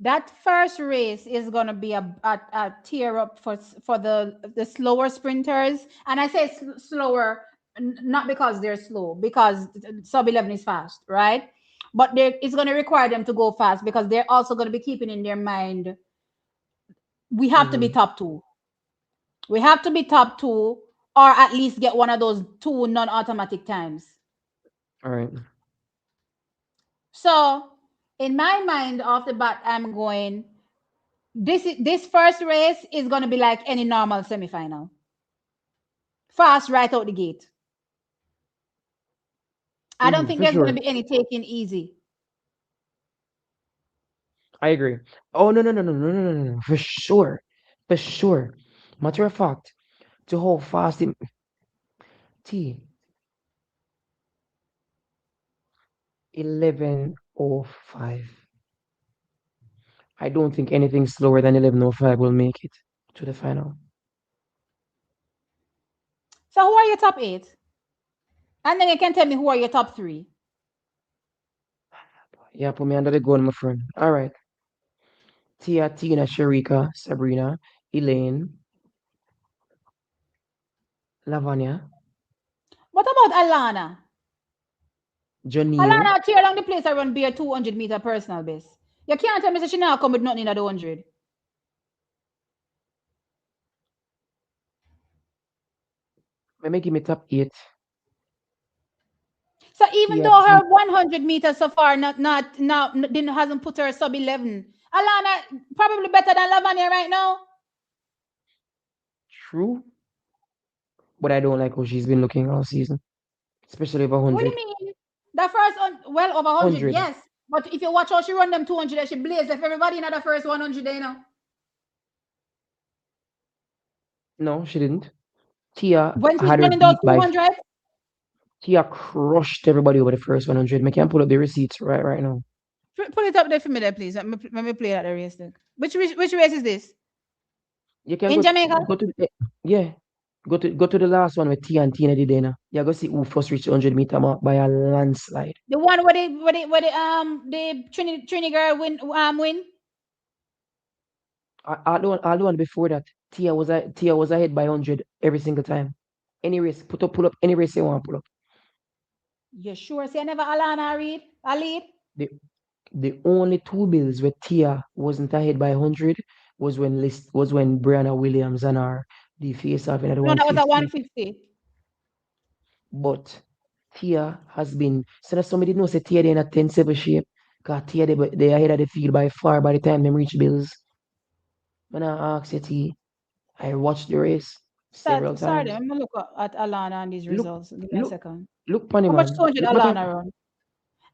[SPEAKER 1] That first race is going to be a tear up for the slower sprinters, and I say slower not because they're slow, because sub 11 is fast, right? But it's going to require them to go fast because they're also going to be keeping in their mind we have to be
[SPEAKER 2] Hmm.
[SPEAKER 1] top two. We have to be top two, or at least get one of those two non-automatic times.
[SPEAKER 2] All right.
[SPEAKER 1] So in my mind, off the bat, I'm going. This first race is going to be like any normal semifinal, fast right out the gate. I don't
[SPEAKER 2] Hmm.
[SPEAKER 1] think
[SPEAKER 2] For
[SPEAKER 1] there's going to
[SPEAKER 2] sure.
[SPEAKER 1] be any taking easy.
[SPEAKER 2] I agree. Oh, no, no, no, no, no, no, no, no. For sure. For sure. Matter of fact, to how fast it, T, 11:05. I don't think anything slower than 11:05 will make it to the final.
[SPEAKER 1] So who are your top eight? And then you can tell me who are your top three.
[SPEAKER 2] Yeah, put me under the gun, my friend. All right. Tia, Tina, Sharika, Sabrina, Elaine, Lavanya,
[SPEAKER 1] What about Alana?
[SPEAKER 2] Janine.
[SPEAKER 1] Alana tear along the place around be a 200-meter personal best. You can't tell me that she now come with nothing in the 100.
[SPEAKER 2] Let me give me top eight.
[SPEAKER 1] So even
[SPEAKER 2] Tia,
[SPEAKER 1] though
[SPEAKER 2] Tina.
[SPEAKER 1] her 100 meters so far didn't hasn't put her sub 11, Alana probably better than Lavanya right now.
[SPEAKER 2] True, but I don't like how she's been looking all season, especially over
[SPEAKER 1] What do
[SPEAKER 2] 100.
[SPEAKER 1] you mean? The first well over 100,
[SPEAKER 2] 100.
[SPEAKER 1] yes. But if you watch how she run them 200, she blazed if everybody in the first 100 you know.
[SPEAKER 2] No, she didn't. Tia
[SPEAKER 1] When she's
[SPEAKER 2] had her
[SPEAKER 1] running those
[SPEAKER 2] beat by
[SPEAKER 1] 200,
[SPEAKER 2] Tia crushed everybody over the first 100. I can't pull up the receipts right now.
[SPEAKER 1] pull it up there for me there, please. Let me play that race then. Which race is this?
[SPEAKER 2] You can
[SPEAKER 1] In Jamaica?
[SPEAKER 2] go to yeah. Go to the last one with Tia and Tina did there now. You go see who first reached the 100-meter mark by a landslide.
[SPEAKER 1] The one where the Trini girl win?
[SPEAKER 2] All the one before that, Tia was ahead by 100 every single time. Any race, pull up any race you want pull up.
[SPEAKER 1] You sure say I never Alana read? I lead?
[SPEAKER 2] The the only two bills where Tia wasn't ahead by 100 was when Brianna Williams and her the face off in at
[SPEAKER 1] No, that was at
[SPEAKER 2] 150.
[SPEAKER 1] 150.
[SPEAKER 2] But Tia has been so that somebody knows say Tia they in a 10-7 shape. Cause Tia they ahead of the field by far by the time them reach bills. When I ask you T, I watched the race several
[SPEAKER 1] Sorry,
[SPEAKER 2] times.
[SPEAKER 1] I'm gonna look at Alana and these
[SPEAKER 2] Look,
[SPEAKER 1] results. Give me a
[SPEAKER 2] look,
[SPEAKER 1] second.
[SPEAKER 2] look, Panny
[SPEAKER 1] How much
[SPEAKER 2] man.
[SPEAKER 1] 200
[SPEAKER 2] Look, matter
[SPEAKER 1] Alana run?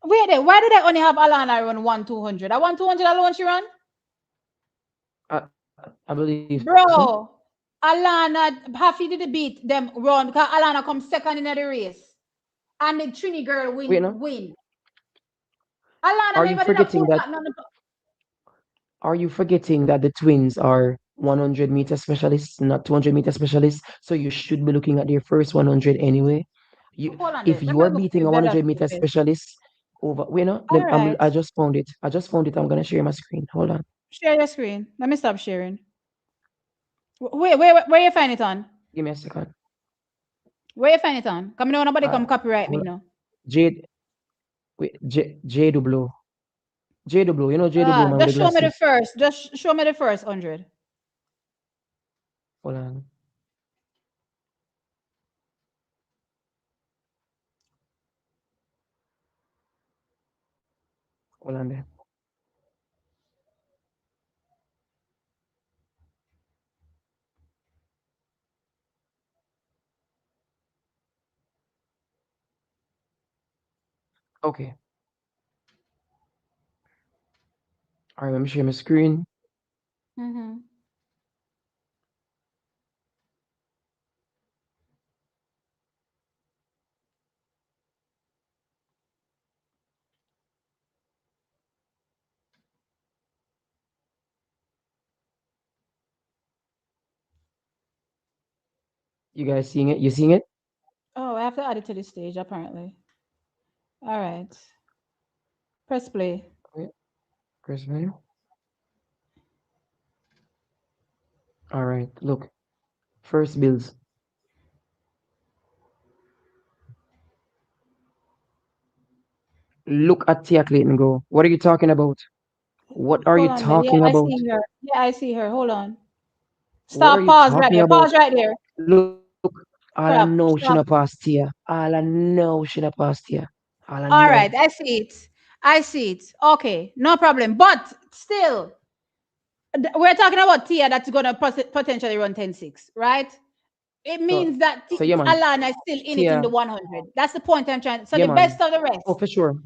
[SPEAKER 1] Wait there, why did I only have Alana run 1 200? I want 200 alone she run?
[SPEAKER 2] I believe so.
[SPEAKER 1] Bro, Alana Happy did the beat them run because Alana come second in the race. And the Trini girl
[SPEAKER 2] Wait, no.
[SPEAKER 1] win. Alana
[SPEAKER 2] Are you
[SPEAKER 1] never did a
[SPEAKER 2] forgetting
[SPEAKER 1] pull
[SPEAKER 2] that?
[SPEAKER 1] back none of
[SPEAKER 2] Are you forgetting that the twins are 100-meter specialists, not 200-meter specialists? So you should be looking at their first 100 anyway. You,
[SPEAKER 1] hold on
[SPEAKER 2] if
[SPEAKER 1] there. Let
[SPEAKER 2] you
[SPEAKER 1] me
[SPEAKER 2] are
[SPEAKER 1] look for
[SPEAKER 2] beating
[SPEAKER 1] you
[SPEAKER 2] a
[SPEAKER 1] better
[SPEAKER 2] 100-meter
[SPEAKER 1] best.
[SPEAKER 2] specialist over,
[SPEAKER 1] All right.
[SPEAKER 2] I just found it. I just found it. I'm gonna share my screen. Hold on.
[SPEAKER 1] Share your screen. Let me stop sharing. Where you find it on?
[SPEAKER 2] Give me a second.
[SPEAKER 1] Where you find it on? Come on, nobody come copyright me
[SPEAKER 2] Hold on.
[SPEAKER 1] now.
[SPEAKER 2] Jade, wait, J Dublo. J Dublo, you know J Dublo man with the
[SPEAKER 1] Just show me the
[SPEAKER 2] glasses.
[SPEAKER 1] first. Just show me the first 100.
[SPEAKER 2] Hold on. Hold on there. Okay. All right, let me share my screen.
[SPEAKER 1] Mm-hmm.
[SPEAKER 2] You guys seeing it? You seeing it?
[SPEAKER 1] Oh, I have to add it to the stage, apparently. All right. Press play.
[SPEAKER 2] Wait, Chris, man. All right. Look, first bills. Look at Tia Clayton go. What are you talking about? What are you
[SPEAKER 1] Hold on, man. Yeah,
[SPEAKER 2] talking
[SPEAKER 1] I
[SPEAKER 2] about?
[SPEAKER 1] see her. Yeah, I see her. Hold on.
[SPEAKER 2] What are
[SPEAKER 1] Stop.
[SPEAKER 2] you
[SPEAKER 1] Pause right
[SPEAKER 2] talking
[SPEAKER 1] there.
[SPEAKER 2] about?
[SPEAKER 1] Pause right there.
[SPEAKER 2] Look, all I know she not
[SPEAKER 1] Stop.
[SPEAKER 2] past Tia. All I know she not past Tia. All I
[SPEAKER 1] All
[SPEAKER 2] know.
[SPEAKER 1] right. I see it. I see it. Okay. No problem. But still, we're talking about Tia that's going to potentially run 10-6, right? It
[SPEAKER 2] So,
[SPEAKER 1] means that
[SPEAKER 2] so yeah, man.
[SPEAKER 1] Alana is still in it in
[SPEAKER 2] Tia,
[SPEAKER 1] the 100. That's the point I'm trying. So
[SPEAKER 2] yeah,
[SPEAKER 1] the
[SPEAKER 2] man.
[SPEAKER 1] best of the
[SPEAKER 2] Oh,
[SPEAKER 1] rest.
[SPEAKER 2] for sure.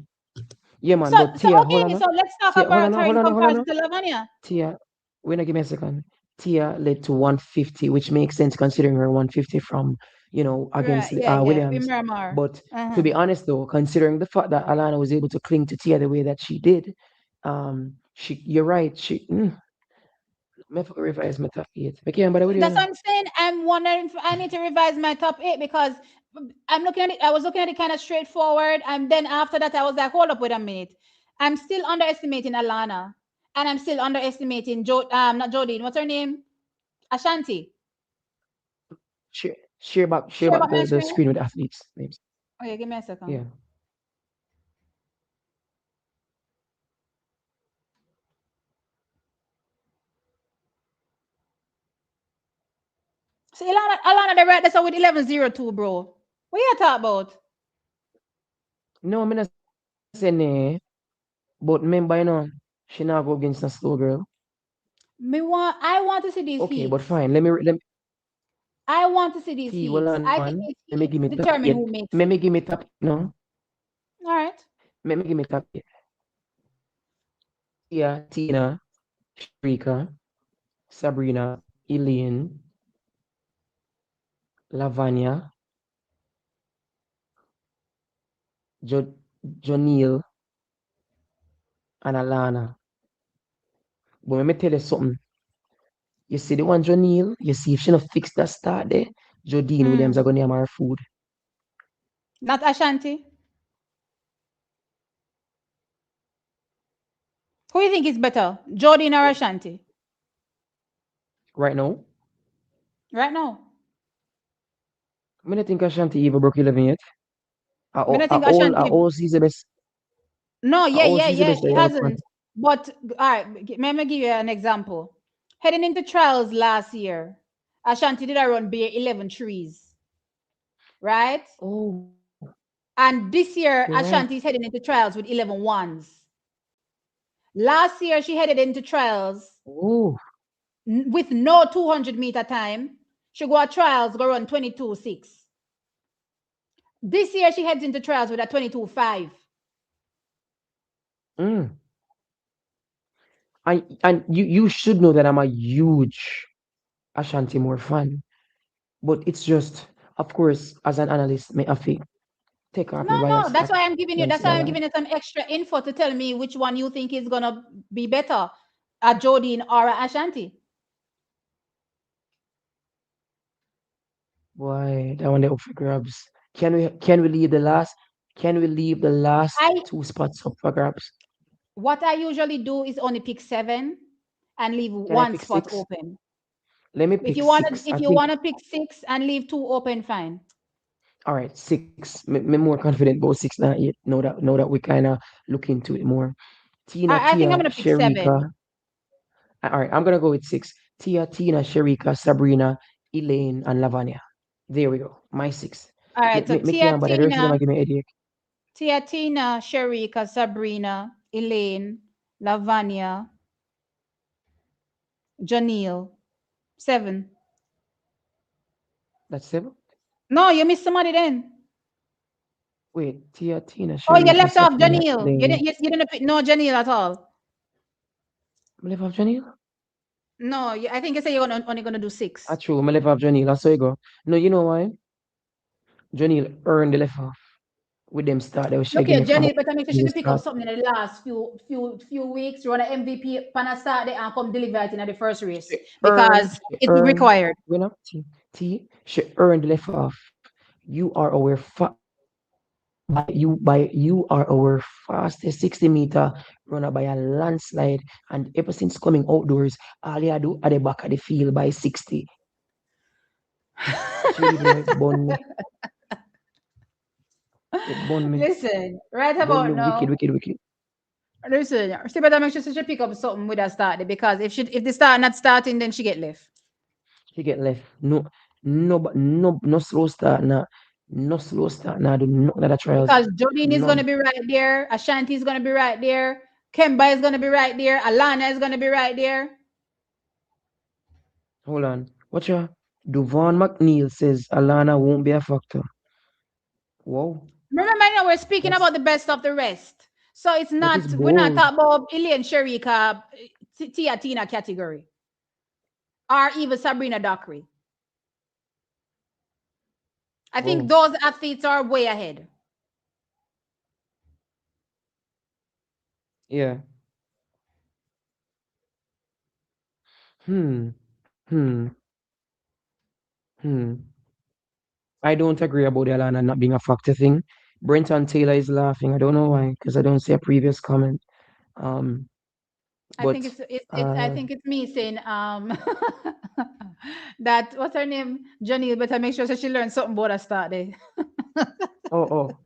[SPEAKER 2] Yeah, man.
[SPEAKER 1] So,
[SPEAKER 2] But
[SPEAKER 1] so
[SPEAKER 2] Tia, hold on,
[SPEAKER 1] okay.
[SPEAKER 2] no.
[SPEAKER 1] So let's talk
[SPEAKER 2] Tia, hold on,
[SPEAKER 1] about
[SPEAKER 2] no,
[SPEAKER 1] her
[SPEAKER 2] hold
[SPEAKER 1] in
[SPEAKER 2] on, no, hold on,
[SPEAKER 1] comparison
[SPEAKER 2] no.
[SPEAKER 1] to Lavania.
[SPEAKER 2] Tia, wait, give me a second. Tia led to 150, which makes sense considering her 150 from,
[SPEAKER 1] Right.
[SPEAKER 2] against
[SPEAKER 1] Yeah. Yeah. We
[SPEAKER 2] Williams.
[SPEAKER 1] Miramar.
[SPEAKER 2] But to
[SPEAKER 1] Uh-huh.
[SPEAKER 2] be honest, though, considering the fact that Alana was able to cling to Tia the way that she did, you're right. Me have to revise my top eight. Okay, but what do you
[SPEAKER 1] That's
[SPEAKER 2] know?
[SPEAKER 1] what I'm saying. I'm wondering if I need to revise my top eight because I'm looking at it. I was looking at it kind of straightforward, and then after that, I was like, hold up, wait a minute. I'm still underestimating Alana, and I'm still underestimating not Jodine. What's her name? Ashanti.
[SPEAKER 2] Share
[SPEAKER 1] Share
[SPEAKER 2] back
[SPEAKER 1] about my
[SPEAKER 2] the
[SPEAKER 1] screen.
[SPEAKER 2] screen with athletes names.
[SPEAKER 1] Okay, give me a second.
[SPEAKER 2] Yeah.
[SPEAKER 1] So Alana, the right that's with 1102, bro. What you talk about?
[SPEAKER 2] No, I'm not saying but remember, she not go against a slow girl.
[SPEAKER 1] I want to see these
[SPEAKER 2] Okay, but
[SPEAKER 1] heats.
[SPEAKER 2] fine. Let me
[SPEAKER 1] I want to see these
[SPEAKER 2] T, well
[SPEAKER 1] heats.
[SPEAKER 2] on
[SPEAKER 1] I
[SPEAKER 2] man.
[SPEAKER 1] think these
[SPEAKER 2] Let me give
[SPEAKER 1] heats
[SPEAKER 2] me top
[SPEAKER 1] determine
[SPEAKER 2] eight.
[SPEAKER 1] who makes
[SPEAKER 2] Let me
[SPEAKER 1] it.
[SPEAKER 2] give me top eight, no.
[SPEAKER 1] All right.
[SPEAKER 2] Let me give me top eight. Tia, Tina, Shrika, Sabrina, Elaine, Lavanya, jo- Jonil, and Alana. But let me tell you something. You see the one Jonil, you see if she not fix that start there, Jodine Williams
[SPEAKER 1] Mm.
[SPEAKER 2] are gonna name her food.
[SPEAKER 1] Not Ashanti. Who you think is better, Jordan or Ashanti?
[SPEAKER 2] Right now,
[SPEAKER 1] Right now,
[SPEAKER 2] I don't think Ashanti even broke 11 yet.
[SPEAKER 1] I don't think Ashanti.
[SPEAKER 2] All sees the best.
[SPEAKER 1] No,
[SPEAKER 2] I all sees the
[SPEAKER 1] yeah.
[SPEAKER 2] best
[SPEAKER 1] It
[SPEAKER 2] that you
[SPEAKER 1] hasn't. But all right, let me give you an example. Heading into trials last year, Ashanti did a run bare 11 trees, right?
[SPEAKER 2] Oh,
[SPEAKER 1] And this
[SPEAKER 2] you're
[SPEAKER 1] year,
[SPEAKER 2] right.
[SPEAKER 1] Ashanti is heading into trials with 11 ones. Last year, she headed into trials
[SPEAKER 2] Oh,
[SPEAKER 1] with no 200-meter time. She go at trials, go run 22.6. This year, she heads into trials with a 22.5.
[SPEAKER 2] mm. And you should know that I'm a huge Ashanti Moore fan. But it's just, of course, as an analyst, may I think take off
[SPEAKER 1] No,
[SPEAKER 2] my
[SPEAKER 1] no,
[SPEAKER 2] bias
[SPEAKER 1] that's why I'm giving you. That's
[SPEAKER 2] against
[SPEAKER 1] why I'm
[SPEAKER 2] Alana.
[SPEAKER 1] giving you some extra info to tell me which one you think is gonna be better, a Jodine or a Ashanti.
[SPEAKER 2] Boy, that one they up for grabs. Can we leave the last? Can we leave the last
[SPEAKER 1] I
[SPEAKER 2] two spots up for grabs?
[SPEAKER 1] What I usually do is only pick seven and leave
[SPEAKER 2] Can I
[SPEAKER 1] one
[SPEAKER 2] pick
[SPEAKER 1] spot
[SPEAKER 2] six?
[SPEAKER 1] open.
[SPEAKER 2] Let me pick six. I
[SPEAKER 1] If you
[SPEAKER 2] think.
[SPEAKER 1] wanna pick six and leave two open, fine.
[SPEAKER 2] All right, six. Me more confident about six than eight. Know that we kind of look into it more. Tina,
[SPEAKER 1] I think I'm
[SPEAKER 2] Tia,
[SPEAKER 1] gonna pick seven.
[SPEAKER 2] Sharika. All right, I'm gonna go with six. Tina, Sharika, Sabrina, Elaine, and Lavanya. There we go. My six.
[SPEAKER 1] All right, so
[SPEAKER 2] Me can't, but the rest of them I give me a headache.
[SPEAKER 1] Tina, Sharika, Sabrina, Elaine, Lavanya, Janelle, seven.
[SPEAKER 2] That's seven.
[SPEAKER 1] No, you missed somebody then.
[SPEAKER 2] Wait, Tina,
[SPEAKER 1] Oh, you
[SPEAKER 2] Sharika,
[SPEAKER 1] left off
[SPEAKER 2] Sabrina,
[SPEAKER 1] Janelle.
[SPEAKER 2] Elaine.
[SPEAKER 1] You didn't pick no Janelle at all.
[SPEAKER 2] I left off Janelle?
[SPEAKER 1] No, I think you said you're only gonna do
[SPEAKER 2] Ah,
[SPEAKER 1] six.
[SPEAKER 2] true. I left off Janelle. That's how you go. No, you know why? Janelle earned the left off with them start. They was
[SPEAKER 1] Look
[SPEAKER 2] shaking
[SPEAKER 1] here,
[SPEAKER 2] me from
[SPEAKER 1] Jenny, but I mean, she
[SPEAKER 2] the
[SPEAKER 1] should pick up
[SPEAKER 2] start.
[SPEAKER 1] something in the last few weeks. Run an MVP, pan start there and come deliver it in the first race because
[SPEAKER 2] She
[SPEAKER 1] it's
[SPEAKER 2] earned,
[SPEAKER 1] required.
[SPEAKER 2] you know? T, she earned left off. You are our you are our fastest 60-meter runner by a landslide. And ever since coming outdoors, all you do at the back of the field by 60. Cheerleading, you know,
[SPEAKER 1] Listen, right
[SPEAKER 2] it bun
[SPEAKER 1] about
[SPEAKER 2] me wicked,
[SPEAKER 1] now.
[SPEAKER 2] wicked, wicked.
[SPEAKER 1] Listen, she better make sure she pick up something with her start because if the start not starting, then she get left.
[SPEAKER 2] She get left. No, no slow start, nah. No slow start, nah. Do no other trials.
[SPEAKER 1] Because Jodine is gonna
[SPEAKER 2] None.
[SPEAKER 1] be right there, Ashanti is gonna be right there, Kemba is gonna be right there, Alana is gonna be right there.
[SPEAKER 2] Hold on. Watch ya. Duvon McNeil says Alana won't be a factor. Wow.
[SPEAKER 1] Remember, now we're speaking
[SPEAKER 2] That's
[SPEAKER 1] about the best of the rest. So it's
[SPEAKER 2] that is
[SPEAKER 1] not we're not
[SPEAKER 2] bold.
[SPEAKER 1] talking about Ilian Sharika, Tia Tina category, or even Sabrina Dockery. I think
[SPEAKER 2] Wow.
[SPEAKER 1] those athletes are way ahead.
[SPEAKER 2] Yeah. Hmm. Hmm. Hmm. I don't agree about the Alana not being a factor thing. Brenton Taylor is laughing. I don't know why, because I don't see a previous comment. Um,
[SPEAKER 1] I think
[SPEAKER 2] but
[SPEAKER 1] it's I
[SPEAKER 2] uh
[SPEAKER 1] think it's me saying that what's her name? Johnny better make sure so she learns something about her start there.
[SPEAKER 2] oh.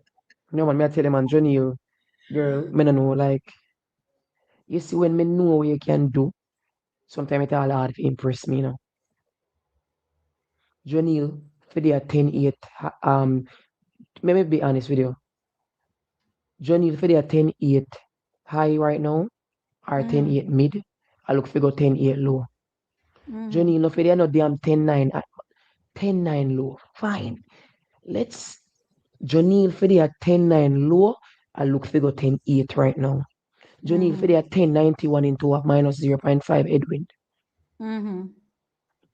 [SPEAKER 2] No man, me I tell them man, Johnny, you girl, me no know, like you see when me know what you can do, sometimes it's all hard to impress me, you know. Johnny, for the 10-8, let me be honest with you. Johnny, for the 10-8 high right now, or
[SPEAKER 1] Mm,
[SPEAKER 2] 10-8 mid, I look for go 10-8 low.
[SPEAKER 1] mm,
[SPEAKER 2] Johnny, no for the no damn 10-9, 10-9 low. Fine. Let's Johnny for the 10-9 low, I look for go 10-8 right now. Johnny for
[SPEAKER 1] mm,
[SPEAKER 2] the 10-91 into a minus 0.5 headwind.
[SPEAKER 1] mm.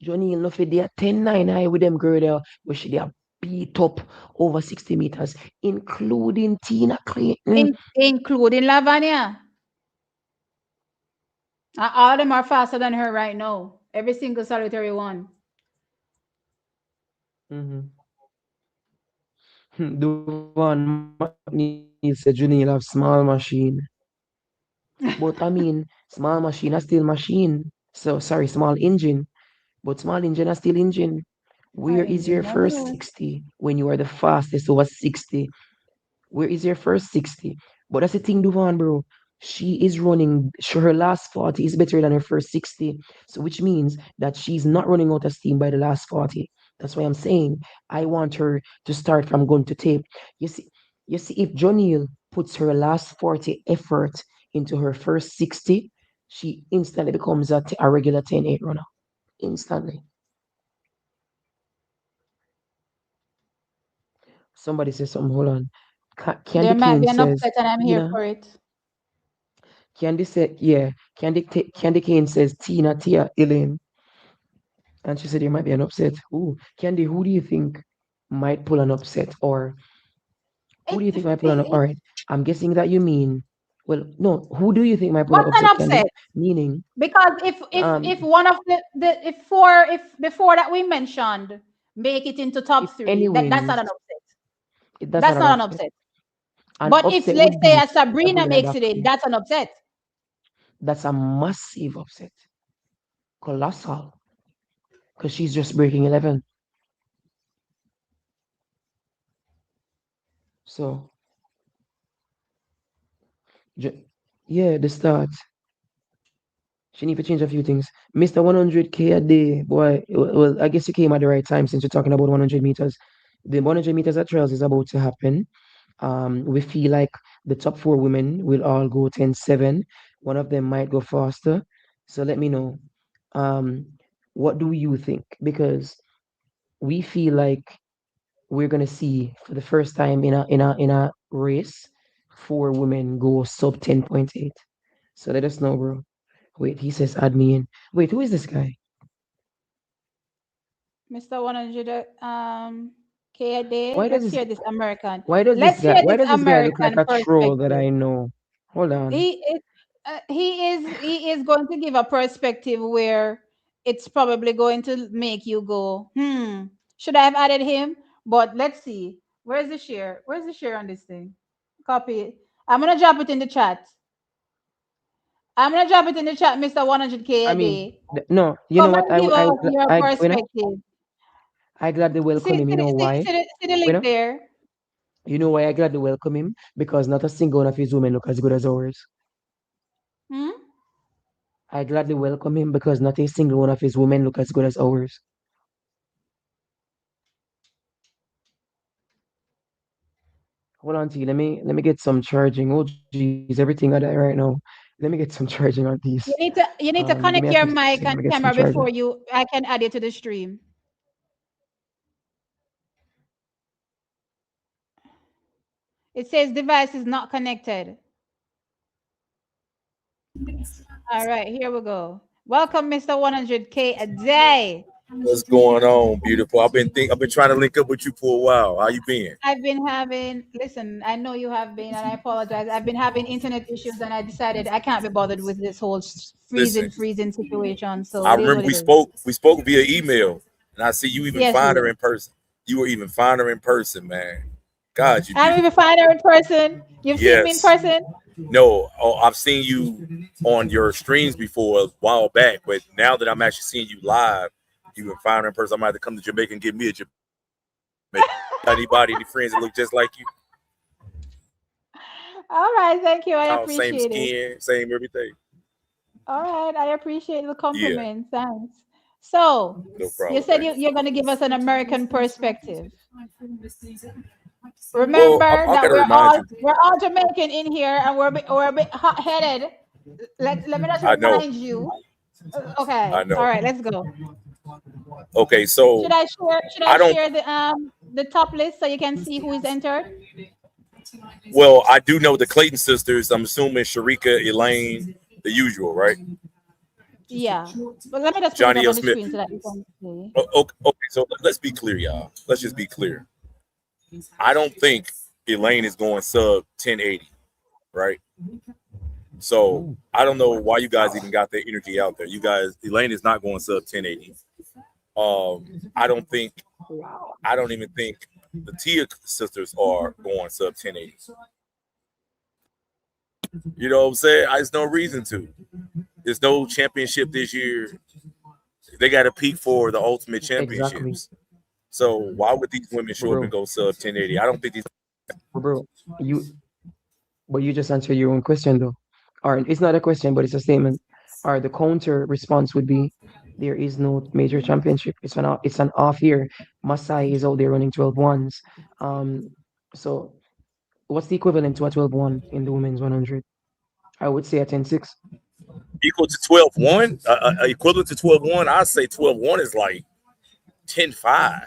[SPEAKER 2] Johnny enough for there 10-9 high with them girl there, where she there beat up over 60 meters, including Tina Clayton.
[SPEAKER 1] Including Lavania. All of them are faster than her right now. Every single solitary one.
[SPEAKER 2] Mm-hmm. Duvan McNeil said Johnny have small machine. But I mean, small machine are still machine. So sorry, small engine. But small engine are still engine.
[SPEAKER 1] Our
[SPEAKER 2] Where is your
[SPEAKER 1] engine never
[SPEAKER 2] first
[SPEAKER 1] know.
[SPEAKER 2] 60 when you are the fastest over 60? Where is your first 60? But that's the thing, Duvan, bro. She is running, her last 40 is better than her first 60. So, which means that she's not running out of steam by the last 40. That's why I'm saying I want her to start from gun to tape. You see, if Jonil puts her last 40 effort into her first 60, she instantly becomes a regular 10-8 runner. Instantly. Somebody says something, hold on.
[SPEAKER 1] There
[SPEAKER 2] Candy
[SPEAKER 1] might
[SPEAKER 2] Cane
[SPEAKER 1] be an
[SPEAKER 2] says,
[SPEAKER 1] upset and I'm here
[SPEAKER 2] Tina.
[SPEAKER 1] for it.
[SPEAKER 2] Candy said, yeah. Candy Kane says Tina, Tia, Elaine. And she said there might be an upset. Ooh, Candy, who do you think might pull an upset? Or who
[SPEAKER 1] It,
[SPEAKER 2] do you think
[SPEAKER 1] it,
[SPEAKER 2] might pull an upset? All
[SPEAKER 1] it
[SPEAKER 2] right. I'm guessing that you mean, well, no, who do you think might pull an
[SPEAKER 1] what's an
[SPEAKER 2] upset, Candy?
[SPEAKER 1] upset?
[SPEAKER 2] Meaning,
[SPEAKER 1] Because if
[SPEAKER 2] um,
[SPEAKER 1] one of the if four if the four that we mentioned make it into top
[SPEAKER 2] if
[SPEAKER 1] three,
[SPEAKER 2] any
[SPEAKER 1] that's not
[SPEAKER 2] wins,
[SPEAKER 1] an upset.
[SPEAKER 2] that's not
[SPEAKER 1] That's
[SPEAKER 2] an
[SPEAKER 1] not an
[SPEAKER 2] upset.
[SPEAKER 1] upset.
[SPEAKER 2] An
[SPEAKER 1] But if
[SPEAKER 2] upset
[SPEAKER 1] let's
[SPEAKER 2] would
[SPEAKER 1] say
[SPEAKER 2] be
[SPEAKER 1] a Sabrina
[SPEAKER 2] Sabrina
[SPEAKER 1] makes it in,
[SPEAKER 2] Dockery.
[SPEAKER 1] that's an upset.
[SPEAKER 2] That's a massive upset. Colossal. Because she's just breaking 11. So, ju- yeah, the start. She need to change a few things. Mr. 100K a day, boy. Well, I guess you came at the right time since you're talking about 100 meters. The 100 meters at trials is about to happen. We feel like the top four women will all go 10-7. One of them might go faster. So let me know. Um, what do you think? Because we feel like we're gonna see for the first time in a race, four women go sub 10.8. So let us know, bro. Wait, he says add me in. Wait, who is this guy?
[SPEAKER 1] Mr. 100 K a day.
[SPEAKER 2] Why does
[SPEAKER 1] Let's
[SPEAKER 2] this
[SPEAKER 1] hear this American.
[SPEAKER 2] why does this
[SPEAKER 1] Let's
[SPEAKER 2] guy
[SPEAKER 1] hear
[SPEAKER 2] why
[SPEAKER 1] this
[SPEAKER 2] does this guy look like
[SPEAKER 1] American
[SPEAKER 2] a troll that
[SPEAKER 1] perspective.
[SPEAKER 2] I know? Hold on.
[SPEAKER 1] He is going to give a perspective where it's probably going to make you go, should I have added him? But let's see. Where's the share? Where's the share on this thing? Copy it. I'm gonna drop it in the chat. I'm gonna drop it in the chat, Mr. 100K
[SPEAKER 2] I
[SPEAKER 1] a
[SPEAKER 2] mean,
[SPEAKER 1] day.
[SPEAKER 2] no, you know
[SPEAKER 1] Come
[SPEAKER 2] what?
[SPEAKER 1] and give us your
[SPEAKER 2] You know,
[SPEAKER 1] perspective.
[SPEAKER 2] I gladly
[SPEAKER 1] See,
[SPEAKER 2] welcome him.
[SPEAKER 1] see,
[SPEAKER 2] You know why?
[SPEAKER 1] see the
[SPEAKER 2] You
[SPEAKER 1] link
[SPEAKER 2] know,
[SPEAKER 1] there.
[SPEAKER 2] you know why I gladly welcome him? Because not a single one of his women look as good as ours.
[SPEAKER 1] Hmm?
[SPEAKER 2] I gladly welcome him because not a single one of his women look as good as ours. Hold on, T. Let me get some charging. Oh, geez, everything I die right now. Let me get some charging on these.
[SPEAKER 1] You need to
[SPEAKER 2] Give me a
[SPEAKER 1] connect
[SPEAKER 2] few
[SPEAKER 1] your
[SPEAKER 2] seconds. Let
[SPEAKER 1] mic
[SPEAKER 2] me get
[SPEAKER 1] and
[SPEAKER 2] some
[SPEAKER 1] camera
[SPEAKER 2] charging.
[SPEAKER 1] before you I can add you to the stream. It says device is not connected. All right, here we go. Welcome, Mr. 100K a day.
[SPEAKER 3] What's going on, beautiful? I've been trying to link up with you for a while. How you been?
[SPEAKER 1] I've been having, listen, I know you have been, and I apologize. I've been having internet issues, and I decided I can't be bothered with this whole
[SPEAKER 3] Listen,
[SPEAKER 1] freezing situation. So
[SPEAKER 3] I
[SPEAKER 1] it is
[SPEAKER 3] remember
[SPEAKER 1] what it is.
[SPEAKER 3] we spoke via email, and I see you even
[SPEAKER 1] Yes, we
[SPEAKER 3] find her
[SPEAKER 1] did.
[SPEAKER 3] in person. You were even find her in person, man. God, you
[SPEAKER 1] I'm even
[SPEAKER 3] beautiful.
[SPEAKER 1] find her in person. You've seen me in
[SPEAKER 3] Yes.
[SPEAKER 1] person?
[SPEAKER 3] No, oh, I've seen you on your streams before a while back, but now that I'm actually seeing you live, you even find her in person. I might have to come to Jamaica and give me a Jamaica. Anybody, any friends that look just like you?
[SPEAKER 1] All right, thank you. I
[SPEAKER 3] All same
[SPEAKER 1] appreciate it.
[SPEAKER 3] skin, same everything.
[SPEAKER 1] All right, I appreciate the
[SPEAKER 3] Yeah,
[SPEAKER 1] compliment. Thanks. So,
[SPEAKER 3] no
[SPEAKER 1] you
[SPEAKER 3] problem,
[SPEAKER 1] said
[SPEAKER 3] man.
[SPEAKER 1] you're going to give us an American perspective.
[SPEAKER 3] Well,
[SPEAKER 1] Remember
[SPEAKER 3] I
[SPEAKER 1] that
[SPEAKER 3] gotta remind you.
[SPEAKER 1] we're all Jamaican in here, and we're a bit hot headed. Let me just
[SPEAKER 3] I know,
[SPEAKER 1] remind you. Okay,
[SPEAKER 3] I
[SPEAKER 1] all
[SPEAKER 3] know.
[SPEAKER 1] right, let's go.
[SPEAKER 3] Okay, so
[SPEAKER 1] Should I
[SPEAKER 3] I don't.
[SPEAKER 1] share the top list so you can see who is entered?
[SPEAKER 3] Well, I do know the Clayton sisters. I'm assuming Sharika, Elaine, the usual, right?
[SPEAKER 1] Yeah, but let me just put it
[SPEAKER 3] Johnny
[SPEAKER 1] up
[SPEAKER 3] L.
[SPEAKER 1] on the
[SPEAKER 3] Smith.
[SPEAKER 1] screen so that you can see.
[SPEAKER 3] Okay, so let's be clear, y'all. Let's just be clear. I don't think Elaine is going sub 1080, right? So I don't know why you guys even got that energy out there. You guys, Elaine is not going sub 1080. I don't think. I don't even think the Tia sisters are going sub 1080. You know what I'm saying? There's no reason to. There's no championship this year. They got to peak for the ultimate
[SPEAKER 2] Exactly,
[SPEAKER 3] championships. So why would these women show up and
[SPEAKER 2] bro.
[SPEAKER 3] go sub 1080? I don't think these.
[SPEAKER 2] Bro, you but you just answered your own question though. Or it's not a question, but it's a statement. Or the counter response would be there is no major championship. It's an off year. Masai is out there running 12 ones. Um, so what's the equivalent to a 12-1 in the women's 100? I would say a 10-6.
[SPEAKER 3] Equal to 12-1, equivalent to 12-1. I say 12-1 is like 10-5.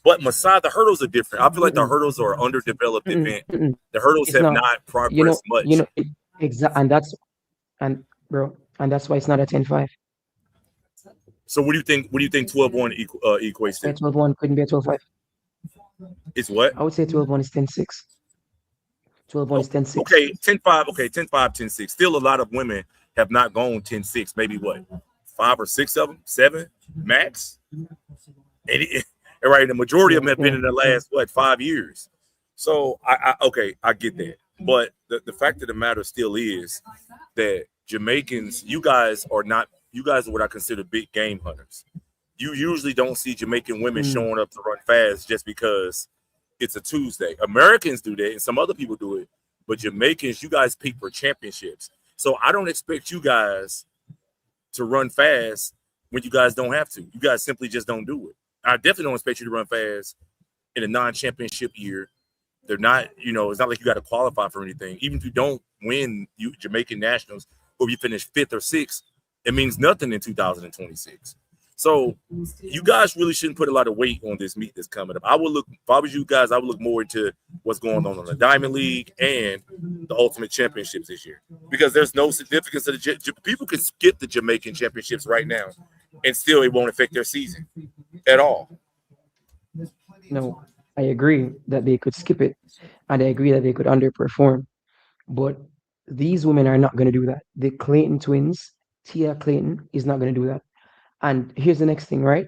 [SPEAKER 3] But Masai, the hurdles are different. I feel like the
[SPEAKER 2] Mm-mm,
[SPEAKER 3] hurdles are an underdeveloped
[SPEAKER 2] mm-mm,
[SPEAKER 3] event.
[SPEAKER 2] mm-mm.
[SPEAKER 3] The hurdles
[SPEAKER 2] It's
[SPEAKER 3] have
[SPEAKER 2] not.
[SPEAKER 3] not
[SPEAKER 2] You know,
[SPEAKER 3] progressed
[SPEAKER 2] you
[SPEAKER 3] much.
[SPEAKER 2] know, and and bro, and that's why it's not a 10-5.
[SPEAKER 3] So what do you think? What do you think 12-1 equates
[SPEAKER 2] That's why
[SPEAKER 3] to?
[SPEAKER 2] 12-1 couldn't be a 12-5.
[SPEAKER 3] It's what?
[SPEAKER 2] I would say 12-1 is 10-6. 12-1
[SPEAKER 3] Oh,
[SPEAKER 2] is 10-6.
[SPEAKER 3] okay, 10-5. Okay, 10-5, 10-6. Still a lot of women have not gone 10-6. Maybe what? 5 or 6 of them? 7 max? And right, the majority of
[SPEAKER 2] Yeah,
[SPEAKER 3] them have been
[SPEAKER 2] yeah,
[SPEAKER 3] in the
[SPEAKER 2] yeah.
[SPEAKER 3] last, what, 5 years? So, okay, I get that. But the fact of the matter still is that Jamaicans, you guys are what I consider big game hunters. You usually don't see Jamaican women
[SPEAKER 2] Mm,
[SPEAKER 3] showing up to run fast just because it's a Tuesday. Americans do that and some other people do it. But Jamaicans, you guys peak for championships. So I don't expect you guys to run fast when you guys don't have to. You guys simply just don't do it. I definitely don't expect you to run fast in a non-championship year. They're not, it's not like you got to qualify for anything. Even if you don't win you Jamaican Nationals or you finish 5th or 6th, it means nothing in 2026. So you guys really shouldn't put a lot of weight on this meet that's coming up. If I was you guys, I would look more into what's going on the Diamond League and the Ultimate Championships this year because there's no significance to people can skip the Jamaican Championships right now and still it won't affect their season at all.
[SPEAKER 2] no, I agree that they could skip it, and I agree that they could underperform. But these women are not going to do that. The Clayton twins, Tia Clayton, is not going to do that. And here's the next thing, right?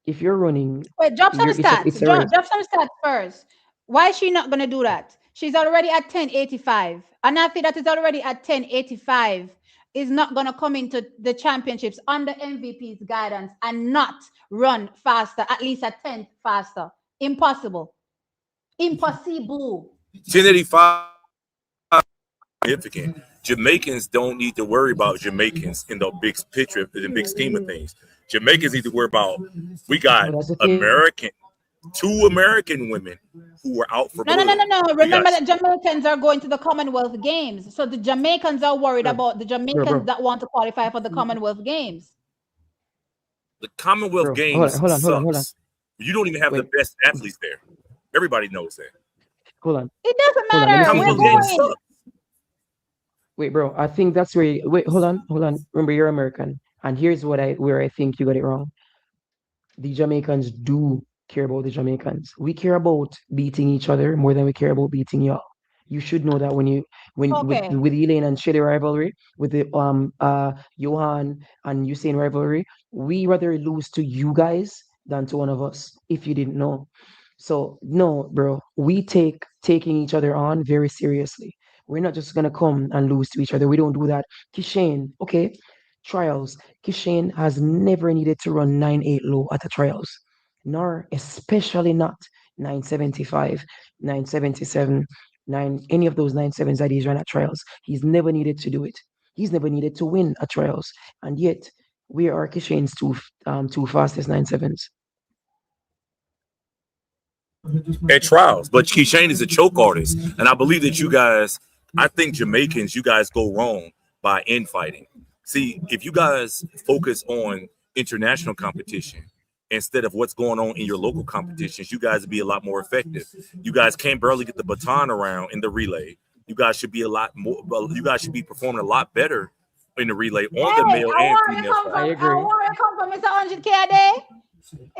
[SPEAKER 2] If you're running,
[SPEAKER 1] Wait, drop some stats.
[SPEAKER 2] it's a race.
[SPEAKER 1] Drop some stats first. Why is she not going to do that? She's already at 1085. An athlete that is already at 1085 is not going to come into the championships under MVP's guidance and not run faster, at least a tenth faster. Impossible. Impossible.
[SPEAKER 3] 1085 significant. Jamaicans don't need to worry about Jamaicans in the big picture, in the big scheme of things. Jamaicans need to worry about we got
[SPEAKER 2] But that's the thing.
[SPEAKER 3] two American women who were out for
[SPEAKER 1] No,
[SPEAKER 3] blood.
[SPEAKER 1] no, no, no, no.
[SPEAKER 3] We
[SPEAKER 1] Remember
[SPEAKER 3] got
[SPEAKER 1] that Jamaicans are going to the Commonwealth Games. So the Jamaicans are worried
[SPEAKER 2] Bro,
[SPEAKER 1] about the
[SPEAKER 2] bro,
[SPEAKER 1] Jamaicans that want to qualify for the Commonwealth Games.
[SPEAKER 3] the Commonwealth
[SPEAKER 2] bro.
[SPEAKER 3] Games
[SPEAKER 2] Hold on.
[SPEAKER 3] sucks. You don't even have the
[SPEAKER 2] Wait,
[SPEAKER 3] best athletes there. Everybody knows that.
[SPEAKER 2] hold on.
[SPEAKER 1] It doesn't
[SPEAKER 2] Hold on. Let me
[SPEAKER 1] matter.
[SPEAKER 2] say
[SPEAKER 1] We're
[SPEAKER 3] Commonwealth
[SPEAKER 2] something, bro.
[SPEAKER 3] Games
[SPEAKER 1] going.
[SPEAKER 3] suck.
[SPEAKER 2] Wait, bro. I think that's where you, wait, hold on. Remember, you're American. And here's where I think you got it wrong. The Jamaicans do care about the Jamaicans. We care about beating each other more than we care about beating y'all. You should know that when
[SPEAKER 1] Okay.
[SPEAKER 2] with Elaine and Shelly rivalry, with the Johan and Usain rivalry, we rather lose to you guys than to one of us, if you didn't know. So no, bro, we take taking each other on very seriously. We're not just gonna come and lose to each other. We don't do that. Kishane, okay, trials. Kishane has never needed to run 9.8 low at the trials, nor especially not 975, 977, any of those 9.7s that he's run at trials. He's never needed to do it. He's never needed to win at trials. And yet, we are Kishane's two fastest 9.7s.
[SPEAKER 3] At trials. But Keishane is a choke artist. And I believe that I think Jamaicans, you guys go wrong by infighting. See, if you guys focus on international competition instead of what's going on in your local competitions, you guys would be a lot more effective. You guys can't barely get the baton around in the relay. You guys should be a lot more, you guys should be performing a lot better in the relay on the
[SPEAKER 1] Hey,
[SPEAKER 3] male
[SPEAKER 1] I
[SPEAKER 3] and
[SPEAKER 1] want you
[SPEAKER 3] female
[SPEAKER 1] come
[SPEAKER 2] I
[SPEAKER 3] side.
[SPEAKER 1] from. I
[SPEAKER 2] agree.
[SPEAKER 1] want you come from Mr. 100K a day.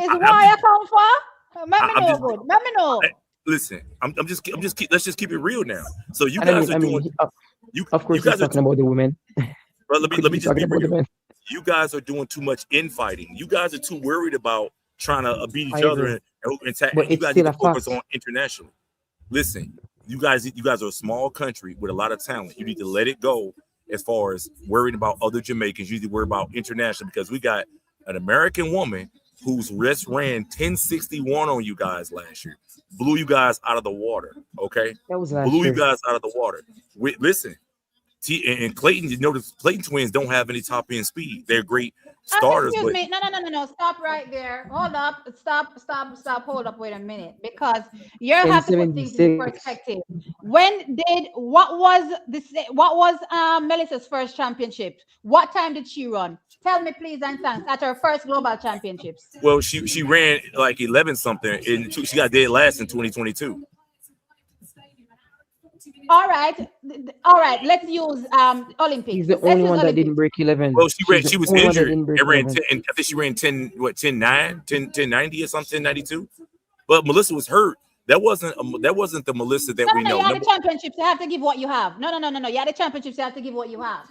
[SPEAKER 1] Is
[SPEAKER 3] I,
[SPEAKER 1] why
[SPEAKER 3] I'm,
[SPEAKER 1] you come for? Let me
[SPEAKER 3] I'm
[SPEAKER 1] know
[SPEAKER 3] just
[SPEAKER 1] good. Let me know.
[SPEAKER 3] listen. Let's just keep it real now. So you
[SPEAKER 2] And
[SPEAKER 3] guys are
[SPEAKER 2] I mean,
[SPEAKER 3] doing you
[SPEAKER 2] of course,
[SPEAKER 3] guys
[SPEAKER 2] he's
[SPEAKER 3] are
[SPEAKER 2] talking about the women.
[SPEAKER 3] but
[SPEAKER 2] He
[SPEAKER 3] let
[SPEAKER 2] could
[SPEAKER 3] me
[SPEAKER 2] be
[SPEAKER 3] just
[SPEAKER 2] talking
[SPEAKER 3] be
[SPEAKER 2] about the
[SPEAKER 3] real.
[SPEAKER 2] men.
[SPEAKER 3] You guys are doing too much infighting. You guys are too worried about trying to beat
[SPEAKER 2] I
[SPEAKER 3] each other
[SPEAKER 2] agree,
[SPEAKER 3] and
[SPEAKER 2] but
[SPEAKER 3] you
[SPEAKER 2] it's
[SPEAKER 3] guys need
[SPEAKER 2] still
[SPEAKER 3] to
[SPEAKER 2] a
[SPEAKER 3] focus
[SPEAKER 2] fact.
[SPEAKER 3] on international. Listen, you guys are a small country with a lot of talent. You need to let it go as far as worrying about other Jamaicans. You need to worry about international because we got an American woman whose wrist ran 1061 on you guys last year. Blew you guys out of the water. Okay.
[SPEAKER 2] That was last
[SPEAKER 3] Blew you
[SPEAKER 2] year.
[SPEAKER 3] guys out of the water. Listen, and Clayton, you know the Clayton twins don't have any top end speed. They're great starters,
[SPEAKER 1] Excuse
[SPEAKER 3] but
[SPEAKER 1] me. No, no, no, no, no. Stop right there. Hold up. Stop. Hold up. Wait a minute. Because you have to put things into
[SPEAKER 2] 1076.
[SPEAKER 1] perspective. What was Melissa's first championship? What time did she run? Tell me, please and thanks. At her first global championships.
[SPEAKER 3] well, she ran like 11 something, and she got dead last in 2022.
[SPEAKER 1] All right. All right. Let's use
[SPEAKER 2] She's
[SPEAKER 1] Olympics.
[SPEAKER 2] the
[SPEAKER 1] Let's
[SPEAKER 2] only
[SPEAKER 1] use
[SPEAKER 2] one that didn't
[SPEAKER 1] Olympics.
[SPEAKER 2] break
[SPEAKER 3] Well,
[SPEAKER 2] 11.
[SPEAKER 3] ran.
[SPEAKER 2] She's the
[SPEAKER 3] She was
[SPEAKER 2] only one that
[SPEAKER 3] injured
[SPEAKER 2] didn't break
[SPEAKER 3] and ran
[SPEAKER 2] 11.
[SPEAKER 3] 10. And I think she ran 10 9, 1090 or something, 1092. But Melissa was hurt. That wasn't the Melissa that
[SPEAKER 1] No,
[SPEAKER 3] we
[SPEAKER 1] no, no.
[SPEAKER 3] know.
[SPEAKER 1] You had
[SPEAKER 3] Number
[SPEAKER 1] the championships. You have to give what you have. No, no, no, no, no. You had the championships. You have to give what you have.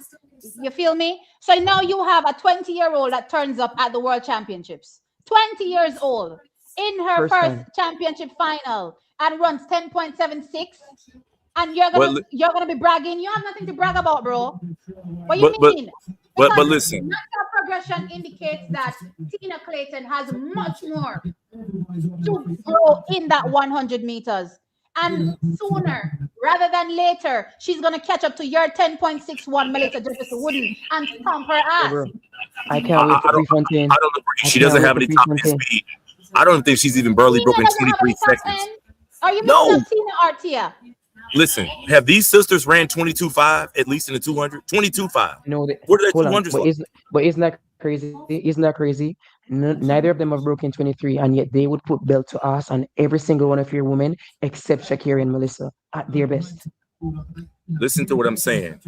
[SPEAKER 1] You feel me? So now you have a 20-year-old that turns up at the World Championships. 20 years old in her
[SPEAKER 2] First
[SPEAKER 1] first
[SPEAKER 2] time.
[SPEAKER 1] championship final and runs 10.76. And
[SPEAKER 3] well,
[SPEAKER 1] you're gonna be bragging. You have nothing to brag about, bro. What you
[SPEAKER 3] but but
[SPEAKER 1] mean?
[SPEAKER 3] but
[SPEAKER 1] Because
[SPEAKER 3] listen,
[SPEAKER 1] natural progression indicates that Tina Clayton has much more to grow in that 100 meters. And sooner rather than later, she's going to catch up to your 10.61 Melissa Jefferson Wooden and stomp her
[SPEAKER 2] Yo,
[SPEAKER 1] ass.
[SPEAKER 2] bro, I can't wait for
[SPEAKER 3] I
[SPEAKER 2] Prefontaine.
[SPEAKER 3] don't agree.
[SPEAKER 2] I
[SPEAKER 3] She
[SPEAKER 2] can't
[SPEAKER 3] doesn't
[SPEAKER 2] wait
[SPEAKER 3] have
[SPEAKER 2] for
[SPEAKER 3] any top end
[SPEAKER 2] Prefontaine.
[SPEAKER 3] speed. I don't think she's even barely
[SPEAKER 1] Tina
[SPEAKER 3] broken
[SPEAKER 1] doesn't have
[SPEAKER 3] 23
[SPEAKER 1] any top
[SPEAKER 3] seconds.
[SPEAKER 1] end. Are you mixing
[SPEAKER 3] No,
[SPEAKER 1] up Tina or Tia?
[SPEAKER 3] listen, have these sisters ran 22.5 at least in the 200? 22.5.
[SPEAKER 2] No,
[SPEAKER 3] What are that
[SPEAKER 2] hold on,
[SPEAKER 3] 200s like?
[SPEAKER 2] but isn't that crazy? Isn't that crazy? Neither of them have broken 23, and yet they would put belt to us on every single one of your women except Shakira and Melissa at their best.
[SPEAKER 3] Listen to what I'm saying.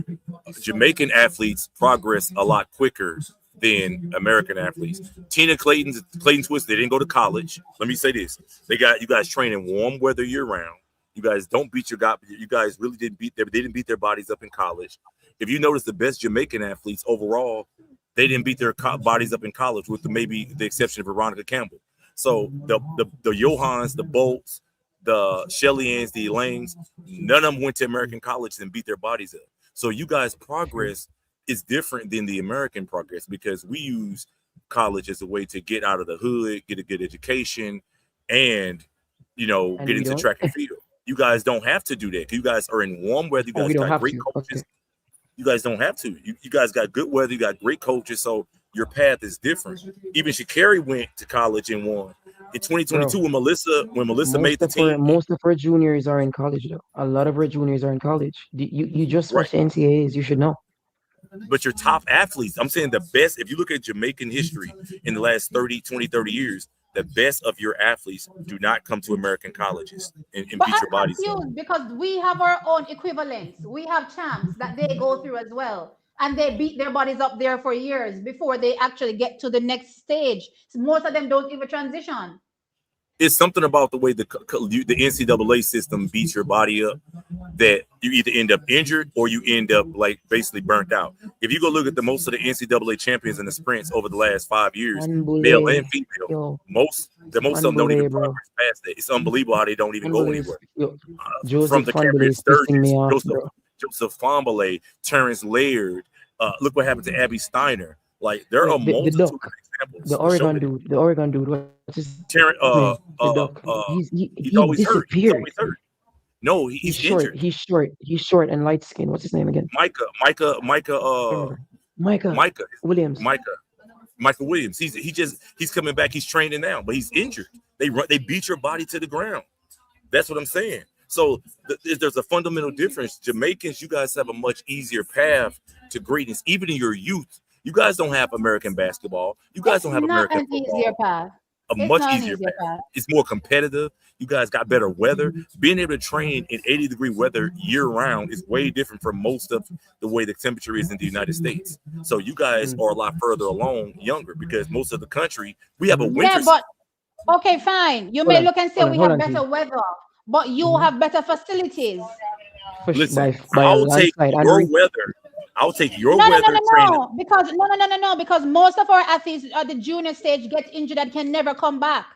[SPEAKER 3] Jamaican athletes progress a lot quicker than American athletes. Clayton Twist, they didn't go to college. Let me say this. They got you guys train in warm weather year round. You guys don't beat your guy. You guys really didn't beat their bodies up in college. If you notice the best Jamaican athletes overall, They didn't beat their bodies up in college, with maybe the exception of Veronica Campbell. So the Johans, the Bolts, the Shelly-Anns, the Elaines, none of them went to American college and beat their bodies up. So you guys' progress is different than the American progress, because we use college as a way to get out of the hood, get a good education, and get into track and field. You guys don't have to do that. You guys are in warm weather. You guys got great coaches. Okay. You guys don't have to. You guys got good weather. You got great coaches. So your path is different. Even Sha'Carri went to college and won. In 2022, when Melissa made the team.
[SPEAKER 2] Most of her juniors are in college, though. A lot of her juniors are in college. You just watch NCAAs. You should know.
[SPEAKER 3] But your top athletes, I'm saying the best, if you look at Jamaican history in the last 30 years, the best of your athletes do not come to American colleges and beat your bodies up.
[SPEAKER 1] Because we have our own equivalents. We have champs that they go through as well. And they beat their bodies up there for years before they actually get to the next stage. So most of them don't even transition.
[SPEAKER 3] It's something about the way the NCAA system beats your body up that you either end up injured or you end up like basically burnt out. If you go look at most of the NCAA champions in the sprints over the last 5 years, male and female, most of them don't even progress past that. It's unbelievable how they don't even go anywhere. From the Cameron Sturgis, Joseph Fambolay, Terrence Laird, look what happened to Abby Steiner. Like there are multiple examples.
[SPEAKER 2] The Oregon dude. What's his
[SPEAKER 3] Terrence? He's always hurt. He's always hurt. No, he's
[SPEAKER 2] short.
[SPEAKER 3] injured.
[SPEAKER 2] He's short and light skinned. What's his name again?
[SPEAKER 3] Micah
[SPEAKER 2] Williams.
[SPEAKER 3] Micah Williams. He's coming back. He's training now, but he's injured. They beat your body to the ground. That's what I'm saying. So there's a fundamental difference. Jamaicans, you guys have a much easier path to greatness, even in your youth. You guys don't have American basketball. You guys don't have American football.
[SPEAKER 1] Easier path.
[SPEAKER 3] Much easier path. It's more competitive. You guys got better weather. Being able to train in 80-degree weather year round is way different from most of the way the temperature is in the United States. So you guys are a lot further along, younger, because most of the country, we have a winter.
[SPEAKER 1] Yeah, but okay, fine. You may look and say we have better weather, but you have better facilities.
[SPEAKER 3] Listen, I'll take your weather. I'll take your weather training.
[SPEAKER 1] Because most of our athletes at the junior stage get injured and can never come back.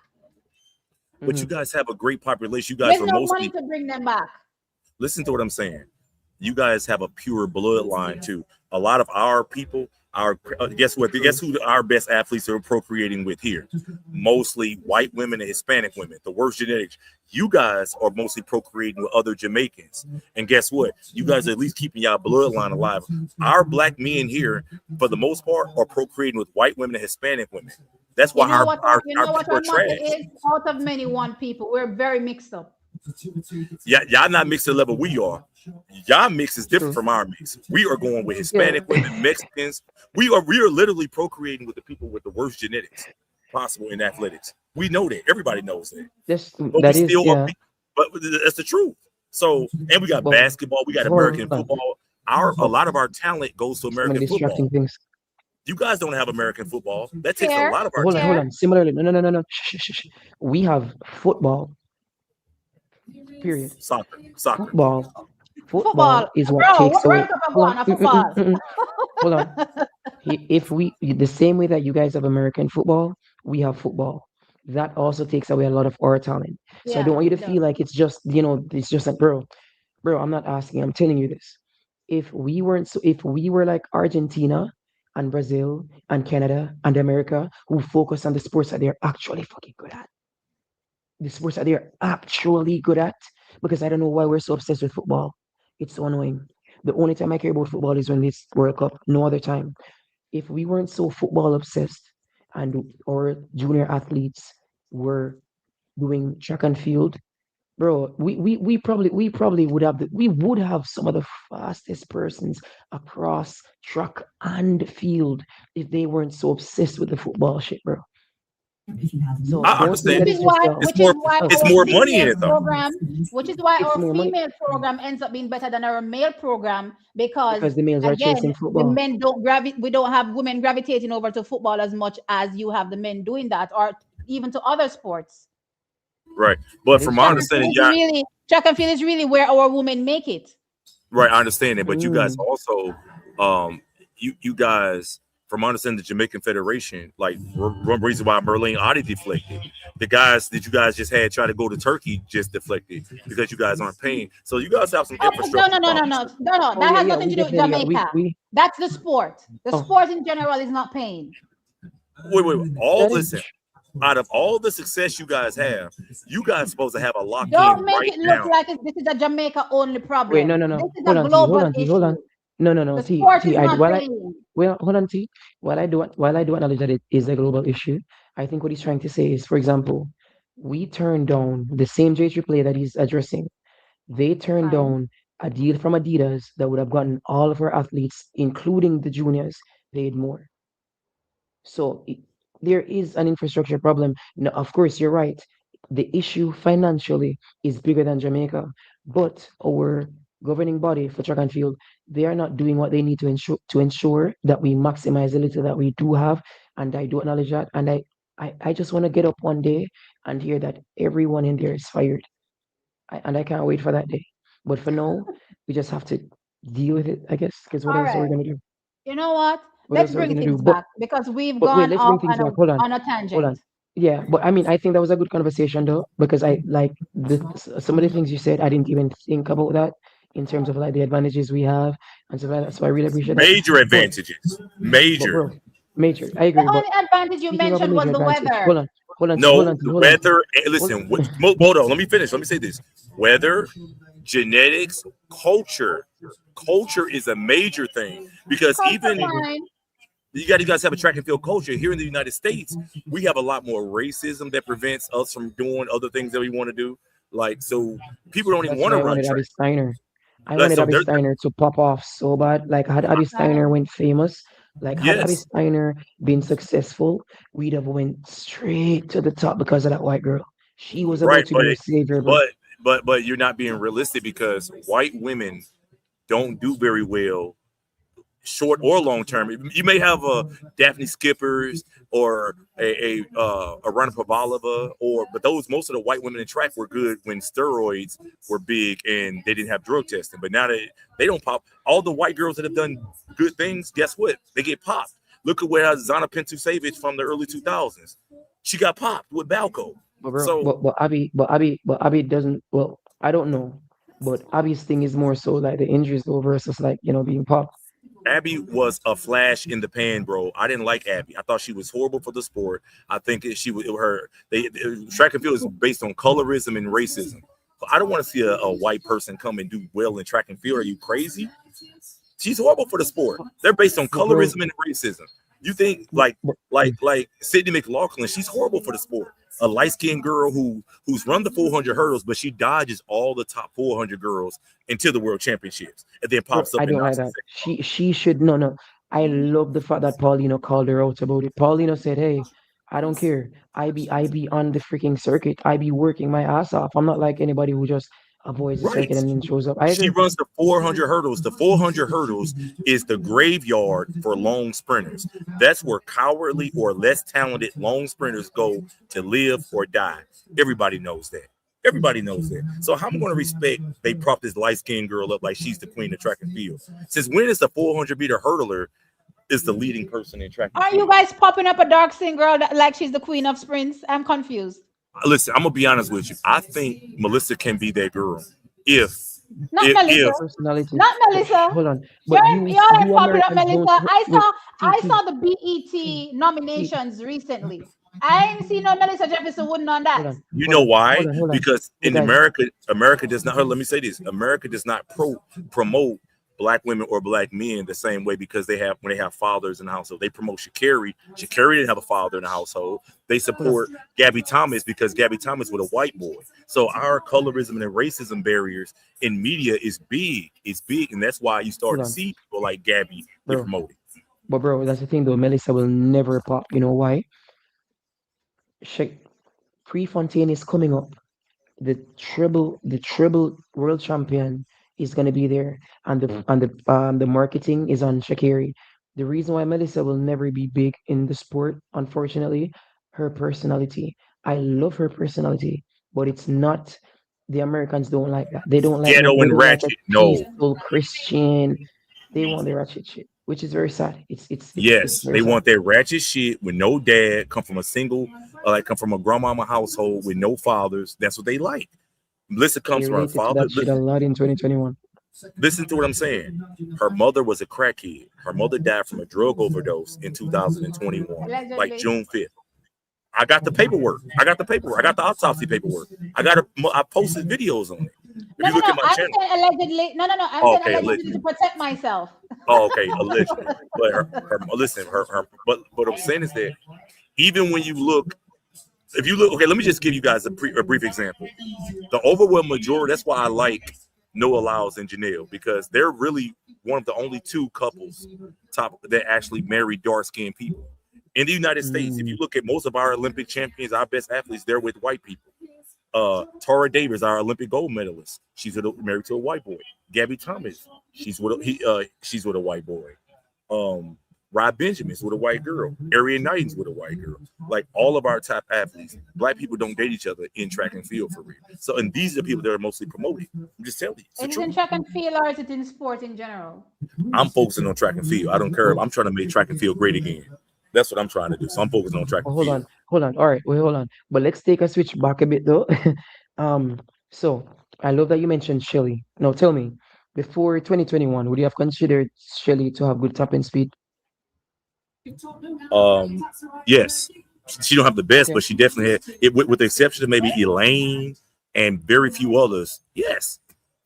[SPEAKER 3] But you guys have a great population. You guys
[SPEAKER 1] There's no money to bring them back.
[SPEAKER 3] Listen to what I'm saying. You guys have a pure bloodline too. A lot of our people, guess what? Guess who our best athletes are procreating with here? Mostly white women and Hispanic women. The worst genetics. You guys are mostly procreating with other Jamaicans. And guess what? You guys are at least keeping y'all bloodline alive. Our black men here, for the most part, are procreating with white women and Hispanic women. That's why our people are trash.
[SPEAKER 1] Out of many one people. We're very mixed up.
[SPEAKER 3] Yeah, y'all not mixed at the level we are. Y'all mix is different from our mix. We are going with Hispanic women, Mexicans. We are literally procreating with the people with the worst genetics possible in athletics. We know that. Everybody knows that. But that's the truth. So, and we got basketball, we got American football. A lot of our talent goes to American football. You guys don't have American football. That takes a lot of our
[SPEAKER 2] talent. Hold on. Similarly, no. Shh. We have football. Period.
[SPEAKER 3] Soccer.
[SPEAKER 2] Football is what takes away. Hold on. If we the same way that you guys have American football, we have football. That also takes away a lot of our talent. So I don't want you to feel like it's just it's just like bro. I'm not asking. I'm telling you this. If we were like Argentina and Brazil and Canada and America, who focus on the sports that they're actually fucking good at. The sports that they're actually good at, because I don't know why we're so obsessed with football. It's so annoying. The only time I care about football is when it's World Cup. No other time. If we weren't so football obsessed and our junior athletes were doing track and field, bro, we probably would have some of the fastest persons across track and field if they weren't so obsessed with the football shit, bro.
[SPEAKER 3] So I understand. It's more money in it, though.
[SPEAKER 1] Which is why our female program ends up being better than our male program, because
[SPEAKER 2] the males are chasing football.
[SPEAKER 1] The men don't we don't have women gravitating over to football as much as you have the men doing that, or even to other sports.
[SPEAKER 3] Right, but from my understanding,
[SPEAKER 1] track and field is really where our women make it.
[SPEAKER 3] Right, I understand it, but you guys also, you guys from understanding the Jamaican Federation, like one reason why Merlin Otti deflected. The guys that you guys just had try to go to Turkey just deflected because you guys aren't paying. So you guys have some
[SPEAKER 1] Oh, no,
[SPEAKER 3] infrastructure
[SPEAKER 1] no, no, no,
[SPEAKER 3] problems
[SPEAKER 1] no,
[SPEAKER 3] too.
[SPEAKER 1] no, no.
[SPEAKER 2] Oh
[SPEAKER 1] That
[SPEAKER 2] yeah,
[SPEAKER 1] has
[SPEAKER 2] yeah.
[SPEAKER 1] nothing
[SPEAKER 2] We
[SPEAKER 1] to do with
[SPEAKER 2] definitely got
[SPEAKER 1] Jamaica.
[SPEAKER 2] we.
[SPEAKER 1] That's the sport. The
[SPEAKER 2] Oh,
[SPEAKER 1] sport in general is not paying.
[SPEAKER 3] Wait. All
[SPEAKER 2] that is
[SPEAKER 3] listen. Out of all the success you guys have, you guys supposed to have a lock
[SPEAKER 1] Don't
[SPEAKER 3] in
[SPEAKER 1] make
[SPEAKER 3] right
[SPEAKER 1] it look
[SPEAKER 3] now.
[SPEAKER 1] like this is a Jamaica only
[SPEAKER 2] wait. No,
[SPEAKER 1] problem.
[SPEAKER 2] no,
[SPEAKER 1] This
[SPEAKER 2] no.
[SPEAKER 1] is
[SPEAKER 2] Hold
[SPEAKER 1] a
[SPEAKER 2] on, T. Hold
[SPEAKER 1] global
[SPEAKER 2] on, T. Hold on.
[SPEAKER 1] issue.
[SPEAKER 2] No, no, no.
[SPEAKER 1] The
[SPEAKER 2] T.
[SPEAKER 1] sport
[SPEAKER 2] T.
[SPEAKER 1] is
[SPEAKER 2] I
[SPEAKER 1] not
[SPEAKER 2] while I
[SPEAKER 1] paying.
[SPEAKER 2] well, hold on, T. While I do acknowledge that it is a global issue, I think what he's trying to say is, for example, we turned down the same JAAA that he's addressing. They turned
[SPEAKER 1] Fine.
[SPEAKER 2] down a deal from Adidas that would have gotten all of our athletes, including the juniors, paid more. So there is an infrastructure problem. Now, of course, you're right. The issue financially is bigger than Jamaica, but our governing body for track and field, they are not doing what they need to ensure that we maximize the little that we do have. And I do acknowledge that. And I just want to get up one day and hear that everyone in there is fired. And I can't wait for that day. But for now, we just have to deal with it, I guess, because what
[SPEAKER 1] All
[SPEAKER 2] else are we
[SPEAKER 1] right.
[SPEAKER 2] gonna do?
[SPEAKER 1] You know what?
[SPEAKER 2] What
[SPEAKER 1] Let's
[SPEAKER 2] else are we
[SPEAKER 1] bring
[SPEAKER 2] gonna do?
[SPEAKER 1] things
[SPEAKER 2] But
[SPEAKER 1] back because we've
[SPEAKER 2] but wait,
[SPEAKER 1] gone
[SPEAKER 2] let's bring
[SPEAKER 1] off
[SPEAKER 2] things back. Hold on,
[SPEAKER 1] on a
[SPEAKER 2] hold
[SPEAKER 1] tangent.
[SPEAKER 2] on. Yeah, but I mean, I think that was a good conversation though, because I like some of the things you said. I didn't even think about that in terms of like the advantages we have and stuff like that. So I really appreciate that.
[SPEAKER 3] Major
[SPEAKER 2] But
[SPEAKER 3] advantages.
[SPEAKER 2] but
[SPEAKER 3] Major.
[SPEAKER 2] bro, major, I
[SPEAKER 1] The
[SPEAKER 2] agree. But
[SPEAKER 1] only advantage you
[SPEAKER 2] speaking of a
[SPEAKER 1] mentioned was
[SPEAKER 2] major
[SPEAKER 1] the
[SPEAKER 2] advantage,
[SPEAKER 1] weather.
[SPEAKER 2] hold
[SPEAKER 3] No,
[SPEAKER 2] on, T,
[SPEAKER 3] the
[SPEAKER 2] hold on,
[SPEAKER 3] weather.
[SPEAKER 2] hold.
[SPEAKER 3] Listen, hold on. Let me finish. Let me say this: weather, genetics, culture. Culture is a major thing because
[SPEAKER 1] Culture
[SPEAKER 3] even
[SPEAKER 1] fine.
[SPEAKER 3] you guys have a track and field culture here in the United States. We have a lot more racism that prevents us from doing other things that we want to do. Like so, people don't even
[SPEAKER 2] That's
[SPEAKER 3] want
[SPEAKER 2] why
[SPEAKER 3] to
[SPEAKER 2] I
[SPEAKER 3] run
[SPEAKER 2] wanted Abby
[SPEAKER 3] track.
[SPEAKER 2] Steiner. I
[SPEAKER 3] Like
[SPEAKER 2] wanted
[SPEAKER 3] so,
[SPEAKER 2] Abby
[SPEAKER 3] there.
[SPEAKER 2] Steiner to pop off so bad. Like had Abby Steiner
[SPEAKER 1] Fine.
[SPEAKER 2] went famous, like had Abby
[SPEAKER 3] Yes,
[SPEAKER 2] Steiner been successful, we'd have went straight to the top because of that white girl. She was
[SPEAKER 3] right,
[SPEAKER 2] about to be our savior, bro.
[SPEAKER 3] but but you're not being realistic because white women don't do very well short or long term. You may have a Daphne Skippers or a Rana Pavalova, or but those most of the white women in track were good when steroids were big and they didn't have drug testing. But now they don't pop. All the white girls that have done good things, guess what? They get popped. Look at where Zana Pentusevich from the early 2000s. She got popped with Balco.
[SPEAKER 2] But bro,
[SPEAKER 3] So
[SPEAKER 2] but Abby doesn't. Well, I don't know, but Abby's thing is more so like the injuries though versus like being popped.
[SPEAKER 3] Abby was a flash in the pan, bro. I didn't like Abby. I thought she was horrible for the sport. I think she was her. Track and field is based on colorism and racism. I don't want to see a white person come and do well in track and field. Are you crazy? She's horrible for the sport. They're based on
[SPEAKER 2] But bro,
[SPEAKER 3] colorism and racism. You think
[SPEAKER 2] but, but,
[SPEAKER 3] like Sydney McLaughlin? She's horrible for the sport. A light skinned girl who's run the 400 hurdles, but she dodges all the top 400 girls into the world championships, and then
[SPEAKER 2] bro,
[SPEAKER 3] pops up
[SPEAKER 2] I
[SPEAKER 3] and
[SPEAKER 2] don't like
[SPEAKER 3] knocks the
[SPEAKER 2] that.
[SPEAKER 3] second off.
[SPEAKER 2] She should no. I love the fact that Paulino called her out about it. Paulino said, "Hey, I don't care. I be on the freaking circuit. I be working my ass off. I'm not like anybody who just avoids the
[SPEAKER 3] Right.
[SPEAKER 2] circuit and then shows up." I
[SPEAKER 3] She
[SPEAKER 2] agree.
[SPEAKER 3] runs the 400 hurdles. The 400 hurdles is the graveyard for long sprinters. That's where cowardly or less talented long sprinters go to live or die. Everybody knows that. Everybody knows that. So how am I going to respect they prop this light skinned girl up like she's the queen of track and field? Since when is the 400-meter hurdler is the leading person in track and
[SPEAKER 1] Are you
[SPEAKER 3] field?
[SPEAKER 1] guys popping up a dark skin girl that, like she's the queen of sprints? I'm confused.
[SPEAKER 3] Listen, I'm gonna be honest with you. I think Melissa can be that girl if
[SPEAKER 1] Not Melissa.
[SPEAKER 3] if
[SPEAKER 2] Personality.
[SPEAKER 1] Not
[SPEAKER 2] But
[SPEAKER 1] Melissa.
[SPEAKER 2] hold on.
[SPEAKER 1] You're
[SPEAKER 2] But you
[SPEAKER 1] y'all ain't
[SPEAKER 2] you
[SPEAKER 1] popping up
[SPEAKER 2] Americans
[SPEAKER 1] Melissa.
[SPEAKER 2] don't wait. T
[SPEAKER 1] I
[SPEAKER 2] T
[SPEAKER 1] saw the
[SPEAKER 2] T
[SPEAKER 1] BET
[SPEAKER 2] T.
[SPEAKER 1] nominations recently. I ain't seen no Melissa Jefferson wouldn't on
[SPEAKER 2] Hold
[SPEAKER 1] that.
[SPEAKER 2] on.
[SPEAKER 3] you
[SPEAKER 2] Hold
[SPEAKER 3] know
[SPEAKER 2] on.
[SPEAKER 3] why?
[SPEAKER 2] Hold on. Hold on.
[SPEAKER 3] Because
[SPEAKER 2] Hey
[SPEAKER 3] in
[SPEAKER 2] guys.
[SPEAKER 3] America does not. Let me say this: America does not promote black women or black men the same way because when they have fathers in the household, they promote Sha'Carri. Sha'Carri didn't have a father in the household. They
[SPEAKER 2] Hold on.
[SPEAKER 3] support Gabby Thomas because Gabby Thomas was a white boy. So our colorism and racism barriers in media is big. It's big, and that's why you
[SPEAKER 2] Hold
[SPEAKER 3] start to
[SPEAKER 2] on,
[SPEAKER 3] see people like Gabby get
[SPEAKER 2] bro.
[SPEAKER 3] promoted.
[SPEAKER 2] But bro, that's the thing though. Melissa will never pop. You know why? She, Prefontaine is coming up. The treble world champion is gonna be there, and the marketing is on Shakiri. The reason why Melissa will never be big in the sport, unfortunately, her personality. I love her personality, but it's not. The Americans don't like that. They don't like no.
[SPEAKER 3] Ghetto
[SPEAKER 2] They
[SPEAKER 3] and
[SPEAKER 2] don't like a
[SPEAKER 3] ratchet. No,
[SPEAKER 2] peaceful Christian. They want the ratchet shit. which is very sad. It's
[SPEAKER 3] Yes,
[SPEAKER 2] very
[SPEAKER 3] they
[SPEAKER 2] sad.
[SPEAKER 3] want that ratchet shit with no dad, come from a single, like come from a grandmama household with no fathers. That's what they like. Melissa
[SPEAKER 2] They
[SPEAKER 3] comes from her
[SPEAKER 2] related to
[SPEAKER 3] father.
[SPEAKER 2] that shit a lot in 2021.
[SPEAKER 3] Listen to what I'm saying. Her mother was a crackhead. Her mother died from a drug overdose in 2021, like
[SPEAKER 1] Allegedly.
[SPEAKER 3] June 5th. I got the paperwork. I got the paperwork. I got the autopsy paperwork. I posted videos on it. If
[SPEAKER 1] No,
[SPEAKER 3] you
[SPEAKER 1] no,
[SPEAKER 3] look
[SPEAKER 1] no.
[SPEAKER 3] at my
[SPEAKER 1] I'm
[SPEAKER 3] channel,
[SPEAKER 1] saying allegedly. No, no, no. I'm
[SPEAKER 3] oh,
[SPEAKER 1] saying
[SPEAKER 3] okay,
[SPEAKER 1] allegedly to
[SPEAKER 3] allegedly.
[SPEAKER 1] protect myself.
[SPEAKER 3] Oh, okay, allegedly. But listen, but what I'm saying is that even when you look, if you look, okay, let me just give you guys a brief example. The overwhelming majority, that's why I like Noah Lyles and Janelle, because they're really one of the only two couples top that actually marry dark skinned people. In the United States, if you
[SPEAKER 2] Mm.
[SPEAKER 3] look at most of our Olympic champions, our best athletes, they're with white people. Tara Davis, our Olympic gold medalist, married to a white boy. Gabby Thomas, she's with a white boy. Um, Rob Benjamin's with a white girl. Arian Knighton's with a white girl. Like all of our top athletes, black people don't date each other in track and field for real. So, and these are the people that are mostly promoted. I'm just telling you, it's the
[SPEAKER 1] Is it in
[SPEAKER 3] truth.
[SPEAKER 1] track and field or is it in sport in general?
[SPEAKER 3] I'm focusing on track and field. I don't care. I'm trying to make track and field great again. That's what I'm trying to do. So I'm focusing on track
[SPEAKER 2] Oh,
[SPEAKER 3] and
[SPEAKER 2] hold
[SPEAKER 3] field.
[SPEAKER 2] on, hold on. All right, wait, hold on. But let's take a switch back a bit though. um, so I love that you mentioned Shelly. Now tell me, before 2021, would you have considered Shelly to have good top end speed?
[SPEAKER 3] Um, yes, she don't have the best,
[SPEAKER 2] Okay,
[SPEAKER 3] but she definitely had it, with the exception of maybe Elaine and very few others. Yes,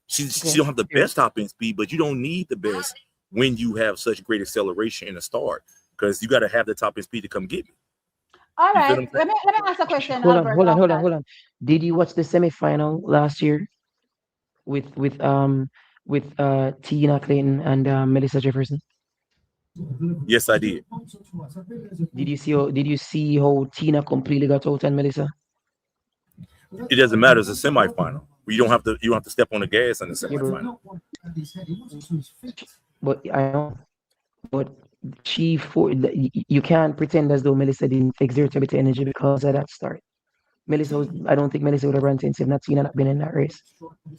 [SPEAKER 3] she
[SPEAKER 2] okay.
[SPEAKER 3] don't have the
[SPEAKER 2] Here,
[SPEAKER 3] best top end speed, but you don't need the best when you have such great acceleration in the start because you got to have the top end speed to come get me.
[SPEAKER 1] All
[SPEAKER 3] You feel
[SPEAKER 1] right.
[SPEAKER 3] what I'm saying?
[SPEAKER 1] Let me ask a question,
[SPEAKER 2] hold on,
[SPEAKER 1] Albert,
[SPEAKER 2] hold on,
[SPEAKER 1] off
[SPEAKER 2] hold on,
[SPEAKER 1] that.
[SPEAKER 2] hold on. Did you watch the semifinal last year with Tina Clayton and Melissa Jefferson?
[SPEAKER 3] Yes, I did.
[SPEAKER 2] Did you see how Tina completely got out and Melissa?
[SPEAKER 3] It doesn't matter. It's a semifinal. You don't have to step on the gas in the
[SPEAKER 2] Yeah, bro.
[SPEAKER 3] semifinal.
[SPEAKER 2] But I know. But you can't pretend as though Melissa didn't exert a bit of energy because of that start. I don't think Melissa would have run since if not Tina not been in that race.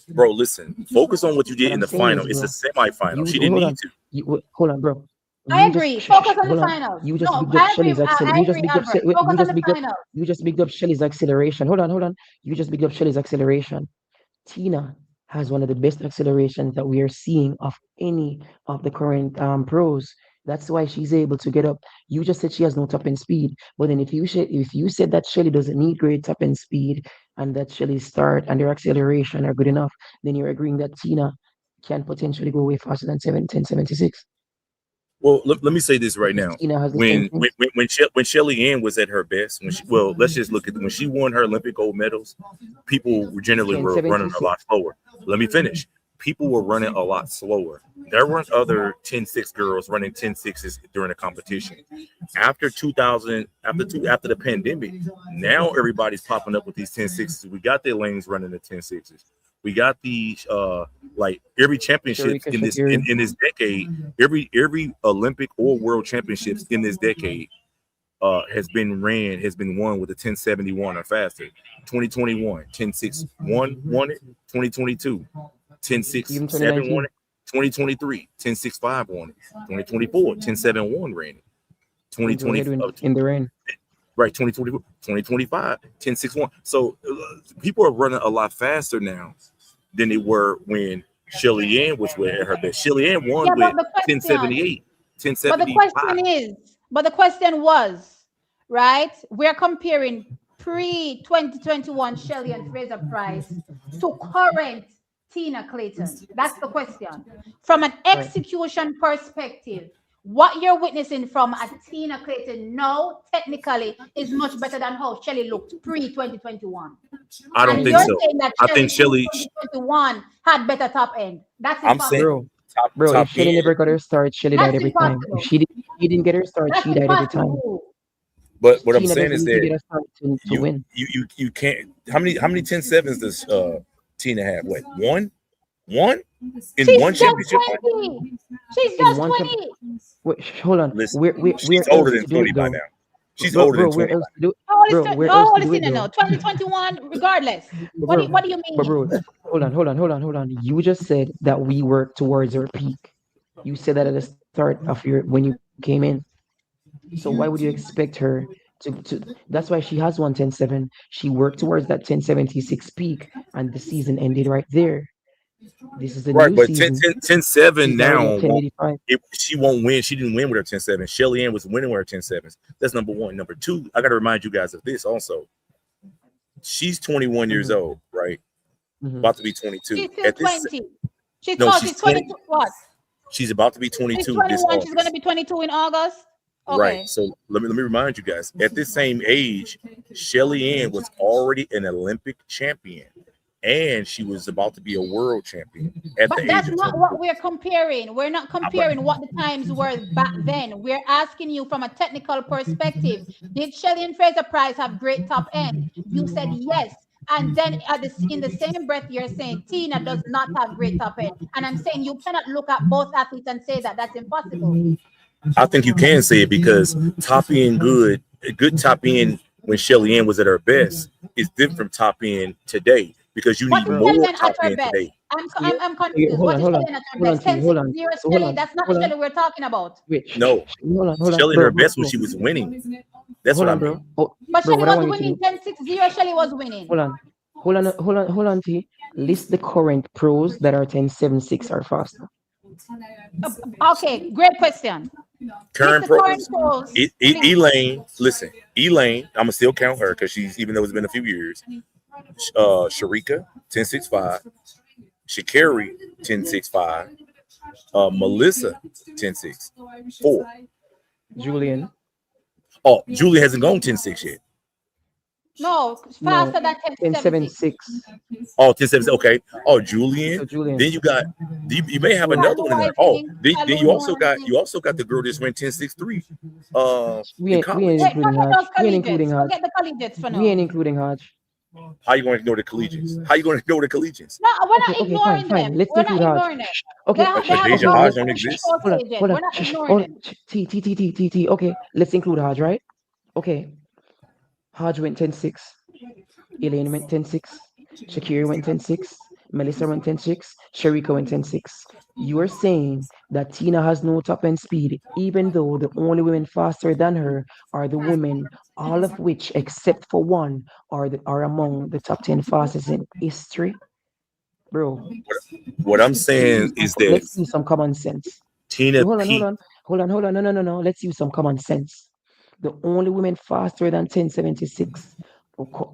[SPEAKER 3] Bro, listen. Focus on what you
[SPEAKER 2] What
[SPEAKER 3] did in
[SPEAKER 2] I'm
[SPEAKER 3] the
[SPEAKER 2] saying
[SPEAKER 3] final.
[SPEAKER 2] is,
[SPEAKER 3] It's a
[SPEAKER 2] bro,
[SPEAKER 3] semifinal.
[SPEAKER 2] you
[SPEAKER 3] She didn't
[SPEAKER 2] hold
[SPEAKER 3] need
[SPEAKER 2] on,
[SPEAKER 3] to.
[SPEAKER 2] hold on, bro.
[SPEAKER 1] I
[SPEAKER 2] You just
[SPEAKER 1] agree. Focus on the
[SPEAKER 2] hold on.
[SPEAKER 1] finals.
[SPEAKER 2] You just
[SPEAKER 1] No,
[SPEAKER 2] bigged up
[SPEAKER 1] I agree.
[SPEAKER 2] Shelly's accel.
[SPEAKER 1] I
[SPEAKER 2] You just
[SPEAKER 1] agree,
[SPEAKER 2] bigged up.
[SPEAKER 1] Albert. Focus on the finals.
[SPEAKER 2] You just bigged up Shelly's acceleration. Hold on. You just bigged up Shelly's acceleration. Tina has one of the best accelerations that we are seeing of any of the current pros. That's why she's able to get up. You just said she has no top end speed, but then if you said that Shelly doesn't need great top end speed and that Shelly's start and their acceleration are good enough, then you're agreeing that Tina can potentially go way faster than 1076.
[SPEAKER 3] Well, let me say this right now.
[SPEAKER 2] Tina has the same
[SPEAKER 3] When
[SPEAKER 2] thing.
[SPEAKER 3] when Shelly Ann was at her best, let's just look at when she won her Olympic gold medals, people generally were running a
[SPEAKER 2] 1076.
[SPEAKER 3] lot slower. Let me finish. People were running a lot slower. There weren't other 10-6 girls running 10-6s during the competition. After 2000, after the pandemic, now everybody's popping up with these 10-6s. We got the lanes running the 10-6s. We got these like every championships
[SPEAKER 2] Sharika
[SPEAKER 3] in
[SPEAKER 2] Shakiri.
[SPEAKER 3] this decade, every Olympic or world championships in this decade has been won with a 1071 or faster. 2021, 1061 won it. 2022,
[SPEAKER 2] Even
[SPEAKER 3] 1067 won
[SPEAKER 2] 2019.
[SPEAKER 3] it. 2023, 1065 won it. 2024, 1071 ran it.
[SPEAKER 2] Went to a
[SPEAKER 3] 2020,
[SPEAKER 2] headwind in the rain.
[SPEAKER 3] right, 2024, 2025, 1061. So people are running a lot faster now than they were when Shelly Ann was with her best. Shelly Ann won
[SPEAKER 1] Yeah,
[SPEAKER 3] with
[SPEAKER 1] question,
[SPEAKER 3] 1078,
[SPEAKER 1] but the
[SPEAKER 3] 1075.
[SPEAKER 1] question is, but the question was, right? We're comparing pre 2021 Shelley and Fraser Price to current Tina Clayton. That's the question. From an
[SPEAKER 2] Right.
[SPEAKER 1] execution perspective, what you're witnessing from a Tina Clayton now technically is much better than how Shelley looked pre 2021.
[SPEAKER 3] I
[SPEAKER 2] I
[SPEAKER 3] don't
[SPEAKER 1] And
[SPEAKER 3] think
[SPEAKER 1] you're
[SPEAKER 2] agree.
[SPEAKER 3] so.
[SPEAKER 1] saying that
[SPEAKER 3] I think
[SPEAKER 1] Shelley pre
[SPEAKER 3] Shelly,
[SPEAKER 1] 2021 had better top end. That's
[SPEAKER 3] I'm saying
[SPEAKER 1] impossible.
[SPEAKER 2] Bro,
[SPEAKER 3] top
[SPEAKER 2] if
[SPEAKER 3] top
[SPEAKER 2] Shelly
[SPEAKER 3] end,
[SPEAKER 2] never got her start, Shelly died
[SPEAKER 1] That's
[SPEAKER 2] every time. If
[SPEAKER 1] impossible.
[SPEAKER 2] she didn't get her start,
[SPEAKER 1] That's
[SPEAKER 2] she died every time.
[SPEAKER 1] impossible.
[SPEAKER 3] but what I'm
[SPEAKER 2] Tina
[SPEAKER 3] saying
[SPEAKER 2] doesn't
[SPEAKER 3] is
[SPEAKER 2] need to
[SPEAKER 3] that
[SPEAKER 2] get a start to
[SPEAKER 3] you
[SPEAKER 2] win.
[SPEAKER 3] you can't. How many 10-7s does Tina have? What, one in
[SPEAKER 1] She's
[SPEAKER 3] one
[SPEAKER 1] just
[SPEAKER 3] championship?
[SPEAKER 1] 20. She's
[SPEAKER 2] In
[SPEAKER 1] just
[SPEAKER 2] one champ,
[SPEAKER 1] 20.
[SPEAKER 2] wait, hold on.
[SPEAKER 3] Listen, she's
[SPEAKER 2] Where
[SPEAKER 3] older
[SPEAKER 2] else
[SPEAKER 3] than
[SPEAKER 2] to do
[SPEAKER 3] 20
[SPEAKER 2] it
[SPEAKER 3] by
[SPEAKER 2] though?
[SPEAKER 3] now. She's older than
[SPEAKER 2] Bro,
[SPEAKER 3] 20
[SPEAKER 2] where
[SPEAKER 3] by
[SPEAKER 2] else to do?
[SPEAKER 1] How
[SPEAKER 2] Bro, where else
[SPEAKER 1] old
[SPEAKER 2] to
[SPEAKER 1] is
[SPEAKER 2] do it
[SPEAKER 1] Tina
[SPEAKER 2] though?
[SPEAKER 1] now? 2021, regardless.
[SPEAKER 2] But bro,
[SPEAKER 1] What do you
[SPEAKER 2] but
[SPEAKER 1] mean?
[SPEAKER 2] bro, hold on. You just said that we work towards our peak. You said that at the start. start of your when you came in. So why would you expect her to that's why she has 110.7. She worked towards that 1076 peak and the season ended right there. This is a
[SPEAKER 3] Right,
[SPEAKER 2] new
[SPEAKER 3] but 10,
[SPEAKER 2] season.
[SPEAKER 3] 10, 10 7
[SPEAKER 2] She's already
[SPEAKER 3] now
[SPEAKER 2] at
[SPEAKER 3] won't
[SPEAKER 2] 1085.
[SPEAKER 3] she won't win. She didn't win with her 10-7. Shelly Ann was winning with her 10-7s. That's number one. Number two, I got to remind you guys of this also. She's 21 years
[SPEAKER 2] Mm-hmm.
[SPEAKER 3] old, right?
[SPEAKER 2] Mm-hmm.
[SPEAKER 3] About to be 22.
[SPEAKER 1] She's still
[SPEAKER 3] At this,
[SPEAKER 1] 20. She's
[SPEAKER 3] no,
[SPEAKER 1] no,
[SPEAKER 3] she's
[SPEAKER 1] she's
[SPEAKER 3] 20.
[SPEAKER 1] 22. What?
[SPEAKER 3] She's about to be
[SPEAKER 1] She's
[SPEAKER 3] 22 this
[SPEAKER 1] 21. She's gonna
[SPEAKER 3] August.
[SPEAKER 1] be 22 in August.
[SPEAKER 3] Right.
[SPEAKER 1] Okay.
[SPEAKER 3] So let me remind you guys. At this same age, Shelly Ann was already an Olympic champion, and she was about to be a world champion at
[SPEAKER 1] But
[SPEAKER 3] the age
[SPEAKER 1] that's
[SPEAKER 3] of
[SPEAKER 1] not
[SPEAKER 3] 22.
[SPEAKER 1] what we're comparing. We're not
[SPEAKER 3] Right.
[SPEAKER 1] comparing what the times were back then. We're asking you from a technical perspective. Did Shelley and Fraser Price have great top end? You said yes. And then in the same breath, you're saying Tina does not have great top end. And I'm saying you cannot look at both athletes and say that that's impossible.
[SPEAKER 3] I think you can say it because top end good top end when Shelly Ann was at her best is different from top end today because you
[SPEAKER 1] What
[SPEAKER 3] need
[SPEAKER 1] is
[SPEAKER 2] Bro,
[SPEAKER 3] more
[SPEAKER 1] Shelly at
[SPEAKER 3] top
[SPEAKER 1] her
[SPEAKER 3] end
[SPEAKER 1] best?
[SPEAKER 3] today.
[SPEAKER 1] I'm confused.
[SPEAKER 2] hold
[SPEAKER 1] What
[SPEAKER 2] on,
[SPEAKER 1] is
[SPEAKER 2] hold
[SPEAKER 1] Shelly
[SPEAKER 2] on,
[SPEAKER 1] at her
[SPEAKER 2] hold on,
[SPEAKER 1] best?
[SPEAKER 2] T,
[SPEAKER 1] 10
[SPEAKER 2] hold
[SPEAKER 1] 6
[SPEAKER 2] on.
[SPEAKER 1] 0
[SPEAKER 2] So hold
[SPEAKER 1] Shelly.
[SPEAKER 2] on,
[SPEAKER 1] That's not the
[SPEAKER 2] hold on.
[SPEAKER 1] Shelly we're talking about.
[SPEAKER 2] Wait,
[SPEAKER 3] No,
[SPEAKER 2] hold on,
[SPEAKER 3] Shelly at
[SPEAKER 2] bro,
[SPEAKER 3] her
[SPEAKER 2] bro,
[SPEAKER 3] best when
[SPEAKER 2] bro.
[SPEAKER 3] she was winning. That's what
[SPEAKER 2] Hold
[SPEAKER 3] I
[SPEAKER 2] on,
[SPEAKER 3] mean.
[SPEAKER 2] bro. Oh,
[SPEAKER 1] But
[SPEAKER 2] bro,
[SPEAKER 1] Shelly
[SPEAKER 2] what I
[SPEAKER 1] was
[SPEAKER 2] want you to
[SPEAKER 1] winning
[SPEAKER 2] do.
[SPEAKER 1] 10-6-0. Shelly was winning.
[SPEAKER 2] Hold on. Hold on, T. List the current pros that are 10.76 or faster.
[SPEAKER 1] Okay, great question. List
[SPEAKER 3] Current
[SPEAKER 1] the current
[SPEAKER 3] pros.
[SPEAKER 1] pros, please.
[SPEAKER 3] Elaine, listen, Elaine, I'm gonna still count her because she's even though it's been a few years. Sharika, 10.65. Shakari, 10.65. Melissa, 10.6. 4.
[SPEAKER 2] Julian.
[SPEAKER 3] Oh, Julie hasn't gone 10.6 yet.
[SPEAKER 1] No,
[SPEAKER 2] No.
[SPEAKER 1] faster than 10-7-6.
[SPEAKER 2] 10.76.
[SPEAKER 3] Oh, 10.7. Okay. Oh, Julian.
[SPEAKER 2] So Julian.
[SPEAKER 3] Then you may have
[SPEAKER 2] So
[SPEAKER 3] another
[SPEAKER 1] Talu,
[SPEAKER 3] one in
[SPEAKER 1] I
[SPEAKER 3] there. Oh,
[SPEAKER 1] think.
[SPEAKER 3] then
[SPEAKER 1] Talu Noor, I think.
[SPEAKER 3] you also got the girl that's ran 10.63
[SPEAKER 2] we
[SPEAKER 3] in
[SPEAKER 2] ain't
[SPEAKER 3] college.
[SPEAKER 1] Wait,
[SPEAKER 2] including
[SPEAKER 1] forget those
[SPEAKER 2] Hodge. We ain't including
[SPEAKER 1] collegiates.
[SPEAKER 2] Hodge.
[SPEAKER 1] Forget the collegiates for
[SPEAKER 2] We ain't
[SPEAKER 1] now.
[SPEAKER 2] including Hodge.
[SPEAKER 3] How you going to ignore the collegians? How you going to ignore the collegians?
[SPEAKER 1] No, we're not
[SPEAKER 2] Okay, fine,
[SPEAKER 1] ignoring
[SPEAKER 2] fine.
[SPEAKER 1] them.
[SPEAKER 2] Let's
[SPEAKER 1] We're not
[SPEAKER 2] include Hodge.
[SPEAKER 1] ignoring them.
[SPEAKER 2] Okay,
[SPEAKER 1] They have
[SPEAKER 3] Deja
[SPEAKER 2] okay.
[SPEAKER 1] got
[SPEAKER 3] Hodge
[SPEAKER 2] Let's
[SPEAKER 3] don't
[SPEAKER 1] very
[SPEAKER 3] exist.
[SPEAKER 1] short
[SPEAKER 2] hold
[SPEAKER 1] stages.
[SPEAKER 2] on.
[SPEAKER 1] We're not ignoring
[SPEAKER 2] Hold
[SPEAKER 1] them.
[SPEAKER 2] T. Okay, let's include Hodge, right? Okay, Hodge went 10.6. Elaine went 10.6. Shakira went 10.6. Melissa went 10.6. Sharika went 10.6. You are saying that Tina has no top end speed, even though the only women faster than her are the women, all of which, except for one, are among the top 10 fastest in history? Bro,
[SPEAKER 3] What I'm saying is that
[SPEAKER 2] let's use some common sense.
[SPEAKER 3] Tina
[SPEAKER 2] Hold
[SPEAKER 3] Pete.
[SPEAKER 2] on. No. Let's use some common sense. The only women faster than 10.76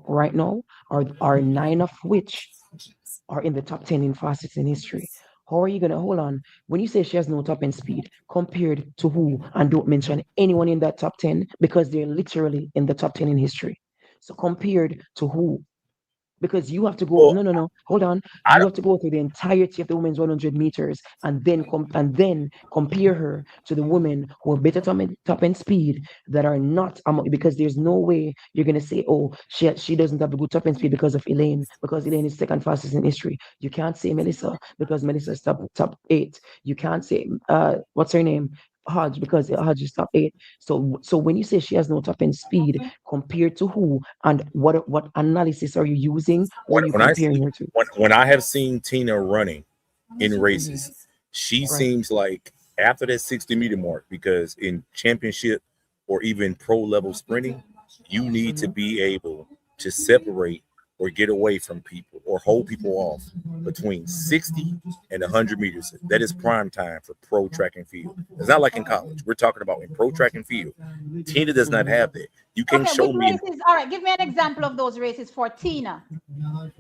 [SPEAKER 2] right now are nine of which are in the top 10 in fastest in history. How are you going to hold on? When you say she has no top end speed, compared to who? And don't mention anyone in that top 10 because they're literally in the top 10 in history. So compared to who? Because you have to go
[SPEAKER 3] Well,
[SPEAKER 2] no hold on,
[SPEAKER 3] I
[SPEAKER 2] you
[SPEAKER 3] don't.
[SPEAKER 2] have to go through the entirety of the women's 100 meters and then compare her to the women who have better top end speed that are not because there's no way you're going to say, oh, she doesn't have a good top end speed because of Elaine, because Elaine is second fastest in history. You can't say Melissa because Melissa is top 8. You can't say what's her name, Hodge, because Hodge is top 8. So when you say she has no top end speed, compared to who, and what analysis are you using? Who are you
[SPEAKER 3] When I
[SPEAKER 2] comparing
[SPEAKER 3] see
[SPEAKER 2] her to?
[SPEAKER 3] when I have seen Tina running in
[SPEAKER 2] Mhm.
[SPEAKER 3] races, she
[SPEAKER 2] Right.
[SPEAKER 3] seems like after that 60-meter mark, because in championship or even pro level sprinting, you need to
[SPEAKER 2] Mhm.
[SPEAKER 3] be able to separate or get away from people or hold people off between 60 and 100 meters. That is prime time for pro track and field. It's not like in college. We're talking about in pro track and field. Tina does not
[SPEAKER 2] Mhm.
[SPEAKER 3] have that. You can't
[SPEAKER 1] Okay, which
[SPEAKER 3] show me
[SPEAKER 1] races? All right, give me an example of those races for Tina.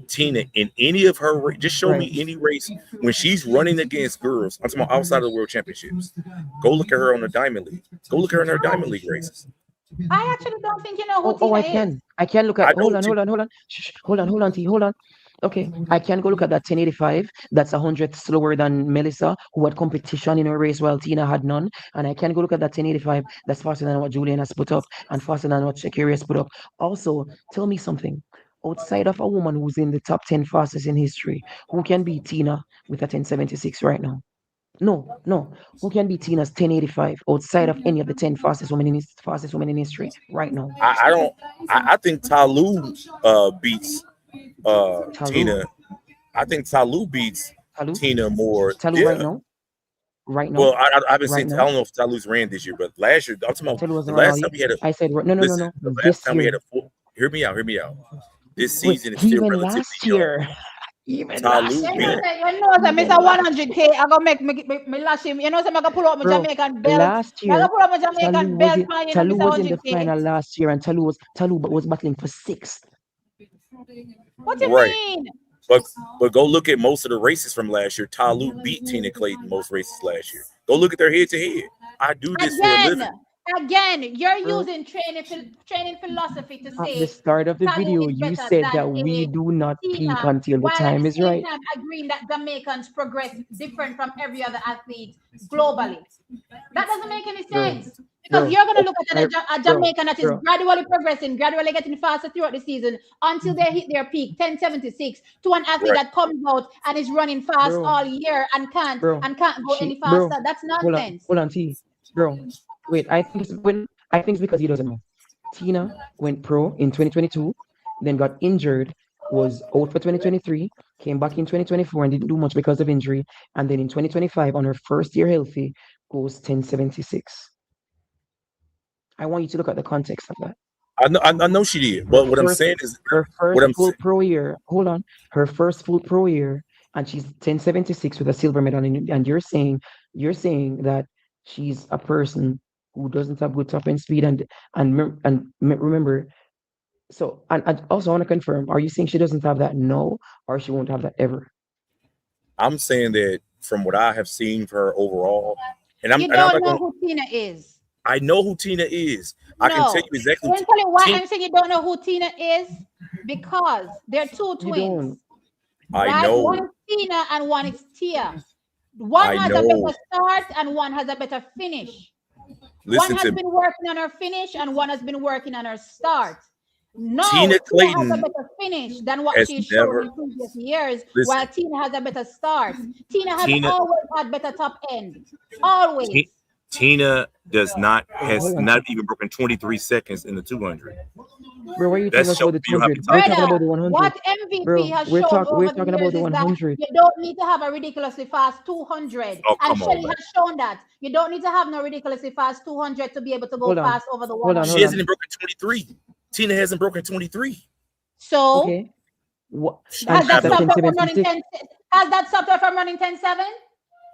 [SPEAKER 3] Tina in any of her just show
[SPEAKER 2] Right.
[SPEAKER 3] me any race when she's running against girls. I'm talking about outside of the world championships. Go look at her on the Diamond League. Go look at her in her Diamond League races.
[SPEAKER 1] I actually don't think you know who
[SPEAKER 2] Oh,
[SPEAKER 1] Tina
[SPEAKER 2] I
[SPEAKER 1] is.
[SPEAKER 2] can. I can look
[SPEAKER 3] I
[SPEAKER 2] at.
[SPEAKER 3] know
[SPEAKER 2] Hold on. Hold on, T. Hold on. Okay, I can go look at that 1085. That's 100 slower than Melissa, who had competition in her race while Tina had none. And I can go look at that 1085. That's faster than what Julian has put up and faster than what Shakira has put up. Also, tell me something. Outside of a woman who's in the top 10 fastest in history, who can beat Tina with a 1076 right now? No. Who can beat Tina's 1085 outside of any of the 10 fastest women in history right now?
[SPEAKER 3] I don't. I think Talu beats
[SPEAKER 2] Talu.
[SPEAKER 3] Tina. I think Talu beats
[SPEAKER 2] Talu?
[SPEAKER 3] Tina more.
[SPEAKER 2] Talu right
[SPEAKER 3] Yeah,
[SPEAKER 2] now? right now.
[SPEAKER 3] Well, I haven't
[SPEAKER 2] Right
[SPEAKER 3] seen. I
[SPEAKER 2] now.
[SPEAKER 3] don't know if Talu's ran this year, but last year I'm talking about
[SPEAKER 2] Talu
[SPEAKER 3] the
[SPEAKER 2] wasn't run all
[SPEAKER 3] last
[SPEAKER 2] year.
[SPEAKER 3] time we had a.
[SPEAKER 2] I said no.
[SPEAKER 3] Listen, the last
[SPEAKER 2] This
[SPEAKER 3] time we had
[SPEAKER 2] year.
[SPEAKER 3] a full. Hear me out. Hear me out. This
[SPEAKER 2] Wait,
[SPEAKER 3] season is still
[SPEAKER 2] even
[SPEAKER 3] relatively
[SPEAKER 2] last
[SPEAKER 3] young.
[SPEAKER 2] year. Even
[SPEAKER 3] Talu
[SPEAKER 2] last
[SPEAKER 1] You know,
[SPEAKER 3] beat.
[SPEAKER 2] year.
[SPEAKER 1] say, you know, say, Mr.
[SPEAKER 2] Even last
[SPEAKER 1] 100K, I gonna make me lash him. You know, say, I gonna pull up my
[SPEAKER 2] bro.
[SPEAKER 1] Jamaican belt.
[SPEAKER 2] Last
[SPEAKER 1] I gonna
[SPEAKER 2] year,
[SPEAKER 1] pull up my
[SPEAKER 2] Talu
[SPEAKER 1] Jamaican
[SPEAKER 2] was
[SPEAKER 1] belt
[SPEAKER 2] in
[SPEAKER 1] for you know,
[SPEAKER 2] Talu
[SPEAKER 1] Mr.
[SPEAKER 2] was in the
[SPEAKER 1] 100K.
[SPEAKER 2] final last year, and Talu was battling for sixth.
[SPEAKER 1] What you
[SPEAKER 3] Right.
[SPEAKER 1] mean?
[SPEAKER 3] But go look at most of the races from last year. Talu beat Tina Clayton most races last year. Go look at their head to head. I do this for a living.
[SPEAKER 1] Again, you're
[SPEAKER 2] Bro,
[SPEAKER 1] using training philosophy to
[SPEAKER 2] at the
[SPEAKER 1] say
[SPEAKER 2] start of the
[SPEAKER 1] Talu
[SPEAKER 2] video,
[SPEAKER 1] is
[SPEAKER 2] you
[SPEAKER 1] better
[SPEAKER 2] said
[SPEAKER 1] than
[SPEAKER 2] that we
[SPEAKER 1] a
[SPEAKER 2] do not peak
[SPEAKER 1] Tina,
[SPEAKER 2] until the
[SPEAKER 1] while at
[SPEAKER 2] time
[SPEAKER 1] the
[SPEAKER 2] is
[SPEAKER 1] same
[SPEAKER 2] right.
[SPEAKER 1] time agreeing that Jamaicans progress different from every other athlete globally. That doesn't make any
[SPEAKER 2] Bro,
[SPEAKER 1] sense because
[SPEAKER 2] bro,
[SPEAKER 1] you're going to look at
[SPEAKER 2] I,
[SPEAKER 1] a
[SPEAKER 2] bro,
[SPEAKER 1] Jamaican that is
[SPEAKER 2] bro.
[SPEAKER 1] gradually progressing, gradually getting faster throughout the season until they hit their peak, 1076, to an athlete
[SPEAKER 3] Right.
[SPEAKER 1] that comes out and is running fast
[SPEAKER 2] Bro,
[SPEAKER 1] all year
[SPEAKER 2] bro,
[SPEAKER 1] and can't go any
[SPEAKER 2] bro.
[SPEAKER 1] faster. That's nonsense.
[SPEAKER 2] Hold on, T, bro. Wait, I think it's because he doesn't know. Tina went pro in 2022, then got injured, was out for 2023, came back in 2024 and didn't do much because of injury, and then in 2025, on her first year healthy, goes 1076. I want you to look at the context of that.
[SPEAKER 3] I know she did.
[SPEAKER 2] Her
[SPEAKER 3] But what I'm
[SPEAKER 2] first
[SPEAKER 3] saying is,
[SPEAKER 2] her
[SPEAKER 3] what
[SPEAKER 2] first
[SPEAKER 3] I'm
[SPEAKER 2] full
[SPEAKER 3] saying.
[SPEAKER 2] pro year. Hold on. Her first full pro year, and she's 1076 with a silver medal. And you're saying that she's a person who doesn't have good top end speed remember. So and also I want to confirm, are you saying she doesn't have that? No, or she won't have that ever?
[SPEAKER 3] I'm saying that from what I have seen for her overall,
[SPEAKER 1] You
[SPEAKER 3] and I'm
[SPEAKER 1] don't
[SPEAKER 3] not
[SPEAKER 1] know
[SPEAKER 3] going.
[SPEAKER 1] who Tina is.
[SPEAKER 3] I know who Tina is. I can tell
[SPEAKER 1] No.
[SPEAKER 3] you exactly
[SPEAKER 1] Let
[SPEAKER 3] who
[SPEAKER 1] me tell you why
[SPEAKER 3] Tina.
[SPEAKER 1] I'm saying you don't know who Tina is. Because they're two
[SPEAKER 2] You
[SPEAKER 1] twins,
[SPEAKER 2] don't.
[SPEAKER 3] I
[SPEAKER 1] right? One
[SPEAKER 3] know.
[SPEAKER 1] is Tina and one is Tia. One
[SPEAKER 3] I
[SPEAKER 1] has a
[SPEAKER 3] know.
[SPEAKER 1] better start and one has a better finish. One
[SPEAKER 3] Listen
[SPEAKER 1] has
[SPEAKER 3] to me.
[SPEAKER 1] been working on her finish and one has been working on her start. No,
[SPEAKER 3] Tina
[SPEAKER 1] Tia has a
[SPEAKER 3] Clayton
[SPEAKER 1] better finish than what
[SPEAKER 3] has
[SPEAKER 1] she showed
[SPEAKER 3] never.
[SPEAKER 1] in previous years, while
[SPEAKER 3] Listen.
[SPEAKER 1] Tina has a better start. Tina has
[SPEAKER 3] Tina.
[SPEAKER 1] always had better top end. Always.
[SPEAKER 3] Ti- Tina does not
[SPEAKER 2] Bro,
[SPEAKER 3] has
[SPEAKER 2] hold on.
[SPEAKER 3] not even broken 23 seconds in the 200.
[SPEAKER 2] Bro, why are you talking
[SPEAKER 3] That's
[SPEAKER 2] about
[SPEAKER 3] showing
[SPEAKER 2] the
[SPEAKER 3] you how
[SPEAKER 2] 200?
[SPEAKER 3] many
[SPEAKER 2] We're
[SPEAKER 3] times you
[SPEAKER 2] talking
[SPEAKER 1] Brother,
[SPEAKER 2] about the 100.
[SPEAKER 1] what MVP
[SPEAKER 2] Bro,
[SPEAKER 1] has shown
[SPEAKER 2] we're
[SPEAKER 1] over the
[SPEAKER 2] talking about
[SPEAKER 1] years
[SPEAKER 2] the
[SPEAKER 1] is that
[SPEAKER 2] 100.
[SPEAKER 1] you don't need to have a ridiculously fast 200.
[SPEAKER 3] Oh,
[SPEAKER 1] And
[SPEAKER 3] come on,
[SPEAKER 1] Shelly
[SPEAKER 3] man.
[SPEAKER 1] has shown that. You don't need to have no ridiculously fast 200 to be able to go
[SPEAKER 2] Hold on.
[SPEAKER 1] fast over the
[SPEAKER 2] Hold on,
[SPEAKER 3] She
[SPEAKER 2] hold
[SPEAKER 1] 100.
[SPEAKER 3] hasn't
[SPEAKER 2] on.
[SPEAKER 3] even broken 23. Tina hasn't broken 23.
[SPEAKER 1] So,
[SPEAKER 2] Okay. What? And
[SPEAKER 1] has
[SPEAKER 2] she's
[SPEAKER 1] that
[SPEAKER 2] at
[SPEAKER 3] After
[SPEAKER 1] stopped her from running
[SPEAKER 2] 1076.
[SPEAKER 1] 10? Has that stopped her from running 10-7?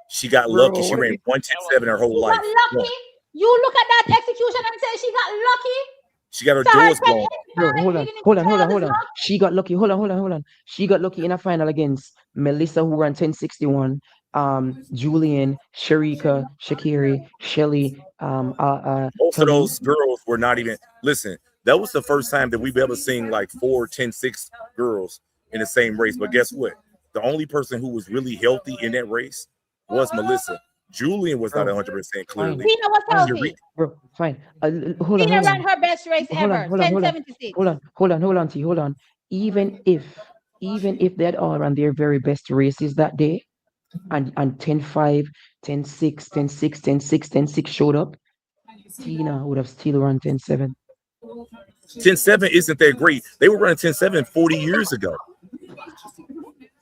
[SPEAKER 3] she got lucky,
[SPEAKER 2] Bro,
[SPEAKER 3] she
[SPEAKER 2] what are
[SPEAKER 3] ran
[SPEAKER 2] you
[SPEAKER 3] 110.7 her whole
[SPEAKER 1] She got
[SPEAKER 3] life. One.
[SPEAKER 1] lucky. You look at that execution and say she got lucky.
[SPEAKER 3] She got her
[SPEAKER 1] So her
[SPEAKER 3] doors
[SPEAKER 1] 10
[SPEAKER 3] blown off.
[SPEAKER 2] Bro, hold
[SPEAKER 1] you
[SPEAKER 2] on,
[SPEAKER 1] didn't
[SPEAKER 2] hold on, hold on,
[SPEAKER 1] deserve
[SPEAKER 2] hold
[SPEAKER 1] his
[SPEAKER 2] on.
[SPEAKER 1] luck.
[SPEAKER 2] She got lucky. Hold on. She got lucky in a final against Melissa, who ran 1061. Julian, Sharika, Shakiri, Shelly,
[SPEAKER 3] Most of
[SPEAKER 2] Tali.
[SPEAKER 3] those girls were not even listen. That was the first time that we've ever seen like 4 10 6 girls in the same race. But guess what? The only person who was really healthy in that race was Melissa. Julian was not
[SPEAKER 2] Bro,
[SPEAKER 3] 100%
[SPEAKER 2] fine,
[SPEAKER 3] clearly.
[SPEAKER 1] Tina was
[SPEAKER 2] fine,
[SPEAKER 3] Shari-
[SPEAKER 1] healthy.
[SPEAKER 2] bro, fine. Hold on,
[SPEAKER 1] Tina
[SPEAKER 2] hold
[SPEAKER 1] ran
[SPEAKER 2] on,
[SPEAKER 1] her best race
[SPEAKER 2] hold on,
[SPEAKER 1] ever,
[SPEAKER 2] hold on, hold on,
[SPEAKER 1] 1076.
[SPEAKER 2] hold on, T, Even if they had all ran their very best races that day, and 10-5, 10-6, 10-6, 10-6, 10-6 showed up, Tina would have still run 10-7.
[SPEAKER 3] 10-7 isn't that great. They were running 10-7 40 years ago.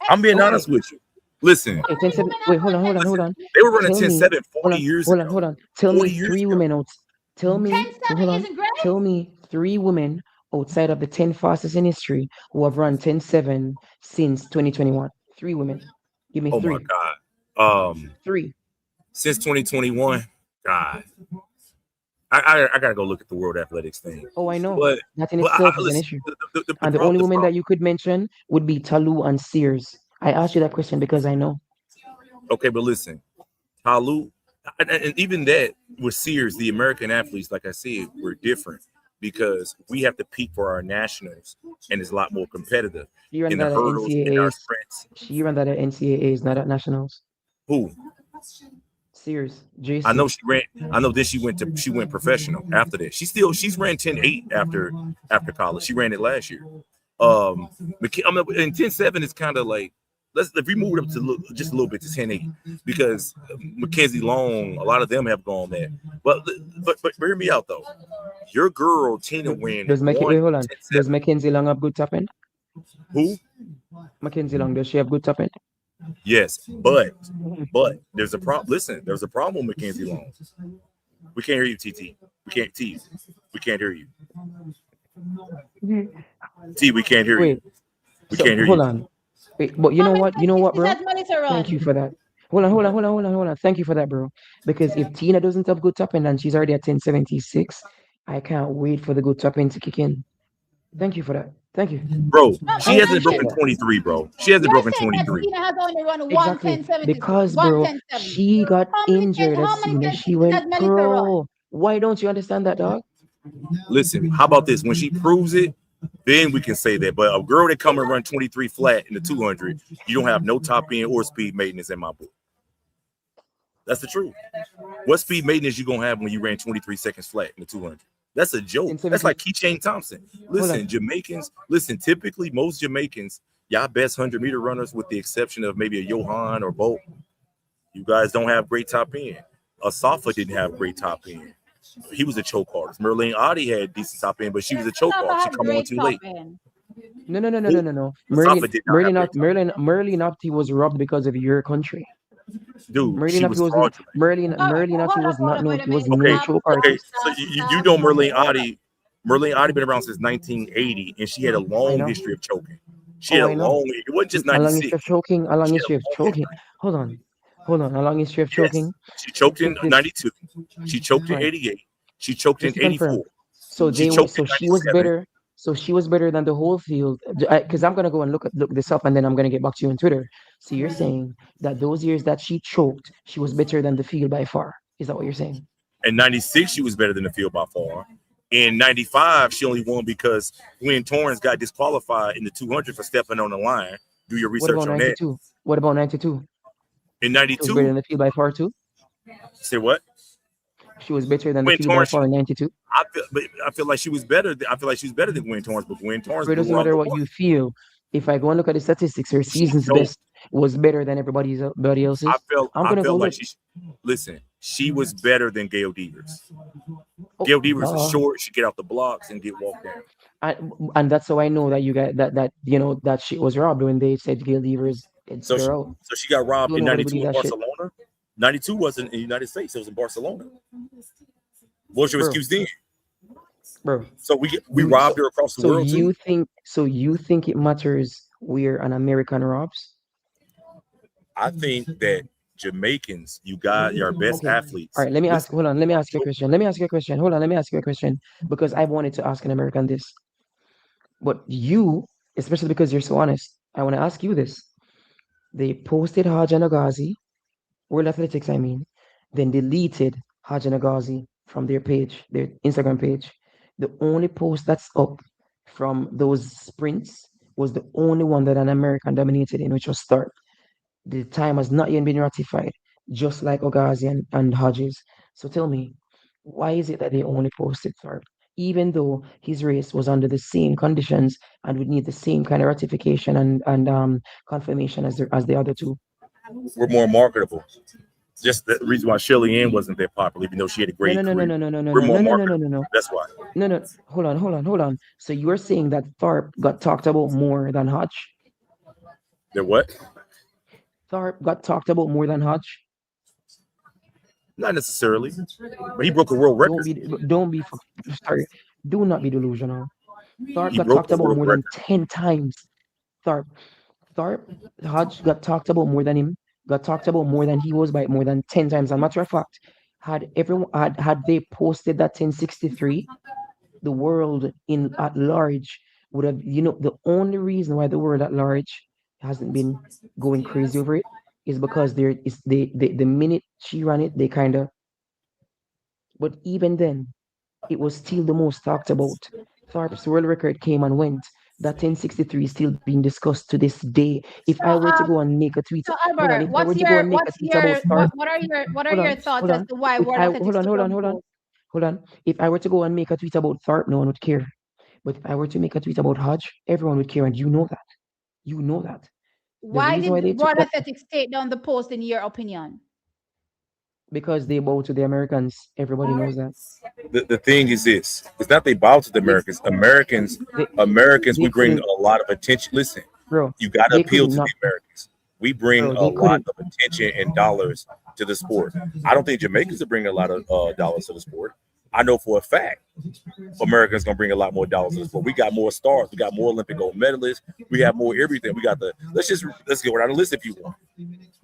[SPEAKER 3] I'm being
[SPEAKER 2] Okay,
[SPEAKER 3] honest with you. Listen,
[SPEAKER 2] okay, 10-7. Wait, hold on,
[SPEAKER 3] listen. They were running
[SPEAKER 2] Tell me,
[SPEAKER 3] 10-7 40 years
[SPEAKER 2] hold
[SPEAKER 3] ago.
[SPEAKER 2] on. Tell
[SPEAKER 3] 40
[SPEAKER 2] me
[SPEAKER 3] years
[SPEAKER 2] three
[SPEAKER 3] ago.
[SPEAKER 2] women out. Tell me,
[SPEAKER 1] 10-7
[SPEAKER 2] hold on.
[SPEAKER 1] isn't great.
[SPEAKER 2] Tell me three women outside of the 10 fastest in history who have run 10-7 since 2021. Three women. Give me
[SPEAKER 3] Oh my
[SPEAKER 2] three.
[SPEAKER 3] God.
[SPEAKER 2] Three.
[SPEAKER 3] Since 2021, God. I gotta go look at the World Athletics thing.
[SPEAKER 2] Oh, I know.
[SPEAKER 3] But
[SPEAKER 2] That in
[SPEAKER 3] but
[SPEAKER 2] itself is an
[SPEAKER 3] listen,
[SPEAKER 2] issue.
[SPEAKER 3] the
[SPEAKER 2] And the
[SPEAKER 3] problem
[SPEAKER 2] only
[SPEAKER 3] the
[SPEAKER 2] women
[SPEAKER 3] problem
[SPEAKER 2] that you could mention would be Talu and Sears. I asked you that question because I know.
[SPEAKER 3] okay, but listen, Halu, and even that with Sears, the American athletes, like I said, were different because we have to peak for our nationals, and it's a lot more competitive
[SPEAKER 2] She ran
[SPEAKER 3] in the
[SPEAKER 2] that at
[SPEAKER 3] hurdles, in our
[SPEAKER 2] NCAAs.
[SPEAKER 3] sprints.
[SPEAKER 2] She ran that at NCAAs, not at nationals.
[SPEAKER 3] Who?
[SPEAKER 2] Sears,
[SPEAKER 3] I know
[SPEAKER 2] JC.
[SPEAKER 3] she ran. I know then she went professional after that. She's ran 10-8 after college. She ran it last year. And 10-7 is kind of like if we move it up to just a little bit to 10-8 because Mackenzie Long, a lot of them have gone there. But hear me out though. Your girl Tina ran
[SPEAKER 2] Wait, hold on. Does
[SPEAKER 3] 1:10.7.
[SPEAKER 2] Mackenzie Long have good top end?
[SPEAKER 3] Who?
[SPEAKER 2] Mackenzie Long, does she have good top end?
[SPEAKER 3] Yes, but there's a problem. Listen, there's a problem with Mackenzie Long. We can't hear you, TT. We can't T. We can't hear you. T, we can't hear you.
[SPEAKER 2] Wait,
[SPEAKER 3] We
[SPEAKER 2] so
[SPEAKER 3] can't hear
[SPEAKER 2] hold
[SPEAKER 3] you.
[SPEAKER 2] on. Wait, but you
[SPEAKER 1] How
[SPEAKER 2] know
[SPEAKER 1] many
[SPEAKER 2] what? You know what,
[SPEAKER 1] statistics
[SPEAKER 2] bro?
[SPEAKER 1] has Melissa
[SPEAKER 2] Thank you
[SPEAKER 1] run?
[SPEAKER 2] for that. Hold on. Thank you for that, bro. Because if Tina doesn't have good top end and she's already at 1076, I can't wait for the good top end to kick in. Thank you for that. Thank you.
[SPEAKER 3] Bro,
[SPEAKER 2] I
[SPEAKER 3] she
[SPEAKER 1] I'm
[SPEAKER 3] hasn't
[SPEAKER 2] appreciate
[SPEAKER 3] broken
[SPEAKER 2] that.
[SPEAKER 1] saying
[SPEAKER 3] 23, bro. She hasn't
[SPEAKER 1] you're
[SPEAKER 3] broken
[SPEAKER 1] saying that
[SPEAKER 3] 23.
[SPEAKER 1] Tina has only run one
[SPEAKER 2] Exactly.
[SPEAKER 1] 1076,
[SPEAKER 2] Because,
[SPEAKER 1] one
[SPEAKER 2] bro,
[SPEAKER 1] 1070.
[SPEAKER 2] she got injured as
[SPEAKER 1] How many
[SPEAKER 2] soon as she
[SPEAKER 1] 1060s has
[SPEAKER 2] went
[SPEAKER 1] Melissa run?
[SPEAKER 2] pro. Why don't you understand that, dog?
[SPEAKER 3] Listen, how about this? When she proves it, then we can say that. But a girl that come and run 23 flat in the 200, you don't have no top end or speed maintenance in my book. That's the truth. What speed maintenance you gonna have when you ran 23 seconds flat in the 200? That's a joke. That's
[SPEAKER 2] 1070.
[SPEAKER 3] like Keychain Thompson.
[SPEAKER 2] Hold
[SPEAKER 3] Listen,
[SPEAKER 2] on.
[SPEAKER 3] Jamaicans. Listen, typically most Jamaicans, y'all best 100-meter runners, with the exception of maybe a Johan or Bolt, you guys don't have great top end. Asafa didn't have great top end. He was a choke artist. Merlene Otti had decent top end, but she was a choke
[SPEAKER 1] Safa
[SPEAKER 3] artist. She
[SPEAKER 1] have
[SPEAKER 3] come on
[SPEAKER 1] great
[SPEAKER 3] too
[SPEAKER 1] top
[SPEAKER 3] late.
[SPEAKER 1] end.
[SPEAKER 3] Who?
[SPEAKER 2] No.
[SPEAKER 3] Asafa did not have great top end.
[SPEAKER 2] Merlin Opti was robbed because of your country.
[SPEAKER 3] Dude,
[SPEAKER 2] Merlin
[SPEAKER 3] she
[SPEAKER 2] Opti
[SPEAKER 3] was
[SPEAKER 2] was not
[SPEAKER 3] fraudulent.
[SPEAKER 1] All right,
[SPEAKER 2] Merlin Opti was
[SPEAKER 1] hold
[SPEAKER 2] not
[SPEAKER 1] up,
[SPEAKER 2] no
[SPEAKER 1] wait a
[SPEAKER 2] he was
[SPEAKER 1] minute.
[SPEAKER 2] no
[SPEAKER 3] Okay,
[SPEAKER 2] choke
[SPEAKER 3] okay.
[SPEAKER 2] artist.
[SPEAKER 3] So you know Merlene Otti been around since 1980, and she had a
[SPEAKER 2] I
[SPEAKER 3] long
[SPEAKER 2] know.
[SPEAKER 3] history of choking. She
[SPEAKER 2] Oh,
[SPEAKER 3] had a
[SPEAKER 2] I know.
[SPEAKER 3] long. It wasn't just
[SPEAKER 2] A long history
[SPEAKER 3] 96.
[SPEAKER 2] of choking. A long
[SPEAKER 3] She had
[SPEAKER 2] history
[SPEAKER 3] a
[SPEAKER 2] of
[SPEAKER 3] long
[SPEAKER 2] choking.
[SPEAKER 3] history.
[SPEAKER 2] Hold on. Hold on. A long history of
[SPEAKER 3] Yes,
[SPEAKER 2] choking.
[SPEAKER 3] she choked in
[SPEAKER 2] If
[SPEAKER 3] 92. She choked
[SPEAKER 2] all
[SPEAKER 3] in
[SPEAKER 2] right,
[SPEAKER 3] 88. She choked in
[SPEAKER 2] just to confirm.
[SPEAKER 3] 84.
[SPEAKER 2] So
[SPEAKER 3] She
[SPEAKER 2] they were
[SPEAKER 3] choked in
[SPEAKER 2] so she was
[SPEAKER 3] 97.
[SPEAKER 2] better. So she was better than the whole field. Because I'm gonna go and look this up, and then I'm gonna get back to you on Twitter. So you're saying that those years that she choked, she was better than the field by far. Is that what you're saying?
[SPEAKER 3] In 96, she was better than the field by far. In 95, she only won because Gwen Torrance got disqualified in the 200 for stepping on the line. Do your
[SPEAKER 2] What
[SPEAKER 3] research
[SPEAKER 2] about
[SPEAKER 3] on that.
[SPEAKER 2] 92? What about 92?
[SPEAKER 3] In
[SPEAKER 2] She was better
[SPEAKER 3] 92,
[SPEAKER 2] than the field by far too.
[SPEAKER 3] say what?
[SPEAKER 2] She was better than the
[SPEAKER 3] Gwen
[SPEAKER 2] field by
[SPEAKER 3] Torrance,
[SPEAKER 2] far in 92.
[SPEAKER 3] I feel like she was better. I feel like she was better than Gwen Torrance, but Gwen Torrance
[SPEAKER 2] But it
[SPEAKER 3] blew
[SPEAKER 2] doesn't
[SPEAKER 3] her out
[SPEAKER 2] matter
[SPEAKER 3] the
[SPEAKER 2] what
[SPEAKER 3] water.
[SPEAKER 2] you feel. If I go and look at the statistics, her
[SPEAKER 3] She
[SPEAKER 2] season's
[SPEAKER 3] choked.
[SPEAKER 2] best was better than everybody else's. I'm
[SPEAKER 3] I
[SPEAKER 2] gonna go
[SPEAKER 3] felt like
[SPEAKER 2] look.
[SPEAKER 3] she. Listen, she was better than Gail Devers.
[SPEAKER 2] Oh,
[SPEAKER 3] Gail Devers is
[SPEAKER 2] duh.
[SPEAKER 3] short. She get off the blocks and get walked down.
[SPEAKER 2] And that's how I know that you got that you know that shit was robbed when they said Gail Devers had
[SPEAKER 3] So
[SPEAKER 2] stood
[SPEAKER 3] she
[SPEAKER 2] her out.
[SPEAKER 3] so she got robbed
[SPEAKER 2] Don't
[SPEAKER 3] in
[SPEAKER 2] nobody
[SPEAKER 3] 92
[SPEAKER 2] believe
[SPEAKER 3] in
[SPEAKER 2] that shit,
[SPEAKER 3] Barcelona. 92 wasn't in the United States. It was in Barcelona. What's your
[SPEAKER 2] bro.
[SPEAKER 3] excuse then?
[SPEAKER 2] Bro,
[SPEAKER 3] So we
[SPEAKER 2] you
[SPEAKER 3] robbed her across the world too.
[SPEAKER 2] so you think it matters where an American robs?
[SPEAKER 3] I think that Jamaicans, you got your best
[SPEAKER 2] Okay. All
[SPEAKER 3] athletes.
[SPEAKER 2] right, let me ask.
[SPEAKER 3] Listen,
[SPEAKER 2] Hold on. Let me
[SPEAKER 3] are
[SPEAKER 2] ask you a
[SPEAKER 3] choke.
[SPEAKER 2] question. Let me ask you a question. Hold on. Let me ask you a question because I wanted to ask an American this. But you, especially because you're so honest, I want to ask you this. They posted Hajan Agazi, World Athletics, I mean, then deleted Hajan Agazi from their page, their Instagram page. The only post that's up from those sprints was the only one that an American dominated in, which was start. The time has not yet been ratified, just like Ogazi and Hodges. So tell me, why is it that they only posted Tharp, even though his race was under the same conditions and would need the same kind of ratification and confirmation as the other two?
[SPEAKER 3] We're more marketable. Just the reason why Shelly Ann wasn't that popular, even though she had a
[SPEAKER 2] No,
[SPEAKER 3] great
[SPEAKER 2] no, no, no,
[SPEAKER 3] career.
[SPEAKER 2] no, no, no, no,
[SPEAKER 3] We're
[SPEAKER 2] no,
[SPEAKER 3] more
[SPEAKER 2] no, no, no, no,
[SPEAKER 3] marketable.
[SPEAKER 2] no, no,
[SPEAKER 3] That's why.
[SPEAKER 2] no, no. Hold on. So you're saying that Tharp got talked about more than Hodge?
[SPEAKER 3] They're what?
[SPEAKER 2] Tharp got talked about more than Hodge?
[SPEAKER 3] Not necessarily, but he broke a world
[SPEAKER 2] Don't
[SPEAKER 3] record.
[SPEAKER 2] be, don't be, sorry. Do not be delusional. Tharp
[SPEAKER 3] He
[SPEAKER 2] got
[SPEAKER 3] broke
[SPEAKER 2] talked
[SPEAKER 3] a
[SPEAKER 2] about
[SPEAKER 3] world
[SPEAKER 2] more than
[SPEAKER 3] record.
[SPEAKER 2] 10 times. Tharp, Tharp, Hodge got talked about more than him, got talked about more than he was by more than 10 times. As a matter of fact, had they posted that 1063, the world in at large would have, the only reason why the world at large hasn't been going crazy over it is because there is the minute she ran it, they kind of, but even then, it was still the most talked about. Tharp's world record came and went. That 1063 is still being discussed to this day. If I
[SPEAKER 1] So
[SPEAKER 2] were to go and make a tweet,
[SPEAKER 1] so
[SPEAKER 2] hold on.
[SPEAKER 1] Albert,
[SPEAKER 2] If I were to go and make a tweet about Tharp,
[SPEAKER 1] what are
[SPEAKER 2] hold
[SPEAKER 1] your
[SPEAKER 2] on,
[SPEAKER 1] thoughts
[SPEAKER 2] hold
[SPEAKER 1] as
[SPEAKER 2] on.
[SPEAKER 1] to why
[SPEAKER 2] If
[SPEAKER 1] World
[SPEAKER 2] I
[SPEAKER 1] Athletics don't post?
[SPEAKER 2] hold on. If I were to go and make a tweet about Tharp, no one would care. But if I were to make a tweet about Hodge, everyone would care, and you know that. You know that. The
[SPEAKER 1] Why
[SPEAKER 2] reason why
[SPEAKER 1] did
[SPEAKER 2] they took
[SPEAKER 1] World
[SPEAKER 2] that
[SPEAKER 1] Athletics take down the post in your opinion?
[SPEAKER 2] because they bow to the Americans. Everybody knows that.
[SPEAKER 3] The thing is this: it's not they bow to the
[SPEAKER 2] They
[SPEAKER 3] Americans. Americans,
[SPEAKER 2] they
[SPEAKER 3] Americans, we
[SPEAKER 2] they
[SPEAKER 3] bring
[SPEAKER 2] couldn't,
[SPEAKER 3] a lot of attention. Listen,
[SPEAKER 2] bro.
[SPEAKER 3] you got to
[SPEAKER 2] They
[SPEAKER 3] appeal
[SPEAKER 2] couldn't
[SPEAKER 3] to the
[SPEAKER 2] knock.
[SPEAKER 3] Americans. We bring
[SPEAKER 2] Bro,
[SPEAKER 3] a
[SPEAKER 2] they
[SPEAKER 3] lot
[SPEAKER 2] couldn't.
[SPEAKER 3] of attention and dollars to the sport. I don't think Jamaicans are bringing a lot of dollars to the sport. I know for a fact Americans gonna bring a lot more dollars to the sport. We got more stars. We got more Olympic gold medalists. We have more everything. We got the let's go down the list if you want.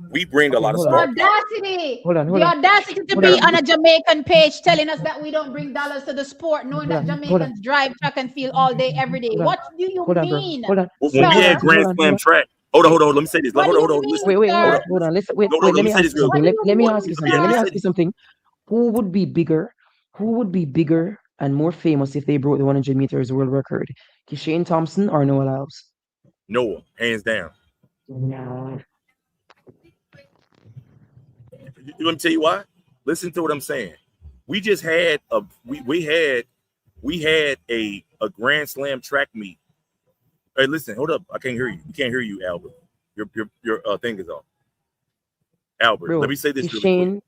[SPEAKER 3] We bring a
[SPEAKER 2] Okay,
[SPEAKER 3] lot of
[SPEAKER 2] hold
[SPEAKER 1] The
[SPEAKER 2] on.
[SPEAKER 3] star power.
[SPEAKER 1] audacity,
[SPEAKER 2] Hold on.
[SPEAKER 1] the
[SPEAKER 2] Hold on.
[SPEAKER 1] audacity to
[SPEAKER 2] Hold
[SPEAKER 1] be
[SPEAKER 2] on.
[SPEAKER 1] on a Jamaican page telling us that we don't bring dollars to the sport, knowing
[SPEAKER 2] Hold
[SPEAKER 1] that
[SPEAKER 2] on. Hold on.
[SPEAKER 1] Jamaicans drive track and field all day, every day.
[SPEAKER 2] Hold on.
[SPEAKER 1] What do you
[SPEAKER 2] Hold on, bro.
[SPEAKER 1] mean,
[SPEAKER 2] Hold on.
[SPEAKER 3] When we
[SPEAKER 1] sir?
[SPEAKER 3] had
[SPEAKER 2] Hold
[SPEAKER 3] Grand
[SPEAKER 2] on.
[SPEAKER 3] Slam track, hold on. Let me say this.
[SPEAKER 1] What do
[SPEAKER 3] Hold
[SPEAKER 1] you
[SPEAKER 3] on. Listen.
[SPEAKER 1] mean,
[SPEAKER 2] Wait.
[SPEAKER 3] Hold
[SPEAKER 1] sir?
[SPEAKER 3] on.
[SPEAKER 2] Hold on. Listen. Wait.
[SPEAKER 3] No.
[SPEAKER 2] Wait. Let
[SPEAKER 3] Let me
[SPEAKER 2] me
[SPEAKER 3] say
[SPEAKER 2] ask
[SPEAKER 3] this
[SPEAKER 2] you
[SPEAKER 3] real
[SPEAKER 1] What
[SPEAKER 2] something.
[SPEAKER 1] do
[SPEAKER 3] quick.
[SPEAKER 1] you
[SPEAKER 2] Let me
[SPEAKER 1] mean,
[SPEAKER 2] ask you
[SPEAKER 3] Let
[SPEAKER 2] something.
[SPEAKER 3] me
[SPEAKER 2] Let me
[SPEAKER 1] sir?
[SPEAKER 3] say
[SPEAKER 2] ask you
[SPEAKER 3] this.
[SPEAKER 2] something. Who would be bigger? Who would be bigger and more famous if they broke the 100 meters world record? Shane Thompson or Noah Lyles?
[SPEAKER 3] Noah, hands down.
[SPEAKER 2] No.
[SPEAKER 3] Let me tell you why. Listen to what I'm saying. We just had we had a Grand Slam track meet. Hey, listen, hold up. I can't hear you. We can't hear you, Albert. Your thing is off. Albert, let
[SPEAKER 2] Bro,
[SPEAKER 3] me say this really quick.
[SPEAKER 2] Shane.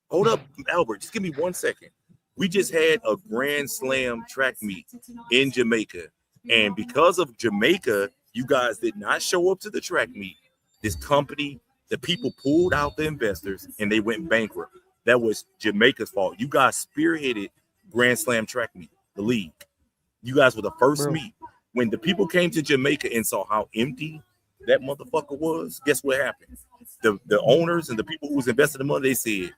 [SPEAKER 3] Hold up, Albert. Just give me 1 second. We just had a Grand Slam track meet in Jamaica. And because of Jamaica, you guys did not show up to the track meet. This company, the people pulled out the investors and they went bankrupt. That was Jamaica's fault. You guys spearheaded Grand Slam track meet, the league. You guys were the first
[SPEAKER 2] Bro.
[SPEAKER 3] meet. When the people came to Jamaica and saw how empty that motherfucker was, guess what happened? The owners and the people who was investing the money, they said,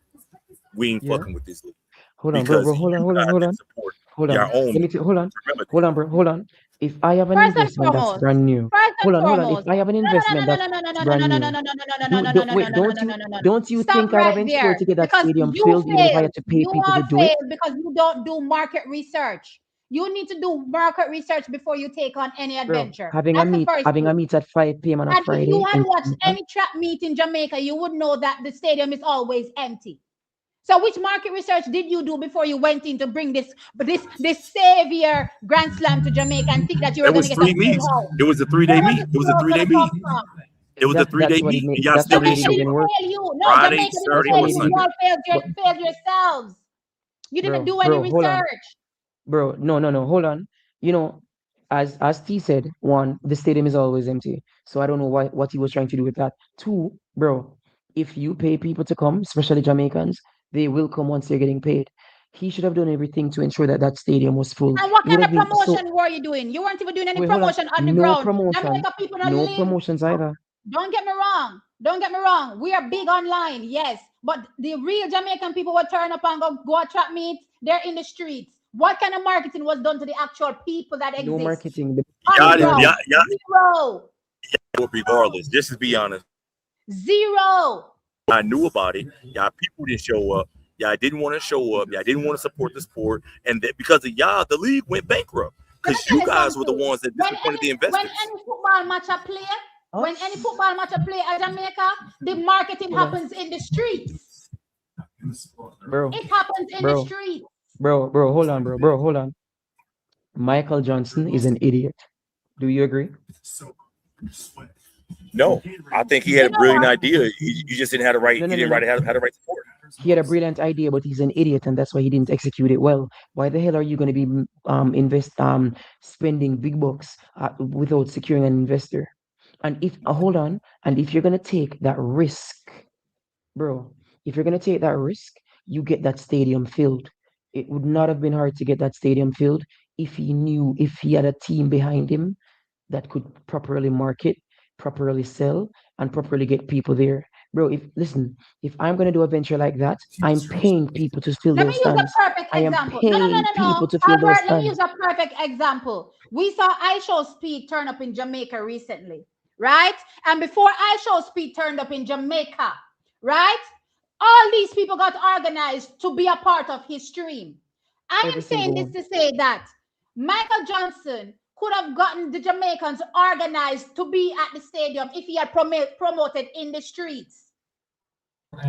[SPEAKER 3] we ain't
[SPEAKER 2] Yeah.
[SPEAKER 3] fucking with this league.
[SPEAKER 2] Hold on, bro.
[SPEAKER 3] Because
[SPEAKER 2] Hold on.
[SPEAKER 3] you
[SPEAKER 2] Hold on.
[SPEAKER 3] guys
[SPEAKER 2] Hold
[SPEAKER 3] didn't
[SPEAKER 2] on.
[SPEAKER 3] support
[SPEAKER 2] Hold
[SPEAKER 3] your
[SPEAKER 2] on.
[SPEAKER 3] own.
[SPEAKER 2] Let me hold on.
[SPEAKER 3] Remember
[SPEAKER 2] Hold on, bro. Hold on. If I have an
[SPEAKER 1] First and
[SPEAKER 2] investment that's
[SPEAKER 1] foremost,
[SPEAKER 2] brand new,
[SPEAKER 1] first and
[SPEAKER 2] hold on. If
[SPEAKER 1] foremost,
[SPEAKER 2] I have an
[SPEAKER 1] no,
[SPEAKER 2] investment
[SPEAKER 1] no, no,
[SPEAKER 2] that's
[SPEAKER 1] no, no, no, no, no,
[SPEAKER 2] brand
[SPEAKER 1] no, no,
[SPEAKER 2] new,
[SPEAKER 1] no, no, no, no, no, no, no, no,
[SPEAKER 2] wait,
[SPEAKER 1] no, no, no, no, no, no.
[SPEAKER 2] don't you
[SPEAKER 1] Stop
[SPEAKER 2] think I'd have
[SPEAKER 1] right
[SPEAKER 2] ensured
[SPEAKER 1] there
[SPEAKER 2] to get that
[SPEAKER 1] because
[SPEAKER 2] stadium
[SPEAKER 1] you
[SPEAKER 2] filled, even if I
[SPEAKER 1] failed.
[SPEAKER 2] had to pay
[SPEAKER 1] You
[SPEAKER 2] people to
[SPEAKER 1] all
[SPEAKER 2] do it?
[SPEAKER 1] failed because you don't do market research. You need to do market research before you take on any
[SPEAKER 2] Bro,
[SPEAKER 1] adventure. That's the first
[SPEAKER 2] having a
[SPEAKER 1] thing.
[SPEAKER 2] meet at 5 p.m. on a
[SPEAKER 1] And if you
[SPEAKER 2] Friday
[SPEAKER 1] had
[SPEAKER 2] in
[SPEAKER 1] watched
[SPEAKER 2] Jamaica,
[SPEAKER 1] any track meet in Jamaica, you would know that the stadium is always empty. So, which market research did you do before you went in to bring this savior Grand Slam to Jamaica and think that you were
[SPEAKER 3] It
[SPEAKER 1] going to
[SPEAKER 3] was
[SPEAKER 1] get a
[SPEAKER 3] 3
[SPEAKER 1] full
[SPEAKER 3] meets.
[SPEAKER 1] house?
[SPEAKER 3] It was a
[SPEAKER 1] Where
[SPEAKER 3] 3-day
[SPEAKER 1] was
[SPEAKER 3] meet.
[SPEAKER 1] the
[SPEAKER 3] It was a
[SPEAKER 1] crowd
[SPEAKER 3] 3-day
[SPEAKER 1] going to
[SPEAKER 3] meet.
[SPEAKER 1] come from?
[SPEAKER 3] It was a
[SPEAKER 2] that's
[SPEAKER 3] 3-day
[SPEAKER 2] what it
[SPEAKER 3] meet,
[SPEAKER 2] made
[SPEAKER 3] and y'all
[SPEAKER 2] that's
[SPEAKER 3] still
[SPEAKER 2] what
[SPEAKER 3] didn't
[SPEAKER 2] made it
[SPEAKER 1] Jamaica
[SPEAKER 3] show
[SPEAKER 2] even
[SPEAKER 1] didn't
[SPEAKER 3] up.
[SPEAKER 2] worse.
[SPEAKER 1] fail you. No,
[SPEAKER 3] Friday,
[SPEAKER 1] Jamaica didn't
[SPEAKER 2] That's
[SPEAKER 3] Saturday,
[SPEAKER 2] what
[SPEAKER 1] fail
[SPEAKER 3] or
[SPEAKER 1] you.
[SPEAKER 2] made it
[SPEAKER 1] You
[SPEAKER 3] Sunday.
[SPEAKER 2] even
[SPEAKER 1] all failed yourselves. You didn't
[SPEAKER 2] bro,
[SPEAKER 1] do any
[SPEAKER 2] bro, hold on.
[SPEAKER 1] research.
[SPEAKER 2] Bro, no, hold on. You know, as T said, one, the stadium is always empty. So I don't know what he was trying to do with that. Two, bro, if you pay people to come, especially Jamaicans, they will come once they're getting paid. He should have done everything to ensure that that stadium was full.
[SPEAKER 1] And what
[SPEAKER 2] It would
[SPEAKER 1] kind
[SPEAKER 2] have
[SPEAKER 1] of
[SPEAKER 2] been so.
[SPEAKER 1] promotion were you doing? You weren't even doing any
[SPEAKER 2] Wait, hold on.
[SPEAKER 1] promotion on the
[SPEAKER 2] No
[SPEAKER 1] ground.
[SPEAKER 2] promotion.
[SPEAKER 1] Jamaica people don't
[SPEAKER 2] No
[SPEAKER 1] live.
[SPEAKER 2] promotions either.
[SPEAKER 1] Don't get me wrong. Don't get me wrong. We are big online, yes. But the real Jamaican people will turn up and go attract meets. They're in the streets. What kind of marketing was done to the actual people that
[SPEAKER 2] No
[SPEAKER 1] exist
[SPEAKER 2] marketing. The
[SPEAKER 1] on
[SPEAKER 2] people
[SPEAKER 1] the
[SPEAKER 3] Y'all
[SPEAKER 2] that
[SPEAKER 3] didn't.
[SPEAKER 2] are
[SPEAKER 1] ground?
[SPEAKER 3] Y'all
[SPEAKER 1] Zero.
[SPEAKER 3] would regardless. Just to be honest,
[SPEAKER 1] Zero.
[SPEAKER 3] I knew about it. Y'all people didn't show up. Y'all didn't want to show up. Y'all didn't want to support the sport, and that because of y'all, the league went bankrupt
[SPEAKER 1] Let me
[SPEAKER 3] because
[SPEAKER 1] tell
[SPEAKER 3] you
[SPEAKER 1] you
[SPEAKER 3] guys were the
[SPEAKER 1] something.
[SPEAKER 3] ones that disappointed the
[SPEAKER 1] When
[SPEAKER 3] investors.
[SPEAKER 1] any football match I play,
[SPEAKER 2] Huh?
[SPEAKER 1] when any football match I play at Jamaica, the marketing
[SPEAKER 2] Hold on.
[SPEAKER 1] happens in the streets.
[SPEAKER 2] Bro,
[SPEAKER 1] It happens in the
[SPEAKER 2] bro,
[SPEAKER 1] streets.
[SPEAKER 2] bro, hold on, bro, hold on. Michael Johnson is an idiot. Do you agree?
[SPEAKER 3] No, I think he had
[SPEAKER 1] You
[SPEAKER 3] a
[SPEAKER 1] know
[SPEAKER 3] brilliant
[SPEAKER 1] what?
[SPEAKER 3] idea. He just didn't have the right.
[SPEAKER 2] No,
[SPEAKER 3] He
[SPEAKER 2] no, no,
[SPEAKER 3] didn't
[SPEAKER 2] no.
[SPEAKER 3] have the right support.
[SPEAKER 2] He had a brilliant idea, but he's an idiot, and that's why he didn't execute it well. Why the hell are you going to be spending big bucks without securing an investor? And if hold on, and if you're going to take that risk, bro, if you're going to take that risk, you get that stadium filled. It would not have been hard to get that stadium filled if he had a team behind him that could properly market, properly sell, and properly get people there. Bro, if I'm gonna do a venture like that, I'm paying people to fill
[SPEAKER 1] Let me
[SPEAKER 2] those
[SPEAKER 1] use a
[SPEAKER 2] stands.
[SPEAKER 1] perfect
[SPEAKER 2] I am
[SPEAKER 1] example. No, no, no,
[SPEAKER 2] paying
[SPEAKER 1] no, no.
[SPEAKER 2] people to fill those
[SPEAKER 1] Albert, let me
[SPEAKER 2] stands.
[SPEAKER 1] use a perfect example. We saw I Show Speed turn up in Jamaica recently, right? And before I Show Speed turned up in Jamaica, right? All these people got organized to be a part of his stream. I
[SPEAKER 2] Every
[SPEAKER 1] am saying
[SPEAKER 2] single
[SPEAKER 1] this
[SPEAKER 2] one.
[SPEAKER 1] to say that Michael Johnson could have gotten the Jamaicans organized to be at the stadium if he had promoted in the streets.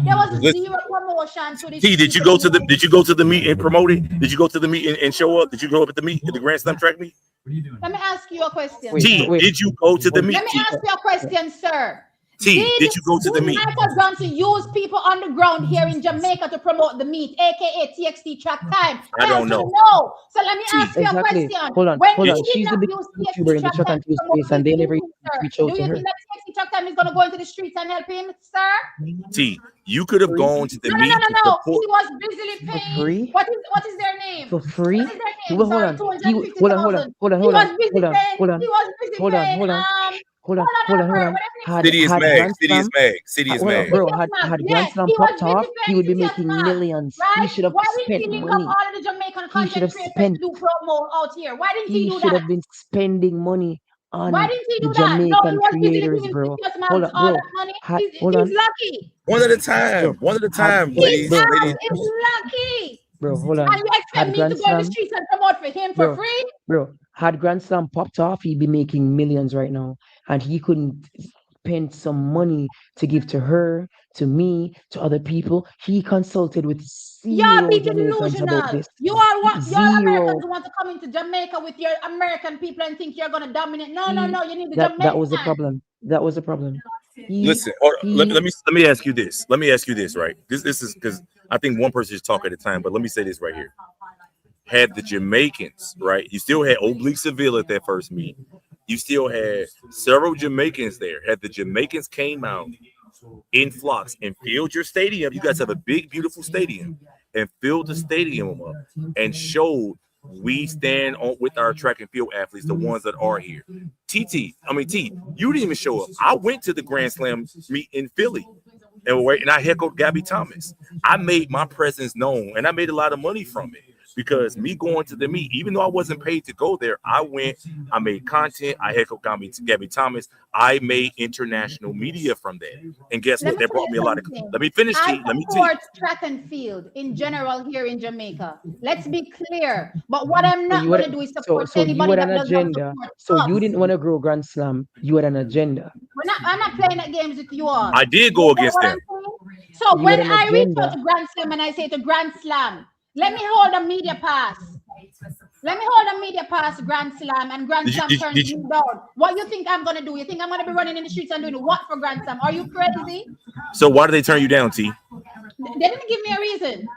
[SPEAKER 1] There was
[SPEAKER 3] Listen,
[SPEAKER 1] zero promotion to the
[SPEAKER 3] T,
[SPEAKER 1] to the youth.
[SPEAKER 3] did you go to the meet and promote it? Did you go to the meet and show up? Did you go up at the meet at the Grand Slam track meet?
[SPEAKER 1] Let me ask you a question,
[SPEAKER 2] Wait,
[SPEAKER 1] sir.
[SPEAKER 3] T,
[SPEAKER 2] wait,
[SPEAKER 3] did you go to the
[SPEAKER 2] hold
[SPEAKER 1] Let
[SPEAKER 3] meet?
[SPEAKER 1] me
[SPEAKER 3] T,
[SPEAKER 1] ask you a question, sir.
[SPEAKER 3] T,
[SPEAKER 1] Did
[SPEAKER 3] did you go to the meet?
[SPEAKER 1] Michael Johnson use people on the ground here in Jamaica to promote the meet, aka TXT track time?
[SPEAKER 3] I
[SPEAKER 1] I
[SPEAKER 3] don't
[SPEAKER 1] answer
[SPEAKER 3] know.
[SPEAKER 1] no. So let me
[SPEAKER 3] T,
[SPEAKER 1] ask you a
[SPEAKER 2] Exactly.
[SPEAKER 1] question.
[SPEAKER 2] Hold on,
[SPEAKER 1] When
[SPEAKER 2] hold
[SPEAKER 3] did,
[SPEAKER 2] on.
[SPEAKER 1] he did
[SPEAKER 2] She's the
[SPEAKER 1] not
[SPEAKER 2] big
[SPEAKER 1] use
[SPEAKER 2] YouTuber
[SPEAKER 1] TXT
[SPEAKER 2] in the
[SPEAKER 1] track
[SPEAKER 2] track
[SPEAKER 1] time
[SPEAKER 2] and
[SPEAKER 1] to
[SPEAKER 2] field
[SPEAKER 1] promote
[SPEAKER 2] space,
[SPEAKER 1] his
[SPEAKER 2] and they never
[SPEAKER 1] music,
[SPEAKER 2] even
[SPEAKER 1] sir,
[SPEAKER 2] reach out
[SPEAKER 1] do
[SPEAKER 2] to
[SPEAKER 1] you
[SPEAKER 2] her
[SPEAKER 1] think that TXT track time is going to go into the streets and help him, sir?
[SPEAKER 3] T, you could have
[SPEAKER 2] free.
[SPEAKER 3] gone to the
[SPEAKER 1] No, no, no,
[SPEAKER 3] meet
[SPEAKER 1] no,
[SPEAKER 3] to
[SPEAKER 1] no. He
[SPEAKER 3] support.
[SPEAKER 1] was busily
[SPEAKER 2] For
[SPEAKER 1] paying.
[SPEAKER 2] free?
[SPEAKER 1] What is their name?
[SPEAKER 2] For
[SPEAKER 1] What
[SPEAKER 2] free?
[SPEAKER 1] is their
[SPEAKER 2] He
[SPEAKER 1] name?
[SPEAKER 2] will hold
[SPEAKER 1] Sorry,
[SPEAKER 2] on.
[SPEAKER 1] two hundred
[SPEAKER 2] He
[SPEAKER 1] and fifty
[SPEAKER 2] hold on, hold on,
[SPEAKER 1] thousand.
[SPEAKER 2] hold on,
[SPEAKER 1] He
[SPEAKER 2] hold
[SPEAKER 1] was
[SPEAKER 2] on,
[SPEAKER 1] busy
[SPEAKER 2] hold on,
[SPEAKER 1] paying.
[SPEAKER 2] hold on,
[SPEAKER 1] He was busy
[SPEAKER 2] hold on,
[SPEAKER 1] paying.
[SPEAKER 2] hold on, hold on,
[SPEAKER 1] Hold on,
[SPEAKER 2] hold on, hold
[SPEAKER 1] Albert.
[SPEAKER 2] on.
[SPEAKER 1] Whatever his
[SPEAKER 2] Had
[SPEAKER 3] City
[SPEAKER 1] name
[SPEAKER 3] is
[SPEAKER 1] is.
[SPEAKER 2] had
[SPEAKER 3] mag.
[SPEAKER 2] Grand
[SPEAKER 3] City is
[SPEAKER 2] Slam,
[SPEAKER 3] mag. City is
[SPEAKER 2] hold on,
[SPEAKER 3] mag.
[SPEAKER 2] bro.
[SPEAKER 1] Citius Max.
[SPEAKER 2] Had
[SPEAKER 1] Yeah,
[SPEAKER 2] Grand Slam
[SPEAKER 1] he was
[SPEAKER 2] popped off,
[SPEAKER 1] busy
[SPEAKER 2] he
[SPEAKER 1] paying
[SPEAKER 2] would be
[SPEAKER 1] Citius
[SPEAKER 2] making
[SPEAKER 1] Max.
[SPEAKER 2] millions. He
[SPEAKER 1] Right?
[SPEAKER 2] should have
[SPEAKER 1] Why didn't
[SPEAKER 2] spent
[SPEAKER 1] he link up
[SPEAKER 2] money.
[SPEAKER 1] all of the Jamaican
[SPEAKER 2] He should
[SPEAKER 1] content
[SPEAKER 2] have
[SPEAKER 1] creators to
[SPEAKER 2] spent.
[SPEAKER 1] do promo out here? Why didn't he
[SPEAKER 2] He
[SPEAKER 1] do
[SPEAKER 2] should
[SPEAKER 1] that?
[SPEAKER 2] have been spending money
[SPEAKER 1] Why
[SPEAKER 2] on
[SPEAKER 1] didn't he
[SPEAKER 2] the
[SPEAKER 1] do that? No, he
[SPEAKER 2] Jamaican
[SPEAKER 1] was busy
[SPEAKER 2] creators,
[SPEAKER 1] giving
[SPEAKER 2] bro.
[SPEAKER 1] Citius
[SPEAKER 2] Hold
[SPEAKER 1] Max
[SPEAKER 2] on,
[SPEAKER 1] all
[SPEAKER 2] bro.
[SPEAKER 1] that money.
[SPEAKER 2] Had hold
[SPEAKER 1] He's
[SPEAKER 2] on,
[SPEAKER 1] lucky.
[SPEAKER 3] One at a time.
[SPEAKER 2] bro.
[SPEAKER 3] One at a
[SPEAKER 2] Had
[SPEAKER 3] time,
[SPEAKER 1] His
[SPEAKER 3] ladies.
[SPEAKER 2] bro,
[SPEAKER 1] ass
[SPEAKER 3] Ladies.
[SPEAKER 2] bro,
[SPEAKER 1] is lucky.
[SPEAKER 2] bro. Hold
[SPEAKER 1] And
[SPEAKER 2] on.
[SPEAKER 1] you expect
[SPEAKER 2] Had
[SPEAKER 1] me to
[SPEAKER 2] Grand
[SPEAKER 1] go in the
[SPEAKER 2] Slam.
[SPEAKER 1] streets and promote for him for
[SPEAKER 2] Bro,
[SPEAKER 1] free?
[SPEAKER 2] bro, had Grand Slam popped off, he'd be making millions right now. And he couldn't spend some money to give to her, to me, to other people. He consulted with
[SPEAKER 1] Y'all
[SPEAKER 2] zero
[SPEAKER 1] be
[SPEAKER 2] Jamaicans about
[SPEAKER 1] delusional.
[SPEAKER 2] this.
[SPEAKER 1] Y'all
[SPEAKER 2] Zero.
[SPEAKER 1] Americans want to come into Jamaica with your American people and think you're gonna dominate. No, no,
[SPEAKER 2] He
[SPEAKER 1] no. You need the
[SPEAKER 2] that was the
[SPEAKER 1] Jamaican.
[SPEAKER 2] problem. That was the problem. He
[SPEAKER 3] Listen, hold on.
[SPEAKER 2] he
[SPEAKER 3] Let me ask you this. Let me ask you this, right? This is because I think one person just talk at a time, but let me say this right here. Had the Jamaicans, right? You still had Oblique Seville at that first meet. You still had several Jamaicans there. Had the Jamaicans came out in flocks and filled your stadium, you guys have a big, beautiful stadium, and filled the stadium up and showed we stand on with our track and field athletes, the ones that are here. T, you didn't even show up. I went to the Grand Slam meet in Philly. And I heckled Gabby Thomas. I made my presence known, and I made a lot of money from it because me going to the meet, even though I wasn't paid to go there, I went. I made content. I heckled Gabby Thomas. I made international media from that, and guess
[SPEAKER 1] Let
[SPEAKER 3] what?
[SPEAKER 1] me
[SPEAKER 3] That
[SPEAKER 1] tell
[SPEAKER 3] brought
[SPEAKER 1] you
[SPEAKER 3] me a lot of.
[SPEAKER 1] something.
[SPEAKER 3] Let me finish,
[SPEAKER 1] I
[SPEAKER 3] T. Let me T.
[SPEAKER 1] support track and field in general here in Jamaica. Let's be clear. But what I'm
[SPEAKER 2] so
[SPEAKER 1] not
[SPEAKER 2] you
[SPEAKER 1] going
[SPEAKER 2] had
[SPEAKER 1] to do is
[SPEAKER 2] so
[SPEAKER 1] support
[SPEAKER 2] so you
[SPEAKER 1] anybody
[SPEAKER 2] had
[SPEAKER 1] that
[SPEAKER 2] an
[SPEAKER 1] does not
[SPEAKER 2] agenda.
[SPEAKER 1] support
[SPEAKER 2] So you
[SPEAKER 1] us.
[SPEAKER 2] didn't want to grow Grand Slam. You had an agenda.
[SPEAKER 1] I'm not playing that games with you all.
[SPEAKER 3] I did
[SPEAKER 1] You
[SPEAKER 3] go
[SPEAKER 1] get
[SPEAKER 3] against
[SPEAKER 1] what
[SPEAKER 3] them.
[SPEAKER 1] I'm saying? So
[SPEAKER 2] You
[SPEAKER 1] when
[SPEAKER 2] had an
[SPEAKER 1] I reach out
[SPEAKER 2] agenda.
[SPEAKER 1] to Grand Slam and I say to Grand Slam, let me hold a media pass. Let me hold a media pass Grand Slam and Grand
[SPEAKER 3] Did you?
[SPEAKER 1] Slam
[SPEAKER 3] Did,
[SPEAKER 1] turns
[SPEAKER 3] did
[SPEAKER 1] me
[SPEAKER 3] you?
[SPEAKER 1] down. What you think I'm gonna do? You think I'm gonna be running in the streets and doing what for Grand Slam? Are you crazy?
[SPEAKER 3] So why did they turn you down, T?
[SPEAKER 1] They didn't give me a reason.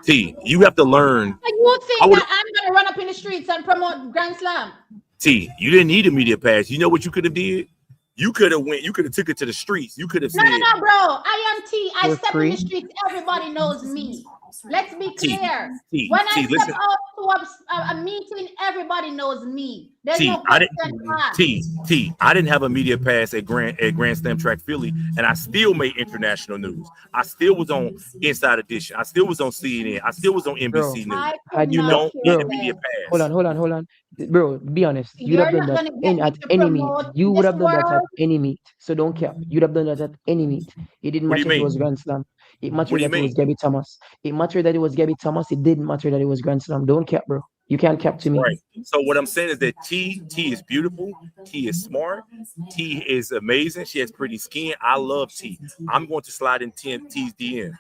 [SPEAKER 3] T, you have to learn.
[SPEAKER 1] You
[SPEAKER 3] I
[SPEAKER 1] think
[SPEAKER 3] would.
[SPEAKER 1] that I'm gonna run up in the streets and promote Grand Slam?
[SPEAKER 3] T, you didn't need a media pass. You know what you could have did? You could have went. You could have took it to the streets. You could have
[SPEAKER 1] No, no,
[SPEAKER 3] said,
[SPEAKER 1] no, bro. I am T. I
[SPEAKER 2] For
[SPEAKER 1] step in the
[SPEAKER 2] free.
[SPEAKER 1] streets. Everybody knows me. Let's be
[SPEAKER 3] T,
[SPEAKER 1] clear.
[SPEAKER 3] T,
[SPEAKER 1] When I
[SPEAKER 3] T.
[SPEAKER 1] step
[SPEAKER 3] Listen,
[SPEAKER 1] out to a meeting, everybody knows me. There's
[SPEAKER 3] T,
[SPEAKER 1] no
[SPEAKER 3] I
[SPEAKER 1] question
[SPEAKER 3] didn't.
[SPEAKER 1] asked.
[SPEAKER 3] T. I didn't have a media pass at Grand Slam Track Philly, and I still made international news. I still was on Inside Edition. I still was on CNN. I still was on
[SPEAKER 2] Bro,
[SPEAKER 3] NBC News.
[SPEAKER 1] I could
[SPEAKER 2] had you
[SPEAKER 3] You
[SPEAKER 2] not,
[SPEAKER 1] not
[SPEAKER 3] don't
[SPEAKER 1] care
[SPEAKER 3] need a
[SPEAKER 2] bro,
[SPEAKER 3] media
[SPEAKER 1] less.
[SPEAKER 2] hold on,
[SPEAKER 3] pass.
[SPEAKER 2] hold on, hold on. Bro, be honest. You'd have
[SPEAKER 1] You're
[SPEAKER 2] done
[SPEAKER 1] not
[SPEAKER 2] that
[SPEAKER 1] gonna get me
[SPEAKER 2] at
[SPEAKER 1] to
[SPEAKER 2] any meet.
[SPEAKER 1] promote
[SPEAKER 2] You
[SPEAKER 1] in
[SPEAKER 2] would
[SPEAKER 1] this
[SPEAKER 2] have done that at
[SPEAKER 1] world.
[SPEAKER 2] any meet. So don't care. You'd have done that at any meet. It didn't
[SPEAKER 3] What do you
[SPEAKER 2] matter if it was
[SPEAKER 3] mean?
[SPEAKER 2] Grand Slam. It
[SPEAKER 3] What
[SPEAKER 2] mattered
[SPEAKER 3] do you
[SPEAKER 2] that it was
[SPEAKER 3] mean?
[SPEAKER 2] Gabby Thomas. It mattered that it was Gabby Thomas. It didn't matter that it was Grand Slam. Don't cap, bro. You can't cap to me.
[SPEAKER 3] Right. So what I'm saying is that T is beautiful. T is smart. T is amazing. She has pretty skin. I love T. I'm going to slide in T's DMs.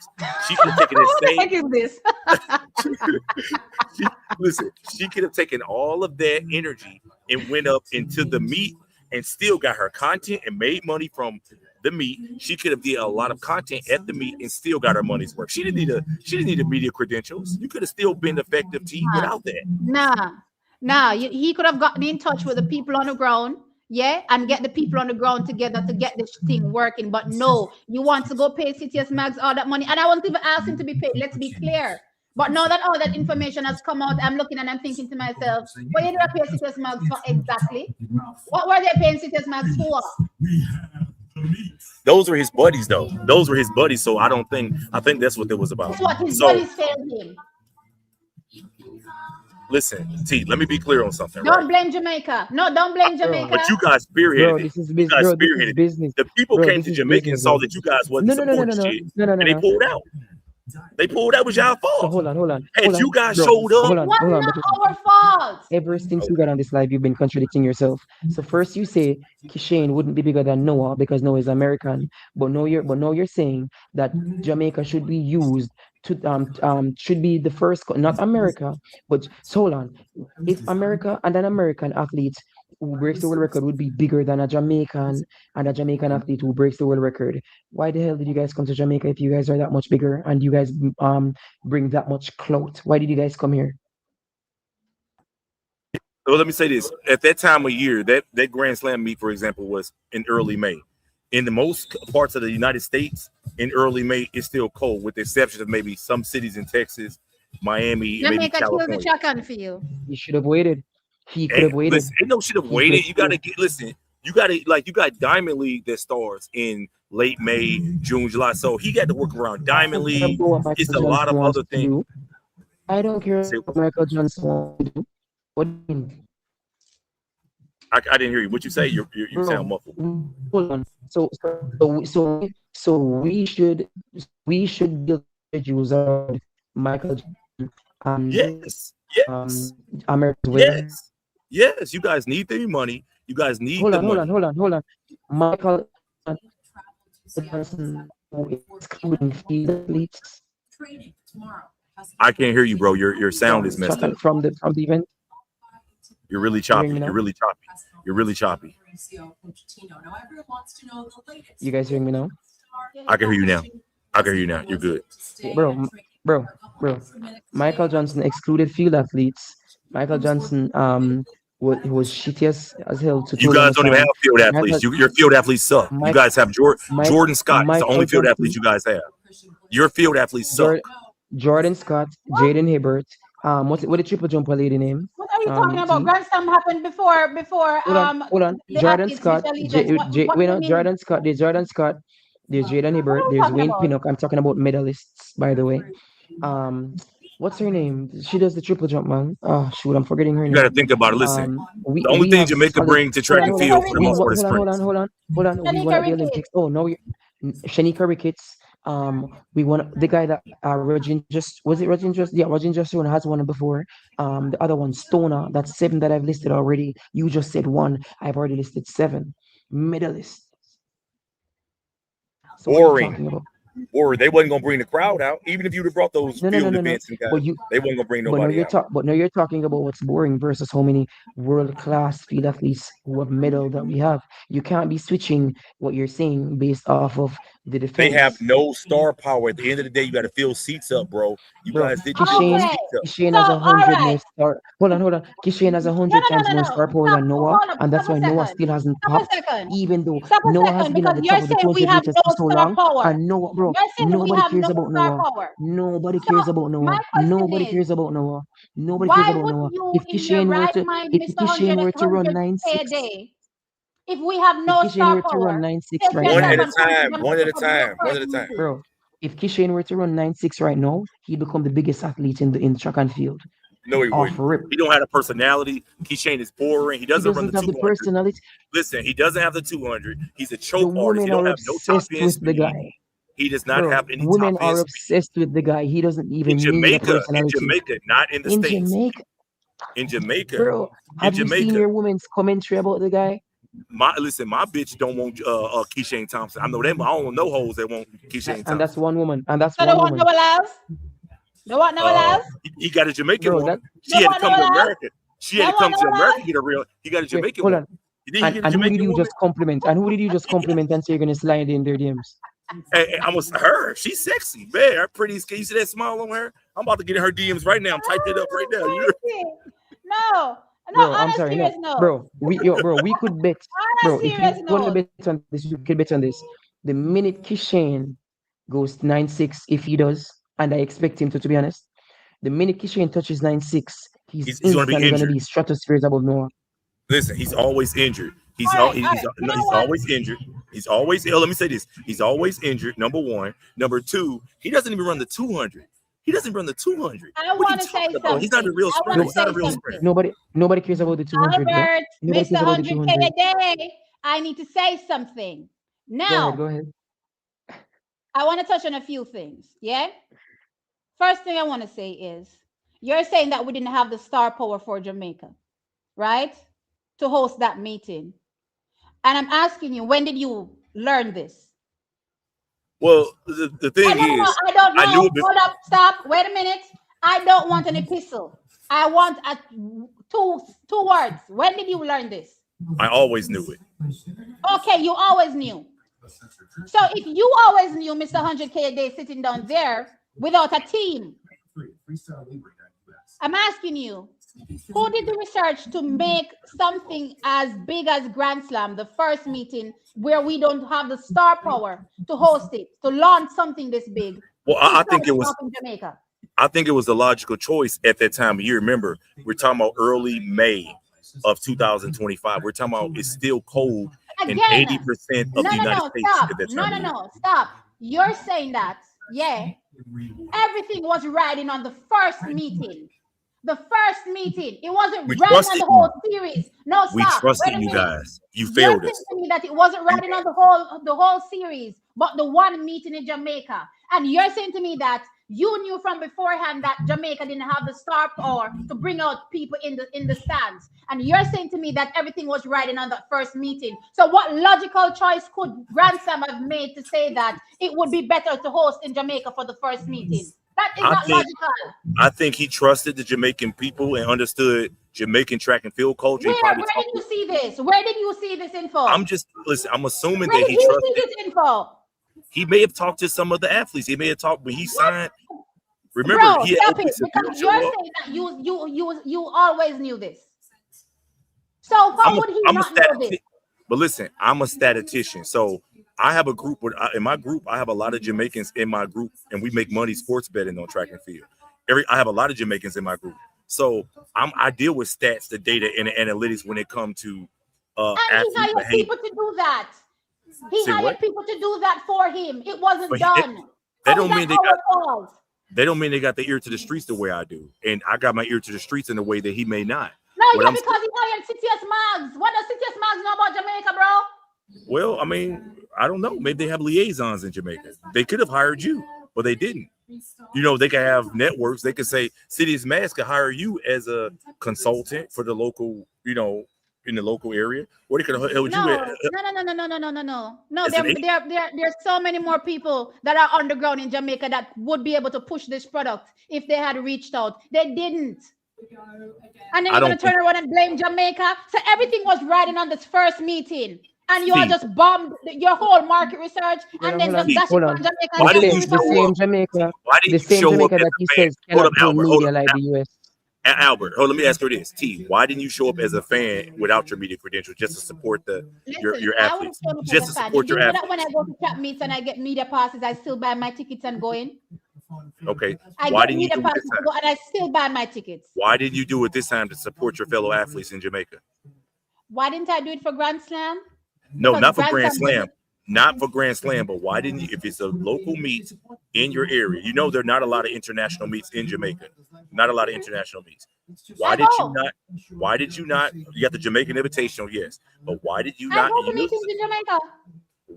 [SPEAKER 3] She could have taken that
[SPEAKER 1] Who the
[SPEAKER 3] same.
[SPEAKER 1] heck is this?
[SPEAKER 3] she, listen, she could have taken all of that energy and went up into the meet and still got her content and made money from the meet. She could have did a lot of content at the meet and still got her money's worth. She didn't need a media credentials. You could have still been effective T
[SPEAKER 1] Nah,
[SPEAKER 3] without that.
[SPEAKER 1] nah, nah. He could have gotten in touch with the people on the ground, yeah, and get the people on the ground together to get this thing working. But no, you want to go pay CTS Mags all that money, and I wasn't even asking to be paid. Let's be clear. But now that all that information has come out, I'm looking and I'm thinking to myself, what you gonna pay CTS Mags for exactly? What were they paying CTS Mags for?
[SPEAKER 3] Those were his buddies, though. Those were his buddies. So I think that's what it was about.
[SPEAKER 1] Guess what? His
[SPEAKER 3] So
[SPEAKER 1] buddies failed him.
[SPEAKER 3] listen, T, let me be clear on something, right?
[SPEAKER 1] Don't blame Jamaica. No, don't blame
[SPEAKER 2] Bro,
[SPEAKER 3] But
[SPEAKER 1] Jamaica.
[SPEAKER 3] you guys spearheaded
[SPEAKER 2] bro,
[SPEAKER 3] it.
[SPEAKER 2] this is
[SPEAKER 3] You
[SPEAKER 2] business.
[SPEAKER 3] guys
[SPEAKER 2] Bro, this is
[SPEAKER 3] spearheaded it.
[SPEAKER 2] business.
[SPEAKER 3] The people
[SPEAKER 2] Bro,
[SPEAKER 3] came
[SPEAKER 2] this
[SPEAKER 3] to
[SPEAKER 2] is
[SPEAKER 3] Jamaica and
[SPEAKER 2] business,
[SPEAKER 3] saw
[SPEAKER 2] bro.
[SPEAKER 3] that you guys wasn't
[SPEAKER 2] No, no, no, no,
[SPEAKER 3] supporting
[SPEAKER 2] no, no,
[SPEAKER 3] shit,
[SPEAKER 2] no, no, no,
[SPEAKER 3] and they
[SPEAKER 2] no.
[SPEAKER 3] pulled out. They pulled out. Was y'all
[SPEAKER 2] So
[SPEAKER 3] fault.
[SPEAKER 2] hold on, hold on,
[SPEAKER 3] Had
[SPEAKER 2] hold
[SPEAKER 3] you
[SPEAKER 2] on,
[SPEAKER 3] guys
[SPEAKER 2] bro.
[SPEAKER 3] showed up,
[SPEAKER 1] It was
[SPEAKER 2] Hold on,
[SPEAKER 1] not
[SPEAKER 2] but
[SPEAKER 1] our fault.
[SPEAKER 2] ever since we
[SPEAKER 3] okay,
[SPEAKER 2] got on this live, you've been contradicting yourself. So first you say Shane wouldn't be bigger than Noah because Noah is American, but now you're saying that Jamaica should be used to should be the first not America, but so hold on. If America and an American athlete who breaks the world record would be bigger than a Jamaican, and a Jamaican athlete who breaks the world record. Why the hell did you guys come to Jamaica if you guys are that much bigger and you guys bring that much clout? Why did you guys come here?
[SPEAKER 3] Well, let me say this. At that time of year, that Grand Slam meet, for example, was in early May. In the most parts of the United States, in early May, it's still cold, with the exception of maybe some cities in Texas, Miami, maybe
[SPEAKER 1] Jamaica killed the
[SPEAKER 3] California.
[SPEAKER 1] track and field.
[SPEAKER 2] He should have waited. He could have waited.
[SPEAKER 3] Listen, ain't no should have
[SPEAKER 2] He
[SPEAKER 3] waited.
[SPEAKER 2] could've
[SPEAKER 3] You gotta get listen. You got Diamond League that starts in late May, June, July. So he got to work around Diamond League. It's a lot of other things.
[SPEAKER 2] I don't care what Michael Johnson wants to do. What do you mean?
[SPEAKER 3] I didn't hear you. What you say? You sound muffled.
[SPEAKER 2] Hold on. So we should build schedules around Michael Johnson.
[SPEAKER 3] Yes.
[SPEAKER 2] America's way.
[SPEAKER 3] Yes. You guys need the money. You guys need
[SPEAKER 2] Hold
[SPEAKER 3] the money.
[SPEAKER 2] Hold on. Michael Johnson is excluding field athletes.
[SPEAKER 3] I can't hear you, bro. Your sound is messed up.
[SPEAKER 2] From the event.
[SPEAKER 3] You're really choppy. You're really choppy.
[SPEAKER 2] You guys hearing me now?
[SPEAKER 3] I can hear you now. You're good.
[SPEAKER 2] Bro. Michael Johnson excluded field athletes. Michael Johnson was shitty as hell to
[SPEAKER 3] you guys don't even have field athletes. Your field athletes suck. You guys have Jordan Scott. It's the only field athletes you guys have. Your field athletes suck.
[SPEAKER 2] Jordan Scott, Jaden Hibbert. What the triple jumper lady name?
[SPEAKER 1] What are you talking about? Grand Slam happened before.
[SPEAKER 2] Hold on. Jordan Scott. Jordan Scott. There's Jordan Scott. There's Jaden Hibbert. There's Wayne Pinnock. I'm talking about medalists, by the way. What's her name? She does the triple jump, man. Oh shoot, I'm forgetting her name.
[SPEAKER 3] You gotta think about it. Listen, the only thing Jamaica bring to track and field for the most part is sprints.
[SPEAKER 2] Hold on. We want the Olympics. Oh no, Shanika Ricketts. We want the guy that Regin just was it Regin just Regin just has one before. The other one Stoner. That's 7 that I've listed already. You just said 1. I've already listed 7 medalists. So
[SPEAKER 3] boring. Or they wasn't gonna bring the crowd out, even if you'd have brought those field events and guys. They wasn't gonna bring nobody out.
[SPEAKER 2] But now you're talking about what's boring versus how many world-class field athletes who have medal that we have. You can't be switching what you're saying based off of the defense.
[SPEAKER 3] They have no star power. At the end of the day, you got to fill seats up, bro. You guys did
[SPEAKER 2] Kishane has 100 more star. Hold on. Kishane has 100 times more star power than Noah, and that's why Noah still hasn't popped, even though Noah has been at the top of the 200 meters for so long. And Noah, bro, nobody cares about Noah. Nobody cares about Noah. Nobody cares about Noah. Nobody cares about Noah. If Kishane were to run 9.6.
[SPEAKER 1] If we have no star power,
[SPEAKER 2] run 9.6 right
[SPEAKER 3] one
[SPEAKER 2] now.
[SPEAKER 3] at a time.
[SPEAKER 2] Bro, if Kishane were to run 9.6 right now, he'd become the biggest athlete in track and field.
[SPEAKER 3] No, he wouldn't. He don't have a personality. Kishane is boring. He doesn't run the 200.
[SPEAKER 2] The personality.
[SPEAKER 3] Listen, he doesn't have the 200. He's a choke artist. He don't have no top end
[SPEAKER 2] with the guy.
[SPEAKER 3] He does not have any
[SPEAKER 2] women
[SPEAKER 3] top end
[SPEAKER 2] are obsessed with the guy. He doesn't even
[SPEAKER 3] in Jamaica, not in the States. In Jamaica.
[SPEAKER 2] Bro, have you seen your women's commentary about the guy?
[SPEAKER 3] My bitch don't want Kishane Thompson. I know them. I don't know hoes that want Kishane Thompson.
[SPEAKER 2] And that's one woman. And that's
[SPEAKER 1] one woman. No one else?
[SPEAKER 3] He got a Jamaican woman. She had to come to America. She had to come to America to get a real. He got a Jamaican woman.
[SPEAKER 2] And who did you just compliment? And who did you just compliment and say you're gonna slide in their DMs?
[SPEAKER 3] Hey, almost her. She's sexy, man. Her pretty skin. You see that smile on her? I'm about to get in her DMs right now. I'm typing it up right now.
[SPEAKER 1] No,
[SPEAKER 2] I'm sorry. No. Bro, we could bet. Bro, if you want to bet on this, you could bet on this. The minute Kishane goes 9.6, if he does, and I expect him to be honest, the minute Kishane touches 9.6, he's instantly going to be stratospheres above Noah.
[SPEAKER 3] Listen, he's always injured. He's always injured. He's always ill. Let me say this. He's always injured, number 1. Number 2, he doesn't even run the 200. He doesn't run the 200.
[SPEAKER 1] I want to say something.
[SPEAKER 3] He's not a real sprinter. He's not a real sprinter.
[SPEAKER 2] Nobody cares about the 200.
[SPEAKER 1] Albert, Mr. 100K a day. I need to say something. Now,
[SPEAKER 2] go ahead.
[SPEAKER 1] I want to touch on a few things. Yeah? First thing I want to say is, you're saying that we didn't have the star power for Jamaica, right? To host that meeting. And I'm asking you, when did you learn this?
[SPEAKER 3] Well, the thing is,
[SPEAKER 1] I don't know. Hold up, stop. Wait a minute. I don't want an epistle. I want two words. When did you learn this?
[SPEAKER 3] I always knew it.
[SPEAKER 1] Okay, you always knew. So if you always knew Mr. 100K a day sitting down there without a team, I'm asking you, who did the research to make something as big as Grand Slam, the first meeting where we don't have the star power to host it, to launch something this big?
[SPEAKER 3] Well, I think it was.
[SPEAKER 1] In Jamaica.
[SPEAKER 3] I think it was the logical choice at that time of year. Remember, we're talking about early May of 2025. We're talking about it's still cold in 80% of the United States
[SPEAKER 1] stop.
[SPEAKER 3] at that time.
[SPEAKER 1] No, stop. You're saying that, yeah, everything was riding on the first meeting. The first meeting, it wasn't riding on the whole series. No, stop.
[SPEAKER 3] We trusted you guys. You failed us.
[SPEAKER 1] You're telling me that it wasn't riding on the whole series, but the one meeting in Jamaica. And you're saying to me that you knew from beforehand that Jamaica didn't have the star power to bring out people in the stands. And you're saying to me that everything was riding on that first meeting. So what logical choice could Grand Slam have made to say that it would be better to host in Jamaica for the first meeting? That is not logical.
[SPEAKER 3] I think he trusted the Jamaican people and understood Jamaican track and field culture.
[SPEAKER 1] Where did you see this? Where did you see this info?
[SPEAKER 3] I'm assuming that he trusted.
[SPEAKER 1] See this info?
[SPEAKER 3] He may have talked to some of the athletes. He may have talked when he signed. Remember,
[SPEAKER 1] Bro, stop it, because you're saying that you always knew this. So how would he not know this?
[SPEAKER 3] But listen, I'm a statistician, so I have a group in my group. I have a lot of Jamaicans in my group, and we make money sports betting on track and field. I have a lot of Jamaicans in my group, so I deal with stats, the data, and the analytics when it comes to
[SPEAKER 1] and he hired people to do that. He hired people to do that for him. It wasn't done.
[SPEAKER 3] That don't mean they don't mean they got the ear to the streets the way I do, and I got my ear to the streets in a way that he may not.
[SPEAKER 1] No, because he hired CTS Mags. What does CTS Mags know about Jamaica, bro?
[SPEAKER 3] Well, I mean, I don't know. Maybe they have liaisons in Jamaica. They could have hired you, but they didn't. You know, they could have networks. They could say CTS Mags could hire you as a consultant for the local, you know, in the local area, or they could help you.
[SPEAKER 1] No. There's so many more people that are underground in Jamaica that would be able to push this product if they had reached out. They didn't. And then you're going to turn around and blame Jamaica. So everything was riding on this first meeting. And you all just bombed your whole market research and then just dash it on Jamaica.
[SPEAKER 3] Why did you
[SPEAKER 2] show Jamaica?
[SPEAKER 3] Why did you show up
[SPEAKER 2] that he says cannot do media like the US?
[SPEAKER 3] Albert, let me ask you this. T, why didn't you show up as a fan without your media credentials just to support your athletes? Just to support your athletes.
[SPEAKER 1] When I go to trap meets and I get media passes, I still buy my tickets and go in.
[SPEAKER 3] Okay.
[SPEAKER 1] Why didn't you do it this time? And I still buy my tickets.
[SPEAKER 3] Why didn't you do it this time to support your fellow athletes in Jamaica?
[SPEAKER 1] Why didn't I do it for Grand Slam?
[SPEAKER 3] No, not for Grand Slam. Not for Grand Slam, but why didn't you? If it's a local meet in your area, you know there are not a lot of international meets in Jamaica. Not a lot of international meets. Why did you not? Why did you not? You got the Jamaican Invitational, yes, but why did you not?
[SPEAKER 1] I go to meetings in Jamaica.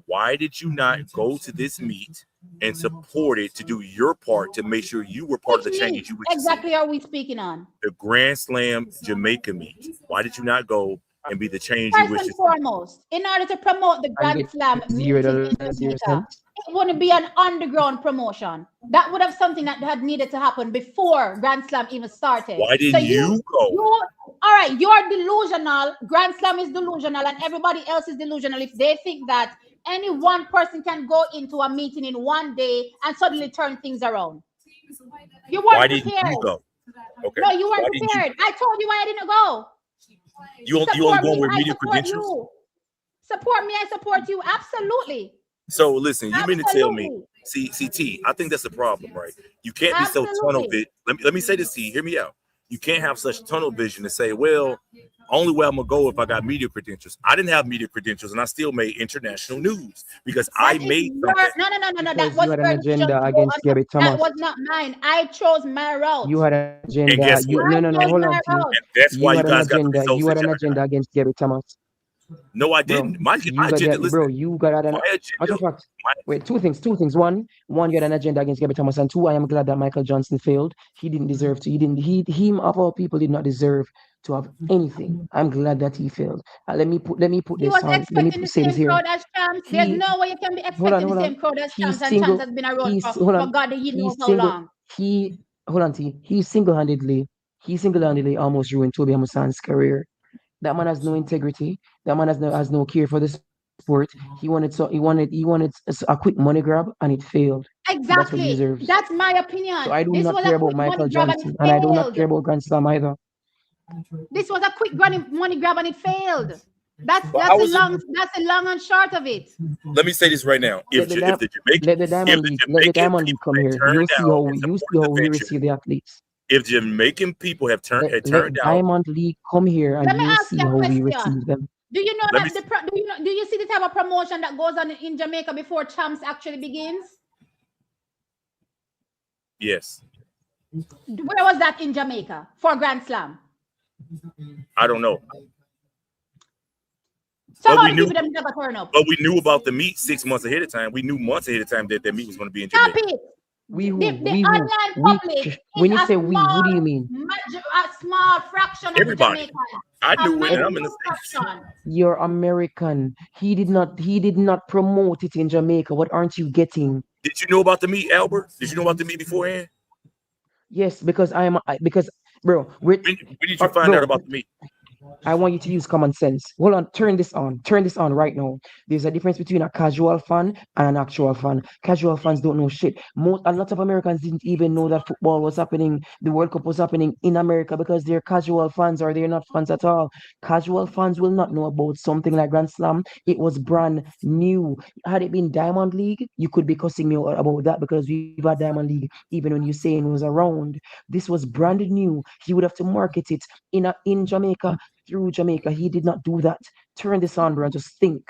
[SPEAKER 3] Why did you not go to this meet and support it to do your part to make sure you were part of the change? You
[SPEAKER 1] exactly are we speaking on?
[SPEAKER 3] The Grand Slam Jamaica meet. Why did you not go and be the change
[SPEAKER 1] you
[SPEAKER 3] wish to see?
[SPEAKER 1] Foremost, in order to promote the Grand Slam meeting in Jamaica, it wouldn't be an underground promotion. That would have something that had needed to happen before Grand Slam even started.
[SPEAKER 3] Why didn't you go?
[SPEAKER 1] All right, you're delusional. Grand Slam is delusional, and everybody else is delusional if they think that any one person can go into a meeting in one day and suddenly turn things around. You weren't
[SPEAKER 3] why
[SPEAKER 1] prepared.
[SPEAKER 3] Didn't you go? Okay.
[SPEAKER 1] No, you weren't prepared. I told you why I didn't go.
[SPEAKER 3] You only go with media credentials?
[SPEAKER 1] Support me, I support you. Absolutely.
[SPEAKER 3] So listen, you mean to tell me, T, I think that's the problem, right? You can't be so tunnel vision. Let me say this to you. Hear me out. You can't have such tunnel vision to say, well, only way I'm gonna go if I got media credentials. I didn't have media credentials, and I still made international news because I made
[SPEAKER 1] no. That was
[SPEAKER 2] an agenda against Gary Thomas.
[SPEAKER 1] That was not mine. I chose my route.
[SPEAKER 2] You had an agenda. Hold on.
[SPEAKER 3] That's why you guys got the results.
[SPEAKER 2] You had an agenda against Gary Thomas.
[SPEAKER 3] No, I didn't. My agenda,
[SPEAKER 2] bro, you got an agenda. Wait, two things. One, you had an agenda against Gabby Thomas, and two, I am glad that Michael Johnson failed. He didn't deserve to. Him of all people did not deserve to have anything. I'm glad that he failed. Let me put this on. Let me say this here.
[SPEAKER 1] There's no way you can be expecting the same crowd as Chance, and Chance has been around for God, he knows how long. He
[SPEAKER 2] single-handedly almost ruined Toby Amusan's career. That man has no integrity. That man has no care for the sport. He wanted a quick money grab and it failed. So that's what he
[SPEAKER 1] Exactly.
[SPEAKER 2] deserves.
[SPEAKER 1] That's my
[SPEAKER 2] So
[SPEAKER 1] opinion.
[SPEAKER 2] I do
[SPEAKER 1] This
[SPEAKER 2] not
[SPEAKER 1] was
[SPEAKER 2] care
[SPEAKER 1] a
[SPEAKER 2] about
[SPEAKER 1] quick
[SPEAKER 2] Michael
[SPEAKER 1] money grab and it
[SPEAKER 2] Johnson, and I do not
[SPEAKER 1] failed.
[SPEAKER 2] care about Grand Slam either.
[SPEAKER 1] This was a quick money grab and it failed. That's
[SPEAKER 3] But I
[SPEAKER 1] that's a
[SPEAKER 3] was.
[SPEAKER 1] long that's a long and short of it.
[SPEAKER 3] Let me say this right now:
[SPEAKER 2] Let the
[SPEAKER 3] if
[SPEAKER 2] Dam-
[SPEAKER 3] the Jamaican
[SPEAKER 2] let the
[SPEAKER 3] if
[SPEAKER 2] Diamond
[SPEAKER 3] the
[SPEAKER 2] League let the
[SPEAKER 3] Jamaican
[SPEAKER 2] Diamond League
[SPEAKER 3] people
[SPEAKER 2] come
[SPEAKER 3] had
[SPEAKER 2] here.
[SPEAKER 3] turned down and
[SPEAKER 2] You see
[SPEAKER 3] supported the
[SPEAKER 2] how we
[SPEAKER 3] venture,
[SPEAKER 2] receive the athletes.
[SPEAKER 3] if Jamaican people have
[SPEAKER 2] Let
[SPEAKER 3] turned down,
[SPEAKER 2] Diamond League come here, and
[SPEAKER 1] Let me
[SPEAKER 2] you'll
[SPEAKER 1] ask you
[SPEAKER 2] see
[SPEAKER 1] a
[SPEAKER 2] how we
[SPEAKER 1] question.
[SPEAKER 2] receive them.
[SPEAKER 1] Do you know
[SPEAKER 3] let me.
[SPEAKER 1] that do you see the type of promotion that goes on in Jamaica before champs actually begins?
[SPEAKER 3] Yes,
[SPEAKER 1] Where was that in Jamaica for Grand Slam?
[SPEAKER 3] I don't know,
[SPEAKER 1] So
[SPEAKER 3] but
[SPEAKER 1] how
[SPEAKER 3] we
[SPEAKER 1] the
[SPEAKER 3] knew,
[SPEAKER 1] people them never turn up?
[SPEAKER 3] but we knew about the meet 6 months ahead of time. We knew months ahead of time that meet was going to be in
[SPEAKER 1] Stop
[SPEAKER 3] Jamaica.
[SPEAKER 1] it.
[SPEAKER 2] We who?
[SPEAKER 1] The
[SPEAKER 2] We who?
[SPEAKER 1] online
[SPEAKER 2] We.
[SPEAKER 1] public is
[SPEAKER 2] When you say we, who do you mean?
[SPEAKER 1] a small fraction of the
[SPEAKER 3] Everybody,
[SPEAKER 1] Jamaicans.
[SPEAKER 3] I
[SPEAKER 1] A
[SPEAKER 3] knew it, and I'm in the
[SPEAKER 1] minute
[SPEAKER 3] states.
[SPEAKER 1] fraction.
[SPEAKER 2] You're American. He did not promote it in Jamaica. What aren't you getting?
[SPEAKER 3] Did you know about the meet, Albert? Did you know about the meet beforehand?
[SPEAKER 2] Yes, because bro,
[SPEAKER 3] When did you find out
[SPEAKER 2] bro,
[SPEAKER 3] about the meet?
[SPEAKER 2] I want you to use common sense. Hold on, turn this on. Turn this on right now. There's a difference between a casual fan and an actual fan. Casual fans don't know shit. A lot of Americans didn't even know that football was happening, the World Cup was happening in America because they're casual fans or they're not fans at all. Casual fans will not know about something like Grand Slam. It was brand new. Had it been Diamond League, you could be cussing me out about that because we've had Diamond League even when you saying it was around. This was brand new. He would have to market it in Jamaica through Jamaica. He did not do that. Turn this on, bro, and just think.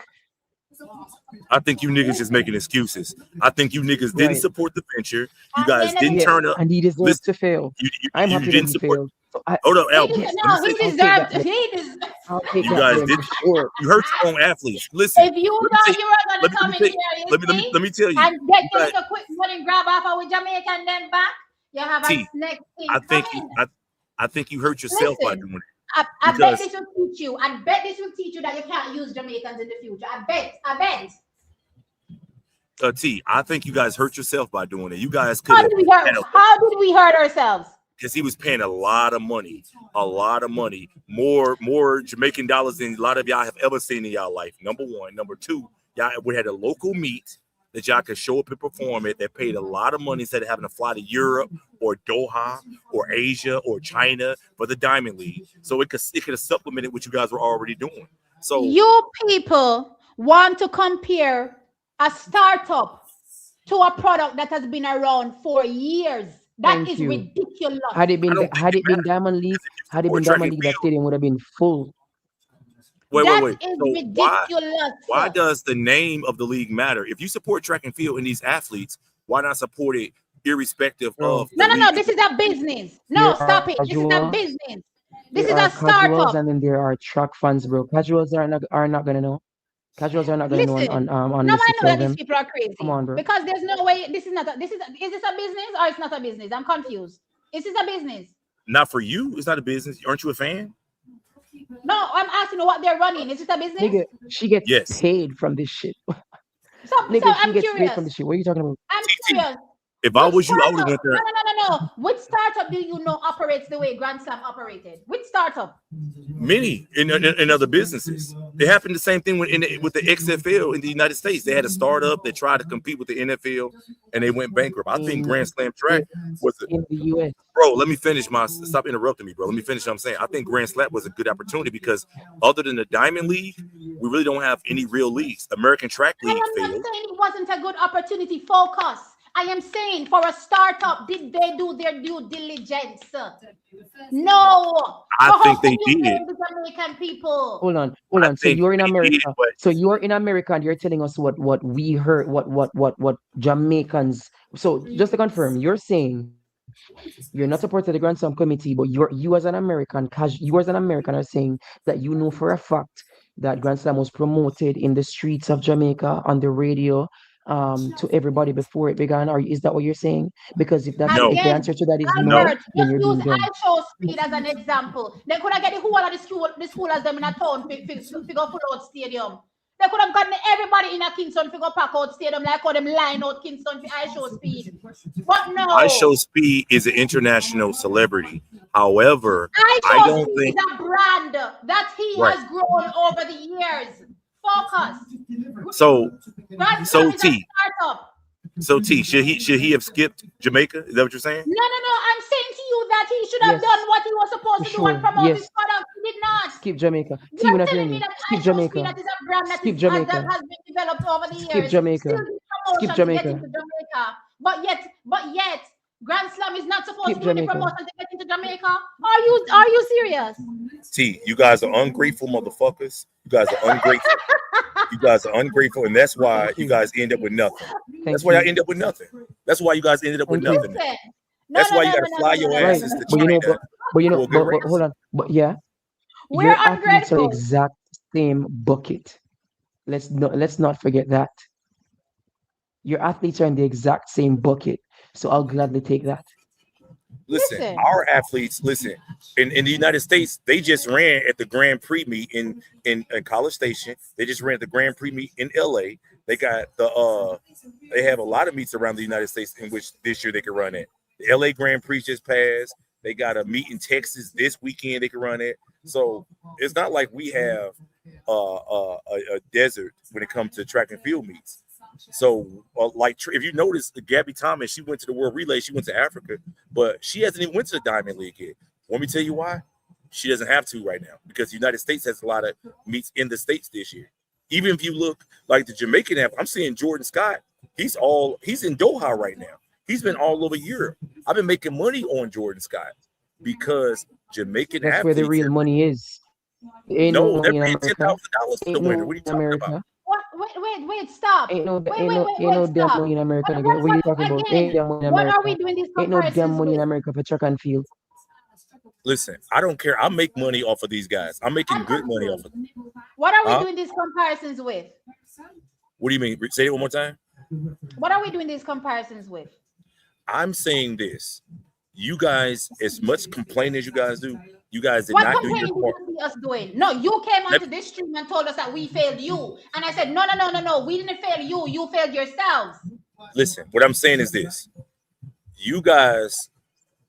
[SPEAKER 3] I think you niggas just making excuses. I think you niggas didn't
[SPEAKER 2] Right.
[SPEAKER 3] support the venture. You
[SPEAKER 1] At the
[SPEAKER 3] guys
[SPEAKER 1] end of the
[SPEAKER 3] didn't
[SPEAKER 1] day,
[SPEAKER 2] Yes,
[SPEAKER 3] turn up.
[SPEAKER 2] and he deserved
[SPEAKER 3] Listen,
[SPEAKER 2] to fail.
[SPEAKER 3] you
[SPEAKER 2] I'm
[SPEAKER 3] you
[SPEAKER 2] happy that
[SPEAKER 3] didn't
[SPEAKER 2] he
[SPEAKER 3] support.
[SPEAKER 2] failed. So I
[SPEAKER 3] Hold up,
[SPEAKER 1] he
[SPEAKER 3] Albert.
[SPEAKER 1] deserves,
[SPEAKER 2] yes,
[SPEAKER 3] Let me
[SPEAKER 1] no,
[SPEAKER 3] say
[SPEAKER 1] he
[SPEAKER 3] this.
[SPEAKER 2] I'll take
[SPEAKER 1] deserved.
[SPEAKER 2] that blame.
[SPEAKER 1] He deserves.
[SPEAKER 2] I'll take
[SPEAKER 3] You
[SPEAKER 2] that
[SPEAKER 3] guys
[SPEAKER 2] blame
[SPEAKER 3] did.
[SPEAKER 2] for sure.
[SPEAKER 3] You hurt your own athletes. Listen.
[SPEAKER 1] If you
[SPEAKER 3] Let me
[SPEAKER 1] know
[SPEAKER 3] say.
[SPEAKER 1] you were gonna
[SPEAKER 3] Let
[SPEAKER 1] come
[SPEAKER 3] me
[SPEAKER 1] in
[SPEAKER 3] tell.
[SPEAKER 1] here, you
[SPEAKER 3] Let me
[SPEAKER 1] see,
[SPEAKER 3] tell you.
[SPEAKER 1] and get
[SPEAKER 3] You
[SPEAKER 1] your
[SPEAKER 3] guys.
[SPEAKER 1] little quick money grab off our Jamaican then back, you have a
[SPEAKER 3] T.
[SPEAKER 1] next
[SPEAKER 3] I
[SPEAKER 1] thing
[SPEAKER 3] think you.
[SPEAKER 1] coming.
[SPEAKER 3] I think you hurt yourself by
[SPEAKER 1] Listen,
[SPEAKER 3] doing it
[SPEAKER 1] I bet
[SPEAKER 3] because
[SPEAKER 1] this will teach you. I bet this will teach you that you can't use Jamaicans in the future. I bet. I bet.
[SPEAKER 3] T. I think you guys hurt yourself by doing it. You guys could
[SPEAKER 1] How
[SPEAKER 3] have
[SPEAKER 1] did we hurt?
[SPEAKER 3] had a
[SPEAKER 1] How did we hurt ourselves?
[SPEAKER 3] because he was paying a lot of money, more Jamaican dollars than a lot of y'all have ever seen in y'all life. Number one, number two, y'all we had a local meet that y'all could show up and perform at that paid a lot of money instead of having to fly to Europe or Doha or Asia or China for the Diamond League. So it could have supplemented what you guys were already doing. So
[SPEAKER 1] You people want to compare a startup to a product that has been around for years. That
[SPEAKER 2] Thank
[SPEAKER 1] is
[SPEAKER 2] you.
[SPEAKER 1] ridiculous.
[SPEAKER 2] Had it
[SPEAKER 3] I
[SPEAKER 2] been
[SPEAKER 3] don't think
[SPEAKER 2] had
[SPEAKER 3] it
[SPEAKER 2] it been
[SPEAKER 3] matters
[SPEAKER 2] Diamond League,
[SPEAKER 3] because if you
[SPEAKER 2] had it
[SPEAKER 3] support
[SPEAKER 2] been
[SPEAKER 3] track
[SPEAKER 2] Diamond
[SPEAKER 3] and
[SPEAKER 2] League, that
[SPEAKER 3] field,
[SPEAKER 2] stadium would have been full.
[SPEAKER 1] That
[SPEAKER 3] wait.
[SPEAKER 1] is
[SPEAKER 3] So why
[SPEAKER 1] ridiculous.
[SPEAKER 3] does the name of the league matter? If you support track and field and these athletes, why not support it irrespective
[SPEAKER 2] Bro,
[SPEAKER 3] of the
[SPEAKER 1] No, no, no.
[SPEAKER 3] league?
[SPEAKER 1] This is a business. No,
[SPEAKER 2] there are
[SPEAKER 1] stop it. This is a
[SPEAKER 2] casuals,
[SPEAKER 1] business. This
[SPEAKER 2] there
[SPEAKER 1] is
[SPEAKER 2] are
[SPEAKER 1] a
[SPEAKER 2] casuals,
[SPEAKER 1] startup.
[SPEAKER 2] and then there are track fans, bro. Casuals are not gonna know. Casuals are not gonna know
[SPEAKER 1] Listen, now
[SPEAKER 2] unless
[SPEAKER 1] I
[SPEAKER 2] you
[SPEAKER 1] know
[SPEAKER 2] tell
[SPEAKER 1] that these
[SPEAKER 2] them.
[SPEAKER 1] people are
[SPEAKER 2] Come
[SPEAKER 1] crazy
[SPEAKER 2] on, bro.
[SPEAKER 1] because there's no way. Is this a business or it's not a business? I'm confused. Is this a business?
[SPEAKER 3] Not for you. It's not a business. Aren't you a fan?
[SPEAKER 1] No, I'm asking what they're running. Is it a business?
[SPEAKER 2] Nigga, she gets
[SPEAKER 3] Yes.
[SPEAKER 2] paid from this shit.
[SPEAKER 1] So
[SPEAKER 2] Nigga, she
[SPEAKER 1] I'm
[SPEAKER 2] gets paid
[SPEAKER 1] curious.
[SPEAKER 2] from this shit. What are you talking about?
[SPEAKER 1] I'm
[SPEAKER 3] TT.
[SPEAKER 1] curious.
[SPEAKER 3] If I
[SPEAKER 1] Which
[SPEAKER 3] was you, I would have
[SPEAKER 1] startup?
[SPEAKER 3] went
[SPEAKER 1] No,
[SPEAKER 3] there.
[SPEAKER 1] no, no, no, no. Which startup do you know operates the way Grand Slam operated? Which startup?
[SPEAKER 3] Many in other businesses. It happened the same thing with the XFL in the United States. They had a startup that tried to compete with the NFL and they went bankrupt. I think
[SPEAKER 2] In
[SPEAKER 3] Grand Slam
[SPEAKER 2] in,
[SPEAKER 3] track was a
[SPEAKER 2] in the US.
[SPEAKER 3] bro. Let me finish my stop interrupting me, bro. Let me finish what I'm saying. I think Grand Slam was a good opportunity because other than the Diamond League, we really don't have any real leagues. American Track
[SPEAKER 1] I
[SPEAKER 3] League
[SPEAKER 1] am not
[SPEAKER 3] failed.
[SPEAKER 1] saying it wasn't a good opportunity. Focus. I am saying for a startup, did they do their due diligence? No.
[SPEAKER 3] I
[SPEAKER 1] So how
[SPEAKER 3] think
[SPEAKER 1] can
[SPEAKER 3] they
[SPEAKER 1] you
[SPEAKER 3] did.
[SPEAKER 1] blame the Jamaican people?
[SPEAKER 2] Hold
[SPEAKER 3] I
[SPEAKER 2] on. So
[SPEAKER 3] think
[SPEAKER 2] you're in
[SPEAKER 3] they did,
[SPEAKER 2] America.
[SPEAKER 3] but
[SPEAKER 2] So you're in America and you're telling us what we heard, what Jamaicans. So just to confirm, you're saying you're not supporting the Grand Slam committee, but you as an American are saying that you know for a fact that Grand Slam was promoted in the streets of Jamaica on the radio to everybody before it began, or is that what you're saying? Because if
[SPEAKER 3] no,
[SPEAKER 2] the
[SPEAKER 1] Again,
[SPEAKER 2] answer to that is no,
[SPEAKER 3] no.
[SPEAKER 1] Albert,
[SPEAKER 2] then
[SPEAKER 1] just
[SPEAKER 2] you're
[SPEAKER 1] use
[SPEAKER 2] being dumb.
[SPEAKER 1] high show speed as an example. They could have get the whole of the school as them in a town figure full out stadium. They could have gotten everybody in a Kingston to go pack out stadium like how them line out Kingston for I Show Speed. But no.
[SPEAKER 3] I Show Speed is an international celebrity. However,
[SPEAKER 1] I
[SPEAKER 3] I
[SPEAKER 1] Show
[SPEAKER 3] don't
[SPEAKER 1] Speed
[SPEAKER 3] think
[SPEAKER 1] is a brand that he
[SPEAKER 3] Right.
[SPEAKER 1] has grown over the years. Focus.
[SPEAKER 3] so.
[SPEAKER 1] Grand
[SPEAKER 3] So,
[SPEAKER 1] Slam is a
[SPEAKER 3] T.
[SPEAKER 1] startup.
[SPEAKER 3] So T, should he have skipped Jamaica? Is that what you're saying?
[SPEAKER 1] No. I'm saying to you that he should have
[SPEAKER 2] Yes.
[SPEAKER 1] done what he was supposed to do and
[SPEAKER 2] Sure.
[SPEAKER 1] promote
[SPEAKER 2] Yes.
[SPEAKER 1] his product. He did not.
[SPEAKER 2] Skip Jamaica. T,
[SPEAKER 1] You're
[SPEAKER 2] we're not
[SPEAKER 1] telling
[SPEAKER 2] hearing
[SPEAKER 1] me
[SPEAKER 2] you.
[SPEAKER 1] that
[SPEAKER 2] Skip
[SPEAKER 1] I Show Speed
[SPEAKER 2] Jamaica.
[SPEAKER 1] that is a brand that
[SPEAKER 2] Skip
[SPEAKER 1] is
[SPEAKER 2] Jamaica.
[SPEAKER 1] that has been developed over the
[SPEAKER 2] Skip
[SPEAKER 1] years.
[SPEAKER 2] Jamaica.
[SPEAKER 1] Still did promotion
[SPEAKER 2] Skip
[SPEAKER 1] to get
[SPEAKER 2] Jamaica.
[SPEAKER 1] into Jamaica. But yet, Grand Slam is not supposed
[SPEAKER 2] Skip
[SPEAKER 1] to do any
[SPEAKER 2] Jamaica.
[SPEAKER 1] promotion to get into Jamaica. Are you serious?
[SPEAKER 3] T, you guys are ungrateful motherfuckers. You guys are ungrateful. You guys are ungrateful, and that's why
[SPEAKER 2] Thank
[SPEAKER 3] you
[SPEAKER 2] you.
[SPEAKER 3] guys end up with nothing.
[SPEAKER 2] Thank
[SPEAKER 3] That's why
[SPEAKER 2] you.
[SPEAKER 3] I end up with nothing. That's why you guys ended up with
[SPEAKER 2] Thank you.
[SPEAKER 3] nothing.
[SPEAKER 1] Listen.
[SPEAKER 3] That's why you got to fly your
[SPEAKER 2] Right.
[SPEAKER 3] asses to
[SPEAKER 2] But you know,
[SPEAKER 3] China
[SPEAKER 2] but you
[SPEAKER 3] for
[SPEAKER 2] know,
[SPEAKER 3] a good
[SPEAKER 2] but
[SPEAKER 3] race.
[SPEAKER 2] hold on. But yeah,
[SPEAKER 1] We're
[SPEAKER 2] your athletes are the
[SPEAKER 1] ungrateful.
[SPEAKER 2] exact same bucket. Let's not forget that. Your athletes are in the exact same bucket. So I'll gladly take that.
[SPEAKER 3] Listen, our athletes, in the United States, they just ran at the Grand Prix meet in College Station. They just ran at the Grand Prix meet in LA. They got they have a lot of meets around the United States in which this year they can run it. The LA Grand Prix just passed. They got a meet in Texas this weekend they can run it. So it's not like we have a desert when it comes to track and field meets. So, if you notice, Gabby Thomas, she went to the World Relay. She went to Africa, but she hasn't even went to the Diamond League yet. Want me to tell you why? She doesn't have to right now because the United States has a lot of meets in the States this year. Even if you look like the Jamaican app, I'm seeing Jordan Scott. He's in Doha right now. He's been all over Europe. I've been making money on Jordan Scott because Jamaican
[SPEAKER 2] That's where the
[SPEAKER 3] athletes
[SPEAKER 2] real money is. Ain't no
[SPEAKER 3] no, they're
[SPEAKER 2] money in
[SPEAKER 3] paying $10,000
[SPEAKER 2] America.
[SPEAKER 3] for the
[SPEAKER 2] Ain't
[SPEAKER 3] winner.
[SPEAKER 2] no
[SPEAKER 3] What are you
[SPEAKER 2] in
[SPEAKER 3] talking
[SPEAKER 2] America.
[SPEAKER 3] about?
[SPEAKER 1] What? Wait, stop.
[SPEAKER 2] Ain't no
[SPEAKER 1] Wait,
[SPEAKER 2] damn
[SPEAKER 1] stop.
[SPEAKER 2] money in America.
[SPEAKER 1] What,
[SPEAKER 2] Nigga. What are you talking about? Ain't
[SPEAKER 1] again,
[SPEAKER 2] damn money in
[SPEAKER 1] what are
[SPEAKER 2] America.
[SPEAKER 1] we doing these
[SPEAKER 2] Ain't no damn
[SPEAKER 1] comparisons
[SPEAKER 2] money in
[SPEAKER 1] with?
[SPEAKER 2] America for track and field.
[SPEAKER 3] Listen, I don't care. I make money off of these guys. I'm making
[SPEAKER 1] I'm
[SPEAKER 3] good money off
[SPEAKER 1] confused.
[SPEAKER 3] of them.
[SPEAKER 1] What are we
[SPEAKER 3] Huh?
[SPEAKER 1] doing these comparisons with?
[SPEAKER 3] What do you mean? Say it one more time.
[SPEAKER 1] What are we doing these comparisons with?
[SPEAKER 3] I'm saying this. You guys, as much complaining as you guys do, you guys did
[SPEAKER 1] What
[SPEAKER 3] not do
[SPEAKER 1] complaining
[SPEAKER 3] your
[SPEAKER 1] did
[SPEAKER 3] part.
[SPEAKER 1] you see us doing? No, you came onto this stream and told us that we failed you. And I said, no. We didn't fail you. You failed yourselves.
[SPEAKER 3] Listen, what I'm saying is this. You guys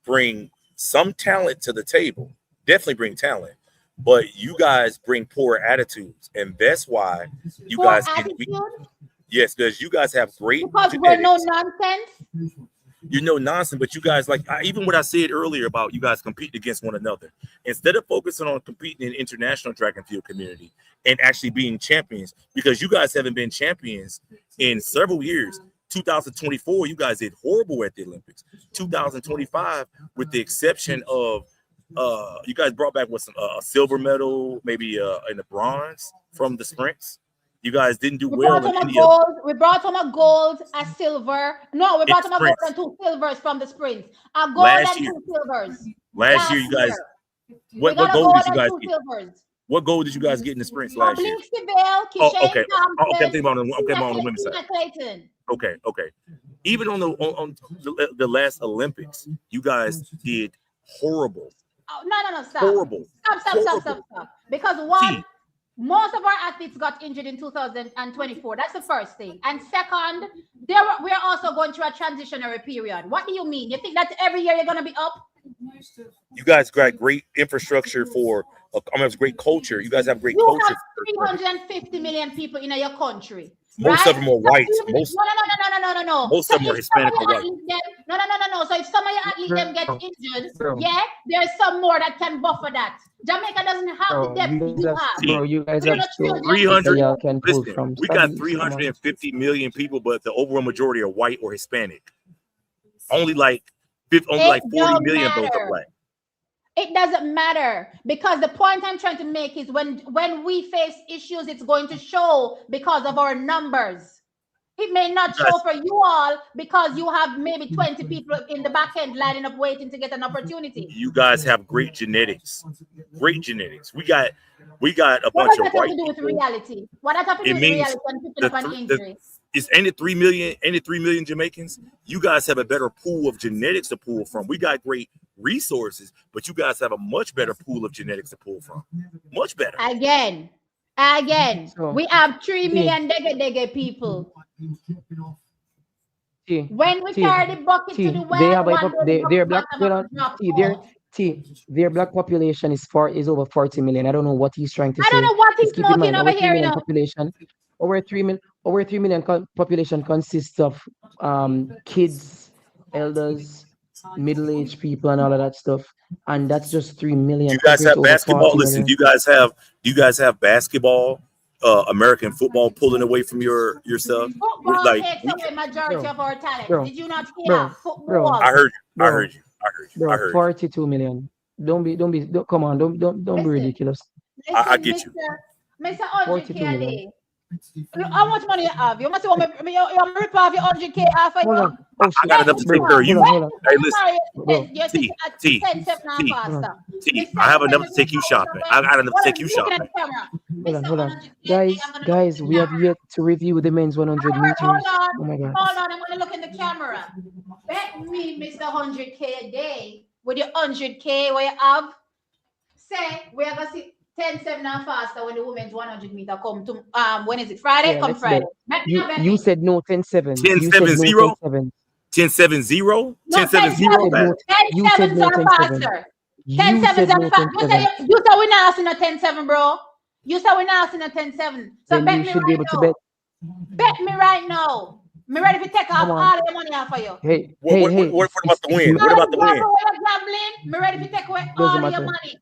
[SPEAKER 3] bring some talent to the table. Definitely bring talent. But you guys bring poor attitudes. And that's why you
[SPEAKER 1] For
[SPEAKER 3] guys
[SPEAKER 1] attitude?
[SPEAKER 3] yes, because you guys have great
[SPEAKER 1] Because we're no nonsense.
[SPEAKER 3] you know nonsense, but you guys even what I said earlier about you guys competing against one another. Instead of focusing on competing in the international track and field community and actually being champions, because you guys haven't been champions in several years. 2024, you guys did horrible at the Olympics. 2025, with the exception of you guys brought back a silver medal, maybe in the bronze from the sprints. You guys didn't do well in India.
[SPEAKER 1] We brought home a gold, a silver. No, we brought home a gold
[SPEAKER 3] sprints.
[SPEAKER 1] and 2 silvers from the sprints. A gold
[SPEAKER 3] Last
[SPEAKER 1] and
[SPEAKER 3] year.
[SPEAKER 1] 2 silvers.
[SPEAKER 3] Last year, you guys. What
[SPEAKER 1] got a
[SPEAKER 3] gold
[SPEAKER 1] gold
[SPEAKER 3] did you
[SPEAKER 1] and
[SPEAKER 3] guys
[SPEAKER 1] 2
[SPEAKER 3] get?
[SPEAKER 1] silvers.
[SPEAKER 3] What gold did you guys get in the sprints last year?
[SPEAKER 1] Oblique Seville,
[SPEAKER 3] Oh,
[SPEAKER 1] Kishane
[SPEAKER 3] okay.
[SPEAKER 1] Thompson,
[SPEAKER 3] I'm thinking about on the women's
[SPEAKER 1] Tina
[SPEAKER 3] side.
[SPEAKER 1] Clayton.
[SPEAKER 3] Okay. Even on the last Olympics, you guys did horrible.
[SPEAKER 1] Oh, no, stop.
[SPEAKER 3] Horrible.
[SPEAKER 1] Stop. Because one, most of our athletes got injured in 2024. That's the first thing. And second, we're also going through a transitionary period. What do you mean? You think that every year you're going to be up?
[SPEAKER 3] You guys got great infrastructure it's great culture. You guys have great culture.
[SPEAKER 1] You have 350 million people in your country.
[SPEAKER 3] Most of them are white.
[SPEAKER 1] No.
[SPEAKER 3] Most of them are Hispanic or white.
[SPEAKER 1] No. So if some of your athletes them get injured, there's some more that can buffer that. Jamaica doesn't have the depth you have.
[SPEAKER 2] You guys have
[SPEAKER 3] 300.
[SPEAKER 2] y'all can pull
[SPEAKER 3] Listen,
[SPEAKER 2] from.
[SPEAKER 3] we got 350 million people, but the overall majority are white or Hispanic. Only like 40 million of those are black.
[SPEAKER 1] It doesn't matter because the point I'm trying to make is when we face issues, it's going to show because of our numbers. It may not show for you all because you have maybe 20 people in the back end lining up waiting to get an opportunity.
[SPEAKER 3] You guys have great genetics. Great genetics. We got a bunch of white people.
[SPEAKER 1] What does that have to do with reality? What does that have to do with reality when picking up an injury?
[SPEAKER 3] Ain't it 3 million Jamaicans? You guys have a better pool of genetics to pull from. We got great resources, but you guys have a much better pool of genetics to pull from. Much better.
[SPEAKER 1] Again, Again,
[SPEAKER 2] So
[SPEAKER 1] we have 3
[SPEAKER 2] see,
[SPEAKER 1] million dege people.
[SPEAKER 2] see,
[SPEAKER 1] When we
[SPEAKER 2] see,
[SPEAKER 1] carry the bucket to the
[SPEAKER 2] see. They
[SPEAKER 1] well,
[SPEAKER 2] have a
[SPEAKER 1] one day the
[SPEAKER 2] their
[SPEAKER 1] bucket
[SPEAKER 2] black.
[SPEAKER 1] bottom
[SPEAKER 2] Hold
[SPEAKER 1] up
[SPEAKER 2] on.
[SPEAKER 1] to drop
[SPEAKER 2] See,
[SPEAKER 1] out.
[SPEAKER 2] their black population is over 40 million. I don't know what he's trying to
[SPEAKER 1] I don't
[SPEAKER 2] say.
[SPEAKER 1] know what
[SPEAKER 2] Just
[SPEAKER 1] he's
[SPEAKER 2] keep in
[SPEAKER 1] smoking
[SPEAKER 2] mind
[SPEAKER 1] over
[SPEAKER 2] our 3
[SPEAKER 1] here, you
[SPEAKER 2] million
[SPEAKER 1] know.
[SPEAKER 2] population. Over 3 million population consists of kids, elders, middle-aged people, and all of that stuff. And that's just 3 million
[SPEAKER 3] Do you guys
[SPEAKER 2] compared
[SPEAKER 3] have
[SPEAKER 2] to over
[SPEAKER 3] basketball?
[SPEAKER 2] 40
[SPEAKER 3] Listen,
[SPEAKER 2] million.
[SPEAKER 3] do you guys have basketball, American football pulling away from your stuff?
[SPEAKER 1] Football
[SPEAKER 3] Like
[SPEAKER 1] takes
[SPEAKER 3] we,
[SPEAKER 1] away majority
[SPEAKER 2] Bro,
[SPEAKER 1] of our talent.
[SPEAKER 2] bro,
[SPEAKER 1] Did you not hear?
[SPEAKER 2] bro, bro,
[SPEAKER 3] I
[SPEAKER 1] Football.
[SPEAKER 3] heard you. I
[SPEAKER 2] bro,
[SPEAKER 3] heard you. I heard you. I heard you.
[SPEAKER 2] 42 million. Come on, don't be
[SPEAKER 1] Listen,
[SPEAKER 2] ridiculous.
[SPEAKER 3] I
[SPEAKER 1] listen,
[SPEAKER 3] get you.
[SPEAKER 1] Mr. 100K
[SPEAKER 2] 42
[SPEAKER 1] a
[SPEAKER 2] million.
[SPEAKER 1] day. Look, how much money you have? You must want me, you want me rip off your 100K off of
[SPEAKER 2] Hold
[SPEAKER 1] you?
[SPEAKER 2] on. Oh
[SPEAKER 3] I got
[SPEAKER 2] shit,
[SPEAKER 1] Bet
[SPEAKER 3] enough to
[SPEAKER 1] me
[SPEAKER 3] take
[SPEAKER 2] bro.
[SPEAKER 3] care of
[SPEAKER 1] now.
[SPEAKER 2] Hold
[SPEAKER 3] you.
[SPEAKER 2] on,
[SPEAKER 1] Bet
[SPEAKER 2] hold on,
[SPEAKER 1] me
[SPEAKER 3] Hey,
[SPEAKER 1] now.
[SPEAKER 3] listen,
[SPEAKER 1] Sorry,
[SPEAKER 2] bro.
[SPEAKER 1] you're
[SPEAKER 3] T
[SPEAKER 1] sitting at
[SPEAKER 3] T
[SPEAKER 1] 10 7 and
[SPEAKER 3] T
[SPEAKER 2] Hold on,
[SPEAKER 1] faster.
[SPEAKER 3] T.
[SPEAKER 1] Mr.
[SPEAKER 3] I have
[SPEAKER 1] Mr.
[SPEAKER 3] enough to
[SPEAKER 1] Mr.
[SPEAKER 3] take you shopping. I got enough to take you
[SPEAKER 1] Looking at
[SPEAKER 3] shopping.
[SPEAKER 1] the camera. Mr.
[SPEAKER 2] hold on.
[SPEAKER 1] 100K a day,
[SPEAKER 2] Guys,
[SPEAKER 1] I'm going to look in
[SPEAKER 2] guys,
[SPEAKER 1] the
[SPEAKER 2] we have
[SPEAKER 1] camera.
[SPEAKER 2] yet to review the men's 100
[SPEAKER 1] Hold
[SPEAKER 2] meters.
[SPEAKER 1] on.
[SPEAKER 2] Oh my god.
[SPEAKER 1] Hold on. I'm going to look in the camera. Bet me, Mr. 100K a day, with your 100K where you have, say, we are going to see 10 7 and faster when the women's 100 meter come to, when is it? Friday?
[SPEAKER 2] Yeah,
[SPEAKER 1] Come
[SPEAKER 2] let's bet.
[SPEAKER 1] Friday. Bet me or bet
[SPEAKER 2] You
[SPEAKER 1] me?
[SPEAKER 2] said no 10-7.
[SPEAKER 3] 10
[SPEAKER 2] You said
[SPEAKER 3] 7
[SPEAKER 2] no
[SPEAKER 3] 0.
[SPEAKER 2] 10-7.
[SPEAKER 3] 10 7 0.
[SPEAKER 1] No,
[SPEAKER 3] 10 7
[SPEAKER 1] 10
[SPEAKER 2] You
[SPEAKER 3] 0
[SPEAKER 2] said
[SPEAKER 1] 7.
[SPEAKER 3] fast.
[SPEAKER 2] no.
[SPEAKER 1] 10
[SPEAKER 2] You said
[SPEAKER 1] 7s
[SPEAKER 2] no
[SPEAKER 1] are
[SPEAKER 2] 10-7.
[SPEAKER 1] faster. 10
[SPEAKER 2] You
[SPEAKER 1] 7s
[SPEAKER 2] said
[SPEAKER 1] are
[SPEAKER 2] no
[SPEAKER 1] fast.
[SPEAKER 2] 10-7.
[SPEAKER 1] You say we're not asking a 10 7, bro. You say we're not asking a 10 7. So
[SPEAKER 2] Then
[SPEAKER 1] bet
[SPEAKER 2] you
[SPEAKER 1] me
[SPEAKER 2] should be
[SPEAKER 1] right
[SPEAKER 2] able to
[SPEAKER 1] now.
[SPEAKER 2] bet.
[SPEAKER 1] Bet me right now. Me ready to take
[SPEAKER 2] Come
[SPEAKER 1] off
[SPEAKER 2] on.
[SPEAKER 1] all your money off of you.
[SPEAKER 2] Hey, hey, hey.
[SPEAKER 3] What about the
[SPEAKER 2] It's
[SPEAKER 3] win? What
[SPEAKER 1] All
[SPEAKER 3] about
[SPEAKER 1] the
[SPEAKER 3] the win?
[SPEAKER 1] gamble where you're gambling, me ready to take away
[SPEAKER 2] doesn't
[SPEAKER 1] all your
[SPEAKER 2] matter.
[SPEAKER 1] money.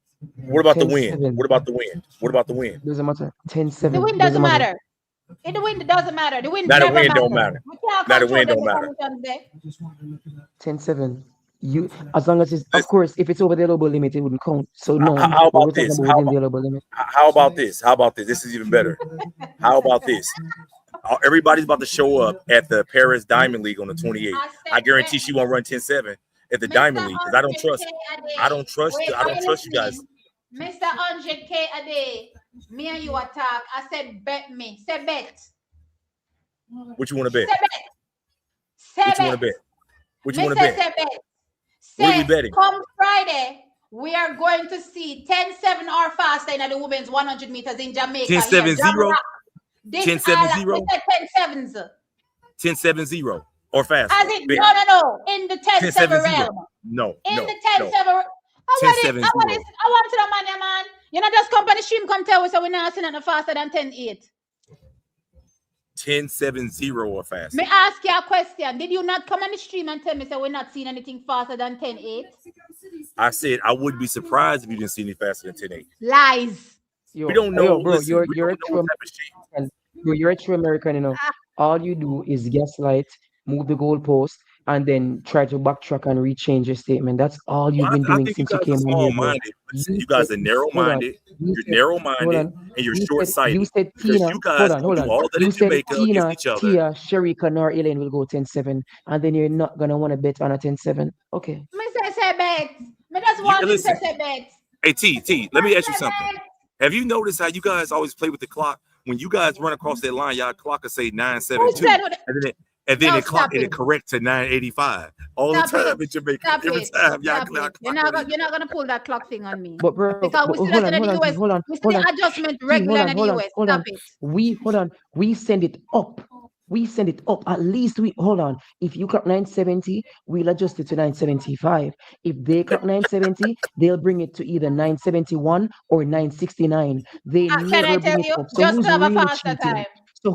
[SPEAKER 3] What about the win?
[SPEAKER 2] 10-7.
[SPEAKER 3] What about the win? What about the win?
[SPEAKER 2] Doesn't matter.
[SPEAKER 1] The
[SPEAKER 2] 10-7.
[SPEAKER 1] win
[SPEAKER 2] Doesn't
[SPEAKER 1] doesn't
[SPEAKER 2] matter.
[SPEAKER 1] matter. The win doesn't matter. The win
[SPEAKER 3] Now the
[SPEAKER 1] never
[SPEAKER 3] win don't
[SPEAKER 1] matter.
[SPEAKER 3] matter.
[SPEAKER 1] We can't
[SPEAKER 3] Now the
[SPEAKER 1] control
[SPEAKER 3] win
[SPEAKER 1] them
[SPEAKER 3] don't matter.
[SPEAKER 1] emotions there.
[SPEAKER 2] 10-7. You, as long as it's, of
[SPEAKER 3] Listen,
[SPEAKER 2] course, if it's over the allowable limit, it wouldn't count. So no,
[SPEAKER 3] how
[SPEAKER 2] but
[SPEAKER 3] about
[SPEAKER 2] we're talking
[SPEAKER 3] this?
[SPEAKER 2] about within the allowable limit.
[SPEAKER 3] How about this? How about this? This is even better. How about this? Everybody's about to show up at the Paris Diamond League on the 28th.
[SPEAKER 1] I
[SPEAKER 3] I
[SPEAKER 1] said bet
[SPEAKER 3] guarantee she won't run 10-7 at the
[SPEAKER 1] Mr.
[SPEAKER 3] Diamond League because
[SPEAKER 1] 100K a day. Wait,
[SPEAKER 3] I
[SPEAKER 1] are
[SPEAKER 3] don't
[SPEAKER 1] you
[SPEAKER 3] trust you guys.
[SPEAKER 1] listening? Mr. 100K a day. Me and you attack. I said bet me. Say bet.
[SPEAKER 3] What you want to bet?
[SPEAKER 1] Say bet. Say
[SPEAKER 3] What you want
[SPEAKER 1] bet.
[SPEAKER 3] to bet? What you
[SPEAKER 1] Me
[SPEAKER 3] want to
[SPEAKER 1] say
[SPEAKER 3] bet?
[SPEAKER 1] say bet.
[SPEAKER 3] What are we
[SPEAKER 1] Say
[SPEAKER 3] betting?
[SPEAKER 1] come Friday, we are going to see 10 7 or faster in the women's 100 meters in Jamaica.
[SPEAKER 3] 10-7
[SPEAKER 1] Here,
[SPEAKER 3] 0?
[SPEAKER 1] this
[SPEAKER 3] 10-7
[SPEAKER 1] island.
[SPEAKER 3] 0?
[SPEAKER 1] We said 10 7s.
[SPEAKER 3] 10-7 0 or faster?
[SPEAKER 1] As it
[SPEAKER 3] Bet.
[SPEAKER 1] no. In the 10 7
[SPEAKER 3] 10-7 0.
[SPEAKER 1] realm.
[SPEAKER 3] No,
[SPEAKER 1] In
[SPEAKER 3] no,
[SPEAKER 1] the 10
[SPEAKER 3] no.
[SPEAKER 1] 7. I
[SPEAKER 3] 10-7 0.
[SPEAKER 1] want to the money, man. You know, just company stream come tell us so we're not seeing it faster than 10 8.
[SPEAKER 3] 10-7 0 or faster.
[SPEAKER 1] Me ask you a question. Did you not come on the stream and tell me so we're not seeing anything faster than 10 8?
[SPEAKER 3] I said I wouldn't be surprised if you didn't see any faster than 10-8.
[SPEAKER 1] Lies.
[SPEAKER 3] We don't know.
[SPEAKER 2] Bro,
[SPEAKER 3] Listen, we
[SPEAKER 2] you're a
[SPEAKER 3] don't know
[SPEAKER 2] true
[SPEAKER 3] what type of shit.
[SPEAKER 2] American. You're a true American, you know. All you do is gaslight, move the goalpost, and then try to backtrack and rechange your statement. That's all you've
[SPEAKER 3] Well,
[SPEAKER 2] been
[SPEAKER 3] I
[SPEAKER 2] doing
[SPEAKER 3] think you
[SPEAKER 2] since you
[SPEAKER 3] guys
[SPEAKER 2] came
[SPEAKER 3] are
[SPEAKER 2] on here, bro.
[SPEAKER 3] small-minded. Listen,
[SPEAKER 2] You
[SPEAKER 3] you guys
[SPEAKER 2] said,
[SPEAKER 3] are
[SPEAKER 2] hold on.
[SPEAKER 3] narrow-minded.
[SPEAKER 2] You
[SPEAKER 3] You're
[SPEAKER 2] said, hold
[SPEAKER 3] narrow-minded
[SPEAKER 2] on.
[SPEAKER 3] and you're
[SPEAKER 2] You
[SPEAKER 3] short-sighted
[SPEAKER 2] said
[SPEAKER 3] because
[SPEAKER 2] Tina.
[SPEAKER 3] you guys don't do all that
[SPEAKER 2] You
[SPEAKER 3] in
[SPEAKER 2] said
[SPEAKER 3] Jamaica against
[SPEAKER 2] Tina,
[SPEAKER 3] each other.
[SPEAKER 2] Tia, Sharika, nor Elaine will go 10-7, and then you're not gonna want to bet on a 10-7. Okay.
[SPEAKER 1] Me say bet. Me just want him to
[SPEAKER 3] Listen,
[SPEAKER 1] say bet.
[SPEAKER 3] hey T, let me ask you
[SPEAKER 1] Say
[SPEAKER 3] something.
[SPEAKER 1] bet.
[SPEAKER 3] Have you noticed how you guys always play with the clock? When you guys run across that line, y'all clock will say
[SPEAKER 1] Who
[SPEAKER 3] 972,
[SPEAKER 1] said what?
[SPEAKER 3] and then
[SPEAKER 1] No,
[SPEAKER 3] it clock
[SPEAKER 1] stop
[SPEAKER 3] and
[SPEAKER 1] it.
[SPEAKER 3] it correct to 985 all the
[SPEAKER 1] Stop
[SPEAKER 3] time
[SPEAKER 1] it.
[SPEAKER 3] in Jamaica.
[SPEAKER 1] Stop
[SPEAKER 3] Every
[SPEAKER 1] it.
[SPEAKER 3] time y'all
[SPEAKER 1] Stop
[SPEAKER 3] clock.
[SPEAKER 1] it. You're not gonna pull that clock thing on me.
[SPEAKER 2] But bro,
[SPEAKER 1] Because we still
[SPEAKER 2] hold
[SPEAKER 1] in
[SPEAKER 2] on,
[SPEAKER 1] the US.
[SPEAKER 2] hold on,
[SPEAKER 1] We
[SPEAKER 2] hold
[SPEAKER 1] see
[SPEAKER 2] on.
[SPEAKER 1] the adjustment
[SPEAKER 2] T,
[SPEAKER 1] regular in the US.
[SPEAKER 2] hold
[SPEAKER 1] Stop
[SPEAKER 2] on.
[SPEAKER 1] it.
[SPEAKER 2] We send it up. We send it up. At least we hold on. If you clock 970, we'll adjust it to 975. If they clock 970, they'll bring it to either 971 or 969. They
[SPEAKER 1] Can I
[SPEAKER 2] never
[SPEAKER 1] tell
[SPEAKER 2] bring it
[SPEAKER 1] you?
[SPEAKER 2] up. So
[SPEAKER 1] Just
[SPEAKER 2] who's
[SPEAKER 1] to have a
[SPEAKER 2] really
[SPEAKER 1] faster
[SPEAKER 2] cheating?
[SPEAKER 1] time.
[SPEAKER 2] So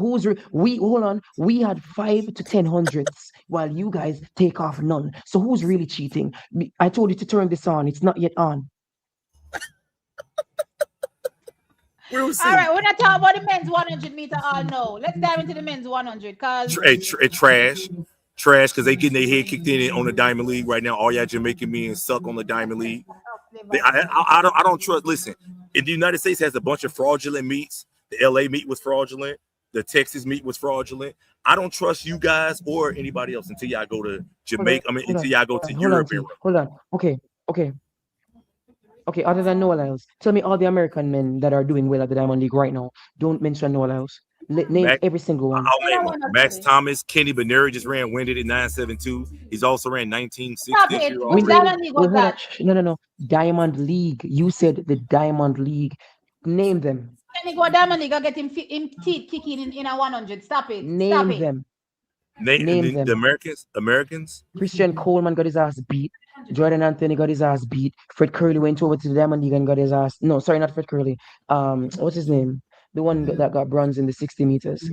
[SPEAKER 2] we hold on. We had 5 to 10 hundredths while you guys take off none. So who's really cheating? I told you to turn this on. It's not yet on.
[SPEAKER 3] We'll see.
[SPEAKER 1] All right, we're not talking about the men's 100 meter all now. Let's dive into the men's 100 because
[SPEAKER 3] Trash because they getting their head kicked in on the Diamond League right now. All y'all Jamaican men suck on the Diamond League. I don't trust. Listen, in the United States has a bunch of fraudulent meets. The LA meet was fraudulent. The Texas meet was fraudulent. I don't trust you guys or anybody else until y'all go to Jamaica. Until y'all go to Europe.
[SPEAKER 2] Hold on. Okay. Other than Noah Lyles, tell me all the American men that are doing well at the Diamond League right now. Don't mention Noah Lyles. Name every single one.
[SPEAKER 3] I'll name them. Max Thomas, Kenny Beneri just ran winded at 972. He's also ran 1960.
[SPEAKER 1] stop it. Which Diamond League was that?
[SPEAKER 2] No. Diamond League. You said the Diamond League. Name them.
[SPEAKER 1] When he go Diamond League, I get him teeth kicking in a 100. Stop it. Stop
[SPEAKER 2] Name
[SPEAKER 1] it.
[SPEAKER 2] them.
[SPEAKER 3] The,
[SPEAKER 2] Name them.
[SPEAKER 3] Americans.
[SPEAKER 2] Christian Coleman got his ass beat. Jordan Anthony got his ass beat. Fred Curley went over to the Diamond League and got his ass. No, sorry, not Fred Curley. What's his name? The one that got bronze in the 60 meters.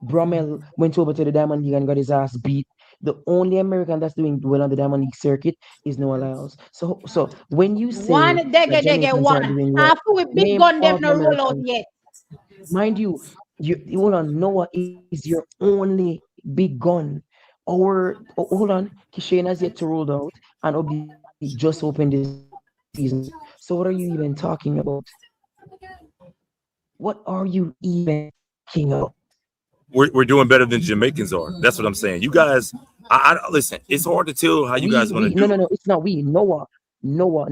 [SPEAKER 2] Brummel went over to the Diamond League and got his ass beat. The only American that's doing well on the Diamond League circuit is Noah Lyles. So when you say
[SPEAKER 1] One
[SPEAKER 2] that
[SPEAKER 1] dege
[SPEAKER 2] Jamaicans aren't
[SPEAKER 1] one.
[SPEAKER 2] doing well,
[SPEAKER 1] Half with big
[SPEAKER 2] name
[SPEAKER 1] gun,
[SPEAKER 2] all
[SPEAKER 1] they've
[SPEAKER 2] the
[SPEAKER 1] no roll out
[SPEAKER 2] Americans.
[SPEAKER 1] yet.
[SPEAKER 2] Mind you hold on. Noah is your only big gun. Hold on. Kishane has yet to roll out, and Obi just opened the season. So what are you even talking about? What are you even talking about?
[SPEAKER 3] We're doing better than Jamaicans are. That's what I'm saying. You guys, I listen. It's hard to tell how you guys are gonna
[SPEAKER 2] No,
[SPEAKER 3] do.
[SPEAKER 2] it's not we. Noah. No.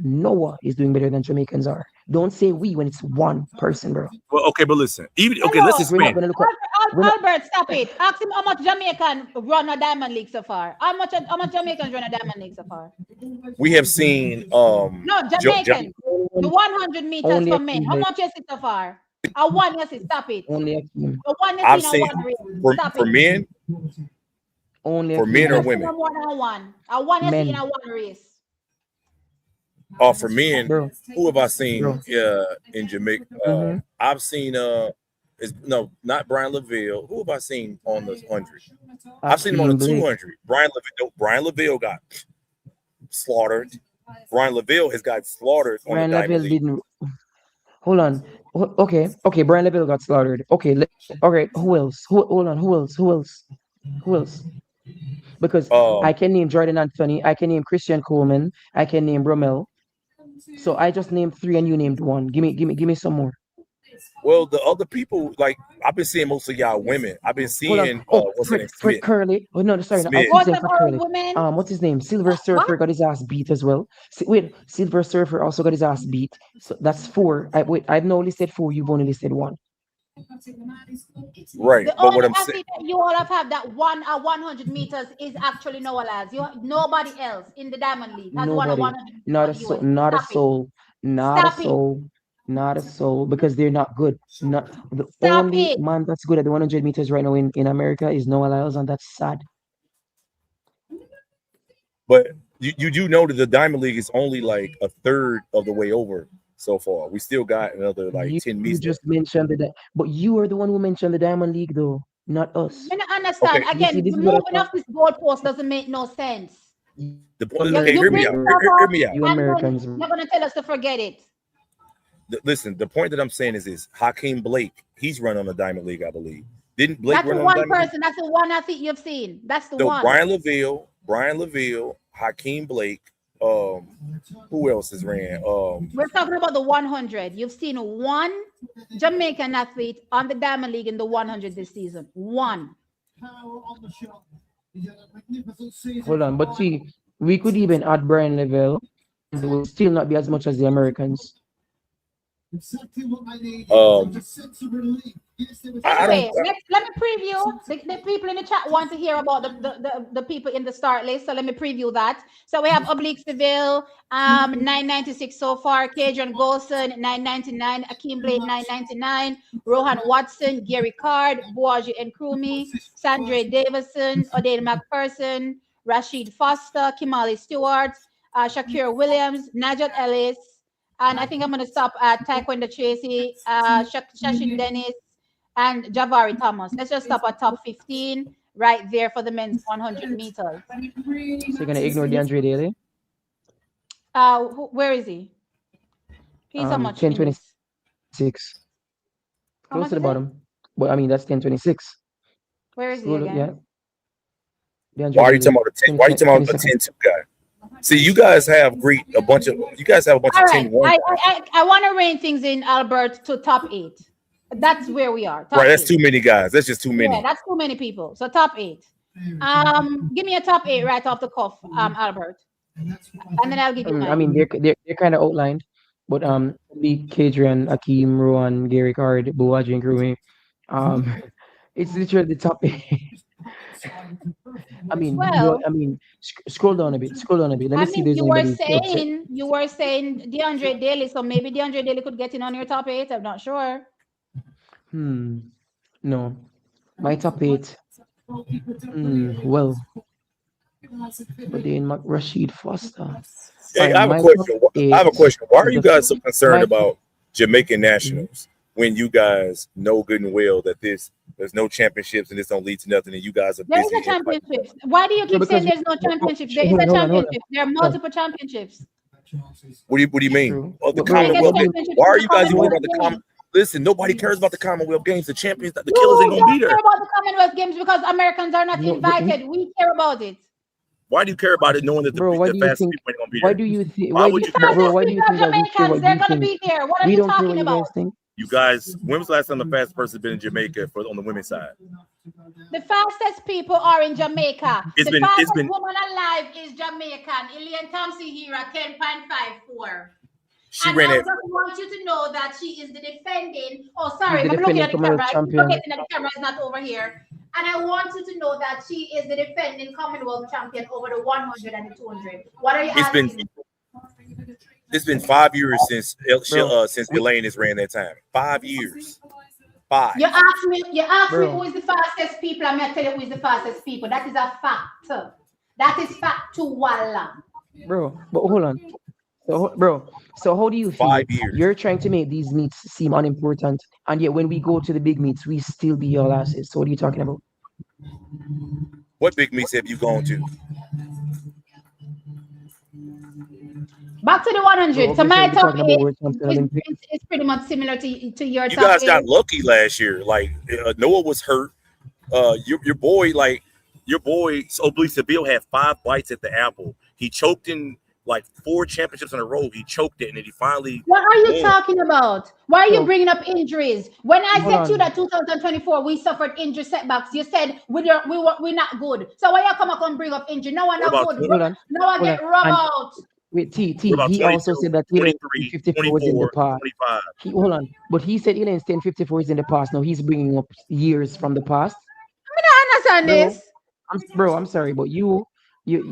[SPEAKER 2] Noah is doing better than Jamaicans are. Don't say we when it's one person, bro.
[SPEAKER 3] Well, okay, but listen. Even okay, let's
[SPEAKER 1] Hello.
[SPEAKER 2] We're not
[SPEAKER 3] expand.
[SPEAKER 2] gonna look at. We're not.
[SPEAKER 1] Albert, stop it. Ask him how much Jamaican run a Diamond League so far. How much Jamaicans run a Diamond League so far?
[SPEAKER 3] We have seen
[SPEAKER 1] No, Jamaican. The 100 meters
[SPEAKER 2] Only
[SPEAKER 1] for
[SPEAKER 2] a
[SPEAKER 1] men.
[SPEAKER 2] team,
[SPEAKER 1] How
[SPEAKER 2] mate.
[SPEAKER 1] much is it so far? A one, yes, stop it.
[SPEAKER 2] Only a team.
[SPEAKER 1] A one, yes,
[SPEAKER 3] I've
[SPEAKER 1] in a
[SPEAKER 3] seen
[SPEAKER 1] one race. Stop
[SPEAKER 3] for
[SPEAKER 1] it.
[SPEAKER 3] men,
[SPEAKER 2] Only a
[SPEAKER 3] for
[SPEAKER 2] few,
[SPEAKER 3] men or
[SPEAKER 1] Yes,
[SPEAKER 2] man.
[SPEAKER 1] in a
[SPEAKER 3] women.
[SPEAKER 1] 1-on-1. A one, yes, in
[SPEAKER 2] Men,
[SPEAKER 1] a one race.
[SPEAKER 3] For men,
[SPEAKER 2] bro,
[SPEAKER 3] who have I seen
[SPEAKER 2] bro.
[SPEAKER 3] in Jamaica?
[SPEAKER 2] Mm-hmm.
[SPEAKER 3] I've seen is no, not Brian Laville. Who have I seen on the 100? I've seen him on the
[SPEAKER 2] Akeem Blake.
[SPEAKER 3] 200. Brian Laville got slaughtered. Brian Laville has got slaughtered on the
[SPEAKER 2] Brian
[SPEAKER 3] Diamond
[SPEAKER 2] Lavelle
[SPEAKER 3] League.
[SPEAKER 2] didn't. Hold on. Okay. Brian Lavelle got slaughtered. Okay. All right. Who else? Hold on. Who else? Because I
[SPEAKER 3] Um,
[SPEAKER 2] can name Jordan Anthony. I can name Christian Coleman. I can name Brummel. So I just named three and you named one. Give me some more.
[SPEAKER 3] well, the other people, like I've been seeing most of y'all women. I've been
[SPEAKER 2] Hold on.
[SPEAKER 3] seeing
[SPEAKER 2] Oh,
[SPEAKER 3] what's her name?
[SPEAKER 2] Fred
[SPEAKER 3] Smith.
[SPEAKER 2] Curley. Oh no, sorry. I
[SPEAKER 3] Smith.
[SPEAKER 2] keep
[SPEAKER 1] What
[SPEAKER 2] saying
[SPEAKER 1] of
[SPEAKER 2] Fred
[SPEAKER 1] our
[SPEAKER 2] Curley.
[SPEAKER 1] women?
[SPEAKER 2] What's his name? Silver
[SPEAKER 1] What?
[SPEAKER 2] Surfer got his ass beat as well. Wait, Silver Surfer also got his ass beat. So that's four. I've now listed four. You've only listed one.
[SPEAKER 3] Right.
[SPEAKER 1] The
[SPEAKER 3] But what
[SPEAKER 1] only
[SPEAKER 3] I'm saying,
[SPEAKER 1] athlete that you all have that won a 100 meters is actually Noah Lyles. Nobody else in the Diamond League has won a
[SPEAKER 2] Nobody.
[SPEAKER 1] 100 meters
[SPEAKER 2] Not
[SPEAKER 1] for
[SPEAKER 2] a
[SPEAKER 1] the
[SPEAKER 2] soul.
[SPEAKER 1] US.
[SPEAKER 2] Not a
[SPEAKER 1] Stop it.
[SPEAKER 2] soul. Not a
[SPEAKER 1] Stop it.
[SPEAKER 2] soul. Not a soul. Because they're not good. Not the
[SPEAKER 1] Stop
[SPEAKER 2] only
[SPEAKER 1] it.
[SPEAKER 2] man that's good at the 100 meters right now in America is Noah Lyles, and that's sad.
[SPEAKER 3] but you do know that the Diamond League is only like a third of the way over so far. We still got another like
[SPEAKER 2] You
[SPEAKER 3] 10 meets
[SPEAKER 2] just
[SPEAKER 3] left.
[SPEAKER 2] mentioned but you are the one who mentioned the Diamond League, though, not us.
[SPEAKER 1] I don't
[SPEAKER 3] Okay.
[SPEAKER 1] understand.
[SPEAKER 2] You see,
[SPEAKER 1] Again,
[SPEAKER 2] this is what I
[SPEAKER 1] moving
[SPEAKER 2] thought.
[SPEAKER 1] off this goalpost doesn't make no sense.
[SPEAKER 3] The
[SPEAKER 2] You
[SPEAKER 3] point. Okay,
[SPEAKER 1] You
[SPEAKER 3] hear
[SPEAKER 2] Americans,
[SPEAKER 3] me
[SPEAKER 1] bring
[SPEAKER 3] out.
[SPEAKER 2] bro.
[SPEAKER 1] stuff
[SPEAKER 3] Hear
[SPEAKER 1] up
[SPEAKER 3] me out.
[SPEAKER 2] You
[SPEAKER 1] and then
[SPEAKER 2] Americans, bro.
[SPEAKER 1] you're gonna tell us to forget it.
[SPEAKER 3] Listen, the point that I'm saying is this: Hakeem Blake, he's run on the Diamond League, I believe. Didn't Blake
[SPEAKER 1] That's the
[SPEAKER 3] run on the
[SPEAKER 1] one
[SPEAKER 3] Diamond League?
[SPEAKER 1] person. That's the one athlete you've seen. That's the
[SPEAKER 3] So
[SPEAKER 1] one.
[SPEAKER 3] Brian Laville, Hakeem Blake. Who else has ran?
[SPEAKER 1] We're talking about the 100. You've seen one Jamaican athlete on the Diamond League in the 100 this season. One.
[SPEAKER 2] Hold on, but see, we could even add Brian Level, and it will still not be as much as the Americans.
[SPEAKER 3] Um, I don't.
[SPEAKER 1] Anyway, let me preview. The people in the chat want to hear about the people in the start list. So let me preview that. So we have Oblique Seville, 996 so far. Kadrian Golson, 999. Akeem Blade, 999. Rohan Watson, Gary Card, Boaji Nkrumah, Sandre Davison, Odane McPherson, Rashid Foster, Kimali Stewart, Shakir Williams, Najat Ellis, and I think I'm going to stop at Taekwondo Tracy, Shashin Dennis, and Javari Thomas. Let's just stop at top 15 right there for the men's 100 meters.
[SPEAKER 2] So you're gonna ignore DeAndre Daly?
[SPEAKER 1] Where is he? He's how much in this?
[SPEAKER 2] 1026.
[SPEAKER 1] How
[SPEAKER 2] Close
[SPEAKER 1] much
[SPEAKER 2] to the
[SPEAKER 1] is it?
[SPEAKER 2] bottom. But I mean that's 1026.
[SPEAKER 1] Where is he
[SPEAKER 2] Scroll up, yeah.
[SPEAKER 1] again?
[SPEAKER 2] DeAndre
[SPEAKER 3] Why are you
[SPEAKER 2] Daly.
[SPEAKER 3] talking about the 10? Why are you talking about the
[SPEAKER 2] 22nd.
[SPEAKER 3] 10-2 guy? See, you guys have a bunch of
[SPEAKER 1] All right.
[SPEAKER 3] 10-1.
[SPEAKER 1] I want to rank things in Albert to top 8. That's where we are. Top
[SPEAKER 3] Right, that's
[SPEAKER 1] 8.
[SPEAKER 3] too many guys. That's just too
[SPEAKER 1] Yeah,
[SPEAKER 3] many.
[SPEAKER 1] that's too many people. So top 8. Give me a top 8 right off the cuff, Albert, and then I'll give you
[SPEAKER 2] I
[SPEAKER 1] mine.
[SPEAKER 2] mean they're kind of outlined, but Lee, Kadrian, Akeem, Rowan, Gary Card, Buwaji, and Grumi. It's literally the top 8. mean,
[SPEAKER 1] Well,
[SPEAKER 2] scroll down a bit. Scroll down a bit. Let me
[SPEAKER 1] I
[SPEAKER 2] see if
[SPEAKER 1] mean,
[SPEAKER 2] there's anybody upset.
[SPEAKER 1] you were saying DeAndre Daly, so maybe DeAndre Daly could get in on your top 8. I'm not sure.
[SPEAKER 2] No, my top 8. Well, but then Rashid Foster. All
[SPEAKER 3] Hey,
[SPEAKER 2] right,
[SPEAKER 3] I have a
[SPEAKER 2] my top
[SPEAKER 3] question. I
[SPEAKER 2] 8.
[SPEAKER 3] have a question. Why are you
[SPEAKER 2] The
[SPEAKER 3] guys so concerned
[SPEAKER 2] my
[SPEAKER 3] about Jamaican nationals when you guys know good and well that there's no championships and this don't lead to nothing, and you guys are
[SPEAKER 1] There is
[SPEAKER 3] busy
[SPEAKER 1] a
[SPEAKER 3] and everybody.
[SPEAKER 1] championship. Why do you
[SPEAKER 2] no,
[SPEAKER 1] keep saying
[SPEAKER 2] because
[SPEAKER 1] there's no championship? There is
[SPEAKER 2] hold
[SPEAKER 1] a
[SPEAKER 2] on, hold on, hold on.
[SPEAKER 1] championship. There are
[SPEAKER 2] Hold on.
[SPEAKER 1] multiple championships.
[SPEAKER 3] What do you mean?
[SPEAKER 2] True.
[SPEAKER 3] Oh, the
[SPEAKER 2] But bro,
[SPEAKER 1] Biggest
[SPEAKER 3] Commonwealth Games.
[SPEAKER 1] championship
[SPEAKER 3] Why
[SPEAKER 1] is
[SPEAKER 3] are
[SPEAKER 1] the
[SPEAKER 3] you guys even worried
[SPEAKER 1] Commonwealth
[SPEAKER 3] about the
[SPEAKER 1] Games.
[SPEAKER 3] common? Listen, nobody cares about the Commonwealth Games. The champions, the killers
[SPEAKER 1] You
[SPEAKER 3] ain't gonna be
[SPEAKER 1] don't care
[SPEAKER 3] there.
[SPEAKER 1] about the Commonwealth Games because Americans are not
[SPEAKER 2] no, but
[SPEAKER 1] invited. We care about it.
[SPEAKER 3] Why do you care about it knowing that
[SPEAKER 2] bro, why
[SPEAKER 3] the
[SPEAKER 2] do you
[SPEAKER 3] fastest
[SPEAKER 2] think?
[SPEAKER 3] people ain't gonna be
[SPEAKER 2] Why
[SPEAKER 3] there?
[SPEAKER 2] do you think?
[SPEAKER 3] Why
[SPEAKER 2] Why
[SPEAKER 3] would
[SPEAKER 2] do,
[SPEAKER 3] you
[SPEAKER 2] but
[SPEAKER 3] care?
[SPEAKER 2] bro,
[SPEAKER 1] Fastest
[SPEAKER 2] why do you
[SPEAKER 1] people are
[SPEAKER 2] think that we care
[SPEAKER 1] Jamaicans.
[SPEAKER 2] what
[SPEAKER 1] They're
[SPEAKER 2] you
[SPEAKER 1] gonna
[SPEAKER 2] think?
[SPEAKER 1] be there. What are
[SPEAKER 2] We
[SPEAKER 1] you
[SPEAKER 2] don't care what
[SPEAKER 1] talking
[SPEAKER 2] you guys
[SPEAKER 1] about?
[SPEAKER 2] think.
[SPEAKER 3] You guys, when was the last time the fastest person been in Jamaica on the women's side?
[SPEAKER 1] The fastest people are in Jamaica.
[SPEAKER 3] It's
[SPEAKER 1] The
[SPEAKER 3] been
[SPEAKER 1] fastest woman alive is Jamaican. Elaine Thompson here at 10.54.
[SPEAKER 3] she
[SPEAKER 1] And
[SPEAKER 3] ran
[SPEAKER 1] I
[SPEAKER 3] at
[SPEAKER 1] just want you to know that she is the defending. Oh,
[SPEAKER 2] He's
[SPEAKER 1] sorry,
[SPEAKER 2] the
[SPEAKER 1] I'm looking
[SPEAKER 2] defending
[SPEAKER 1] at the
[SPEAKER 2] Commonwealth
[SPEAKER 1] camera. I'm
[SPEAKER 2] champion.
[SPEAKER 1] forgetting that the camera is not over here. And I want you to know that she is the defending Commonwealth champion over the 100 and the 200. What are you
[SPEAKER 3] it's been
[SPEAKER 1] asking me?
[SPEAKER 3] it's been 5 years since
[SPEAKER 2] Bro,
[SPEAKER 3] Elaine has ran that time. 5 years. 5.
[SPEAKER 1] You ask me
[SPEAKER 2] bro,
[SPEAKER 1] who is the fastest people. I'm gonna tell you who is the fastest people. That is a fact. That is fact to Walla.
[SPEAKER 2] bro, but hold on. So how do you feel?
[SPEAKER 3] 5 years.
[SPEAKER 2] You're trying to make these meets seem unimportant, and yet when we go to the big meets, we still be all asses. So what are you talking about?
[SPEAKER 3] What big meets have you gone to?
[SPEAKER 1] Back to the
[SPEAKER 2] Bro,
[SPEAKER 1] 100. So
[SPEAKER 2] obviously
[SPEAKER 1] my
[SPEAKER 2] we're
[SPEAKER 1] top
[SPEAKER 2] talking about
[SPEAKER 1] 8
[SPEAKER 2] world champion Olympic.
[SPEAKER 1] is pretty much similar to your
[SPEAKER 3] You
[SPEAKER 1] top
[SPEAKER 3] guys
[SPEAKER 1] 8.
[SPEAKER 3] got lucky last year. Like Noah was hurt. Your boy, Oblique Bill had 5 bites at the apple. He choked in like 4 championships in a row. He choked it, and then he finally
[SPEAKER 1] What are you
[SPEAKER 3] won.
[SPEAKER 1] talking about? Why are you
[SPEAKER 2] So
[SPEAKER 1] bringing up injuries? When I
[SPEAKER 2] hold
[SPEAKER 1] said to you
[SPEAKER 2] on.
[SPEAKER 1] that 2024 we suffered injury setbacks, you said we're not good. So why you come up and bring up injury? No one
[SPEAKER 3] What
[SPEAKER 1] not
[SPEAKER 3] about
[SPEAKER 1] good.
[SPEAKER 3] 20,
[SPEAKER 2] Hold on.
[SPEAKER 1] No one
[SPEAKER 2] Hold on.
[SPEAKER 1] get rub
[SPEAKER 2] And
[SPEAKER 1] out.
[SPEAKER 2] wait, T,
[SPEAKER 3] what about
[SPEAKER 2] he also
[SPEAKER 3] 22,
[SPEAKER 2] said that Elaine
[SPEAKER 3] 23,
[SPEAKER 2] 54 was in the
[SPEAKER 3] 24,
[SPEAKER 2] past.
[SPEAKER 3] 25?
[SPEAKER 2] Hold on. But he said Elaine's 1054 is in the past. Now he's bringing up years from the past.
[SPEAKER 1] I understand
[SPEAKER 2] Bro,
[SPEAKER 1] this.
[SPEAKER 2] I'm sorry, but you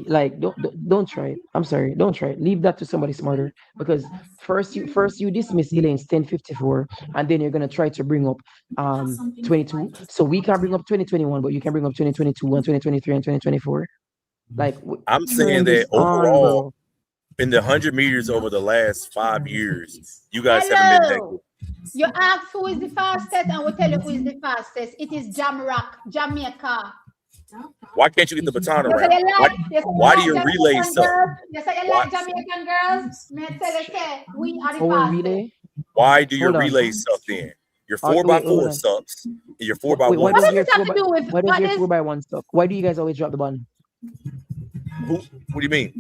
[SPEAKER 2] like don't try it. I'm sorry, don't try it. Leave that to somebody smarter because first you dismiss Elaine's 1054 and then you're gonna try to bring up 22. So we can bring up 2021, but you can bring up 2022 and 2023 and 2024. Like
[SPEAKER 3] I'm saying
[SPEAKER 2] turn this
[SPEAKER 3] that
[SPEAKER 2] on,
[SPEAKER 3] overall,
[SPEAKER 2] bro.
[SPEAKER 3] in the 100 meters over the last 5 years, you guys haven't been that good.
[SPEAKER 1] Hello. You ask who is the fastest, and we'll tell you who is the fastest. It is Jamrock, Jamaica.
[SPEAKER 3] Why can't you get the baton
[SPEAKER 1] You say
[SPEAKER 3] around?
[SPEAKER 1] you like, you say
[SPEAKER 3] Why do
[SPEAKER 1] you
[SPEAKER 3] you
[SPEAKER 1] like
[SPEAKER 3] relay
[SPEAKER 1] Jamaican
[SPEAKER 3] suck?
[SPEAKER 1] girls. You say you
[SPEAKER 3] Why,
[SPEAKER 1] like Jamaican girls. Me tell you, say we are the
[SPEAKER 2] Our
[SPEAKER 1] fastest.
[SPEAKER 2] relay.
[SPEAKER 3] why do your
[SPEAKER 2] Hold on.
[SPEAKER 3] relays suck then? Your
[SPEAKER 2] Wait,
[SPEAKER 3] 4x4
[SPEAKER 2] hold on.
[SPEAKER 3] sucks. And your 4x1
[SPEAKER 2] Wait, why
[SPEAKER 1] What
[SPEAKER 2] does
[SPEAKER 1] does
[SPEAKER 2] your
[SPEAKER 1] this have to do with
[SPEAKER 2] why does
[SPEAKER 1] what
[SPEAKER 2] your
[SPEAKER 1] is?
[SPEAKER 2] 4x1 stuck? Why do you guys always drop the button?
[SPEAKER 3] What do you mean?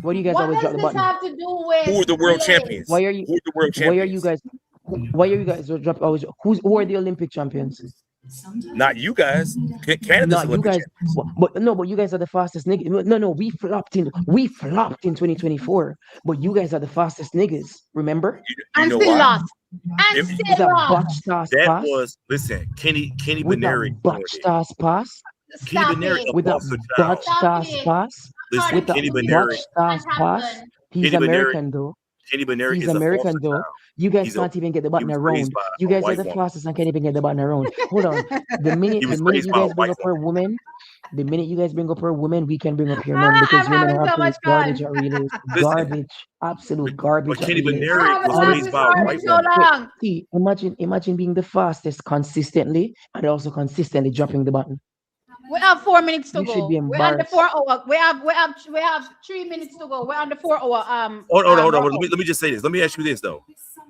[SPEAKER 2] Why do you guys
[SPEAKER 1] What
[SPEAKER 2] always drop
[SPEAKER 1] does
[SPEAKER 2] the
[SPEAKER 1] this
[SPEAKER 2] button?
[SPEAKER 1] have to do with
[SPEAKER 3] Who are the world
[SPEAKER 1] relays?
[SPEAKER 3] champions?
[SPEAKER 2] Why are you
[SPEAKER 3] Who are the world
[SPEAKER 2] why are you
[SPEAKER 3] champions?
[SPEAKER 2] guys why are you guys drop always who are the Olympic champions?
[SPEAKER 3] Not you guys. Canada's
[SPEAKER 2] Not you
[SPEAKER 3] Olympic
[SPEAKER 2] guys,
[SPEAKER 3] champions.
[SPEAKER 2] but you guys are the fastest niggas. No, we flopped in 2024, but you guys are the fastest niggas. Remember?
[SPEAKER 3] You
[SPEAKER 1] And
[SPEAKER 3] know
[SPEAKER 1] still
[SPEAKER 3] why?
[SPEAKER 1] lost. And
[SPEAKER 3] It-
[SPEAKER 2] With
[SPEAKER 1] still
[SPEAKER 2] a
[SPEAKER 1] lost.
[SPEAKER 2] botched ass
[SPEAKER 3] that
[SPEAKER 2] pass.
[SPEAKER 3] was listen. Kenny
[SPEAKER 2] With a
[SPEAKER 3] Benary doing
[SPEAKER 2] botched
[SPEAKER 3] it.
[SPEAKER 2] ass pass.
[SPEAKER 3] Kenny
[SPEAKER 1] Stop
[SPEAKER 3] Benary,
[SPEAKER 1] it.
[SPEAKER 3] a
[SPEAKER 2] With a
[SPEAKER 3] foster child.
[SPEAKER 2] botched
[SPEAKER 1] Stop
[SPEAKER 2] ass
[SPEAKER 1] it.
[SPEAKER 2] pass.
[SPEAKER 3] Listen,
[SPEAKER 2] With a
[SPEAKER 3] Kenny Benary.
[SPEAKER 2] botched ass
[SPEAKER 1] What
[SPEAKER 2] pass.
[SPEAKER 1] happened?
[SPEAKER 2] He's
[SPEAKER 3] Kenny Benary.
[SPEAKER 2] American though.
[SPEAKER 3] Kenny Benary
[SPEAKER 2] He's
[SPEAKER 3] is a foster
[SPEAKER 2] American though.
[SPEAKER 3] child.
[SPEAKER 2] You guys
[SPEAKER 3] He's a
[SPEAKER 2] can't even get the
[SPEAKER 3] he
[SPEAKER 2] button
[SPEAKER 3] was raised
[SPEAKER 2] around.
[SPEAKER 3] by
[SPEAKER 2] You
[SPEAKER 3] a
[SPEAKER 2] guys are
[SPEAKER 3] white
[SPEAKER 2] the
[SPEAKER 3] woman.
[SPEAKER 2] fastest and can't even get the button around. Hold on. The
[SPEAKER 3] He
[SPEAKER 2] minute
[SPEAKER 3] was
[SPEAKER 2] the minute
[SPEAKER 3] raised
[SPEAKER 2] you
[SPEAKER 3] by a
[SPEAKER 2] guys bring
[SPEAKER 3] white
[SPEAKER 2] up her
[SPEAKER 3] woman.
[SPEAKER 2] woman, the minute you guys bring up her woman, we can bring up your men because
[SPEAKER 1] I'm
[SPEAKER 2] women
[SPEAKER 1] having
[SPEAKER 2] are
[SPEAKER 1] so much
[SPEAKER 2] absolute garbage
[SPEAKER 1] fun.
[SPEAKER 2] at relays.
[SPEAKER 3] Listen,
[SPEAKER 2] Garbage. Absolute
[SPEAKER 3] but
[SPEAKER 2] garbage at
[SPEAKER 3] Kenny
[SPEAKER 2] relays.
[SPEAKER 1] I
[SPEAKER 3] Benary
[SPEAKER 1] haven't
[SPEAKER 3] was
[SPEAKER 2] All
[SPEAKER 1] had
[SPEAKER 2] this
[SPEAKER 3] raised
[SPEAKER 1] this
[SPEAKER 3] by a
[SPEAKER 1] story
[SPEAKER 3] white
[SPEAKER 1] so
[SPEAKER 3] woman.
[SPEAKER 1] long.
[SPEAKER 2] see, imagine being the fastest consistently and also consistently dropping the button.
[SPEAKER 1] We have 4 minutes to
[SPEAKER 2] You should
[SPEAKER 1] go.
[SPEAKER 2] be
[SPEAKER 1] We're on the
[SPEAKER 2] embarrassed.
[SPEAKER 1] 4 hour. We have 3 minutes to go. We're on the 4 hour.
[SPEAKER 3] Hold on.
[SPEAKER 1] route.
[SPEAKER 3] Let me just say this. Let me ask you this though.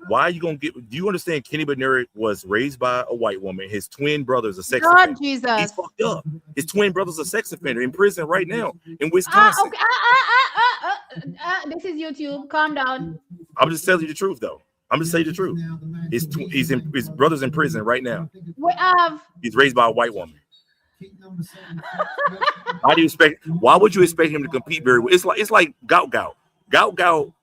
[SPEAKER 3] Why are you gonna get? Do you understand? Kenny Benary was raised by a white woman. His twin brother's a sex
[SPEAKER 1] God
[SPEAKER 3] offender.
[SPEAKER 1] Jesus.
[SPEAKER 3] He's fucked up. His twin brother's a sex offender in prison right now in Wisconsin.
[SPEAKER 1] Okay. This is YouTube. Calm down.
[SPEAKER 3] I'm just telling you the truth though. I'm just saying the truth. His brother's in prison right now.
[SPEAKER 1] We have.
[SPEAKER 3] He's raised by a white woman. Why would you expect him to compete very well? It's like Gout. Gout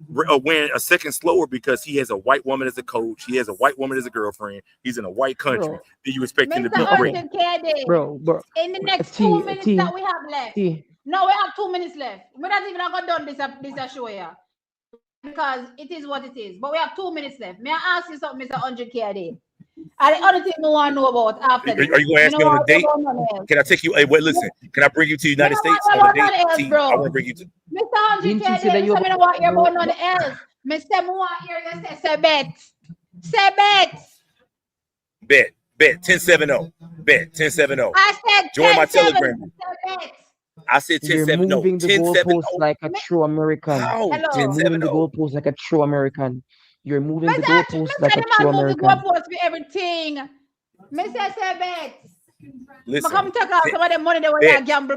[SPEAKER 3] win a second slower because he has a white woman as a coach. He has a white woman as a girlfriend. He's in a white country.
[SPEAKER 2] Bro.
[SPEAKER 3] Then you expect him to
[SPEAKER 1] Mr.
[SPEAKER 3] be great.
[SPEAKER 1] Urgent Care Day.
[SPEAKER 2] Bro.
[SPEAKER 1] In the next
[SPEAKER 2] T,
[SPEAKER 1] 2 minutes
[SPEAKER 2] T,
[SPEAKER 1] that we have left.
[SPEAKER 2] T.
[SPEAKER 1] No, we have 2 minutes left. We're not even gonna done this show here. Because it is what it is. But we have 2 minutes left. May I ask you something, Mr. 100K a day? And the other thing we want to know about after this.
[SPEAKER 3] Are you going to ask me on a date? Can I take you? Hey, wait, listen. Can I bring you to the United States on a date?
[SPEAKER 1] Else, bro.
[SPEAKER 3] I want to bring you to.
[SPEAKER 1] Mr. 100K a day, you know what you're going on else. Mr. Moore here, you say bet. Say bet.
[SPEAKER 3] Bet. 1070. Bet. 1070.
[SPEAKER 1] I said
[SPEAKER 3] join my
[SPEAKER 1] 10-7.
[SPEAKER 3] Telegram.
[SPEAKER 1] Bet.
[SPEAKER 3] I said 10-7.
[SPEAKER 2] You're
[SPEAKER 3] No,
[SPEAKER 2] moving the
[SPEAKER 3] 10-7.
[SPEAKER 2] goalpost like a true American.
[SPEAKER 3] How?
[SPEAKER 2] You're moving the goalpost like a true American. You're moving the goalpost like a true American.
[SPEAKER 1] Move the goalpost for everything. Mr. Say bet.
[SPEAKER 3] Listen,
[SPEAKER 1] come take out some of the money that you gamble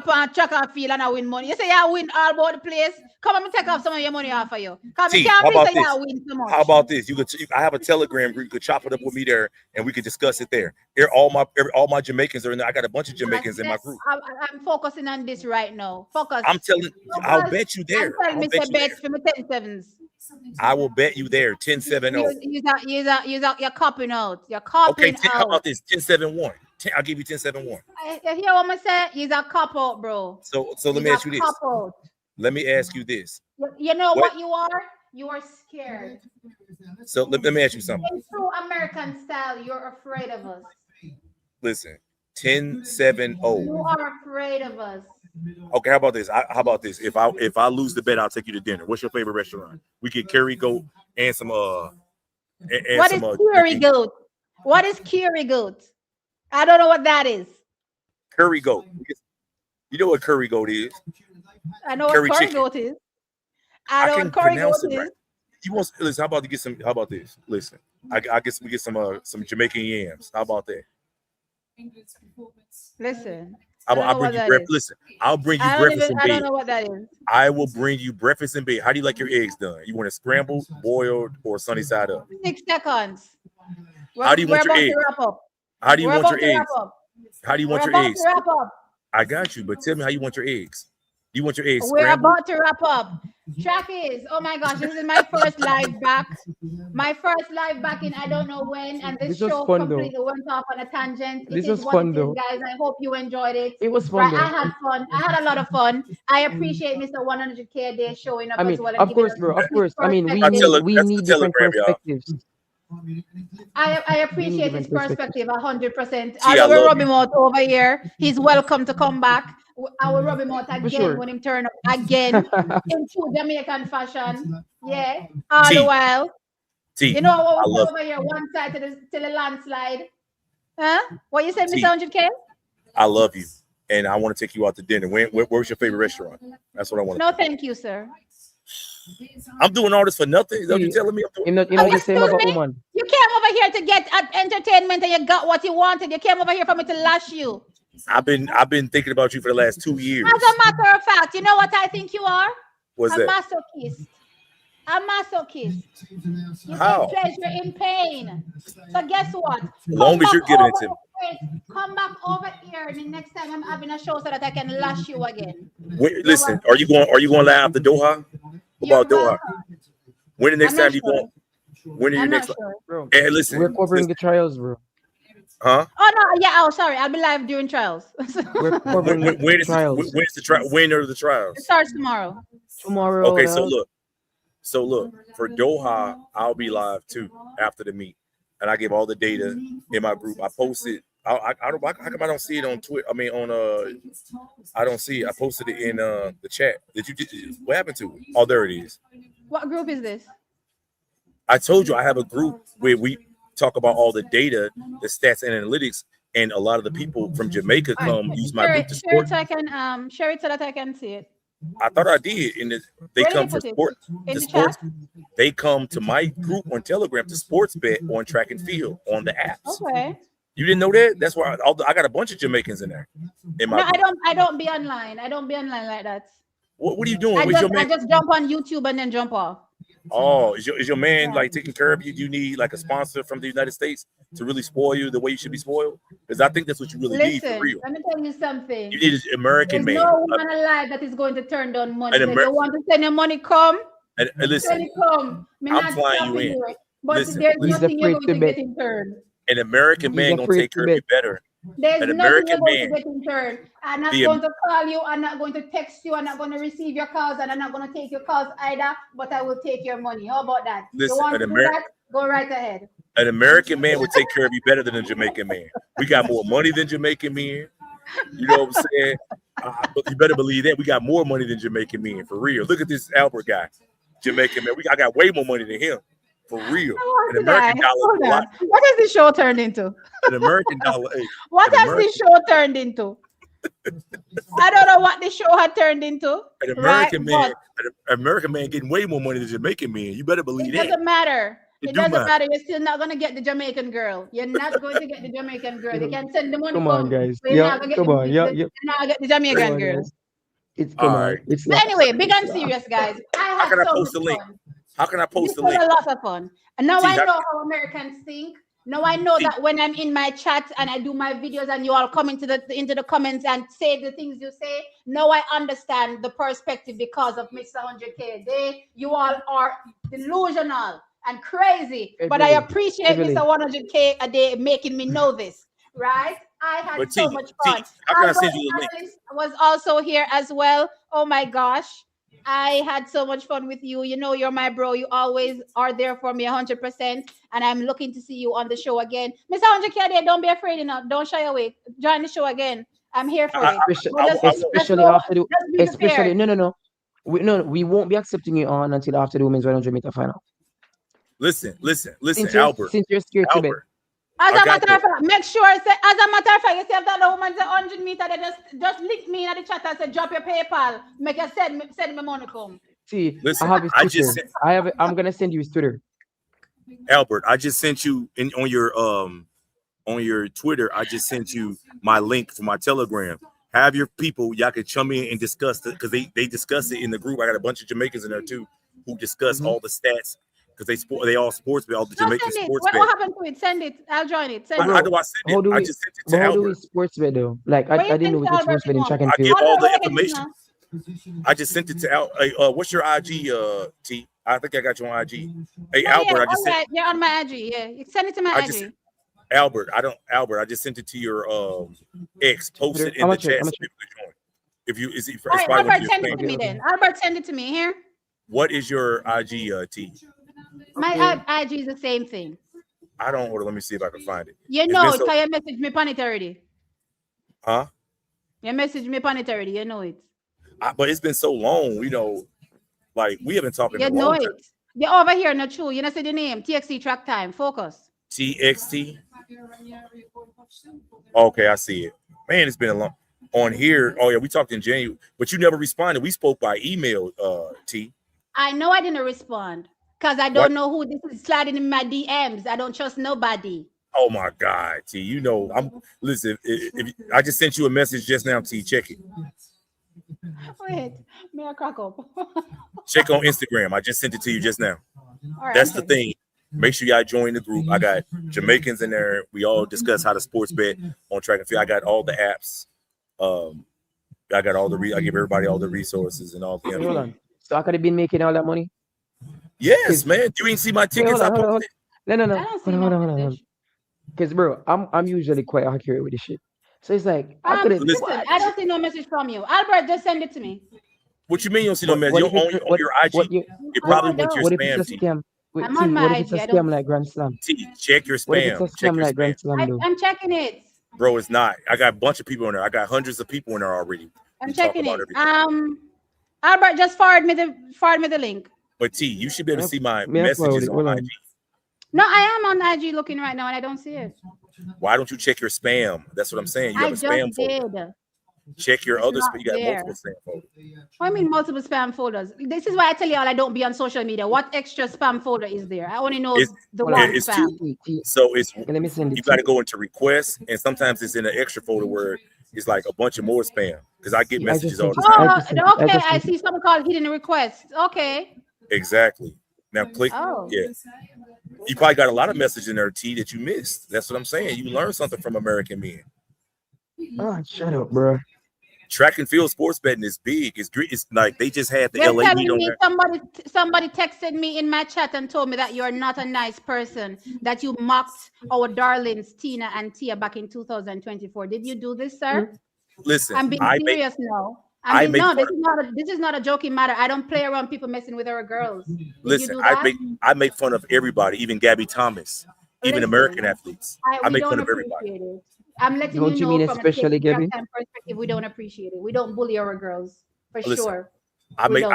[SPEAKER 1] on track and field and I win money. You say you win all about the place. Come on, take off some of your money off of you. Come
[SPEAKER 3] T,
[SPEAKER 1] how
[SPEAKER 3] about this?
[SPEAKER 1] Win so much.
[SPEAKER 3] How about this? I have a Telegram group. You could chop it up with me there, and we could discuss it there. All my Jamaicans are in there. I got a bunch of Jamaicans in my group.
[SPEAKER 1] I'm focusing on this right now. Focus.
[SPEAKER 3] I'm telling. I'll bet you there.
[SPEAKER 1] I'm telling Mr. Bet for me 10-7s.
[SPEAKER 3] I will bet you there 10-7-0.
[SPEAKER 1] You're copying out. You're copying
[SPEAKER 3] out. How about this? 10-7-1. I'll give you 10-7-1.
[SPEAKER 1] You hear what I'm saying? He's a cop out, bro.
[SPEAKER 3] So let me ask you this. Let me ask you this.
[SPEAKER 1] You know what you are? You are scared.
[SPEAKER 3] So let me ask you something.
[SPEAKER 1] In true American style, you're afraid of us.
[SPEAKER 3] Listen, 10-7-0.
[SPEAKER 1] You are afraid of us.
[SPEAKER 3] Okay, how about this? If I lose the bet, I'll take you to dinner. What's your favorite restaurant? We get curry goat and some
[SPEAKER 1] What is curry goat? What is curry goat? I don't know what that is.
[SPEAKER 3] Curry goat. You know what curry goat is?
[SPEAKER 1] I know what curry goat is. I know what curry goat is. Right.
[SPEAKER 3] You want listen? How about to get some? How about this? Listen, I guess we get some Jamaican yams. How about that?
[SPEAKER 1] Listen.
[SPEAKER 3] I'll bring you breakfast. Listen, I'll bring you breakfast in bed.
[SPEAKER 1] I don't know what that is.
[SPEAKER 3] I will bring you breakfast in bed. How do you like your eggs done? You want it scrambled, boiled, or sunny side up?
[SPEAKER 1] 6 seconds.
[SPEAKER 3] How do you want your eggs? How do you want your eggs? How do you want your eggs? I got you, but tell me how you want your eggs. You want your eggs scrambled?
[SPEAKER 1] We're about to wrap up. Track is, oh my gosh, this is my first live back. My first live back in I don't know when, and this show completely went off on a tangent.
[SPEAKER 2] This was fun though,
[SPEAKER 1] guys. I hope you enjoyed it.
[SPEAKER 2] It was fun.
[SPEAKER 1] I had fun. I had a lot of fun. I appreciate Mr. 100K a day showing up as well.
[SPEAKER 2] Of course, bro. Of course. I mean, we need different perspectives.
[SPEAKER 1] I appreciate his perspective 100%. I will rub him out over here. He's welcome to come back. I will rub him out again when him turn up again in true Jamaican fashion. Yeah, all the while. You know what we over here, one side to the landslide. Huh? What you said, Mr. 100K?
[SPEAKER 3] I love you, and I want to take you out to dinner. Where's your favorite restaurant? That's what I want.
[SPEAKER 1] No, thank you, sir.
[SPEAKER 3] I'm doing all this for nothing. Is that what you're telling me?
[SPEAKER 2] You know the same about woman.
[SPEAKER 1] You came over here to get entertainment, and you got what you wanted. You came over here for me to lash you.
[SPEAKER 3] I've been thinking about you for the last 2 years.
[SPEAKER 1] As a matter of fact, you know what I think you are?
[SPEAKER 3] What's that?
[SPEAKER 1] Masochist. A masochist. You
[SPEAKER 3] How?
[SPEAKER 1] take pleasure in pain. So guess what?
[SPEAKER 3] As long as you're giving it to me.
[SPEAKER 1] Come back over here the next time I'm having a show so that I can lash you again.
[SPEAKER 3] Listen, are you going live to Doha? About Doha? When the next time you going? When are you next?
[SPEAKER 2] Bro,
[SPEAKER 3] hey, listen,
[SPEAKER 2] we're covering the trials, bro.
[SPEAKER 3] Huh?
[SPEAKER 1] Oh no, yeah. Oh, sorry. I'll be live during trials.
[SPEAKER 2] We're covering the trials.
[SPEAKER 3] When are the trials?
[SPEAKER 1] It starts tomorrow.
[SPEAKER 2] Okay,
[SPEAKER 3] so look, for Doha, I'll be live too after the meet, and I give all the data in my group. I posted. How come I don't see it on Twitter? I mean, I don't see it. I posted it in the chat. What happened to it? Oh, there it is.
[SPEAKER 1] What group is this?
[SPEAKER 3] I told you I have a group where we talk about all the data, the stats and analytics, and a lot of the people from Jamaica come use my group to
[SPEAKER 1] share it so I can share it so that I can see it.
[SPEAKER 3] I thought I did. They come for sports. They come to my group on Telegram to sports bet on track and field on the apps.
[SPEAKER 1] Okay.
[SPEAKER 3] You didn't know that? That's why I got a bunch of Jamaicans in there.
[SPEAKER 1] I don't be online. I don't be online like that.
[SPEAKER 3] What are you doing?
[SPEAKER 1] I just jump on YouTube and then jump off.
[SPEAKER 3] Oh, is your man like taking care of you? Do you need like a sponsor from the United States to really spoil you the way you should be spoiled? Because I think that's what you really need for real.
[SPEAKER 1] Let me tell you something.
[SPEAKER 3] You need an American man.
[SPEAKER 1] No woman alive that is going to turn down money. If you want to send your money, come.
[SPEAKER 3] And listen,
[SPEAKER 1] When it come, me
[SPEAKER 3] I'm
[SPEAKER 1] not
[SPEAKER 3] flying you
[SPEAKER 1] stopping
[SPEAKER 3] in.
[SPEAKER 1] you. But
[SPEAKER 3] Listen,
[SPEAKER 1] there's
[SPEAKER 2] He's
[SPEAKER 1] nothing you're
[SPEAKER 2] afraid
[SPEAKER 1] going
[SPEAKER 2] to
[SPEAKER 1] to
[SPEAKER 2] bet.
[SPEAKER 1] get in turn.
[SPEAKER 3] an American
[SPEAKER 2] He's
[SPEAKER 3] man gonna
[SPEAKER 2] afraid
[SPEAKER 3] take
[SPEAKER 2] to
[SPEAKER 3] care of you
[SPEAKER 2] bet.
[SPEAKER 3] better.
[SPEAKER 1] There's
[SPEAKER 3] An
[SPEAKER 1] nothing you're
[SPEAKER 3] American
[SPEAKER 1] going to
[SPEAKER 3] man,
[SPEAKER 1] get in turn. I'm not
[SPEAKER 3] the
[SPEAKER 1] going to call you. I'm not going to text you. I'm not going to receive your calls, and I'm not going to take your calls either. But I will take your money. How about that? You
[SPEAKER 3] listen,
[SPEAKER 1] want to do that? Go right ahead.
[SPEAKER 3] an American man would take care of you better than a Jamaican man. We got more money than Jamaican men. You know what I'm saying? But you better believe that we got more money than Jamaican men for real. Look at this Albert guy, Jamaican man. I got way more money than him for real.
[SPEAKER 1] I want
[SPEAKER 3] An
[SPEAKER 1] to die.
[SPEAKER 3] American dollar is
[SPEAKER 1] Hold
[SPEAKER 3] a lot.
[SPEAKER 1] on. What has this show turned into?
[SPEAKER 3] An American dollar. Hey,
[SPEAKER 1] What
[SPEAKER 3] an
[SPEAKER 1] has this
[SPEAKER 3] American,
[SPEAKER 1] show turned into? I don't know what this show had turned into,
[SPEAKER 3] an
[SPEAKER 1] right?
[SPEAKER 3] American man,
[SPEAKER 1] But
[SPEAKER 3] an American man getting way more money than Jamaican men. You better believe
[SPEAKER 1] it
[SPEAKER 3] that.
[SPEAKER 1] doesn't matter.
[SPEAKER 3] It
[SPEAKER 1] It
[SPEAKER 3] do
[SPEAKER 1] doesn't
[SPEAKER 3] matter.
[SPEAKER 1] matter. You're still not gonna get the Jamaican girl. You're not going to get the Jamaican girl. You can send the money
[SPEAKER 2] Come on,
[SPEAKER 1] come,
[SPEAKER 2] guys.
[SPEAKER 1] but you're
[SPEAKER 2] Yeah,
[SPEAKER 1] not gonna get
[SPEAKER 2] come on. Yeah,
[SPEAKER 1] you're
[SPEAKER 2] yeah.
[SPEAKER 1] not gonna get the
[SPEAKER 2] Come
[SPEAKER 1] Jamaican
[SPEAKER 2] on,
[SPEAKER 1] girl.
[SPEAKER 2] guys. It's
[SPEAKER 3] All
[SPEAKER 2] come
[SPEAKER 3] right.
[SPEAKER 2] on. It's
[SPEAKER 1] But
[SPEAKER 2] not.
[SPEAKER 1] anyway, big
[SPEAKER 2] It's
[SPEAKER 1] and
[SPEAKER 2] not.
[SPEAKER 1] serious, guys. I
[SPEAKER 3] How
[SPEAKER 1] had
[SPEAKER 3] can I
[SPEAKER 1] so
[SPEAKER 3] post the
[SPEAKER 1] much
[SPEAKER 3] link?
[SPEAKER 1] fun.
[SPEAKER 3] How can I
[SPEAKER 1] This
[SPEAKER 3] post the
[SPEAKER 1] was
[SPEAKER 3] link?
[SPEAKER 1] a lot of fun. And now
[SPEAKER 3] T,
[SPEAKER 1] I know how Americans think. Now I know
[SPEAKER 3] T,
[SPEAKER 1] that when I'm in my chat and I do my videos and you all come into the comments and say the things you say, now I understand the perspective because of Mr. 100K. You all are delusional and crazy, but I
[SPEAKER 2] Evelyn,
[SPEAKER 1] appreciate Mr.
[SPEAKER 2] Evelyn.
[SPEAKER 1] 100K a day making me know this, right? I had
[SPEAKER 3] but
[SPEAKER 1] so much
[SPEAKER 3] T,
[SPEAKER 1] fun.
[SPEAKER 3] how can I
[SPEAKER 1] Albert
[SPEAKER 3] send you the link?
[SPEAKER 1] Analyst was also here as well. Oh my gosh. I had so much fun with you. You know, you're my bro. You always are there for me 100%. And I'm looking to see you on the show again. Mr. 100K, don't be afraid enough. Don't shy away. Join the show again. I'm here for it.
[SPEAKER 2] Especially,
[SPEAKER 1] But let's
[SPEAKER 2] especially
[SPEAKER 1] go.
[SPEAKER 2] after the,
[SPEAKER 1] Let's be
[SPEAKER 2] especially
[SPEAKER 1] prepared.
[SPEAKER 2] no. We won't be accepting you on until after the women's 100 meter final.
[SPEAKER 3] Listen,
[SPEAKER 2] Since you're scared to bet.
[SPEAKER 3] Albert.
[SPEAKER 1] As
[SPEAKER 3] I
[SPEAKER 1] a
[SPEAKER 3] got
[SPEAKER 1] matter
[SPEAKER 3] this.
[SPEAKER 1] of fact, make sure, as a matter of fact, you see after the woman's 100 meter, they just link me in the chat and say, drop your PayPal. Make you send me money come.
[SPEAKER 2] See, I
[SPEAKER 3] Listen,
[SPEAKER 2] have his
[SPEAKER 3] I
[SPEAKER 2] Twitter.
[SPEAKER 3] just sent
[SPEAKER 2] I'm gonna send you his Twitter.
[SPEAKER 3] Albert. I just sent you on your Twitter. I just sent you my link for my Telegram. Have your people, y'all can chum in and discuss it because they discuss it in the group. I got a bunch of Jamaicans in there too who discuss all the stats because they all sports bet, all the
[SPEAKER 1] No,
[SPEAKER 3] Jamaican
[SPEAKER 1] send it.
[SPEAKER 3] sports
[SPEAKER 1] What
[SPEAKER 3] bet.
[SPEAKER 1] happened to it? Send it. I'll join it. Send
[SPEAKER 3] But
[SPEAKER 1] it.
[SPEAKER 3] how do I send
[SPEAKER 2] How
[SPEAKER 3] it?
[SPEAKER 2] do
[SPEAKER 3] I
[SPEAKER 2] we?
[SPEAKER 3] just sent it
[SPEAKER 2] But
[SPEAKER 3] to
[SPEAKER 2] how do we
[SPEAKER 3] Albert.
[SPEAKER 2] sports bet though? Like I
[SPEAKER 1] What you
[SPEAKER 2] didn't know
[SPEAKER 1] send
[SPEAKER 2] we
[SPEAKER 1] to
[SPEAKER 2] could
[SPEAKER 1] Albert
[SPEAKER 2] sports bet in track
[SPEAKER 1] Simon?
[SPEAKER 2] and
[SPEAKER 3] I give
[SPEAKER 2] field.
[SPEAKER 3] all the
[SPEAKER 1] Albert, what is
[SPEAKER 3] information. I just sent it to Al. What's your IG, T? I think I got you on IG. Hey,
[SPEAKER 1] Oh
[SPEAKER 3] Albert,
[SPEAKER 1] yeah,
[SPEAKER 3] I just
[SPEAKER 1] all
[SPEAKER 3] sent.
[SPEAKER 1] right. You're on my IG. Yeah, you send it to my
[SPEAKER 3] I just
[SPEAKER 1] IG.
[SPEAKER 3] Albert. I just sent it to your X. Post
[SPEAKER 2] Twitter.
[SPEAKER 3] it
[SPEAKER 2] How
[SPEAKER 3] in the
[SPEAKER 2] much? How
[SPEAKER 3] chat so
[SPEAKER 2] much?
[SPEAKER 3] people can join. If you, it's
[SPEAKER 1] All right,
[SPEAKER 3] probably went to
[SPEAKER 1] Albert,
[SPEAKER 3] your
[SPEAKER 1] send it
[SPEAKER 3] spam.
[SPEAKER 1] to me
[SPEAKER 2] Okay.
[SPEAKER 1] then. Albert, send it to me here.
[SPEAKER 3] What is your IG, T?
[SPEAKER 1] My
[SPEAKER 2] Okay.
[SPEAKER 1] IG is the same thing.
[SPEAKER 3] I don't order. Let me see if I can find it.
[SPEAKER 1] You
[SPEAKER 3] It's
[SPEAKER 1] know
[SPEAKER 3] been
[SPEAKER 1] it,
[SPEAKER 3] so,
[SPEAKER 1] because you message me on it already.
[SPEAKER 3] huh?
[SPEAKER 1] You message me on it already. You know it.
[SPEAKER 3] But it's been so long. Like we haven't talked in
[SPEAKER 1] You
[SPEAKER 3] a
[SPEAKER 1] know
[SPEAKER 3] long time.
[SPEAKER 1] it. You're over here, not true. You know say the name. TXC track time. Focus.
[SPEAKER 3] TXT. Okay, I see it. Man, it's been a long on here. Oh yeah, we talked in January, but you never responded. We spoke by email, T.
[SPEAKER 1] I know I didn't respond because I
[SPEAKER 3] What?
[SPEAKER 1] don't know who this is sliding in my DMs. I don't trust nobody.
[SPEAKER 3] Oh my God, T. You know, listen. If I just sent you a message just now, T. Check it.
[SPEAKER 1] Wait, may I crack up?
[SPEAKER 3] Check on Instagram. I just sent it to you just now.
[SPEAKER 1] All right,
[SPEAKER 3] That's
[SPEAKER 1] I'm
[SPEAKER 3] the
[SPEAKER 1] checking.
[SPEAKER 3] thing. Make sure y'all join the group. I got Jamaicans in there. We all discuss how to sports bet on track and field. I got all the apps. I got all I give everybody all the resources and all the
[SPEAKER 2] Wait, hold
[SPEAKER 3] info.
[SPEAKER 2] on. So I could have been making all that money.
[SPEAKER 3] Yes,
[SPEAKER 2] Cause
[SPEAKER 3] man. You ain't see my
[SPEAKER 2] wait,
[SPEAKER 3] tickets I
[SPEAKER 2] hold on.
[SPEAKER 3] posted.
[SPEAKER 2] No.
[SPEAKER 1] I don't see
[SPEAKER 2] Hold
[SPEAKER 1] no
[SPEAKER 2] on.
[SPEAKER 1] message.
[SPEAKER 2] Because bro, I'm usually quite accurate with this shit. So it's like I could have.
[SPEAKER 3] Listen,
[SPEAKER 1] Listen, I don't see no message from you. Albert, just send it to me.
[SPEAKER 3] what you mean you don't see no
[SPEAKER 2] What
[SPEAKER 3] message?
[SPEAKER 2] what
[SPEAKER 3] You
[SPEAKER 2] if
[SPEAKER 3] don't
[SPEAKER 2] it's
[SPEAKER 3] on your IG.
[SPEAKER 2] what you
[SPEAKER 3] It
[SPEAKER 1] No,
[SPEAKER 3] probably
[SPEAKER 1] I
[SPEAKER 3] went to your
[SPEAKER 1] don't.
[SPEAKER 2] what if it's
[SPEAKER 3] spam,
[SPEAKER 2] a
[SPEAKER 3] T.
[SPEAKER 2] scam? Wait,
[SPEAKER 1] I'm
[SPEAKER 2] T,
[SPEAKER 1] on
[SPEAKER 2] what
[SPEAKER 1] my
[SPEAKER 2] if it's a
[SPEAKER 1] IG. I don't.
[SPEAKER 2] scam like Grand Slam?
[SPEAKER 3] T, check your
[SPEAKER 2] What if it's a
[SPEAKER 3] spam. Check
[SPEAKER 2] scam
[SPEAKER 3] your
[SPEAKER 2] like
[SPEAKER 3] spam.
[SPEAKER 2] Grand Slam though?
[SPEAKER 1] I'm checking it.
[SPEAKER 3] Bro, it's not. I got a bunch of people in there. I got hundreds of people in there already.
[SPEAKER 1] I'm
[SPEAKER 3] We talk
[SPEAKER 1] checking
[SPEAKER 3] about
[SPEAKER 1] it.
[SPEAKER 3] everything.
[SPEAKER 1] Albert, just forward me the link.
[SPEAKER 3] But T, you should be able to see my
[SPEAKER 2] May I forward
[SPEAKER 3] messages
[SPEAKER 2] it?
[SPEAKER 3] on
[SPEAKER 2] Hold
[SPEAKER 3] IG.
[SPEAKER 2] on.
[SPEAKER 1] No, I am on IG looking right now and I don't see it.
[SPEAKER 3] Why don't you check your spam? That's what I'm saying. You
[SPEAKER 1] I
[SPEAKER 3] have a
[SPEAKER 1] just
[SPEAKER 3] spam
[SPEAKER 1] did.
[SPEAKER 3] folder. Check your
[SPEAKER 1] It's
[SPEAKER 3] other
[SPEAKER 1] not
[SPEAKER 3] spam. You got
[SPEAKER 1] there.
[SPEAKER 3] multiple spam folders.
[SPEAKER 1] What do you mean multiple spam folders? This is why I tell you all I don't be on social media. What extra spam folder is there? I only know
[SPEAKER 3] It's
[SPEAKER 1] the
[SPEAKER 2] Hold
[SPEAKER 3] yeah,
[SPEAKER 1] one
[SPEAKER 2] on.
[SPEAKER 3] it's
[SPEAKER 1] spam.
[SPEAKER 3] two. So it's
[SPEAKER 2] Let me send
[SPEAKER 3] you
[SPEAKER 2] it to
[SPEAKER 3] got to
[SPEAKER 2] you.
[SPEAKER 3] go into requests, and sometimes it's in an extra folder where it's like a bunch of more spam. Because I get
[SPEAKER 2] See, I just
[SPEAKER 3] messages all
[SPEAKER 2] sent
[SPEAKER 3] the
[SPEAKER 2] it. I
[SPEAKER 3] time.
[SPEAKER 2] just sent it. I
[SPEAKER 1] Okay.
[SPEAKER 2] just
[SPEAKER 1] I
[SPEAKER 2] sent it.
[SPEAKER 1] see something called hidden requests. Okay.
[SPEAKER 3] Exactly. Now click.
[SPEAKER 1] Oh.
[SPEAKER 3] Yeah, you probably got a lot of messages in there, T, that you missed. That's what I'm saying. You learned something from American men.
[SPEAKER 2] Oh, shut up, bro.
[SPEAKER 3] track and field sports betting is big. It's like they just had the
[SPEAKER 1] They're
[SPEAKER 3] LA meet
[SPEAKER 1] telling
[SPEAKER 3] on
[SPEAKER 1] me
[SPEAKER 3] there.
[SPEAKER 1] somebody texted me in my chat and told me that you're not a nice person, that you mocked our darlings Tina and Tia back in 2024. Did you do this, sir?
[SPEAKER 3] Listen,
[SPEAKER 1] I'm being serious now.
[SPEAKER 3] I make fun
[SPEAKER 1] This is not a joking matter. I don't play around people messing with our girls. Did you do
[SPEAKER 3] I
[SPEAKER 1] that?
[SPEAKER 3] make fun of everybody, even Gabby Thomas, even
[SPEAKER 1] Listen,
[SPEAKER 3] American athletes. I
[SPEAKER 1] we
[SPEAKER 3] make
[SPEAKER 1] don't
[SPEAKER 3] fun of everybody.
[SPEAKER 1] appreciate it. I'm letting
[SPEAKER 2] Don't
[SPEAKER 1] you
[SPEAKER 2] you
[SPEAKER 1] know
[SPEAKER 2] mean
[SPEAKER 1] from a
[SPEAKER 2] especially, Gabby?
[SPEAKER 1] time perspective, we don't appreciate it. We don't bully our girls for
[SPEAKER 3] Listen,
[SPEAKER 1] sure.
[SPEAKER 3] I
[SPEAKER 1] We don't.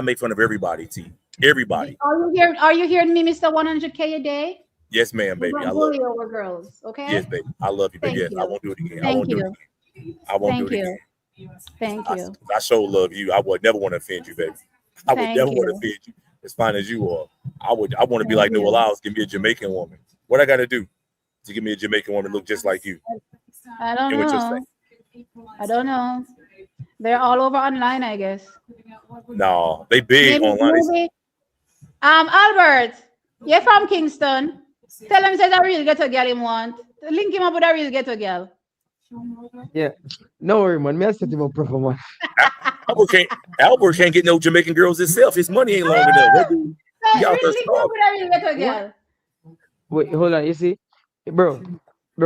[SPEAKER 3] make fun of everybody, T. Everybody.
[SPEAKER 1] Are you hearing me, Mr. 100K a day?
[SPEAKER 3] Yes, ma'am,
[SPEAKER 1] We
[SPEAKER 3] baby. I
[SPEAKER 1] don't
[SPEAKER 3] love
[SPEAKER 1] bully
[SPEAKER 3] you.
[SPEAKER 1] our girls, okay?
[SPEAKER 3] Yes, baby. I love you, baby.
[SPEAKER 1] Thank
[SPEAKER 3] Yes, I
[SPEAKER 1] you.
[SPEAKER 3] won't do it again.
[SPEAKER 1] Thank you.
[SPEAKER 3] I won't do
[SPEAKER 1] Thank
[SPEAKER 3] it
[SPEAKER 1] you.
[SPEAKER 3] again.
[SPEAKER 1] Thank you.
[SPEAKER 3] I sure love you. I would never want to offend you, baby. I would
[SPEAKER 1] Thank
[SPEAKER 3] never want to
[SPEAKER 1] you.
[SPEAKER 3] offend you. As fine as you are, I want to be
[SPEAKER 1] Thank
[SPEAKER 3] like
[SPEAKER 1] you.
[SPEAKER 3] Noah Lyles. Give me a Jamaican woman. What I got to do to give me a Jamaican woman look just like you?
[SPEAKER 1] I don't
[SPEAKER 3] And with your
[SPEAKER 1] know.
[SPEAKER 3] face.
[SPEAKER 1] I don't know. They're all over online, I guess.
[SPEAKER 3] No, they big online.
[SPEAKER 1] Maybe. Albert, you're from Kingston. Tell him says I really get a girl him want. Link him up with a real get a girl.
[SPEAKER 2] Yeah. No worry, man. Me I set him up proper, man.
[SPEAKER 3] Albert can't get no Jamaican girls himself. His money ain't long enough. That dude,
[SPEAKER 1] So
[SPEAKER 3] he out there
[SPEAKER 1] link him up
[SPEAKER 3] starving.
[SPEAKER 1] with a real get a girl.
[SPEAKER 2] Wait, hold on. You see, bro,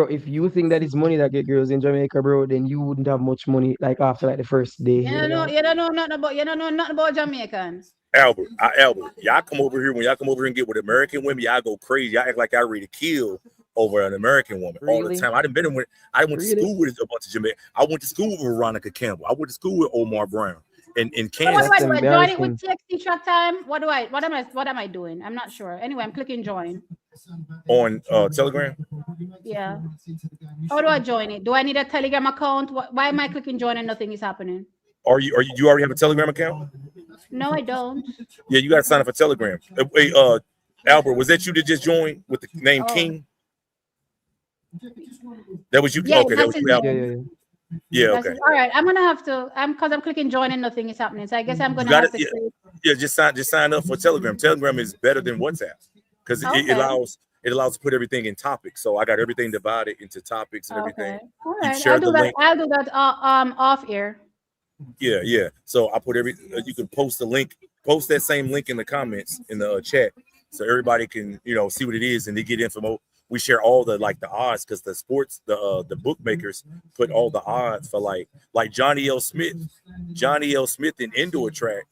[SPEAKER 2] if you think that it's money that get girls in Jamaica, bro, then you wouldn't have much money like after like the first day here.
[SPEAKER 1] You don't know nothing about Jamaicans.
[SPEAKER 3] Albert, y'all come over here. When y'all come over here and get with American women, y'all go crazy. Y'all act like y'all ready to kill over an American woman all the
[SPEAKER 2] Really?
[SPEAKER 3] time. I went to
[SPEAKER 2] Really?
[SPEAKER 3] school with a bunch of Jamaican. I went to school with Veronica Campbell. I went to school with Omar Brown in
[SPEAKER 1] So what
[SPEAKER 3] Kansas.
[SPEAKER 1] do I
[SPEAKER 2] That's
[SPEAKER 1] do? Join it with
[SPEAKER 2] embarrassing.
[SPEAKER 1] TXT track time. What am I doing? I'm not sure. Anyway, I'm clicking join.
[SPEAKER 3] On Telegram.
[SPEAKER 1] Yeah. How do I join it? Do I need a Telegram account? Why am I clicking join and nothing is happening?
[SPEAKER 3] You already have a Telegram account?
[SPEAKER 1] No, I don't.
[SPEAKER 3] Yeah, you got to sign up for Telegram. Wait, Albert, was that you that just joined with the name
[SPEAKER 1] Oh.
[SPEAKER 3] King? That was you.
[SPEAKER 1] Yeah,
[SPEAKER 3] Okay, that
[SPEAKER 1] that's
[SPEAKER 3] was
[SPEAKER 1] his
[SPEAKER 3] you, Albert.
[SPEAKER 1] name.
[SPEAKER 3] Yeah,
[SPEAKER 1] That's
[SPEAKER 3] okay.
[SPEAKER 1] all right. I'm gonna have to. Because I'm clicking join and nothing is happening. So I guess I'm gonna have to.
[SPEAKER 3] Yeah, just sign up for Telegram. Telegram is better than WhatsApp because
[SPEAKER 1] Okay.
[SPEAKER 3] it allows to put everything in topics. So I got everything divided into topics and everything.
[SPEAKER 1] Okay. All
[SPEAKER 3] You
[SPEAKER 1] right.
[SPEAKER 3] share
[SPEAKER 1] I'll do
[SPEAKER 3] the
[SPEAKER 1] that.
[SPEAKER 3] link.
[SPEAKER 1] I'll do that. Off air.
[SPEAKER 3] Yeah. So I put you can post the link, post that same link in the comments in the chat, so everybody can see what it is and they get info. We share all the odds because the bookmakers put all the odds for like Johnny L. Smith. Johnny L. Smith in indoor track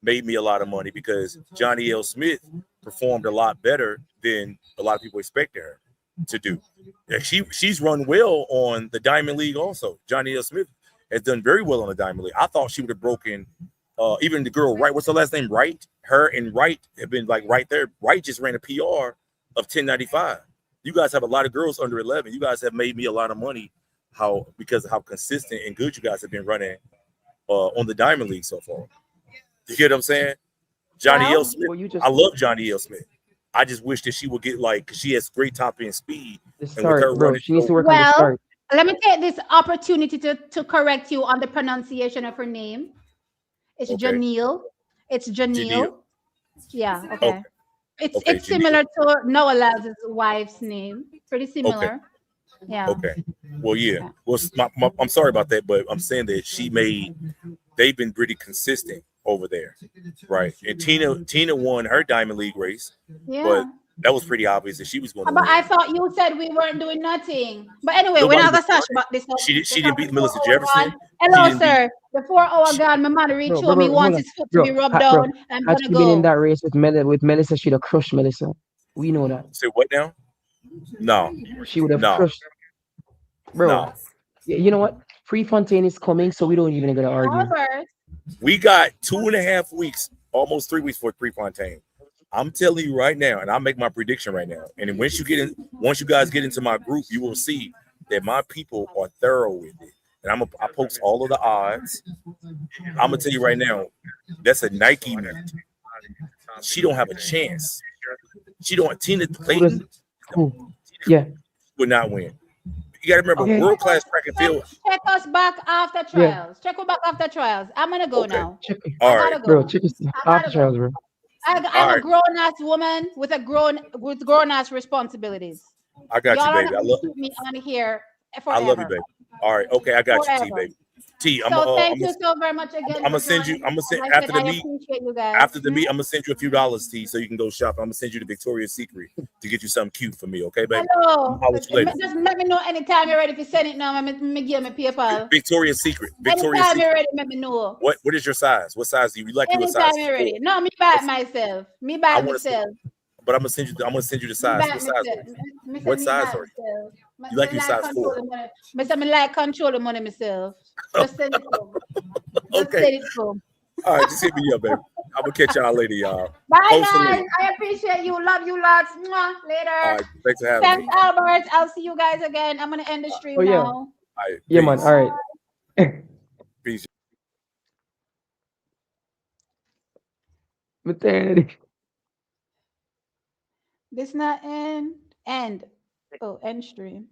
[SPEAKER 3] made me a lot of money because Johnny L. Smith performed a lot better than a lot of people expected her to do. Yeah, she's run well on the Diamond League also. Johnny L. Smith has done very well on the Diamond League. I thought she would have broken even the girl Wright. What's her last name? Wright. Her and Wright have been right there. Wright just ran a PR of 1095. You guys have a lot of girls under 11. You guys have made me a lot of money because of how consistent and good you guys have been running on the Diamond League so far. You get what I'm saying? Johnny L. Smith. I love Johnny L. Smith. I just wish that she would get because she has great top end speed.
[SPEAKER 2] The start, bro. She needs to work on the start.
[SPEAKER 1] Let me take this opportunity to correct you on the pronunciation of her name. It's okay. Janelle. It's Janelle. Yeah. Okay. It's similar to Noah Lyles' wife's name. Pretty similar.
[SPEAKER 3] Okay.
[SPEAKER 1] Yeah.
[SPEAKER 3] Okay. Well, yeah. Well, I'm sorry about that, but I'm saying that they've been pretty consistent over there, right? And Tina won her Diamond League race, but that was pretty obvious that she was going to win.
[SPEAKER 1] But I thought you said we weren't doing nothing. But anyway, we're not going to touch about this.
[SPEAKER 3] She didn't beat Melissa Jefferson.
[SPEAKER 1] Hello, sir. The 4-hour guy, my man reached me wants his foot to be rubbed down. I'm going to go.
[SPEAKER 2] Had she been in that race with Melissa, she'd have crushed Melissa. We know that.
[SPEAKER 3] Say what now? No.
[SPEAKER 2] She would have crushed. Bro, no. You know what? Prefontaine is coming, so we don't even going to argue.
[SPEAKER 3] We got 2.5 weeks, almost 3 weeks for Prefontaine. I'm telling you right now, and I'll make my prediction right now. And then once you guys get into my group, you will see that my people are thorough with it. And I post all of the odds. I'm gonna tell you right now, that's a Nike meet. She don't have a chance. Tina Clayton.
[SPEAKER 2] Yeah,
[SPEAKER 3] would not win. You gotta remember, world class track and field.
[SPEAKER 1] Check us back after trials. Yeah. Check us back after trials. I'm gonna go now.
[SPEAKER 3] All right,
[SPEAKER 2] bro. Check us after trials, bro.
[SPEAKER 1] I'm a grown-ass woman with grown-ass responsibilities.
[SPEAKER 3] I got you, baby.
[SPEAKER 1] I love me on here forever.
[SPEAKER 3] I love you, baby. All right, okay, I got you, T, baby. T,
[SPEAKER 1] So thank you so very much again
[SPEAKER 3] I'm
[SPEAKER 1] for
[SPEAKER 3] gonna send you.
[SPEAKER 1] joining.
[SPEAKER 3] I'm gonna send
[SPEAKER 1] Like I said,
[SPEAKER 3] after the
[SPEAKER 1] I
[SPEAKER 3] meet.
[SPEAKER 1] appreciate you guys.
[SPEAKER 3] After the meet, I'm gonna send you a few dollars, T, so you can go shop. I'm gonna send you the Victoria's Secret to get you something cute for me, okay, baby?
[SPEAKER 1] Hello.
[SPEAKER 3] I'll let you later.
[SPEAKER 1] Just let me know anytime you're ready to send it now. Me give me PayPal.
[SPEAKER 3] Victoria's Secret. Victoria's
[SPEAKER 1] Anytime you're
[SPEAKER 3] Secret.
[SPEAKER 1] ready, let me know.
[SPEAKER 3] What is your size? What size do you like? You a
[SPEAKER 1] Anytime
[SPEAKER 3] size
[SPEAKER 1] you're ready.
[SPEAKER 3] four?
[SPEAKER 1] No, me buy it myself. Me buy
[SPEAKER 3] I
[SPEAKER 1] it
[SPEAKER 3] want to see,
[SPEAKER 1] myself.
[SPEAKER 3] but I'm gonna send you the
[SPEAKER 1] Me
[SPEAKER 3] size.
[SPEAKER 1] buy
[SPEAKER 3] What
[SPEAKER 1] it
[SPEAKER 3] size
[SPEAKER 1] myself.
[SPEAKER 3] are you?
[SPEAKER 1] Me say
[SPEAKER 3] What
[SPEAKER 1] me buy
[SPEAKER 3] size
[SPEAKER 1] it
[SPEAKER 3] are you?
[SPEAKER 1] myself.
[SPEAKER 3] You like
[SPEAKER 1] Me
[SPEAKER 3] your
[SPEAKER 1] like
[SPEAKER 3] size
[SPEAKER 1] control
[SPEAKER 3] four?
[SPEAKER 1] the money. Me say me like control the money myself. Just send it home. Just
[SPEAKER 3] Okay.
[SPEAKER 1] send it home.
[SPEAKER 3] All right, just hit me up, baby. I'm gonna catch y'all later, y'all.
[SPEAKER 1] Bye
[SPEAKER 3] Post the
[SPEAKER 1] guys.
[SPEAKER 3] link.
[SPEAKER 1] I appreciate you. Love you lots. Mwah.
[SPEAKER 3] All
[SPEAKER 1] Later.
[SPEAKER 3] right, thanks for having
[SPEAKER 1] Thanks,
[SPEAKER 3] me.
[SPEAKER 1] Albert. I'll see you guys again. I'm gonna end the
[SPEAKER 2] Oh
[SPEAKER 1] stream
[SPEAKER 2] yeah,
[SPEAKER 1] now.
[SPEAKER 3] All right,
[SPEAKER 2] yeah, man. All
[SPEAKER 3] peace,
[SPEAKER 2] right.
[SPEAKER 3] peace.
[SPEAKER 2] But then
[SPEAKER 1] This not end. End. Oh, end stream.